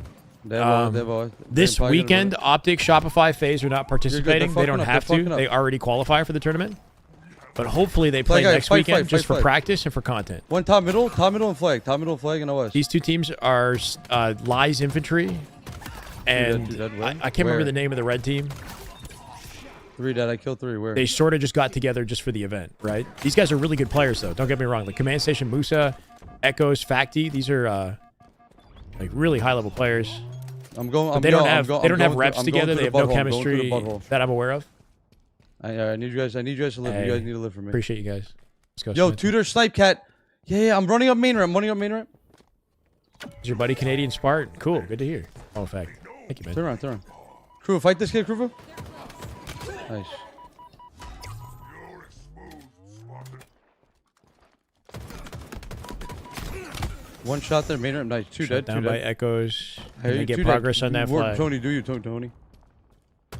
This weekend, Optic, Shopify, FaZe are not participating. They don't have to. They already qualify for the tournament. But hopefully they play next weekend just for practice and for content. One top middle and flag. Top middle flag and OS. These two teams are Lies Infantry. And I can't remember the name of the red team. 3 dead. I killed 3. Where? They sort of just got together just for the event, right? These guys are really good players, though. Don't get me wrong. Like Command Station Musa, Echoes, Facti. These are like really high-level players. I'm going. But they don't have reps together. They have no chemistry that I'm aware of. I need you guys. I need you guys to live. Hey, you guys need to live for me. Appreciate you guys. Let's go. Yo, Smith. Tudor Snipe Cat. Yeah. I'm running up main ramp. Is your buddy Canadian Spartan? Cool. Good to hear. Oh, in fact. Thank you, man. Turn around. Crew, fight this kid, Crew. Nice. One shot there, main ramp. Nice. 2 Shut dead. Down 2 by dead. Echoes. Hey, They get progress on that flag. Tony, do you, Tony?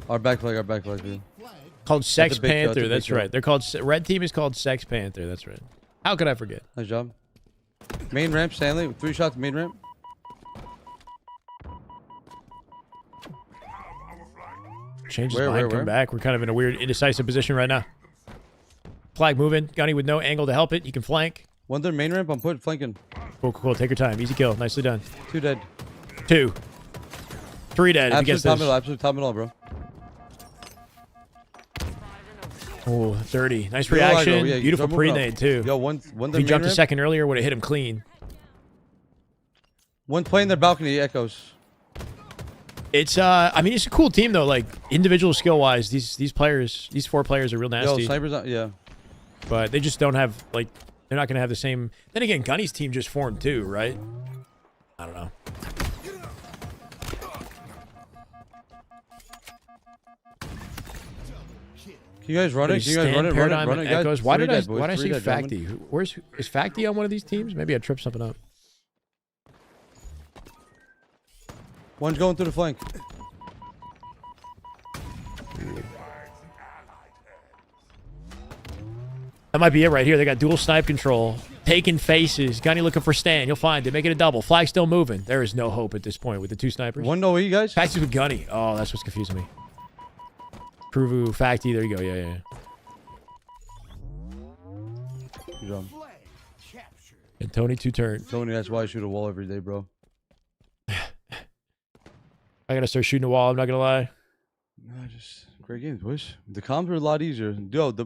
Our back flag, dude. Called Sex big Panther. shot, That's right. They're called Red Team is called Sex Panther. That's right. How could I forget? Nice job. Main ramp, Stanley. 3 shots, main ramp. Change his mind, come back. We're kind of in a weird, indecisive position right now. Flag moving. Gunny with no angle to help it. He can flank. One there, main ramp. I'm flanking. Cool. Take your time. Easy kill. Nicely done. 2 dead. 2. 3 dead. Absolute top middle, bro. Oh, 30. Nice reaction. Beautiful pre-nade, too. Yo, one if he jumped a second earlier, would have hit him clean. One playing their balcony, Echoes. It's I mean, it's a cool team though. Like individual skill wise, these 4 players are real nasty. Yo, snipers, yeah. But they just don't have like they're not gonna have the same. Then again, Gunny's team just formed too, right? I don't know. You guys run it? Run it, guys. Echoes. Why did I see Facti? Is Facti on one of these teams? Maybe I tripped something up. One's going through the flank. That might be it right here. They got dual snipe control. Taking faces. Gunny looking for Stan. You'll find it. Make it a double. Flag still moving. There is no hope at this point with the 2 snipers. One no E, guys. Facti's with Gunny. Oh, that's what's confusing me. Pruvu, Facti. There you go. Yeah. Good job. And Tony 2 turn. Tony, that's why I shoot a wall every day, bro. I gotta start shooting a wall. I'm not gonna lie. No, just great games, boys. The comms were a lot easier. Yo, the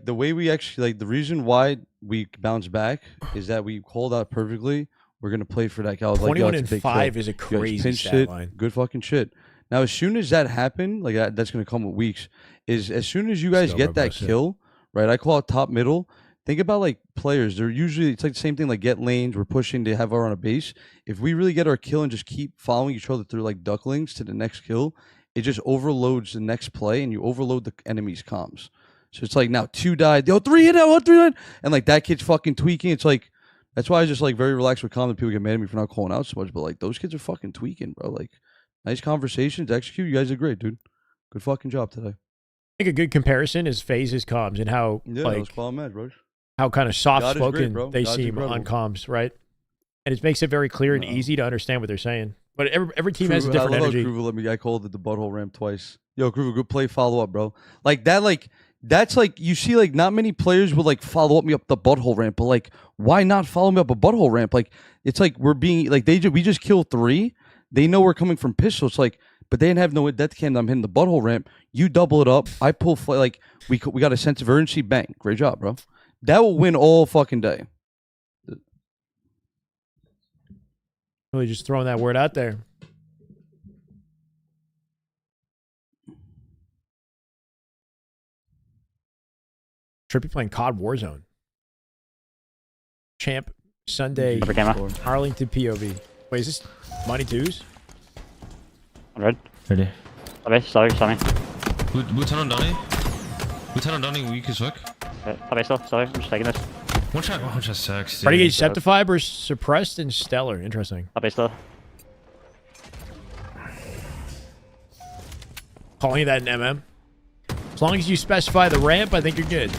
way we actually the reason why we bounce back is that we called out perfectly. We're gonna play for that guy. 21-5 is a crazy stat line. Good fucking shit. Now, as soon as that happened, that's gonna come with weeks. Is as soon as you guys get that kill, right? I call it top middle. Think about players. They're usually it's the same thing. Get lanes. We're pushing to have our on a base. If we really get our kill and just keep following each other through ducklings to the next kill, it just overloads the next play, and you overload the enemy's comms. So it's like now 2 died, yo 3 hit out, 1 3 died, and like that kid's fucking tweaking. It's like that's why I was just like very relaxed with calm. People get mad at me for not calling out so much, but like those kids are fucking tweaking, bro. Like nice conversations, execute. You guys did great, dude. Good fucking job today. I think a good comparison is FaZe's comms and how like how kind of soft spoken they seem on comms, right? And it makes it very clear and easy to understand what they're saying. But every team has a different energy. I called it the butthole ramp twice. Yo, Kruger, good play, follow up, bro. Like that, like that's like you see, like not many players will like follow up me up the butthole ramp, but like why not follow me up a butthole ramp? Like it's like we're being like we just killed 3. They know we're coming from pistol. It's like, but they didn't have no death cam. I'm hitting the butthole ramp. You double it up. I pull like we got a sense of urgency. Bang, great job, bro. That will win all fucking day. Really just throwing that word out there. Trippy playing COD Warzone. Champ Sunday. Arlington POV. Wait, is this Money Twos? Red. Ready. Sorry. Lieutenant Donnie, weak as fuck. Sorry, I'm just taking this. One shot sucks. Ready to get Septified or Suppressed and Stellar. Interesting. Calling you that in MM. As long as you specify the ramp, I think you're good.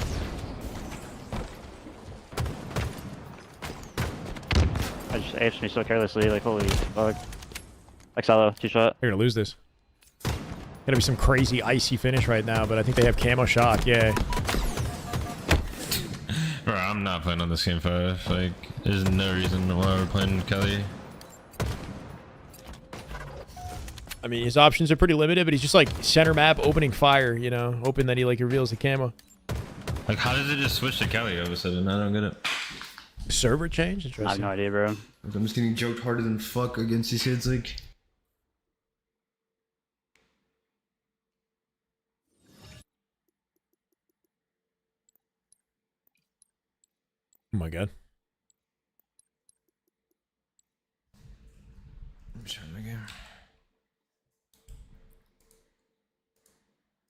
I just aged me so carelessly, like holy fuck. Xalo, 2-shot. They're gonna lose this. Gonna be some crazy icy finish right now, but I think they have camo shock. Yeah. Bro, I'm not playing on this game 5. Like, there's no reason why we're playing Kelly. I mean, his options are pretty limited, but he's just like center map opening fire, you know, hoping that he like reveals the camo. Like, how does it just switch to Kelly all of a sudden? I don't get it. Server change? Interesting. I have no idea, bro. Like, I'm just getting joked harder than fuck against these kids, like. Oh my god. I'm trying my game.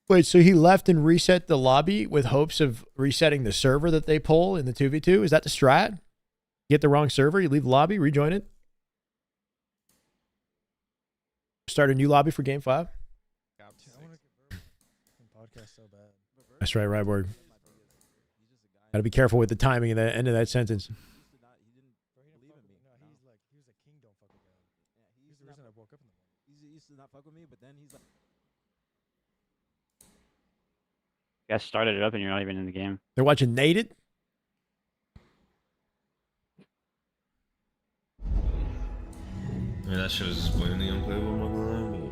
Wait, so he left and reset the lobby with hopes of resetting the server that they pull in the 2v2? Is that the strat? You get the wrong server, you leave the lobby, rejoin it? Start a new lobby for game 5? That's right, Ryborg. Gotta be careful with the timing of the end of that sentence. You guys started it up and you're not even in the game. They're watching Nated? I mean, that shows is blatantly unplayable, I'm not gonna lie,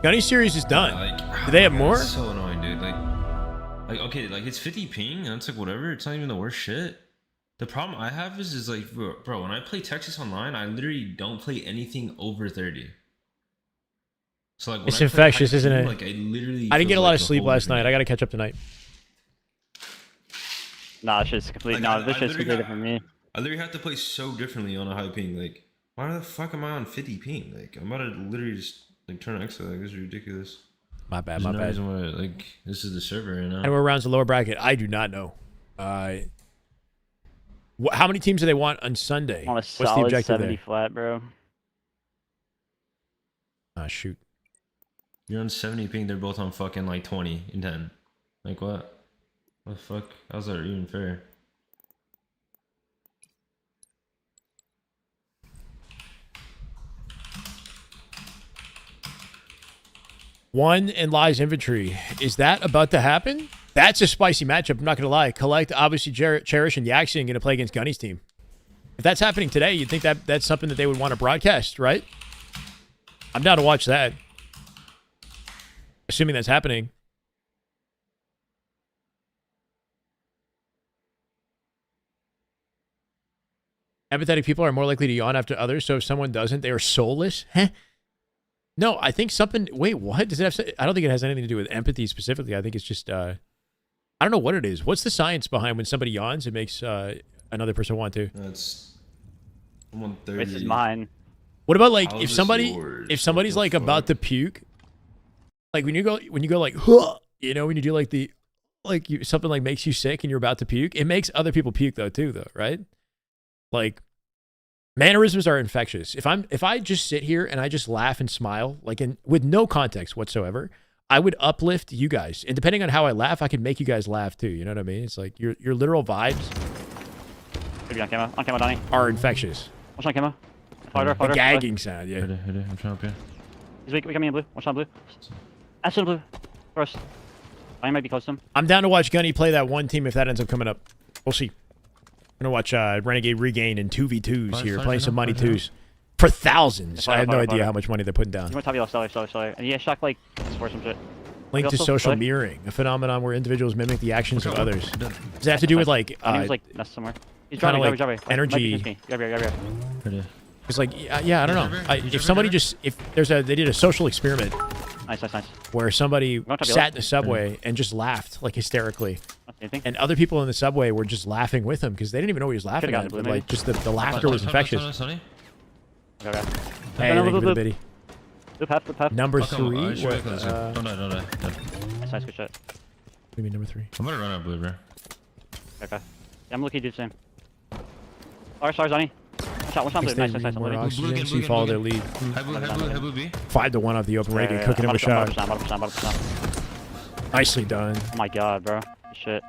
Gunny series is done. Like, do they have more? It's so annoying, dude. Like, okay, like it's 50 ping, and it's like whatever. It's not even the worst shit. The problem I have is like, bro, when I play Texas Online, I literally don't play anything over 30. So like, when it's I infectious, play isn't it? like, I literally. I didn't get a lot like of sleep last night. game. I gotta catch up tonight. Nah, this shit's complete. Like, No, this shit's completely for me. I literally have to play so differently on a high ping. Like, why the fuck am I on 50 ping? Like, I'm about to literally just like turn extra. Like, this is ridiculous. My bad, There's my no bad. reason why, like, this is the server right now. And where rounds the lower bracket? I do not know. How many teams do they want on Sunday? On a What's the solid objective 70 there? flat, bro. Ah, shoot. You're on 70 ping. They're both on fucking like 20 and 10. Like what? What the fuck? How's that even fair? One and Lie's infantry. Is that about to happen? That's a spicy matchup. I'm not going to lie. Collect, obviously, Cherish and Yaxian going to play against Gunny's team. If that's happening today, you'd think that that's something that they would want to broadcast, right? I'm down to watch that. Assuming that's happening. Empathetic people are more likely to yawn after others, so if someone doesn't, they are soulless? Huh? No, I think something... Wait, what? Does it have... I don't think it has anything to do with empathy specifically. I think it's just... I don't know what it is. What's the science behind when somebody yawns, it makes another person want to? That's... I'm on 30. This is mine. What about like How if is somebody's yours? like What the about to fuck? puke, like when you go like, huh, you know, when you do like the like you, something like makes you sick and you're about to puke, it makes other people puke though, right? Like mannerisms are infectious. If I just sit here and I just laugh and smile like with no context whatsoever, I would uplift you guys. And depending on how I laugh, I can make you guys laugh too. You know what I mean? It's like your literal vibes Maybe on camera. On camera, Donnie. are infectious. Watch on camera. Fighter, The fighter. gagging sound, yeah. Hit it. I'm trying to help you. He's weak. We coming in blue. Watch on blue. Ash in blue. First. Donnie might be close to him. I'm down to watch Gunny play that one team if that ends up coming up. We'll see. I'm gonna watch Renegade Regain in 2v2s here, playing some money twos for thousands. I have no idea how much money they're putting down. You want top yellow, stellar. And yeah, shock like for some shit. Linked to social mirroring, a phenomenon where individuals mimic the actions of others. Does it have to do with like, he was like that's somewhere. He's kinda driving, like driving. energy? Grab here. It's like, yeah, I don't know. If somebody they did a social experiment Nice. where somebody top yellow. sat in the subway and just laughed like hysterically, and other people in the subway were just laughing with him because they didn't even know he was laughing at it, but like just the laughter was infectious. Okay. Hey, thank you for the biddy. Loop half. Number 3. Don't What? die. Nice, good shot. What do you mean number 3? I'm gonna run out blue, bro. Okay. Yeah, I'm looking to do the same. Stars, Donnie. One shot blue. Nice. I'm More loading. oxygen, so you follow their lead. High blue, B. 5-1 off the open Renegade, cooking him a shot. Bottom. Nicely done. Oh my god, bro. Shit.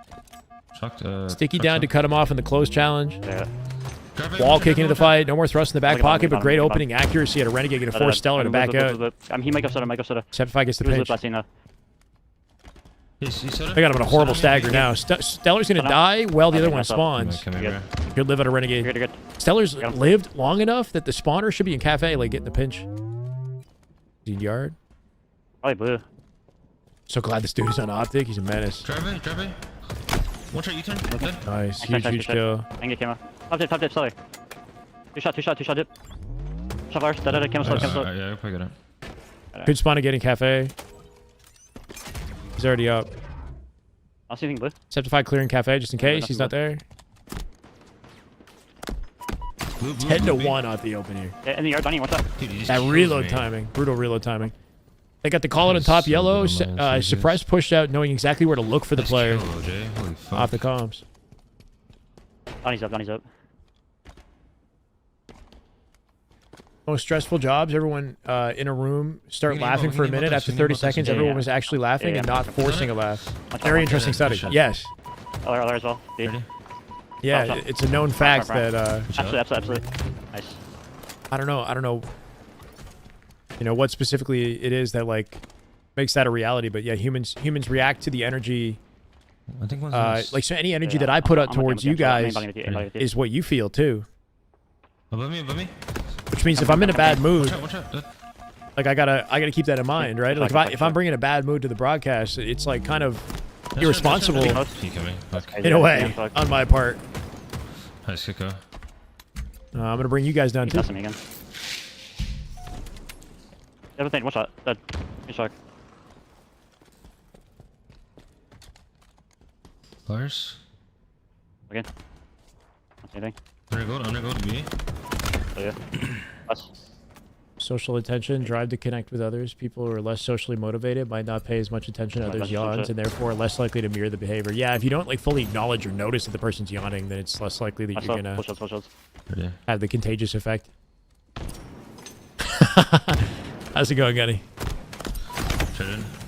Sticky down to cut him off in the close challenge. Yeah. Wall kick into the fight. No more thrust in the back pocket, but great opening accuracy at a Renegade going to force Stellar to back out. He might go soda. Except if I gets the He was pinch. last scene, though. They got him in a horrible stagger now. Stellar's going to die while the other one spawns. Good live at a Renegade. Good. Stellar's lived long enough that the spawner should be in cafe, like getting the pinch. Is he in yard? Probably blue. So glad this dude is on optic. He's a menace. Drive it. One shot, U-turn. Good. Nice. Huge kill. I can get camera. Top dip, Stellar. Two shot dip. Shot fires. Camera slow. Yeah, I'll probably get it. Good spawn to get in cafe. He's already up. I'll see anything blue. Septify clearing cafe just in case he's not there. Blue, 10-1 off the open here. Yeah, in the yard, Donnie, what's up? That reload timing. Brutal reload timing. They got the call it on top yellow. Suppress pushed out, knowing exactly where to look for the player. Off the comms. Donnie's up. Most stressful jobs. Everyone in a room start laughing for a minute. After 30 seconds, everyone was actually laughing and not forcing a laugh. Very interesting study. Yes. LR as well. Yeah, it's a known fact that. Absolutely. Nice. I don't know. You know what specifically it is that like makes that a reality, but yeah, humans react to the energy. I think like so any energy that I put out towards you guys is what you feel too. Above me. Which means if I'm in a bad mood, Watch out. like I gotta keep that in mind, right? Like if I'm bringing a bad mood to the broadcast, it's like kind of irresponsible in a way on my part. Nice kick. I'm gonna bring you guys down too. Again. Everything. One shot. Dead. Good shot. Fires. Again. Anything. I'm gonna go to B. Oh yeah. Social attention, drive to connect with others. People who are less socially motivated might not pay as much attention to others' yawns and therefore are less likely to mirror the behavior. Yeah, if you don't like fully acknowledge or notice that the person's yawning, then it's less likely that you're gonna have the contagious effect. How's it going, Gunny?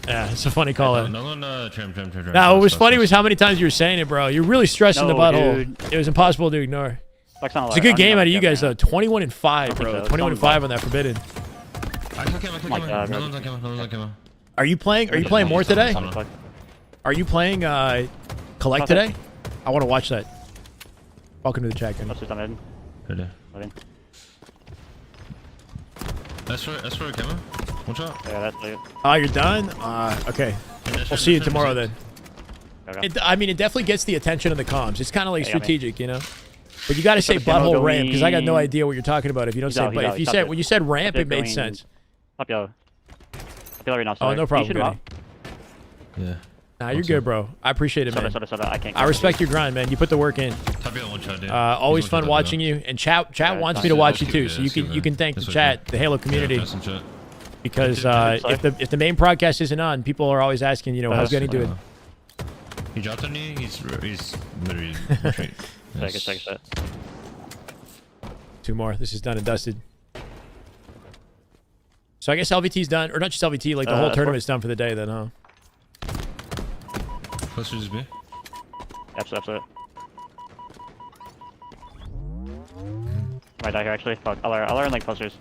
Yeah, it's a funny call. No, tram. No, what was funny was how many times you were saying it, bro. You're really stressing the butthole. Dude. It was impossible to ignore. It's a good game out of you guys, though. 21-5, bro. 21-5 on that Forbidden. Are you playing more today? Are you playing Collect today? I want to watch that. Welcome to the chat, Gunny. That's for a camera. One shot. Yeah, that's it. Oh, you're done? Okay. We'll see you tomorrow then. I mean, it definitely gets the attention of the comms. It's kind of like strategic, you know? But you got to say butthole ramp, because I got no idea what you're talking about. If you don't say, but if you said, when you said ramp, it made sense. Top yellow. Top yellow right now. Oh, no problem, Gunny. Yeah. Nah, you're good, bro. I appreciate it, man. I can't. I respect your grind, man. You put the work in. Always fun watching you. And chat wants me to watch you too, so you can thank the chat, the Halo community. Because if the main broadcast isn't on, people are always asking, you know, how's Gunny doing? He dropped on me. He's literally straight. Take it. 2 more. This is done and dusted. So I guess LVT's done, or not just LVT, like the whole tournament's done for the day then, huh? Clusters B. Absolutely. Might die here actually. Fuck. I'll learn like clusters.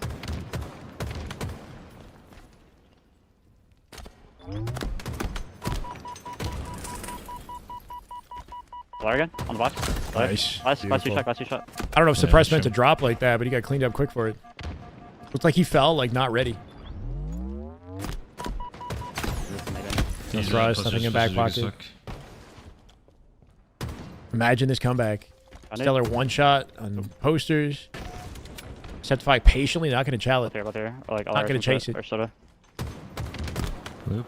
Flare again on the box. Nice. Last 2 shot. I don't know if Suppress meant to drop like that, but he got cleaned up quick for it. Looked like he fell, like not ready. No thrust, nothing in back pocket. Imagine this comeback. Stellar 1-shot on posters. Septify patiently, not going to challenge. Here. Like, not going to chase it. Or soda. Loop.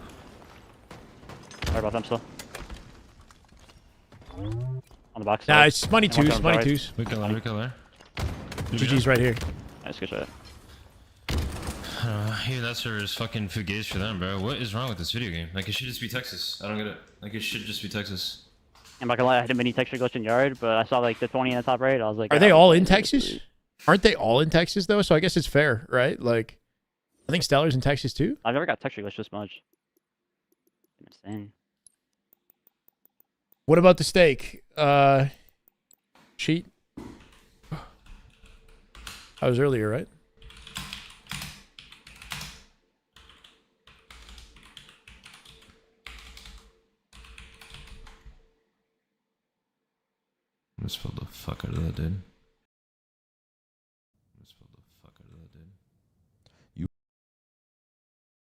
Sorry about them still. On the box. Nah, it's money twos. We can learn. GG's right here. Nice, good shot. Hey, that server is fucking fugazi for them, bro. What is wrong with this video game? Like, it should just be Texas. I don't get it. Like, it should just be Texas. I'm not gonna lie, I had a mini texture glitch in yard, but I saw like the 20 in the top right. I was like, are they all in Texas? Aren't they all in Texas though? So I guess it's fair, right? Like, I think Stellar's in Texas too. I've never got texture glitch this much. Insane. What about the steak? Cheat. That was earlier, right? I'm gonna spell the fuck out of that, dude.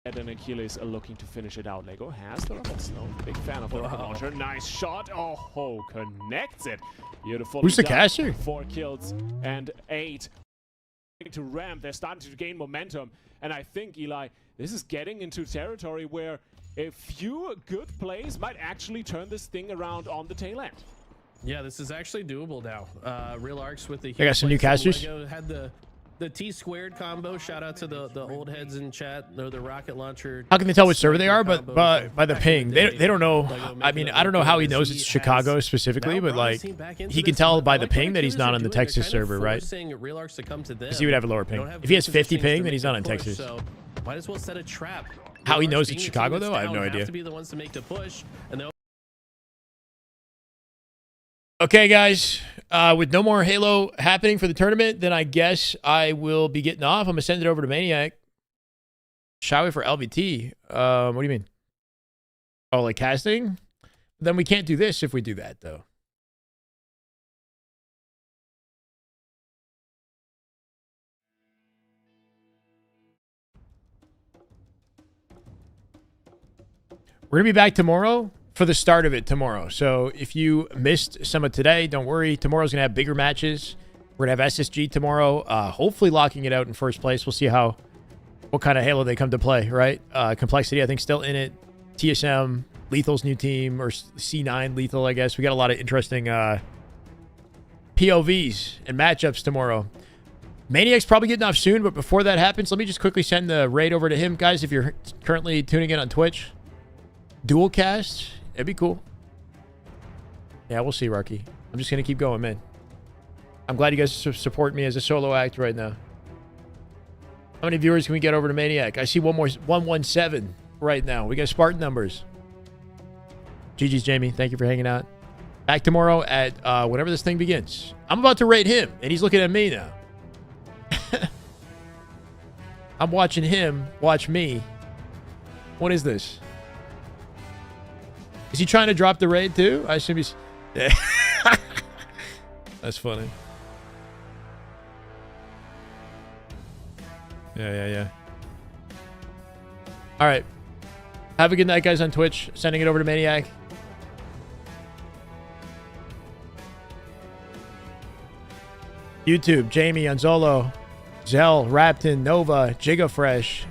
Ed and Achilles are looking to finish it out. Lego has the Rumble Snow. Big fan of the rocket launcher. Nice shot. Oh, connects it. Beautiful. Who's the caster? 4 kills and 8 to ramp. They're starting to gain momentum. And I think, Eli, this is getting into territory where a few good plays might actually turn this thing around on the tail end. Yeah, this is actually doable now. Real Arcs with the... They got some new casters? Lego had the T-squared combo. Shout out to the old heads in chat. They're the rocket launcher. How can they tell what server they are? But by the ping. They don't know. I mean, I don't know how he knows it's Chicago specifically, but like he can tell by the ping that he's not on the Texas server, right? Because he would have a lower ping. If he has 50 ping, then he's not on Texas. So might as well set a trap. How he knows it's Chicago though, I have no idea. To be the ones to make the push, and okay, guys, with no more Halo happening for the tournament, then I guess I will be getting off. I'm going to send it over to Maniac. Shyway for LVT. What do you mean? Oh, like casting? Then we can't do this if we do that, though. We're going to be back tomorrow for the start of it tomorrow. So if you missed some of today, don't worry. Tomorrow's going to have bigger matches. We're going to have SSG tomorrow, hopefully locking it out in first place. We'll see what kind of Halo they come to play, right? Complexity, I think, still in it. TSM, Lethal's new team, or C9 Lethal, I guess. We got a lot of interesting POVs and matchups tomorrow. Maniac's probably getting off soon, but before that happens, let me just quickly send the raid over to him. Guys, if you're currently tuning in on Twitch, dual cast, it'd be cool. Yeah, we'll see, Rocky. I'm just going to keep going, man. I'm glad you guys support me as a solo act right now. How many viewers can we get over to Maniac? I see 117 right now. We got Spartan numbers. GG's, Jamie. Thank you for hanging out. Back tomorrow at whenever this thing begins. I'm about to rate him, and he's looking at me now. I'm watching him watch me. What is this? Is he trying to drop the raid too? I assume he's... Yeah. That's funny. Yeah. All right. Have a good night, guys, on Twitch. Sending it over to Maniac. YouTube, Jamie, Anzolo, Zell, Rapton, Nova, Gigafresh,